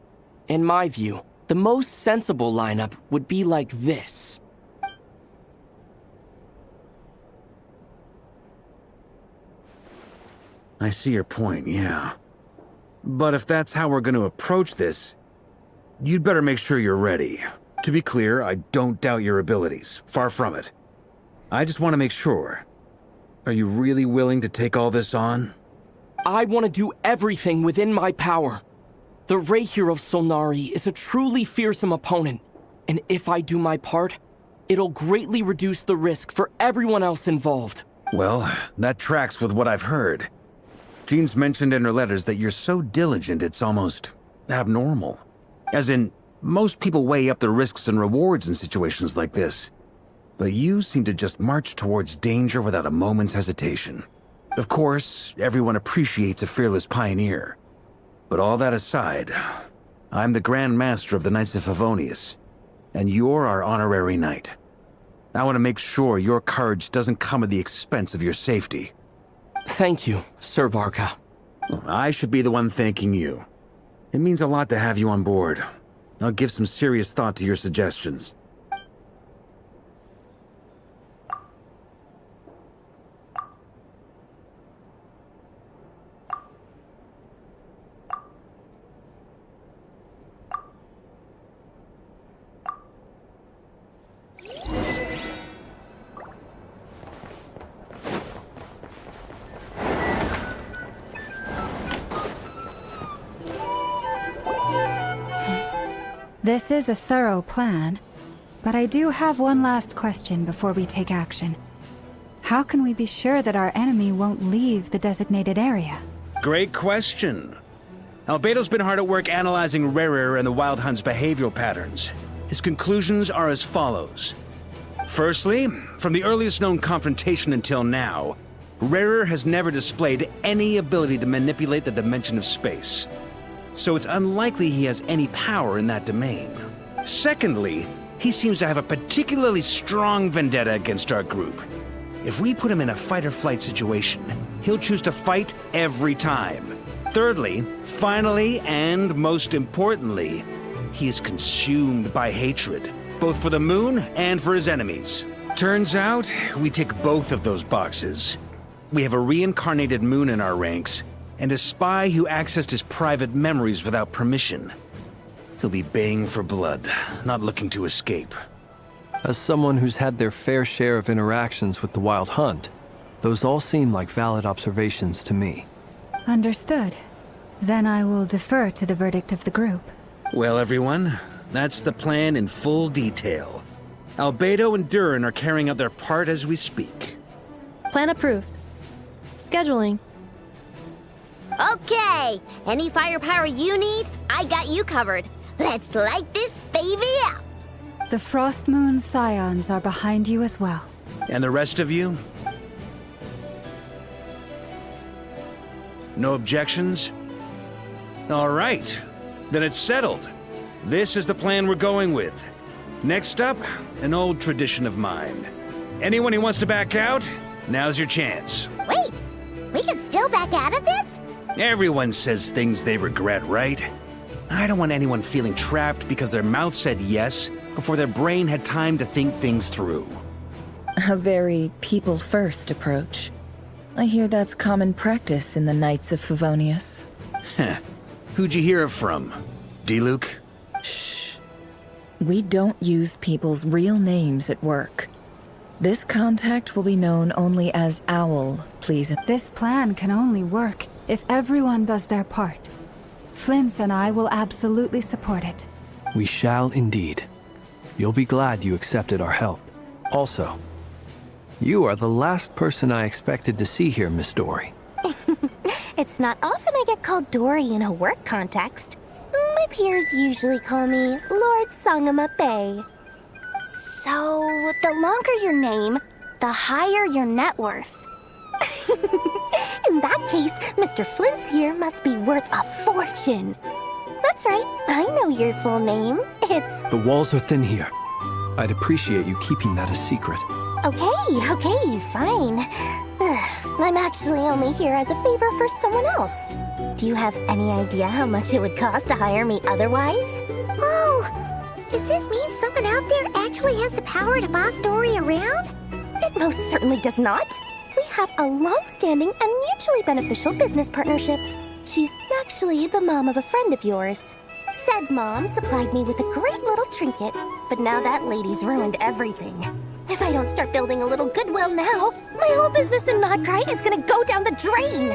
In my view, the most sensible lineup would be like this. I see your point, yeah. But if that's how we're going to approach this, you'd better make sure you're ready. To be clear, I don't doubt your abilities. Far from it. I just want to make sure. Are you really willing to take all this on? I want to do everything within my power. The Rayher of Solnari is a truly fearsome opponent, and if I do my part, it'll greatly reduce the risk for everyone else involved. Well, that tracks with what I've heard. Jean's mentioned in her letters that you're so diligent it's almost abnormal. As in, most people weigh up the risks and rewards in situations like this. But you seem to just march towards danger without a moment's hesitation. Of course, everyone appreciates a fearless pioneer. But all that aside, I'm the Grand Master of the Knights of Favonius, and you're our honorary knight. I want to make sure your courage doesn't come at the expense of your safety. Thank you, Sir Varka. I should be the one thanking you. It means a lot to have you on board. I'll give some serious thought to your suggestions. This is a thorough plan, but I do have one last question before we take action. How can we be sure that our enemy won't leave the designated area? Great question. Albedo's been hard at work analyzing Rerir and the Wild Hunt's behavioral patterns. His conclusions are as follows. Firstly, from the earliest known confrontation until now, Rerir has never displayed any ability to manipulate the dimension of space. So it's unlikely he has any power in that domain. Secondly, he seems to have a particularly strong vendetta against our group. If we put him in a fight-or-flight situation, he'll choose to fight every time. Thirdly, finally, and most importantly, he is consumed by hatred, both for the moon and for his enemies. Turns out, we tick both of those boxes. We have a reincarnated moon in our ranks, and a spy who accessed his private memories without permission. He'll be baying for blood, not looking to escape. As someone who's had their fair share of interactions with the Wild Hunt, those all seem like valid observations to me. Understood. Then I will defer to the verdict of the group. Well, everyone, that's the plan in full detail. Albedo and Durin are carrying out their part as we speak. Plan approved. Scheduling. Okay, any firepower you need, I got you covered. Let's light this baby up. The Frost Moon Scions are behind you as well. And the rest of you? No objections? All right, then it's settled. This is the plan we're going with. Next up, an old tradition of mine. Anyone who wants to back out, now's your chance. Wait, we can still back out of this? Everyone says things they regret, right? I don't want anyone feeling trapped because their mouth said yes before their brain had time to think things through. A very people-first approach. I hear that's common practice in the Knights of Favonius. Heh. Who'd you hear it from? D-Luke? Shh. We don't use people's real names at work. This contact will be known only as Owl, please. This plan can only work if everyone does their part. Flint's and I will absolutely support it. We shall indeed. You'll be glad you accepted our help. Also, you are the last person I expected to see here, Miss Dory. It's not often I get called Dory in a work context. My peers usually call me Lord Sangama Bay. So, the longer your name, the higher your net worth. In that case, Mr. Flint's here must be worth a fortune. That's right, I know your full name. It's... The walls are thin here. I'd appreciate you keeping that a secret. Okay, fine. I'm actually only here as a favor for someone else. Do you have any idea how much it would cost to hire me otherwise? Oh, does this mean someone out there actually has the power to boss Dory around? It most certainly does not. We have a long-standing and mutually beneficial business partnership. She's actually the mom of a friend of yours. Said mom supplied me with a great little trinket, but now that lady's ruined everything. If I don't start building a little goodwill now, my whole business in Nodcry is gonna go down the drain!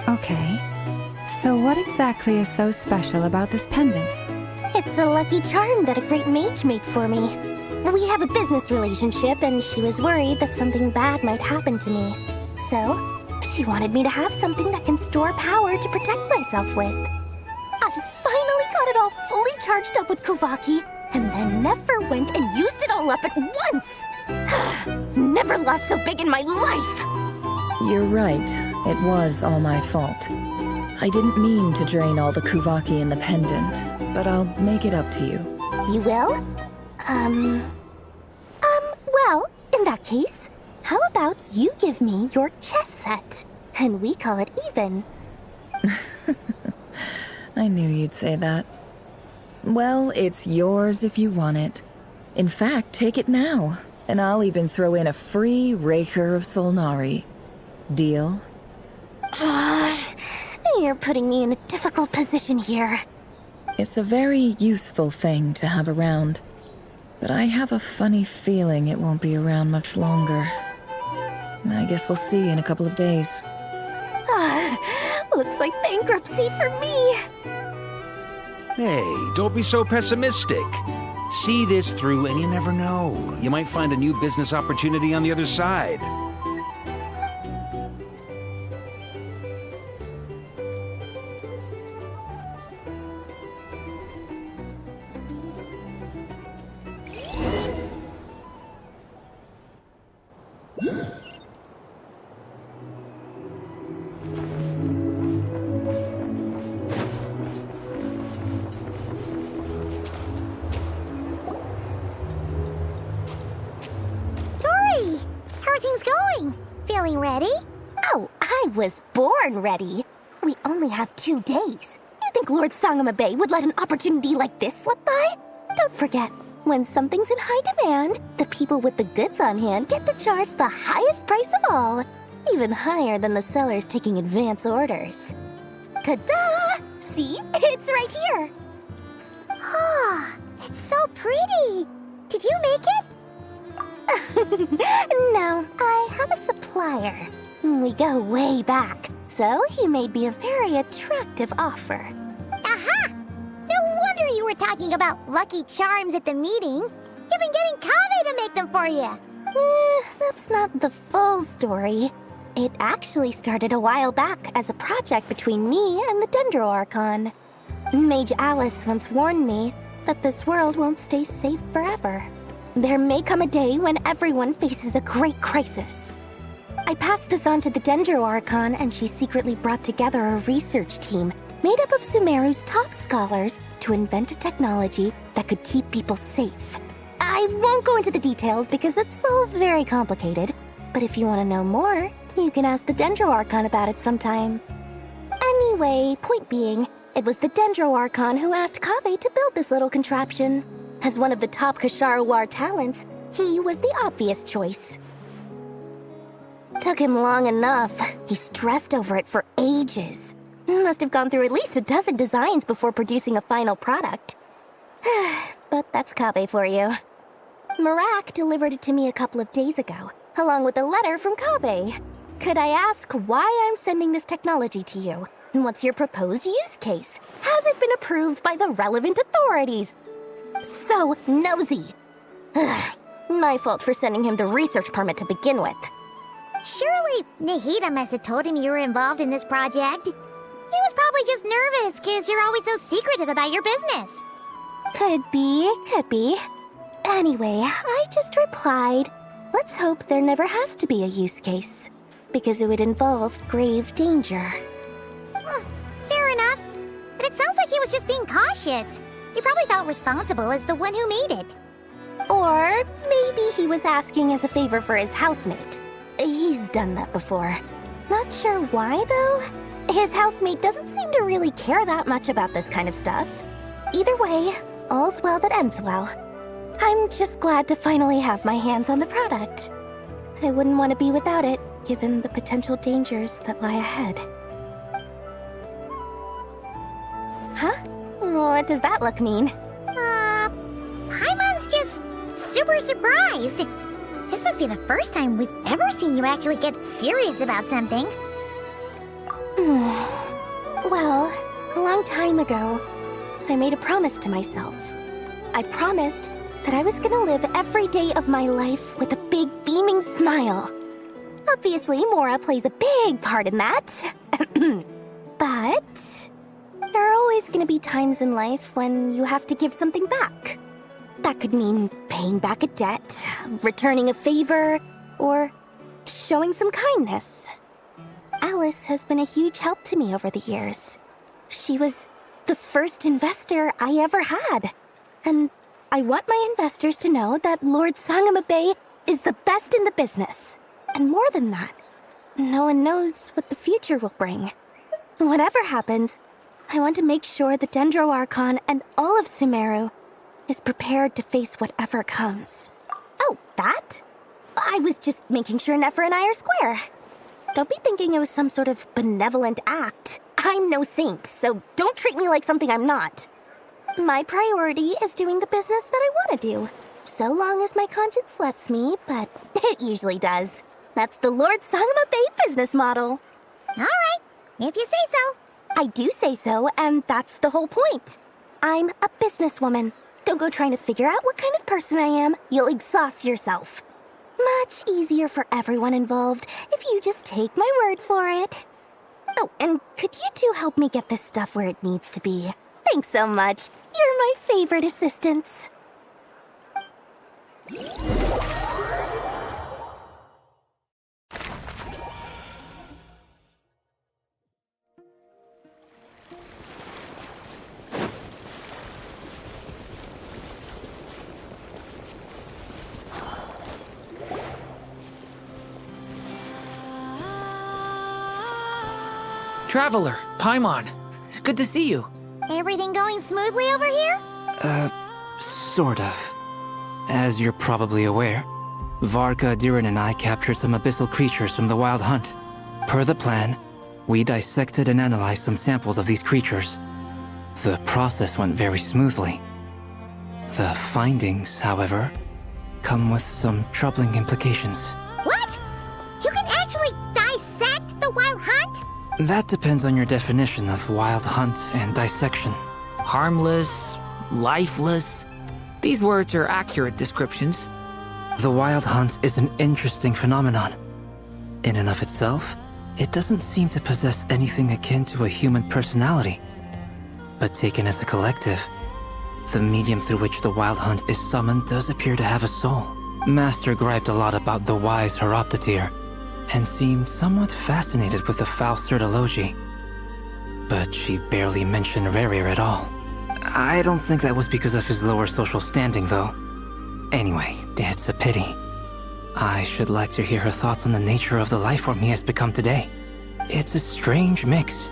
Okay. So what exactly is so special about this pendant? It's a lucky charm that a great mage made for me. We have a business relationship, and she was worried that something bad might happen to me. So, she wanted me to have something that can store power to protect myself with. I finally got it all fully charged up with Kovaki, and then never went and used it all up at once! Never lost so big in my life! You're right. It was all my fault. I didn't mean to drain all the Kuvaki in the pendant, but I'll make it up to you. You will? Well, in that case, how about you give me your chess set, and we call it even? I knew you'd say that. Well, it's yours if you want it. In fact, take it now, and I'll even throw in a free Raker of Solnari. Deal? You're putting me in a difficult position here. It's a very useful thing to have around, but I have a funny feeling it won't be around much longer. I guess we'll see in a couple of days. Looks like bankruptcy for me. Hey, don't be so pessimistic. See this through and you never know. You might find a new business opportunity on the other side. finally ready? Oh, I was born ready. We only have 2 days. You think Lord Sangamabe would let an opportunity like this slip by? Don't forget, when something's in high demand, the people with the goods on hand get to charge the highest price of all, even higher than the sellers taking advance orders. Ta-da! See? It's right here! Oh, it's so pretty! Did you make it? No, I have a supplier. We go way back, so he made me a very attractive offer. Aha! No wonder you were talking about Lucky Charms at the meeting. You've been getting Kave to make them for you. That's not the full story. It actually started a while back as a project between me and the Dendro Archon. Mage Alice once warned me that this world won't stay safe forever. There may come a day when everyone faces a great crisis. I passed this on to the Dendro Archon, and she secretly brought together a research team made up of Sumeru's top scholars to invent a technology that could keep people safe. I won't go into the details because it's all very complicated, but if you want to know more, you can ask the Dendro Archon about it sometime. Anyway, point being, it was the Dendro Archon who asked Kave to build this little contraption. As one of the top Kasharawar talents, he was the obvious choice. Took him long enough. He stressed over it for ages. Must have gone through at least a dozen designs before producing a final product. But that's Kave for you. Marak delivered it to me a couple of days ago, along with a letter from Kave. Could I ask why I'm sending this technology to you? And what's your proposed use case? Has it been approved by the relevant authorities? So nosy. My fault for sending him the research permit to begin with. Surely Nahida must have told him you were involved in this project. He was probably just nervous because you're always so secretive about your business. Could be. Anyway, I just replied, let's hope there never has to be a use case, because it would involve grave danger. Fair enough. But it sounds like he was just being cautious. He probably felt responsible as the one who made it. Or maybe he was asking as a favor for his housemate. He's done that before. Not sure why, though. His housemate doesn't seem to really care that much about this kind of stuff. Either way, all's well that ends well. I'm just glad to finally have my hands on the product. I wouldn't want to be without it, given the potential dangers that lie ahead. Huh? What does that look mean? Paimon's just super surprised. This must be the first time we've ever seen you actually get serious about something. Well, a long time ago, I made a promise to myself. I promised that I was gonna live every day of my life with a big beaming smile. Obviously, Mora plays a big part in that. But there are always gonna be times in life when you have to give something back. That could mean paying back a debt, returning a favor, or showing some kindness. Alice has been a huge help to me over the years. She was the first investor I ever had. And I want my investors to know that Lord Sangamabe is the best in the business. And more than that, no one knows what the future will bring. Whatever happens, I want to make sure the Dendro Archon and all of Sumeru is prepared to face whatever comes. Oh, that? I was just making sure Nefer and I are square. Don't be thinking it was some sort of benevolent act. I'm no saint, so don't treat me like something I'm not. My priority is doing the business that I want to do, so long as my conscience lets me, but it usually does. That's the Lord Sangamabe business model. All right, if you say so. I do say so, and that's the whole point. I'm a businesswoman. Don't go trying to figure out what kind of person I am. You'll exhaust yourself. Much easier for everyone involved if you just take my word for it. Oh, and could you two help me get this stuff where it needs to be? Thanks so much. You're my favorite assistants. Traveler, Paimon. It's good to see you. Everything going smoothly over here? Sort of. As you're probably aware, Varka, Durin, and I captured some abyssal creatures from the Wild Hunt. Per the plan, we dissected and analyzed some samples of these creatures. The process went very smoothly. The findings, however, come with some troubling implications. What? You can actually dissect the Wild Hunt? That depends on your definition of Wild Hunt and dissection. Harmless, lifeless. These words are accurate descriptions. The Wild Hunt is an interesting phenomenon. In and of itself, it doesn't seem to possess anything akin to a human personality. But taken as a collective, the medium through which the Wild Hunt is summoned does appear to have a soul. Master griped a lot about the wise Horoptatyr, and seemed somewhat fascinated with the Faust Certology. But she barely mentioned Rerir at all. I don't think that was because of his lower social standing, though. Anyway, it's a pity. I should like to hear her thoughts on the nature of the life form he has become today. It's a strange mix.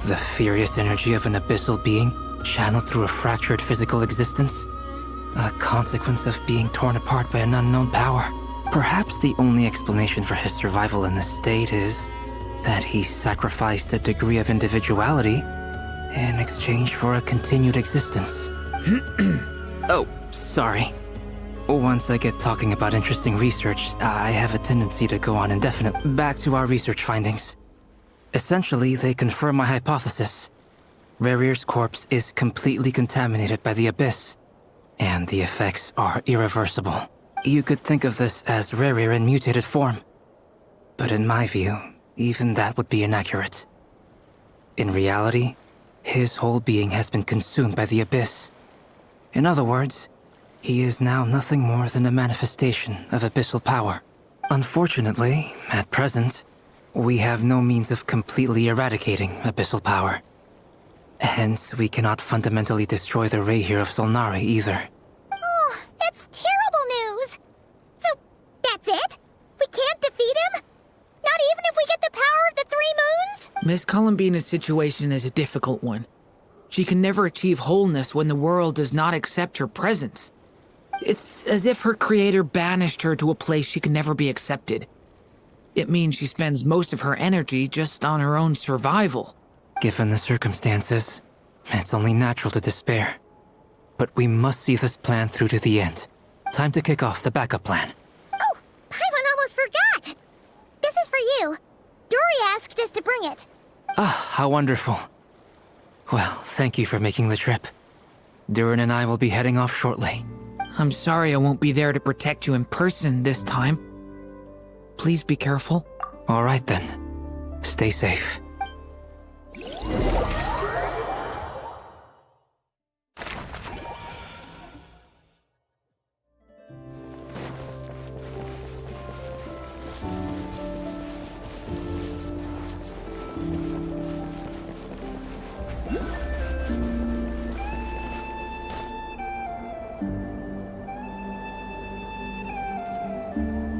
The furious energy of an abyssal being channeled through a fractured physical existence. A consequence of being torn apart by an unknown power. Perhaps the only explanation for his survival in this state is that he sacrificed a degree of individuality in exchange for a continued existence. Oh, sorry. Once I get talking about interesting research, I have a tendency to go on indefinitely. Back to our research findings. Essentially, they confirm my hypothesis. Rerir's corpse is completely contaminated by the Abyss, and the effects are irreversible. You could think of this as Rerir in mutated form. But in my view, even that would be inaccurate. In reality, his whole being has been consumed by the Abyss. In other words, he is now nothing more than a manifestation of abyssal power. Unfortunately, at present, we have no means of completely eradicating abyssal power. Hence, we cannot fundamentally destroy the Reihir of Solnari either. Oh, that's terrible news! So, that's it? We can't defeat him? Not even if we get the power of the Three Moons? Miss Columbina's situation is a difficult one. She can never achieve wholeness when the world does not accept her presence. It's as if her creator banished her to a place she can never be accepted. It means she spends most of her energy just on her own survival. Given the circumstances, it's only natural to despair. But we must see this plan through to the end. Time to kick off the backup plan. Oh, Paimon almost forgot! This is for you. Dory asked us to bring it. Ah, how wonderful. Well, thank you for making the trip. Durin and I will be heading off shortly. I'm sorry I won't be there to protect you in person this time. Please be careful. All right then. Stay safe.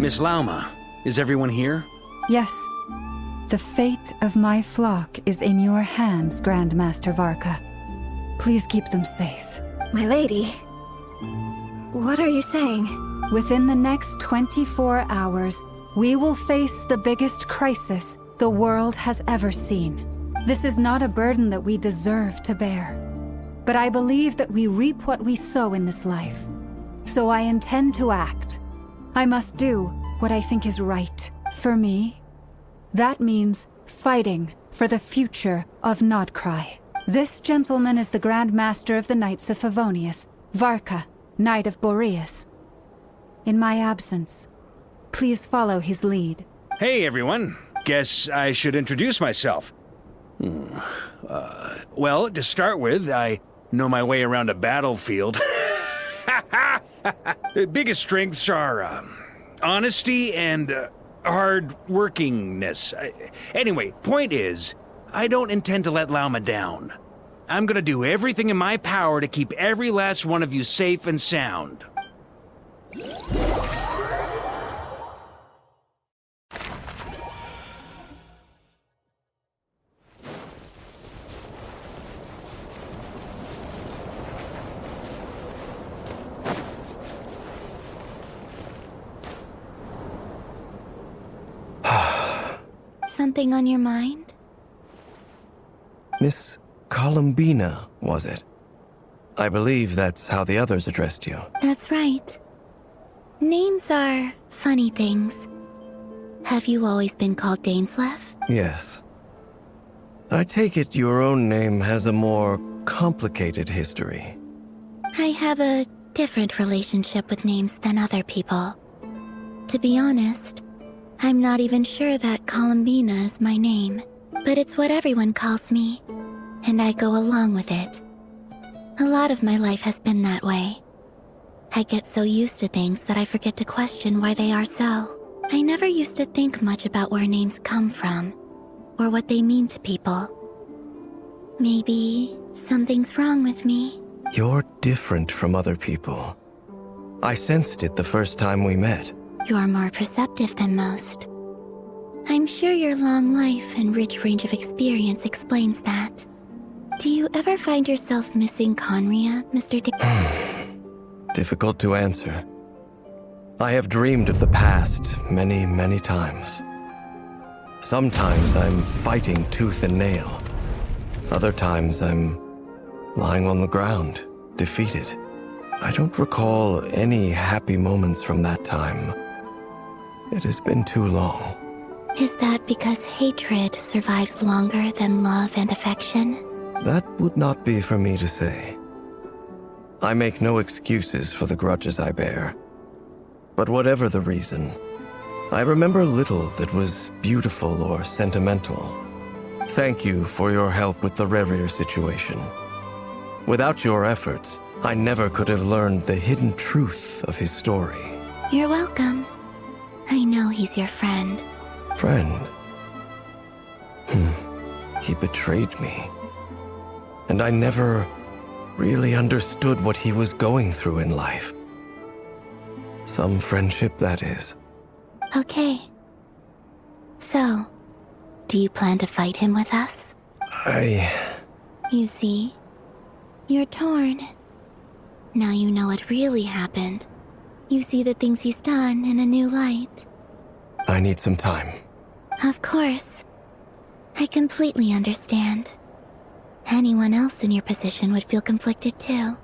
Miss Lauma, is everyone here? Yes. The fate of my flock is in your hands, Grand Master Varka. Please keep them safe. My lady, what are you saying? Within the next 24 hours, we will face the biggest crisis the world has ever seen. This is not a burden that we deserve to bear. But I believe that we reap what we sow in this life. So I intend to act. I must do what I think is right. For me, that means fighting for the future of Nodcry. This gentleman is the Grand Master of the Knights of Favonius, Varka, Knight of Boreas. In my absence, please follow his lead. Hey everyone, guess I should introduce myself. Well, to start with, I know my way around a battlefield. The biggest strengths are honesty and hard-workingness. Anyway, point is, I don't intend to let Lauma down. I'm gonna do everything in my power to keep every last one of you safe and sound. something on your mind? Miss Columbina, was it? I believe that's how the others addressed you. That's right. Names are funny things. Have you always been called Dainslev? Yes. I take it your own name has a more complicated history. I have a different relationship with names than other people. To be honest, I'm not even sure that Columbina is my name, but it's what everyone calls me, and I go along with it. A lot of my life has been that way. I get so used to things that I forget to question why they are so. I never used to think much about where names come from, or what they mean to people. Maybe something's wrong with me. You're different from other people. I sensed it the first time we met. You're more perceptive than most. I'm sure your long life and rich range of experience explains that. Do you ever find yourself missing Conria, Mr. Difficult to answer. I have dreamed of the past many, many times. Sometimes I'm fighting tooth and nail. Other times I'm lying on the ground, defeated. I don't recall any happy moments from that time. It has been too long. Is that because hatred survives longer than love and affection? That would not be for me to say. I make no excuses for the grudges I bear. But whatever the reason, I remember little that was beautiful or sentimental. Thank you for your help with the Rerir situation. Without your efforts, I never could have learned the hidden truth of his story. You're welcome. I know he's your friend. Friend? He betrayed me. And I never really understood what he was going through in life. Some friendship, that is. Okay. So, do you plan to fight him with us? You see, you're torn. Now you know what really happened. You see the things he's done in a new light. I need some time. Of course. I completely understand. Anyone else in your position would feel conflicted too.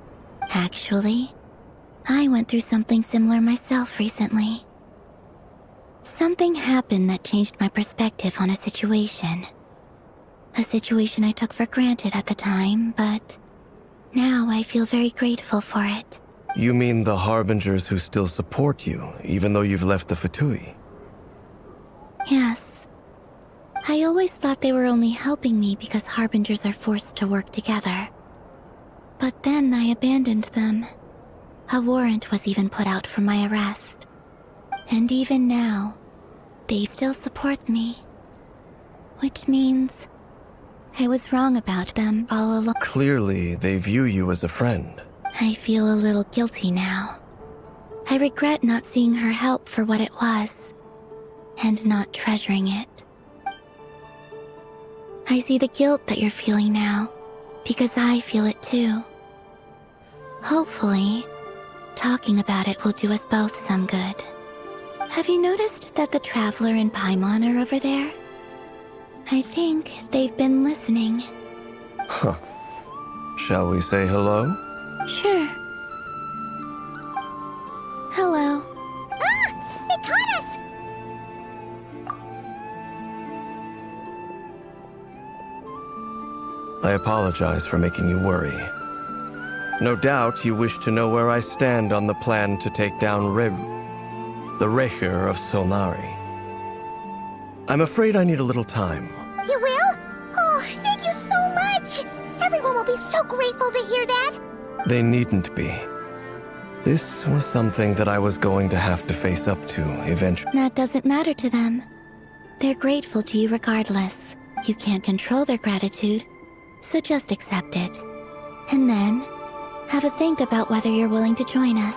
Actually, I went through something similar myself recently. Something happened that changed my perspective on a situation. A situation I took for granted at the time, but now I feel very grateful for it. You mean the Harbingers who still support you, even though you've left the Fatui? Yes. I always thought they were only helping me because Harbingers are forced to work together. But then I abandoned them. A warrant was even put out for my arrest. And even now, they still support me. Which means I was wrong about them all along. Clearly, they view you as a friend. I feel a little guilty now. I regret not seeing her help for what it was, and not treasuring it. I see the guilt that you're feeling now, because I feel it too. Hopefully, talking about it will do us both some good. Have you noticed that the Traveler and Paimon are over there? I think they've been listening. Huh. Shall we say hello? Sure. Hello. Ah! They caught us! I apologize for making you worry. No doubt you wish to know where I stand on the plan to take down the Rerir of Solnari. I'm afraid I need a little time. You will? Oh, thank you so much! Everyone will be so grateful to hear that! They needn't be. This was something that I was going to have to face up to eventually. That doesn't matter to them. They're grateful to you regardless. You can't control their gratitude, so just accept it. And then, have a think about whether you're willing to join us.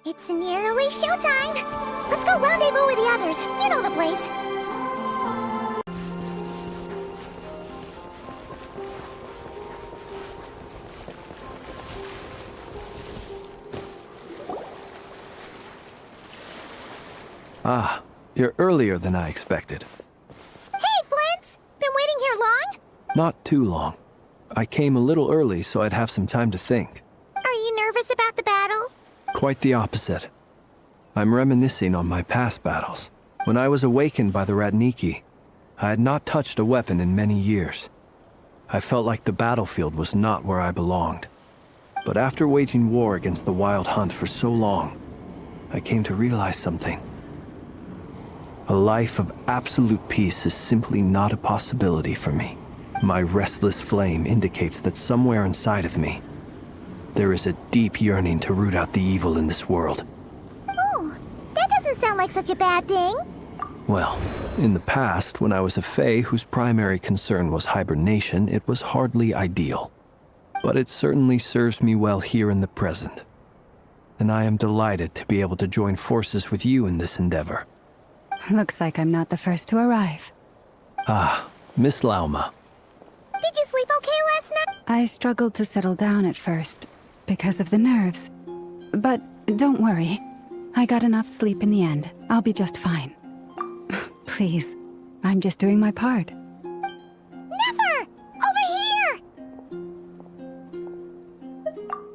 It's nearly showtime! Let's go rendezvous with the others. You know the place. Ah, you're earlier than I expected. Hey, Flint's! Been waiting here long? Not too long. I came a little early so I'd have some time to think. Are you nervous about the battle? Quite the opposite. I'm reminiscing on my past battles. When I was awakened by the Ratniki, I had not touched a weapon in many years. I felt like the battlefield was not where I belonged. But after waging war against the Wild Hunt for so long, I came to realize something. A life of absolute peace is simply not a possibility for me. My restless flame indicates that somewhere inside of me, there is a deep yearning to root out the evil in this world. Ooh, that doesn't sound like such a bad thing. Well, in the past, when I was a Fae whose primary concern was hibernation, it was hardly ideal. But it certainly serves me well here in the present. And I am delighted to be able to join forces with you in this endeavor. Looks like I'm not the first to arrive. Ah, Miss Lauma. Did you sleep okay last night? I struggled to settle down at first, because of the nerves. But don't worry. I got enough sleep in the end. I'll be just fine. Please, I'm just doing my part. Never! Over here!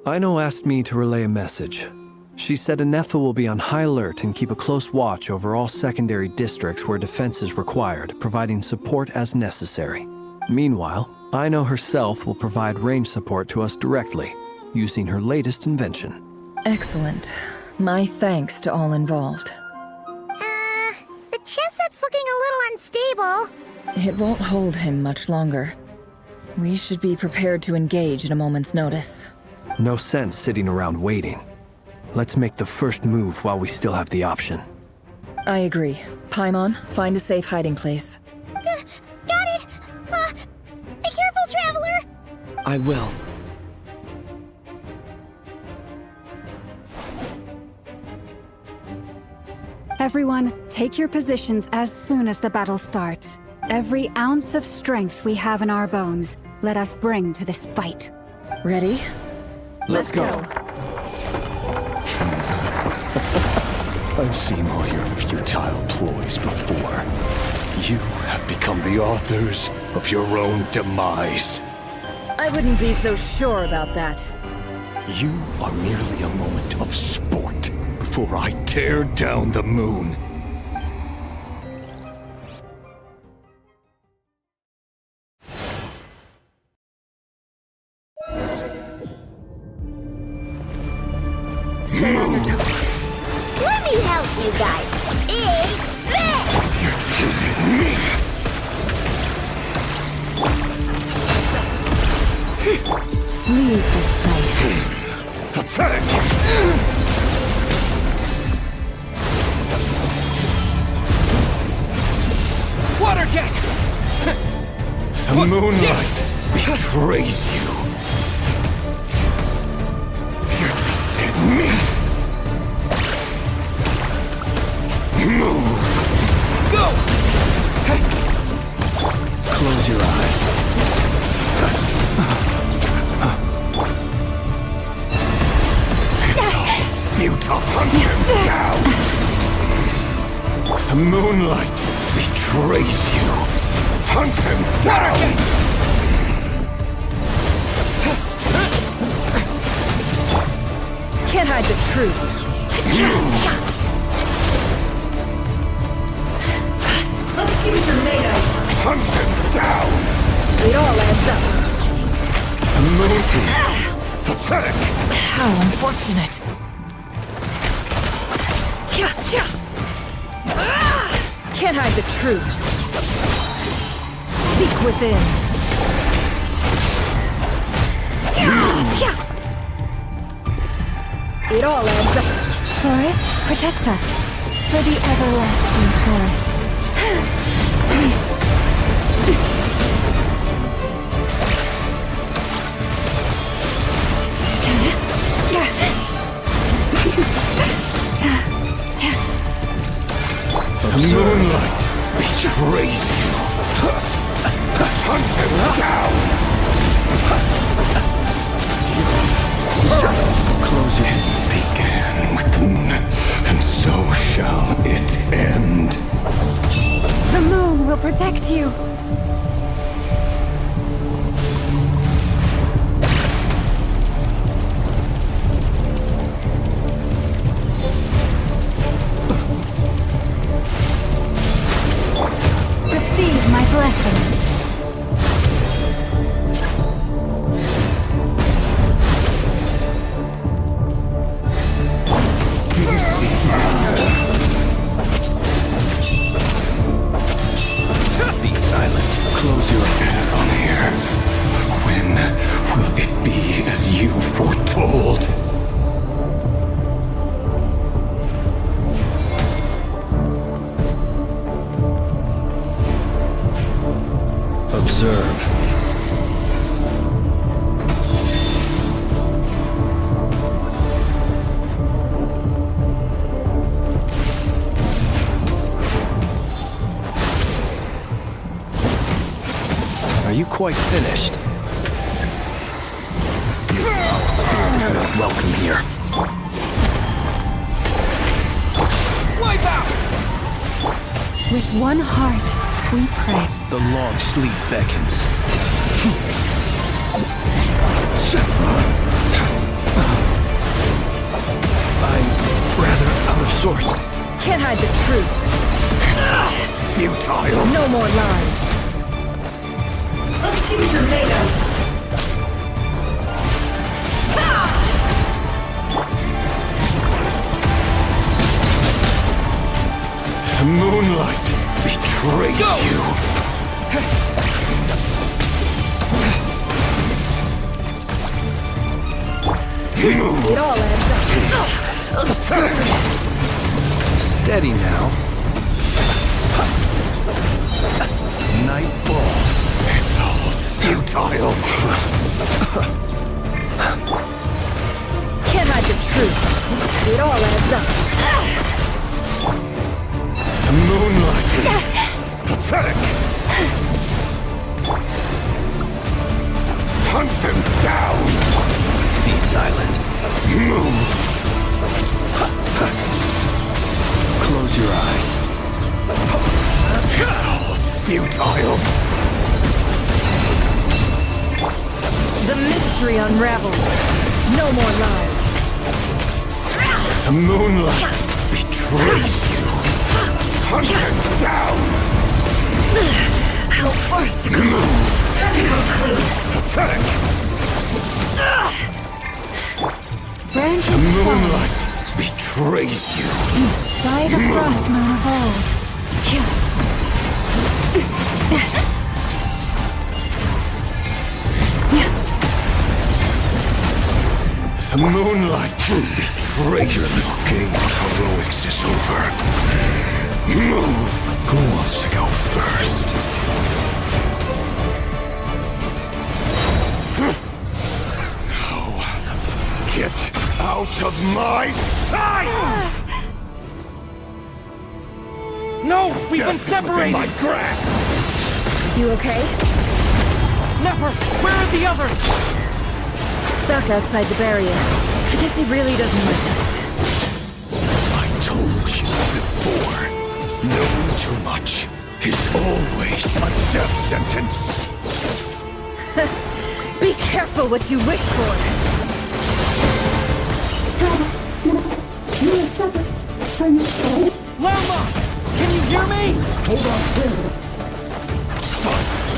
Aino asked me to relay a message. She said Anefa will be on high alert and keep a close watch over all secondary districts where defense is required, providing support as necessary. Meanwhile, Aino herself will provide range support to us directly, using her latest invention. Excellent. My thanks to all involved. The chess set's looking a little unstable. It won't hold him much longer. We should be prepared to engage at a moment's notice. No sense sitting around waiting. Let's make the first move while we still have the option. I agree. Paimon, find a safe hiding place. Got it! Be careful, Traveler! I will. Everyone, take your positions as soon as the battle starts. Every ounce of strength we have in our bones, let us bring to this fight. Ready? Let's go. I've seen all your futile ploys before. You have become the authors of your own demise. I wouldn't be so sure about that. You are merely a moment of sport before I tear down the moon. Stay on your toes. Let me help you guys. Eat Leave this place. Pathetic! Water jet! The moonlight betrays you. You're just dead meat. Move! Go! Close your eyes. It's all futile. Hunt him down. The moonlight betrays you. Hunt him down. Can't hide the truth. Hunt him down! It all adds up. Monkey! Pathetic! How unfortunate. Can't hide the truth. Seek within. It all adds up. Forest, protect us. For the everlasting forest. The moonlight betrays you. Hunt him down! Close your... It began with the and so shall it end. The moon will protect you. Receive my blessing. Be silent. Close your eyes on here. When will it be as you foretold? Observe. Are you quite finished? Spirit is not welcome here. Wipe out! With one heart, we pray. The long sleep beckons. I'm rather out of sorts. Can't hide the truth. Futile. No more lies. Let's see what you're made of. The moonlight betrays you. Move. It all adds up. Absurd. Steady now. Night falls. It's all futile. Can't hide the truth. It all adds up. The moonlight. Pathetic. Hunt them down. Be silent. Move. Close your eyes. It's all futile. The mystery unravels. No more lies. The moonlight betrays you. Hunt them down. How farcical. Pathetic. Branches The moonlight betrays you. by the frost moon of old. The moonlight betrays you. Your little game of heroics is over. Move. Who wants to go first? No. Get out of my sight! No, we've been Death within separated! my grasp! You okay? Never! Where are the others? Stuck outside the barrier. I guess he really doesn't like us. I told you before. Knowing too much is always a death sentence. Be careful what you wish for. Lama! Can you hear me? Hold on. Silence.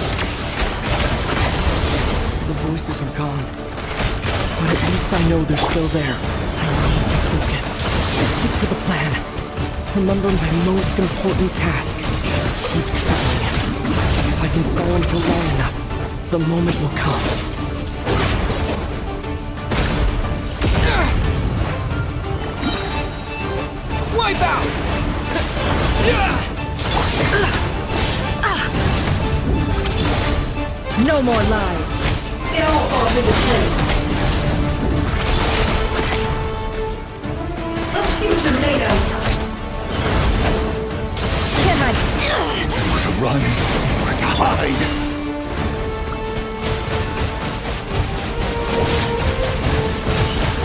The voices are gone. But at least I know they're still there. I need to focus. Stick to the plan. Remember my most important task. Just keep studying. If I can silence him long enough, the moment will come. Wipe out! No more lies. It all falls into place. Let's see what you're made of. Can't hide. Where to run, where to hide.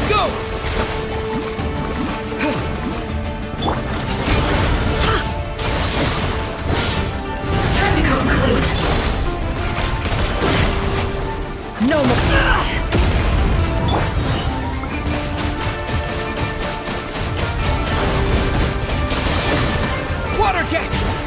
Go! jet!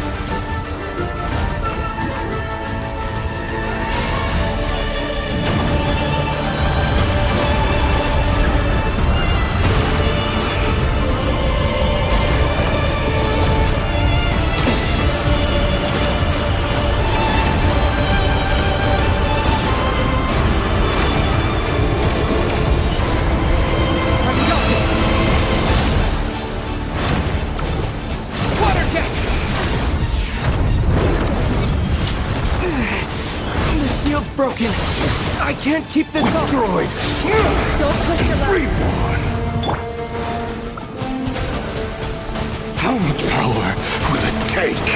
Broken. I can't keep this destroyed. Don't push your luck. Reborn. How much power will it take?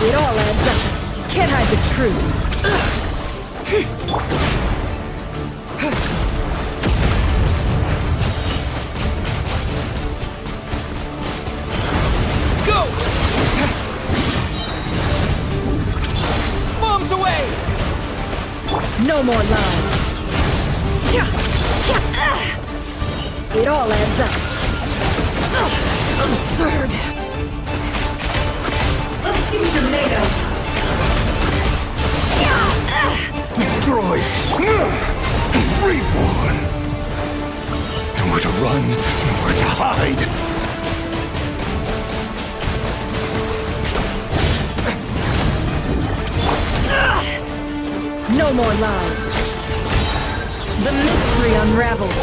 It all adds up. Can't hide the truth. Go! Bombs away! No more lies. It all adds up. Absurd. Let's see what you're made of. Destroyed. Reborn. Nowhere to run, nowhere to hide. No more lies. The mystery unravels.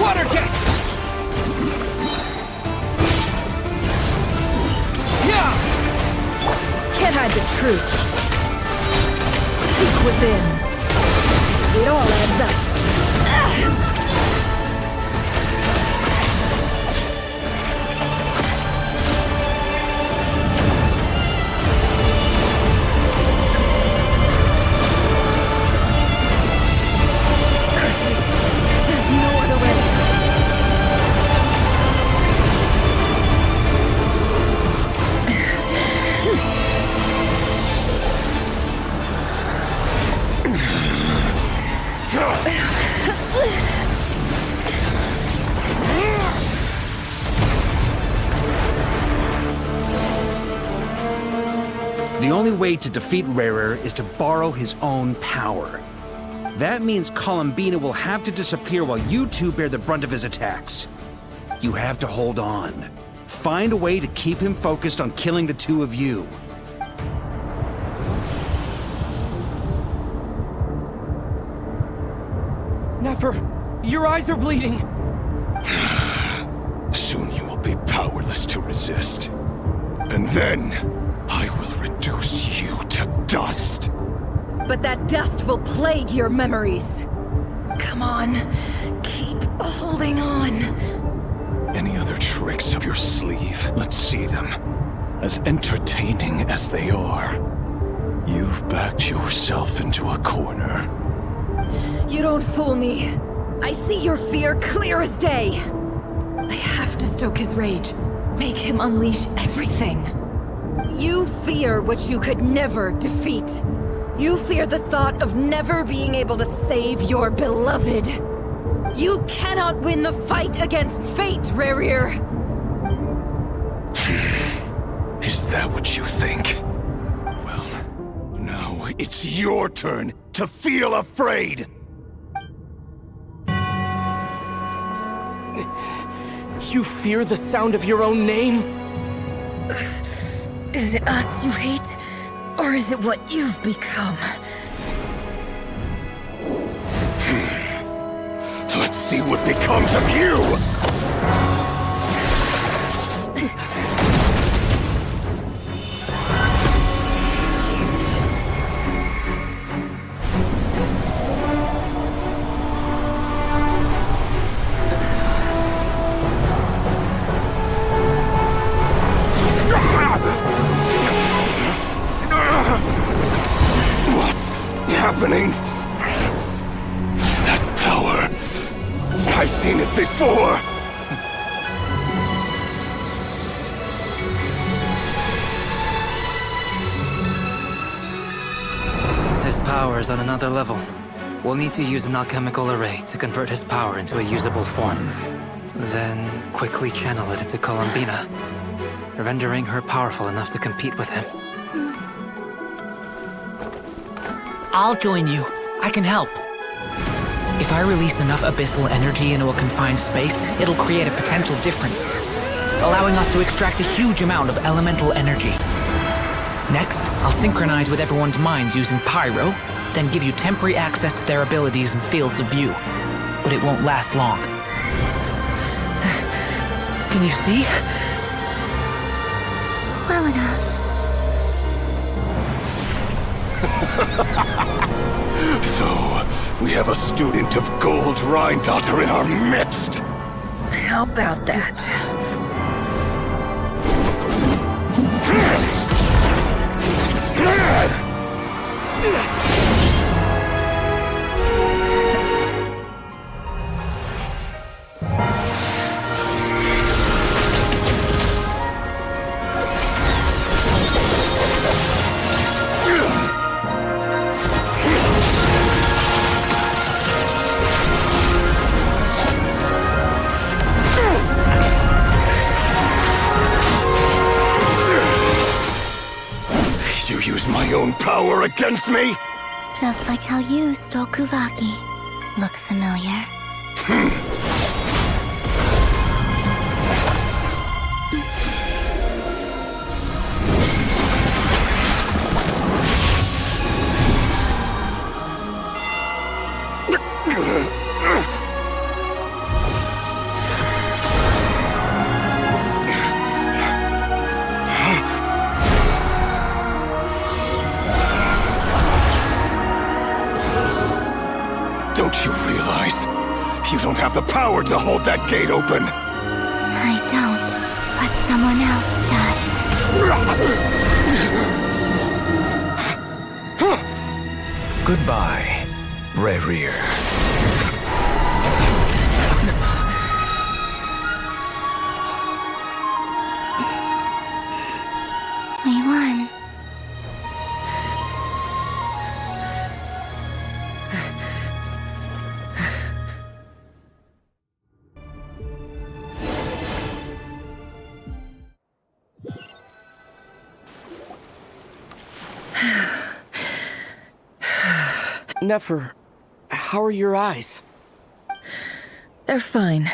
Water jet! Yeah! Can't hide the truth. Seek within. It all adds up. The only way to defeat Rarer is to borrow his own power. That means Columbina will have to disappear while you two bear the brunt of his attacks. You have to hold on. Find a way to keep him focused on killing the two of you. Nefer, your eyes are bleeding. Soon you will be powerless to resist. And then, I will reduce you to dust. But that dust will plague your memories. Come on, keep holding on. Any other tricks up your sleeve? Let's see them. As entertaining as they are. You've backed yourself into a corner. You don't fool me. I see your fear clear as day. I have to stoke his rage. Make him unleash everything. You fear what you could never defeat. You fear the thought of never being able to save your beloved. You cannot win the fight against fate, Rarir. Is that what you think? Well, now it's your turn to feel afraid! You fear the sound of your own name? Is it us you hate? Or is it what you've become? Let's see what becomes of you! Happening? That power. I've seen it before. powers on another level. We'll need to use an alchemical array to convert his power into a usable form. Then quickly channel it into Columbina, rendering her powerful enough to compete with him. I'll join you. I can help. If I release enough abyssal energy into a confined space, it'll create a potential difference, allowing us to extract a huge amount of elemental energy. Next, I'll synchronize with everyone's minds using pyro, then give you temporary access to their abilities and fields of view. But it won't last long. Can you see? Well enough. So, we have a student of Gold Rhine-Daughter in our midst! How about that? You use my own power against me? Just like how you stole Kuvaki. Look familiar? Don't you realize? You don't have the power to hold that gate open! I don't, but someone else does. Goodbye, Rerir. We won. Nefer, how are your eyes? They're fine.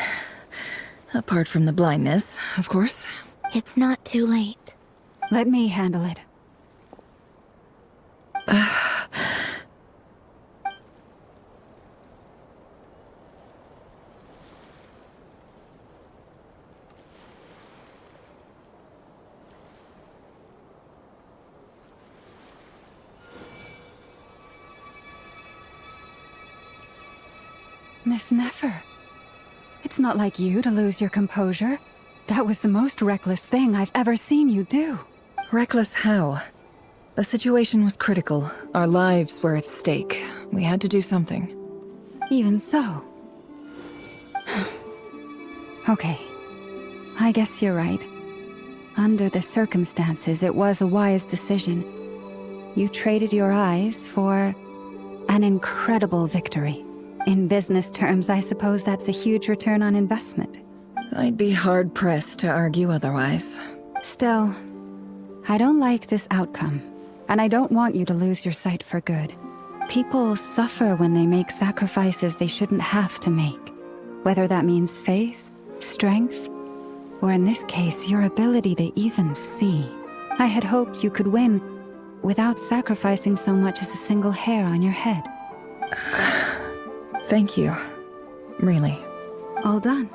Apart from the blindness, of course. It's not too late. Let me handle it. Miss Nefer, it's not like you to lose your composure. That was the most reckless thing I've ever seen you do. Reckless how? The situation was critical. Our lives were at stake. We had to do something. Even so. Okay. I guess you're right. Under the circumstances, it was a wise decision. You traded your eyes for an incredible victory. In business terms, I suppose that's a huge return on investment. I'd be hard-pressed to argue otherwise. Still, I don't like this outcome, and I don't want you to lose your sight for good. People suffer when they make sacrifices they shouldn't have to make, whether that means faith, strength, or in this case, your ability to even see. I had hoped you could win without sacrificing so much as a single hair on your head. Thank you. Really. All done.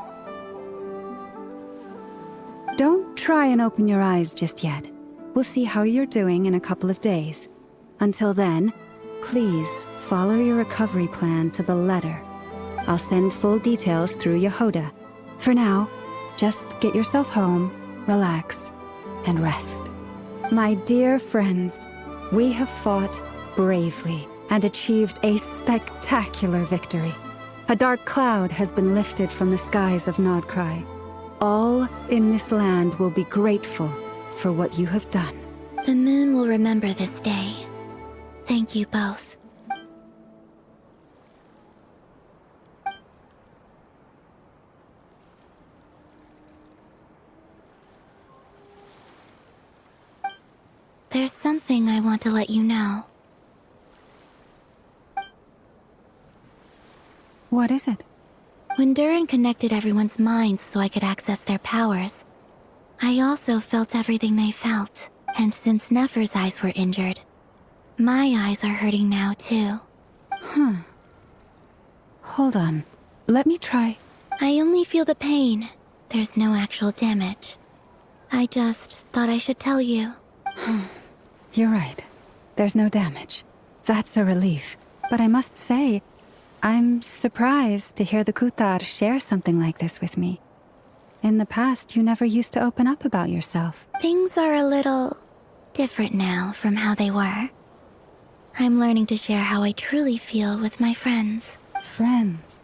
Don't try and open your eyes just yet. We'll see how you're doing in a couple of days. Until then, please follow your recovery plan to the letter. I'll send full details through Yehoda. For now, just get yourself home, relax, and rest. My dear friends, we have fought bravely and achieved a spectacular victory. A dark cloud has been lifted from the skies of Nodcry. All in this land will be grateful for what you have done. The moon will remember this day. Thank you both. There's something I want to let you know. What is it? When Durin connected everyone's minds so I could access their powers, I also felt everything they felt. And since Nefer's eyes were injured, my eyes are hurting now too. Hold on. Let me try. I only feel the pain. There's no actual damage. I just thought I should tell you. You're right. There's no damage. That's a relief. But I must say, I'm surprised to hear the Kutar share something like this with me. In the past, you never used to open up about yourself. Things are a little different now from how they were. I'm learning to share how I truly feel with my friends. Friends?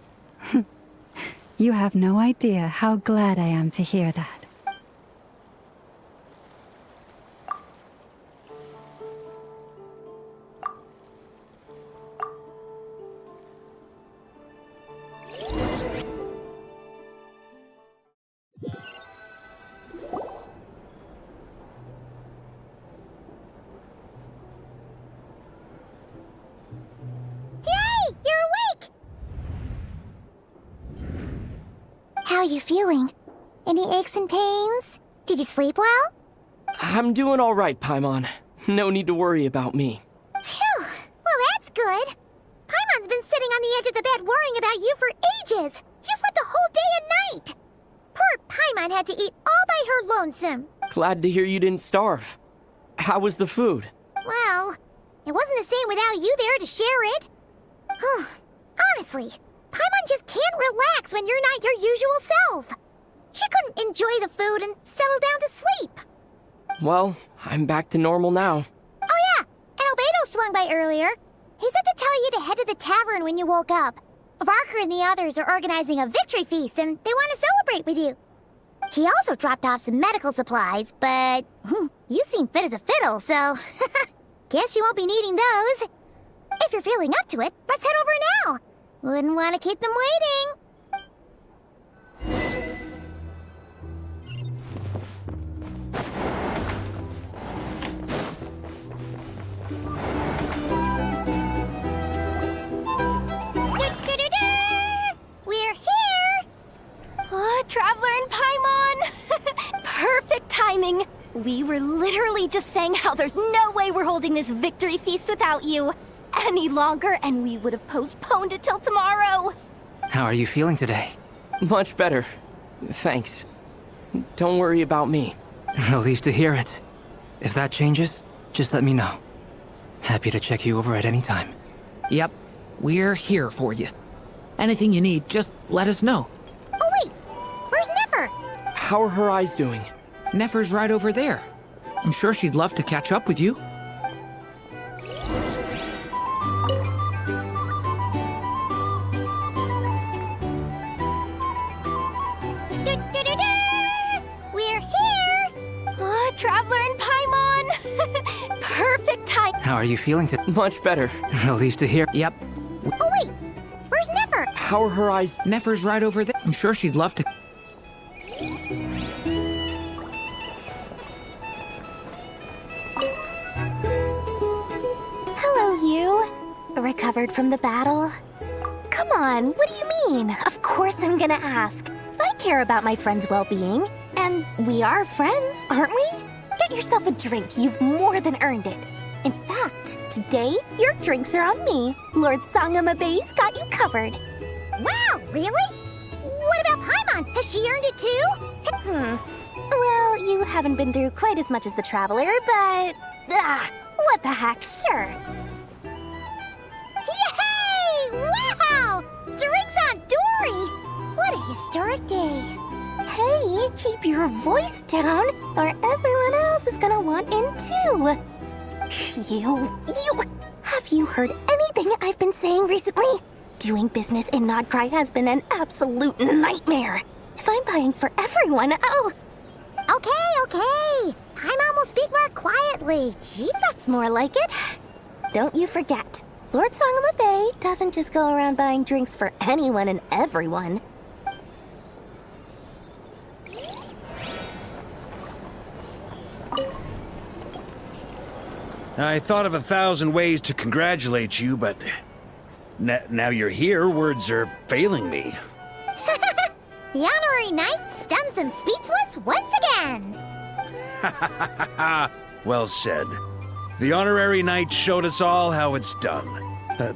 You have no idea how glad I am to hear that. How are you feeling? Any aches and pains? Did you sleep well? I'm doing all right, Paimon. No need to worry about me. Phew! Well, that's good. Paimon's been sitting on the edge of the bed worrying about you for ages. You slept a whole day and night. Poor Paimon had to eat all by her lonesome. Glad to hear you didn't starve. How was the food? Well, it wasn't the same without you there to share it. Honestly, Paimon just can't relax when you're not your usual self. She couldn't enjoy the food and settle down to sleep. Well, I'm back to normal now. Oh yeah, and Albedo swung by earlier. He said to tell you to head to the tavern when you woke up. Varker and the others are organizing a victory feast and they want to celebrate with you. He also dropped off some medical supplies, but you seem fit as a fiddle, so guess you won't be needing those. If you're feeling up to it, let's head over now. Wouldn't want to keep them waiting. We're here! Oh, Traveler and Paimon! Perfect timing! We were literally just saying how there's no way we're holding this victory feast without you any longer, and we would have postponed it till tomorrow. How are you feeling today? Much better. Thanks. Don't worry about me. Relieved to hear it. If that changes, just let me know. Happy to check you over at any time. Yep, we're here for you. Anything you need, just let us know. Oh wait, where's Nefer? How are her eyes doing? Nefer's right over there. I'm sure she'd love to catch up with you. We're here! Oh, Traveler and Paimon! Perfect time. How are you feeling today? Much better. Relieved to hear. Yep. Oh wait, where's Nefer? How are her eyes? Nefer's right over there. I'm sure she'd love to. Hello, you. Recovered from the battle? Come on, what do you mean? Of course I'm gonna ask. I care about my friend's well-being. And we are friends, aren't we? Get yourself a drink. You've more than earned it. In fact, today, your drinks are on me. Lord Sangamabe's got you covered. Wow, really? What about Paimon? Has she earned it too? Well, you haven't been through quite as much as the Traveler, but... what the heck, sure. Yay! Wow! Drinks on Dory! What a historic day. Hey, keep your voice down, or everyone else is gonna want in too. Have you heard anything I've been saying recently? Doing business in Nodcry has been an absolute nightmare. If I'm buying for everyone, oh... Okay. Paimon will speak more quietly. Gee, That's more like it. Don't you forget, Lord Sangamabe doesn't just go around buying drinks for anyone and everyone. I thought of 1,000 ways to congratulate you, but now you're here, words are failing me. The honorary knight stuns them speechless once again. Well said. The honorary knight showed us all how it's done.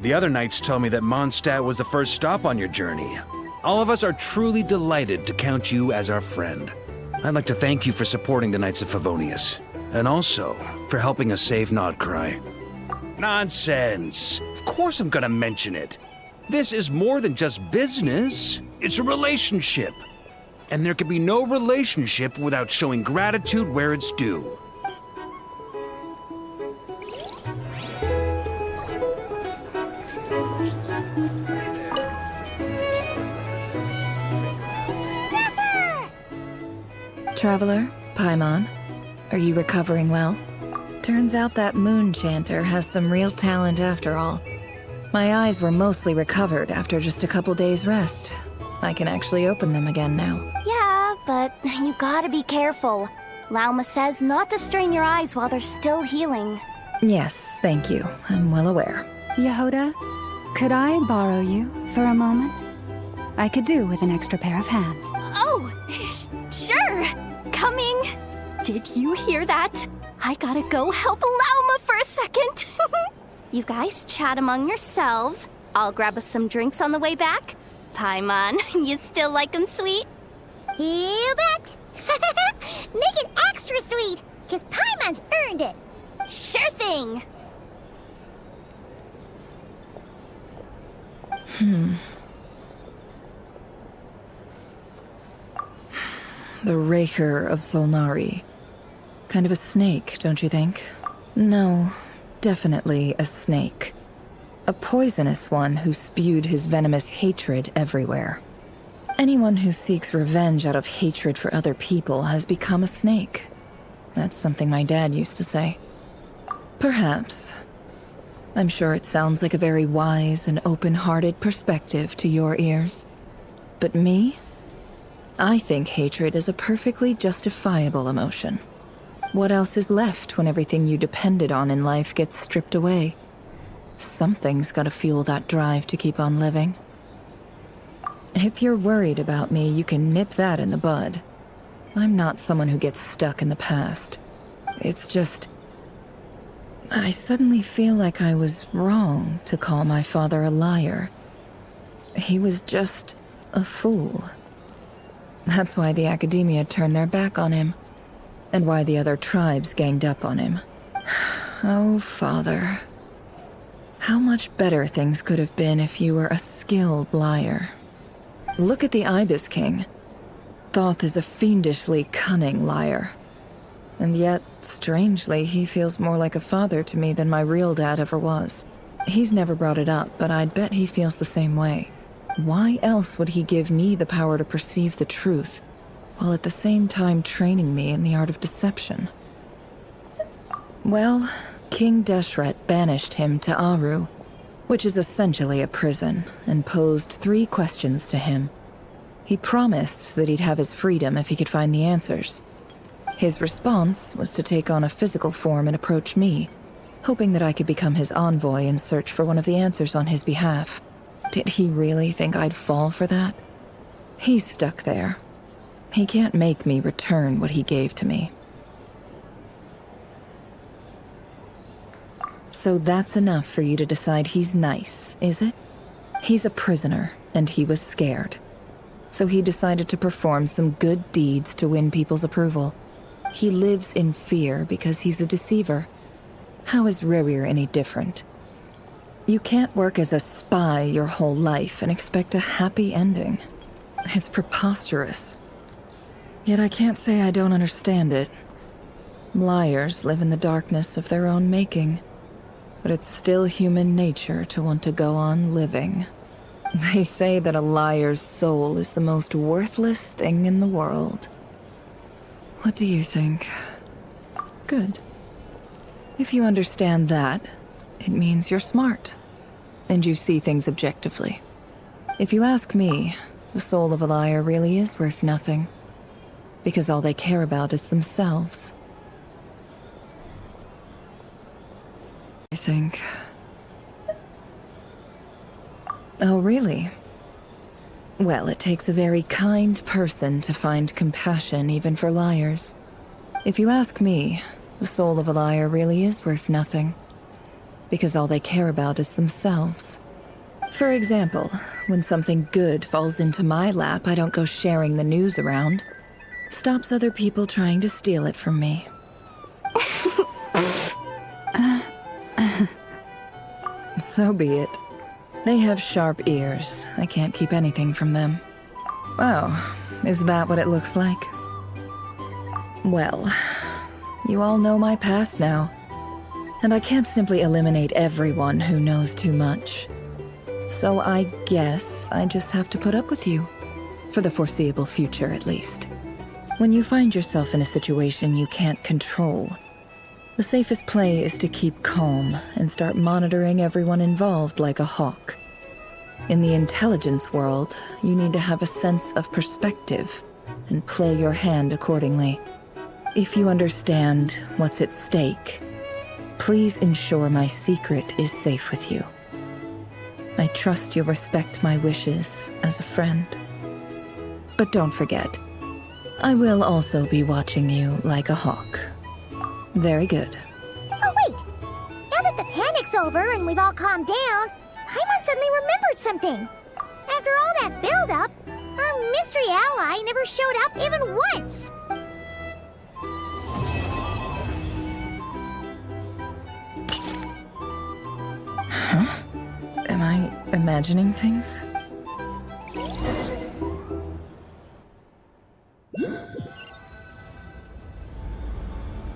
The other knights tell me that Mondstadt was the first stop on your journey. All of us are truly delighted to count you as our friend. I'd like to thank you for supporting the Knights of Favonius, and also for helping us save Nodcry. Nonsense! Of course I'm gonna mention it. This is more than just business. It's a relationship. And there can be no relationship without showing gratitude where it's due. Traveler, Paimon, are you recovering well? Turns out that moon chanter has some real talent after all. My eyes were mostly recovered after just a couple days' rest. I can actually open them again now. Yeah, but you gotta be careful. Lauma says not to strain your eyes while they're still healing. Yes, thank you. I'm well aware. Yehoda, could I borrow you for a moment? I could do with an extra pair of hands. Oh, sure. Coming. Did you hear that? I gotta go help Lauma for a second. You guys chat among yourselves. I'll grab us some drinks on the way back. Paimon, you still like 'em sweet? You bet. Make it extra sweet, because Paimon's earned it. Sure thing. The Raker of Solnari. Kind of a snake, don't you think? No, definitely a snake. A poisonous one who spewed his venomous hatred everywhere. Anyone who seeks revenge out of hatred for other people has become a snake. That's something my dad used to say. Perhaps. I'm sure it sounds like a very wise and open-hearted perspective to your ears. But me? I think hatred is a perfectly justifiable emotion. What else is left when everything you depended on in life gets stripped away? Something's gotta fuel that drive to keep on living. If you're worried about me, you can nip that in the bud. I'm not someone who gets stuck in the past. It's just... I suddenly feel like I was wrong to call my father a liar. He was just a fool. That's why the Academia turned their back on him, and why the other tribes ganged up on him. Oh, Father. How much better things could have been if you were a skilled liar. Look at the Ibis King. Thoth is a fiendishly cunning liar. And yet, strangely, he feels more like a father to me than my real dad ever was. He's never brought it up, but I'd bet he feels the same way. Why else would he give me the power to perceive the truth, while at the same time training me in the art of deception? Well, King Deshret banished him to Aru, which is essentially a prison, and posed 3 questions to him. He promised that he'd have his freedom if he could find the answers. His response was to take on a physical form and approach me, hoping that I could become his envoy and search for one of the answers on his behalf. Did he really think I'd fall for that? He's stuck there. He can't make me return what he gave to me. So that's enough for you to decide he's nice, is it? He's a prisoner, and he was scared. So he decided to perform some good deeds to win people's approval. He lives in fear because he's a deceiver. How is Rerir any different? You can't work as a spy your whole life and expect a happy ending. It's preposterous. Yet I can't say I don't understand it. Liars live in the darkness of their own making. But it's still human nature to want to go on living. They say that a liar's soul is the most worthless thing in the world. What do you think? Good. If you understand that, it means you're smart, and you see things objectively. If you ask me, the soul of a liar really is worth nothing, because all they care about is themselves. I think. Oh, really? Well, it takes a very kind person to find compassion even for liars. If you ask me, the soul of a liar really is worth nothing. Because all they care about is themselves. For example, when something good falls into my lap, I don't go sharing the news around. Stops other people trying to steal it from me. So be it. They have sharp ears. I can't keep anything from them. Oh, is that what it looks like? Well, you all know my past now. And I can't simply eliminate everyone who knows too much. So I guess I just have to put up with you. For the foreseeable future, at least. When you find yourself in a situation you can't control, the safest play is to keep calm and start monitoring everyone involved like a hawk. In the intelligence world, you need to have a sense of perspective and play your hand accordingly. If you understand what's at stake, please ensure my secret is safe with you. I trust you'll respect my wishes as a friend. But don't forget, I will also be watching you like a hawk. Very good. Oh, wait! Now that the panic's over and we've all calmed down, Paimon suddenly remembered something. After all that build-up, our mystery ally never showed up even once. Huh? Am I imagining things?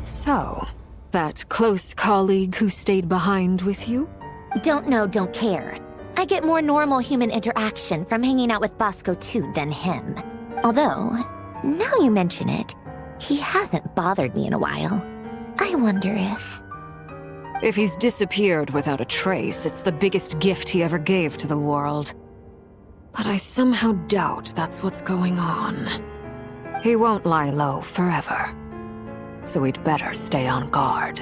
So, that close colleague who stayed behind with you? Don't know, don't care. I get more normal human interaction from hanging out with Bosco 2 than him. Although, now you mention it, he hasn't bothered me in a while. I wonder if... If he's disappeared without a trace, it's the biggest gift he ever gave to the world. But I somehow doubt that's what's going on. He won't lie low forever. So we'd better stay on guard.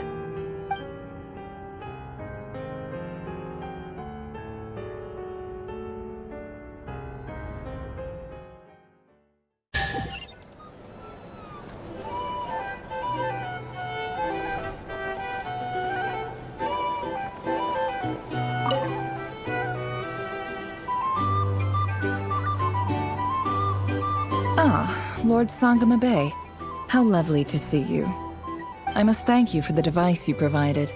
Ah, Lord Sangama Bay. How lovely to see you. I must thank you for the device you provided.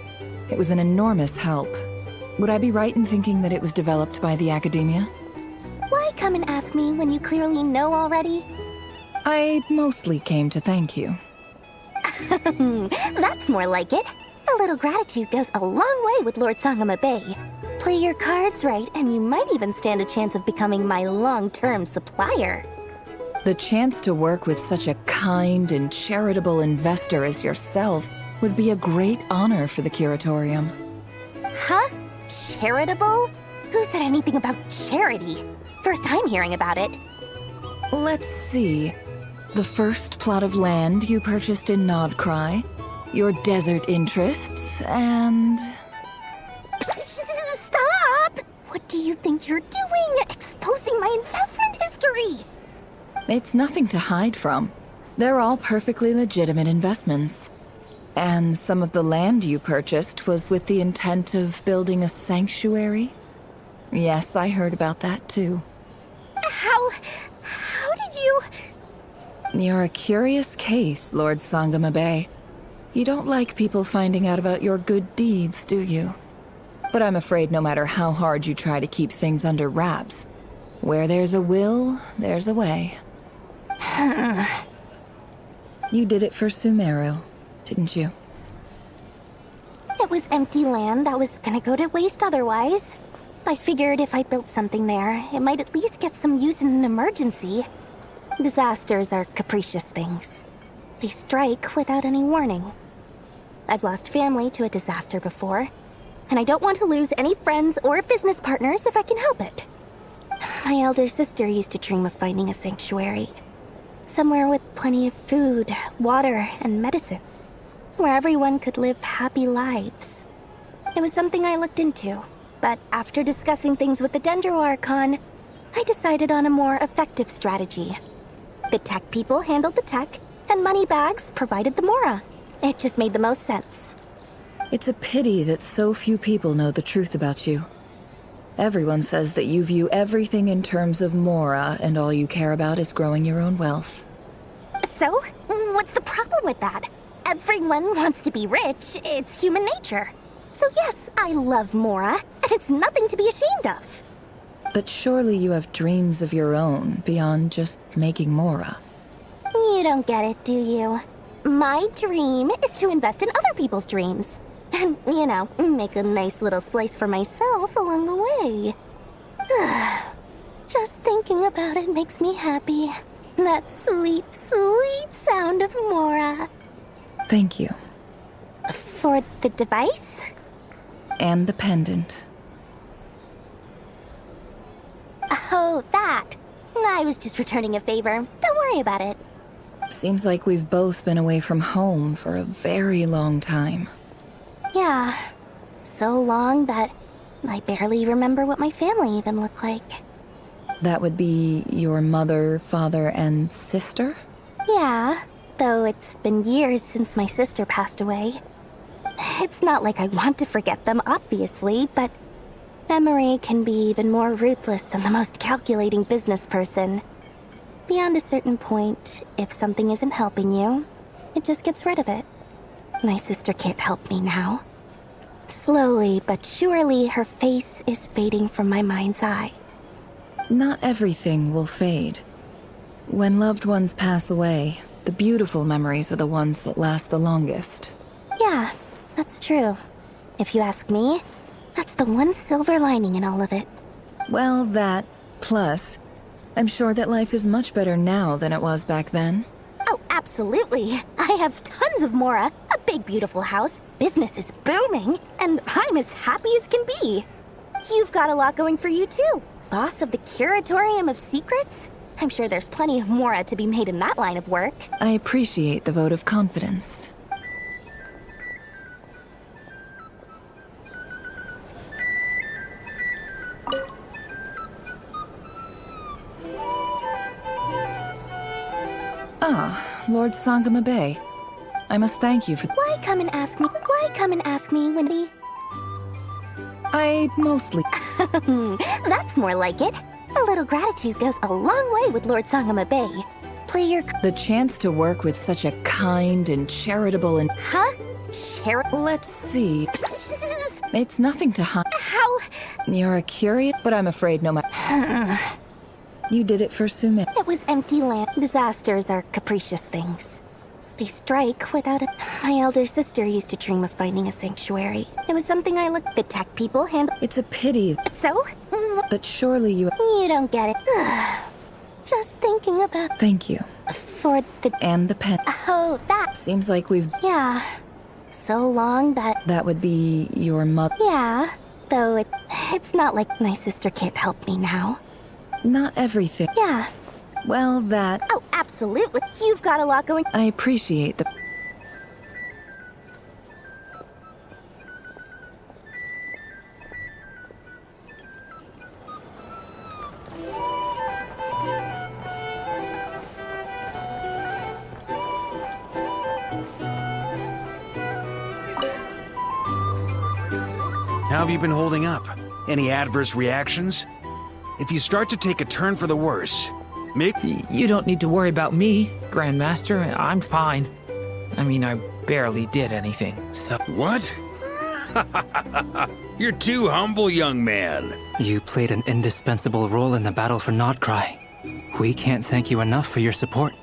It was an enormous help. Would I be right in thinking that it was developed by the Academia? Why come and ask me when you clearly know already? I mostly came to thank you. That's more like it. A little gratitude goes a long way with Lord Sangama Bay. Play your cards right, and you might even stand a chance of becoming my long-term supplier. The chance to work with such a kind and charitable investor as yourself would be a great honor for the Curatorium. Huh? Charitable? Who said anything about charity? First time hearing about it. Let's see. The first plot of land you purchased in Nodcry, your desert interests, and... Stop! What do you think you're doing? Exposing my investment history! It's nothing to hide from. They're all perfectly legitimate investments. And some of the land you purchased was with the intent of building a sanctuary? Yes, I heard about that too. How did you... You're a curious case, Lord Sangama Bay. You don't like people finding out about your good deeds, do you? But I'm afraid no matter how hard you try to keep things under wraps, where there's a will, there's a way. You did it for Sumeru, didn't you? It was empty land that was gonna go to waste otherwise. I figured if I built something there, it might at least get some use in an emergency. Disasters are capricious things. They strike without any warning. I've lost family to a disaster before, and I don't want to lose any friends or business partners if I can help it. My elder sister used to dream of finding a sanctuary. Somewhere with plenty of food, water, and medicine. Where everyone could live happy lives. It was something I looked into. But after discussing things with the Dendro Archon, I decided on a more effective strategy. The tech people handled the tech, and Moneybags provided the Mora. It just made the most sense. It's a pity that so few people know the truth about you. Everyone says that you view everything in terms of Mora, and all you care about is growing your own wealth. So, what's the problem with that? Everyone wants to be rich. It's human nature. So yes, I love Mora, and it's nothing to be ashamed of. But surely you have dreams of your own, beyond just making Mora. You don't get it, do you? My dream is to invest in other people's dreams. And, you know, make a nice little slice for myself along the way. Just thinking about it makes me happy. That sweet, sweet sound of Mora. Thank you. For the device? And the pendant. Oh, that. I was just returning a favor. Don't worry about it. Seems like we've both been away from home for a very long time. Yeah. So long that I barely remember what my family even looked like. That would be your mother, father, and sister? Yeah, though it's been years since my sister passed away. It's not like I want to forget them, obviously, but memory can be even more ruthless than the most calculating business person. Beyond a certain point, if something isn't helping you, it just gets rid of it. My sister can't help me now. Slowly but surely, her face is fading from my mind's eye. Not everything will fade. When loved ones pass away, the beautiful memories are the ones that last the longest. Yeah, that's true. If you ask me, that's the one silver lining in all of it. Well, that, plus, I'm sure that life is much better now than it was back then. Oh, absolutely. I have tons of Mora, a big beautiful house, business is booming, and I'm as happy as can be. You've got a lot going for you too. Boss of the Curatorium of Secrets? I'm sure there's plenty of Mora to be made in that line of work. I appreciate the vote of confidence. Ah, Lord Sangama Bay. I must thank you for— Why come and ask me? Why come and ask me, Wendy? I mostly— That's more like it. A little gratitude goes a long way with Lord Sangama Bay. Play your— The chance to work with such a kind and charitable and— Huh? Let's see. It's nothing to hunt. How? You're a curious, but I'm afraid no matter. You did it for Sume. It was empty land. Disasters are capricious things. They strike without a— My elder sister used to dream of finding a sanctuary. It was something I looked— The tech people handle— It's a pity. So? But surely you— You don't get it. Just thinking about— Thank you. For the— And the pen. Oh, that— Seems like we've— Yeah. So long that— That would be your mother. Yeah. Though it's not like my sister can't help me now. Not everything. Yeah. Well, that— Oh, absolutely. You've got a lot going— I appreciate the— How have you been holding up? Any adverse reactions? If you start to take a turn for the worse, You don't need to worry about me, Grandmaster. I'm fine. I mean, I barely did anything, so... What? You're too humble, young man. You played an indispensable role in the battle for Nodcry. We can't thank you enough for your support.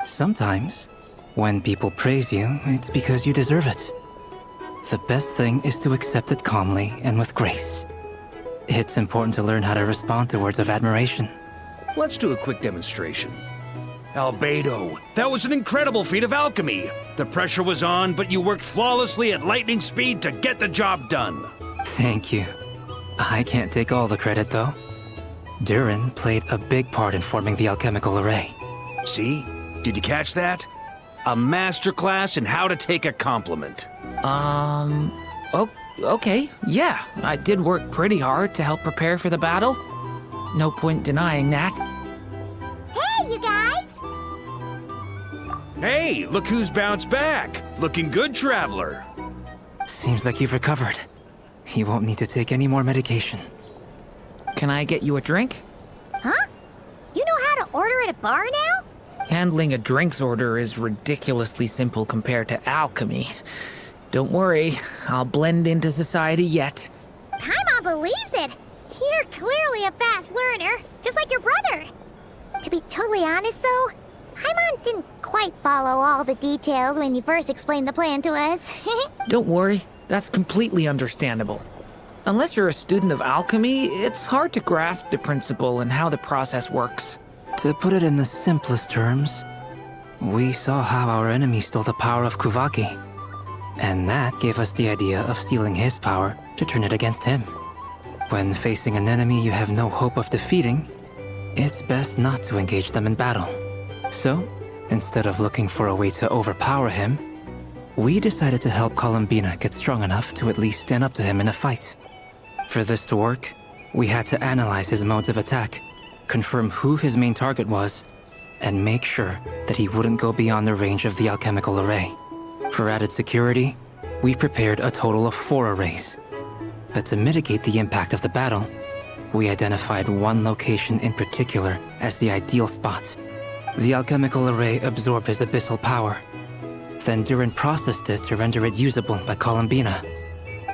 Sometimes, when people praise you, it's because you deserve it. The best thing is to accept it calmly and with grace. It's important to learn how to respond to words of admiration. Let's do a quick demonstration. Albedo, that was an incredible feat of alchemy. The pressure was on, but you worked flawlessly at lightning speed to get the job done. Thank you. I can't take all the credit, though. Durin played a big part in forming the alchemical array. See? Did you catch that? A masterclass in how to take a compliment. Okay, yeah, I did work pretty hard to help prepare for the battle. No point denying that. Hey, you guys! Hey, look who's bounced back. Looking good, traveler. Seems like you've recovered. You won't need to take any more medication. Can I get you a drink? Huh? You know how to order at a bar now? Handling a drinks order is ridiculously simple compared to alchemy. Don't worry, I'll blend into society yet. Paimon believes it! You're clearly a fast learner, just like your brother. To be totally honest though, Paimon didn't quite follow all the details when you first explained the plan to us. Don't worry, that's completely understandable. Unless you're a student of alchemy, it's hard to grasp the principle and how the process works. To put it in the simplest terms, we saw how our enemy stole the power of Kuvaki. And that gave us the idea of stealing his power to turn it against him. When facing an enemy you have no hope of defeating, it's best not to engage them in battle. So, instead of looking for a way to overpower him, we decided to help Columbina get strong enough to at least stand up to him in a fight. For this to work, we had to analyze his modes of attack, confirm who his main target was, and make sure that he wouldn't go beyond the range of the alchemical array. For added security, we prepared a total of 4 arrays. But to mitigate the impact of the battle, we identified one location in particular as the ideal spot. The alchemical array absorbed his abyssal power. Then Durin processed it to render it usable by Columbina.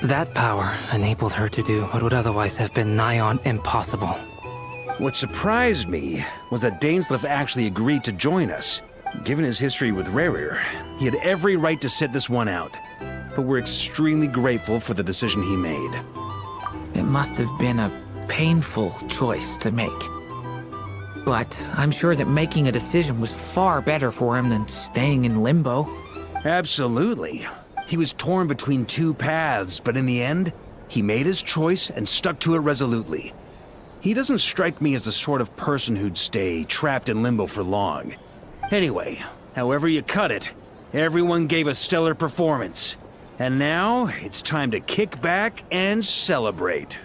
That power enabled her to do what would otherwise have been nigh on impossible. What surprised me was that Dainsleif actually agreed to join us. Given his history with Rerir, he had every right to sit this one out. But we're extremely grateful for the decision he made. It must have been a painful choice to make. But I'm sure that making a decision was far better for him than staying in limbo. Absolutely. He was torn between 2 paths, but in the end, he made his choice and stuck to it resolutely. He doesn't strike me as the sort of person who'd stay trapped in limbo for long. Anyway, however you cut it, everyone gave a stellar performance. And now, it's time to kick back and celebrate.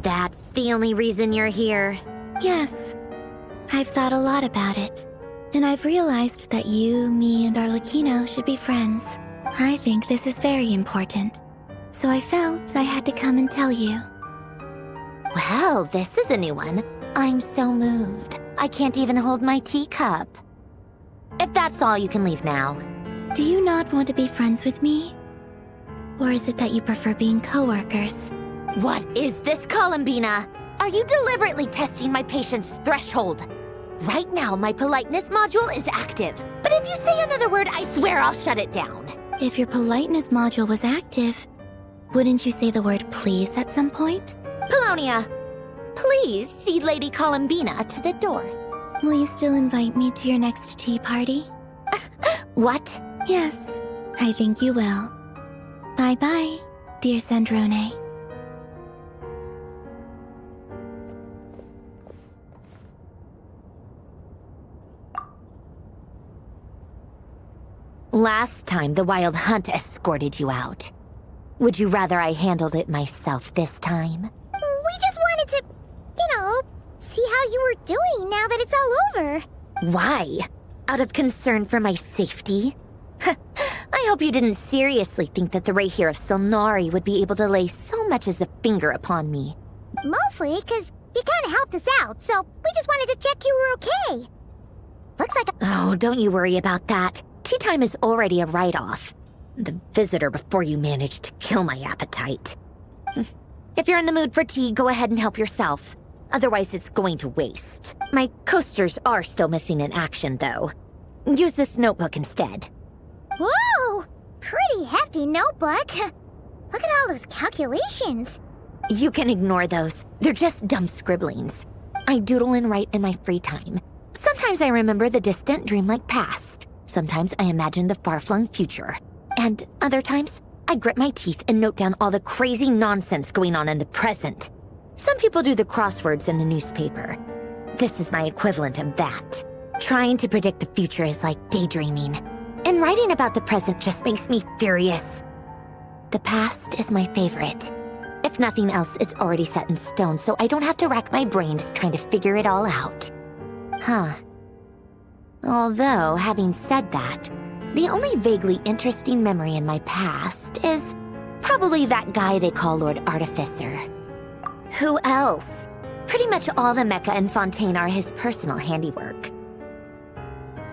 That's the only reason you're here. Yes. I've thought a lot about it. And I've realized that you, me, and Arlecchino should be friends. I think this is very important. So I felt I had to come and tell you. Well, this is a new one. I'm so moved. I can't even hold my teacup. If that's all, you can leave now. Do you not want to be friends with me? Or is it that you prefer being co-workers? What is this, Columbina? Are you deliberately testing my patience threshold? Right now, my politeness module is active. But if you say another word, I swear I'll shut it down. If your politeness module was active, wouldn't you say the word please at some point? Polonia, please see Lady Columbina to the door. Will you still invite me to your next tea party? What? Yes, I think you will. Bye-bye, dear Sandrone. Last time, the Wild Hunt escorted you out. Would you rather I handled it myself this time? We just wanted to, see how you were doing now that it's all over. Why? Out of concern for my safety? I hope you didn't seriously think that the Rahier of Solnari would be able to lay so much as a finger upon me. Mostly because you kind of helped us out, so we just wanted to check you were okay. Looks like Oh, don't you worry about that. Tea time is already a write-off. The visitor before you managed to kill my appetite. If you're in the mood for tea, go ahead and help yourself. Otherwise, it's going to waste. My coasters are still missing in action, though. Use this notebook instead. Whoa! Pretty hefty notebook. Look at all those calculations. You can ignore those. They're just dumb scribblings. I doodle and write in my free time. Sometimes I remember the distant dreamlike past. Sometimes I imagine the far-flung future. And other times, I grit my teeth and note down all the crazy nonsense going on in the present. Some people do the crosswords in the newspaper. This is my equivalent of that. Trying to predict the future is like daydreaming. And writing about the present just makes me furious. The past is my favorite. If nothing else, it's already set in stone, so I don't have to rack my brains trying to figure it all out. Huh. Although, having said that, the only vaguely interesting memory in my past is probably that guy they call Lord Artificer. Who else? Pretty much all the mecha and Fontaine are his personal handiwork.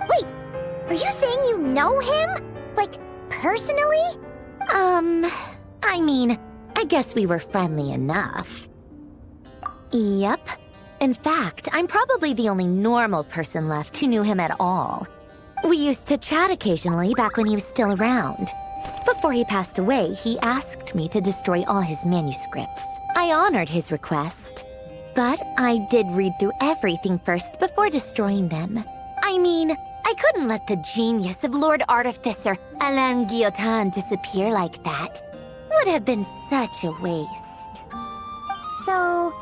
Wait, are you saying you know him? Like, personally? I mean, I guess we were friendly enough. Yep. In fact, I'm probably the only normal person left who knew him at all. We used to chat occasionally back when he was still around. Before he passed away, he asked me to destroy all his manuscripts. I honored his request, but I did read through everything first before destroying them. I mean, I couldn't let the genius of Lord Artificer Alain Guillotin disappear like that. Would have been such a waste. So,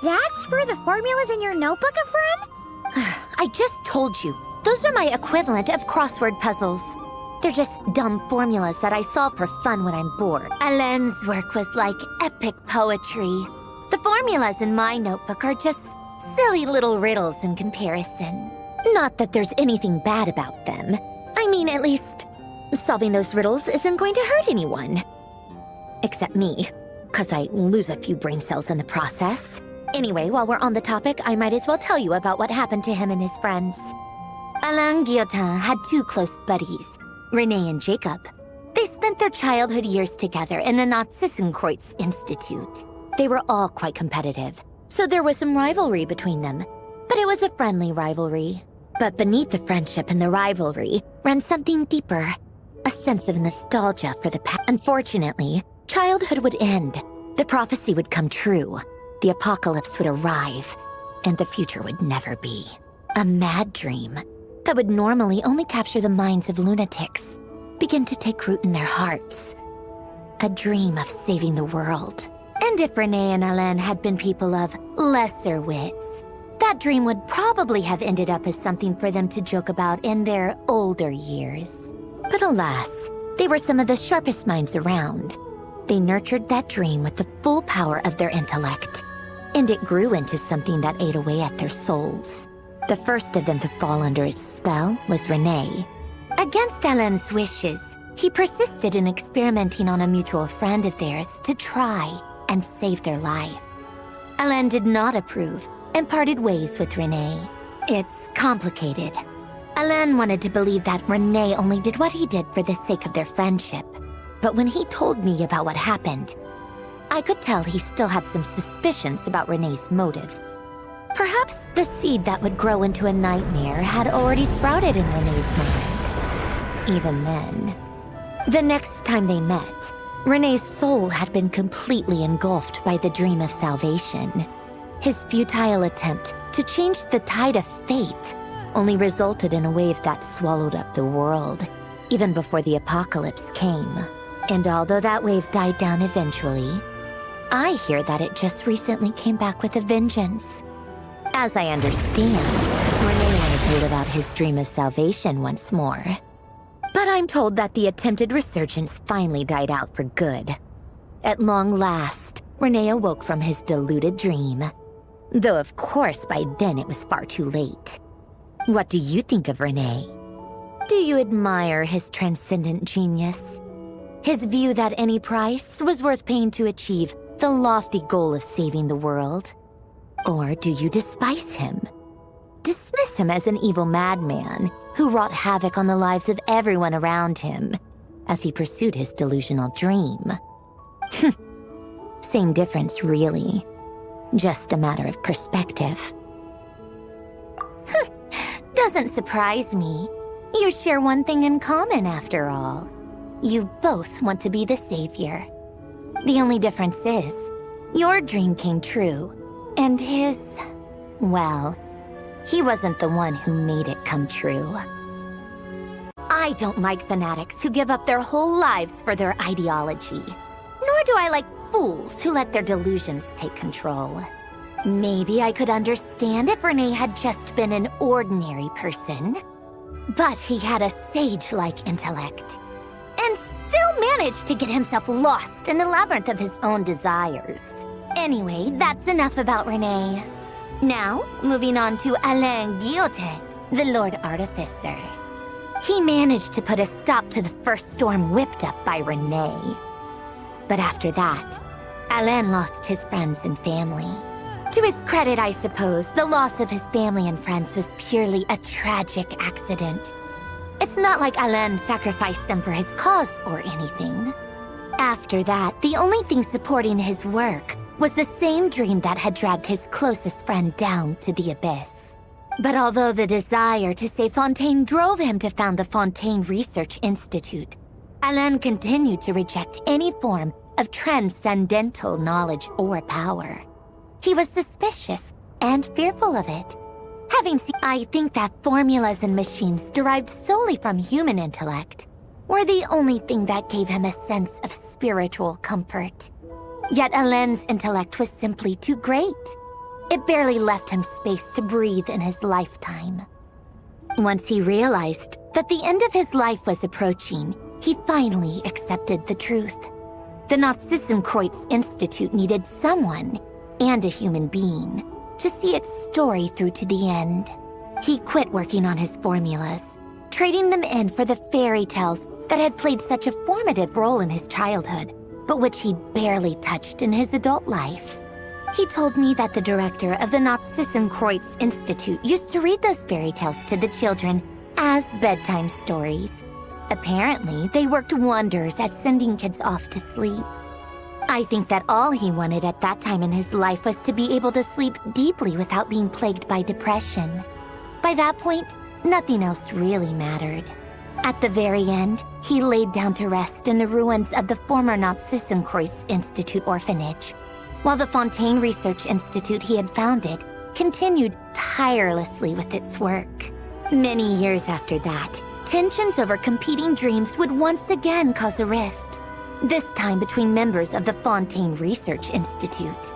that's where the formulas in your notebook are from? I just told you. Those are my equivalent of crossword puzzles. They're just dumb formulas that I solve for fun when I'm bored. Alain's work was like epic poetry. The formulas in my notebook are just silly little riddles in comparison. Not that there's anything bad about them. I mean, at least, solving those riddles isn't going to hurt anyone. Except me, 'cause I lose a few brain cells in the process. Anyway, while we're on the topic, I might as well tell you about what happened to him and his friends. Alain Guillotin had two close buddies, René and Jacob. They spent their childhood years together in the Nazischenkreuz Institute. They were all quite competitive, so there was some rivalry between them. But it was a friendly rivalry. But beneath the friendship and the rivalry ran something deeper, a sense of nostalgia for the past. Unfortunately, childhood would end. The prophecy would come true. The apocalypse would arrive, and the future would never be. A mad dream that would normally only capture the minds of lunatics begin to take root in their hearts. A dream of saving the world. And if René and Alain had been people of lesser wits, that dream would probably have ended up as something for them to joke about in their older years. But alas, they were some of the sharpest minds around. They nurtured that dream with the full power of their intellect, and it grew into something that ate away at their souls. The first of them to fall under its spell was René. Against Alain's wishes, he persisted in experimenting on a mutual friend of theirs to try and save their life. Alain did not approve and parted ways with René. It's complicated. Alain wanted to believe that René only did what he did for the sake of their friendship. But when he told me about what happened, I could tell he still had some suspicions about René's motives. Perhaps the seed that would grow into a nightmare had already sprouted in René's mind. Even then. The next time they met, René's soul had been completely engulfed by the dream of salvation. His futile attempt to change the tide of fate only resulted in a wave that swallowed up the world, even before the apocalypse came. And although that wave died down eventually, I hear that it just recently came back with a vengeance. As I understand, René wanted to live out his dream of salvation once more. But I'm told that the attempted resurgence finally died out for good. At long last, René awoke from his deluded dream. Though of course by then it was far too late. What do you think of René? Do you admire his transcendent genius? His view that any price was worth paying to achieve the lofty goal of saving the world? Or do you despise him? Dismiss him as an evil madman who wrought havoc on the lives of everyone around him as he pursued his delusional dream? Same difference, really. Just a matter of perspective. Doesn't surprise me. You share one thing in common, after all. You both want to be the savior. The only difference is, your dream came true, and his, well, he wasn't the one who made it come true. I don't like fanatics who give up their whole lives for their ideology. Nor do I like fools who let their delusions take control. Maybe I could understand if Renee had just been an ordinary person. But he had a sage-like intellect, and still managed to get himself lost in a labyrinth of his own desires. Anyway, that's enough about Renee. Now, moving on to Alain Guillotin, the Lord Artificer. He managed to put a stop to the first storm whipped up by Renee. But after that, Alain lost his friends and family. To his credit, I suppose, the loss of his family and friends was purely a tragic accident. It's not like Alain sacrificed them for his cause or anything. After that, the only thing supporting his work was the same dream that had dragged his closest friend down to the abyss. But although the desire to save Fontaine drove him to found the Fontaine Research Institute, Alain continued to reject any form of transcendental knowledge or power. He was suspicious and fearful of it. I think that formulas and machines derived solely from human intellect were the only thing that gave him a sense of spiritual comfort. Yet Alain's intellect was simply too great. It barely left him space to breathe in his lifetime. Once he realized that the end of his life was approaching, he finally accepted the truth. The Nacion Institute needed someone, and a human being, to see its story through to the end. He quit working on his formulas, trading them in for the fairy tales that had played such a formative role in his childhood, but which he barely touched in his adult life. He told me that the director of the Nacion Institute used to read those fairy tales to the children as bedtime stories. Apparently, they worked wonders at sending kids off to sleep. I think that all he wanted at that time in his life was to be able to sleep deeply without being plagued by depression. By that point, nothing else really mattered. At the very end, he laid down to rest in the ruins of the former Nacion Institute orphanage, while the Fontaine Research Institute he had founded continued tirelessly with its work. Many years after that, tensions over competing dreams would once again cause a rift, this time between members of the Fontaine Research Institute.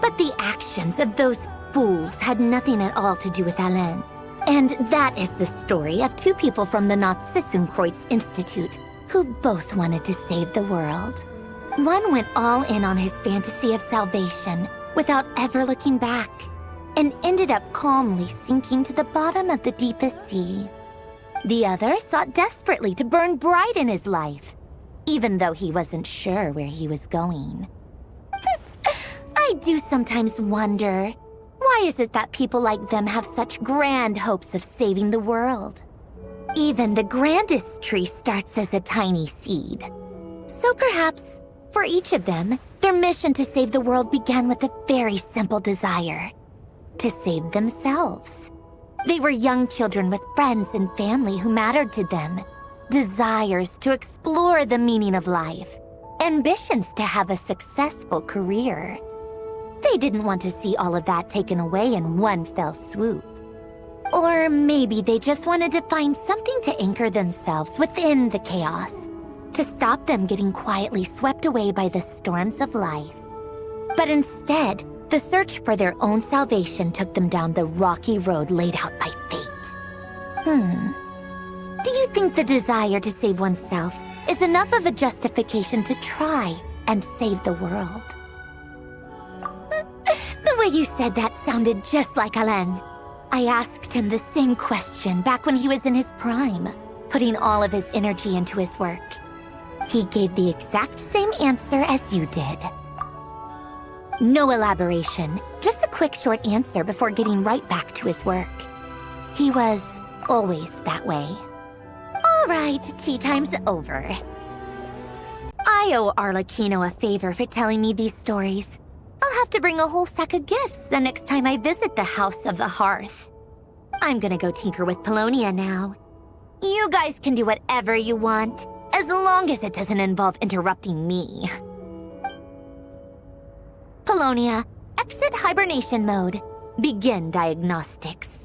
But the actions of those fools had nothing at all to do with Alain. And that is the story of two people from the Nacion Institute who both wanted to save the world. One went all in on his fantasy of salvation without ever looking back, and ended up calmly sinking to the bottom of the deepest sea. The other sought desperately to burn bright in his life, even though he wasn't sure where he was going. I do sometimes wonder, why is it that people like them have such grand hopes of saving the world? Even the grandest tree starts as a tiny seed. So perhaps, for each of them, their mission to save the world began with a very simple desire: to save themselves. They were young children with friends and family who mattered to them, desires to explore the meaning of life, ambitions to have a successful career. They didn't want to see all of that taken away in one fell swoop. Or maybe they just wanted to find something to anchor themselves within the chaos, to stop them getting quietly swept away by the storms of life. But instead, the search for their own salvation took them down the rocky road laid out by fate. Do you think the desire to save oneself is enough of a justification to try and save the world? The way you said that sounded just like Alain. I asked him the same question back when he was in his prime, putting all of his energy into his work. He gave the exact same answer as you did. No elaboration, just a quick short answer before getting right back to his work. He was always that way. All right, tea time's over. I owe Arlecchino a favor for telling me these stories. I'll have to bring a whole sack of gifts the next time I visit the House of the Hearth. I'm gonna go tinker with Polonia now. You guys can do whatever you want, as long as it doesn't involve interrupting me. Polonia, exit hibernation mode. Begin diagnostics.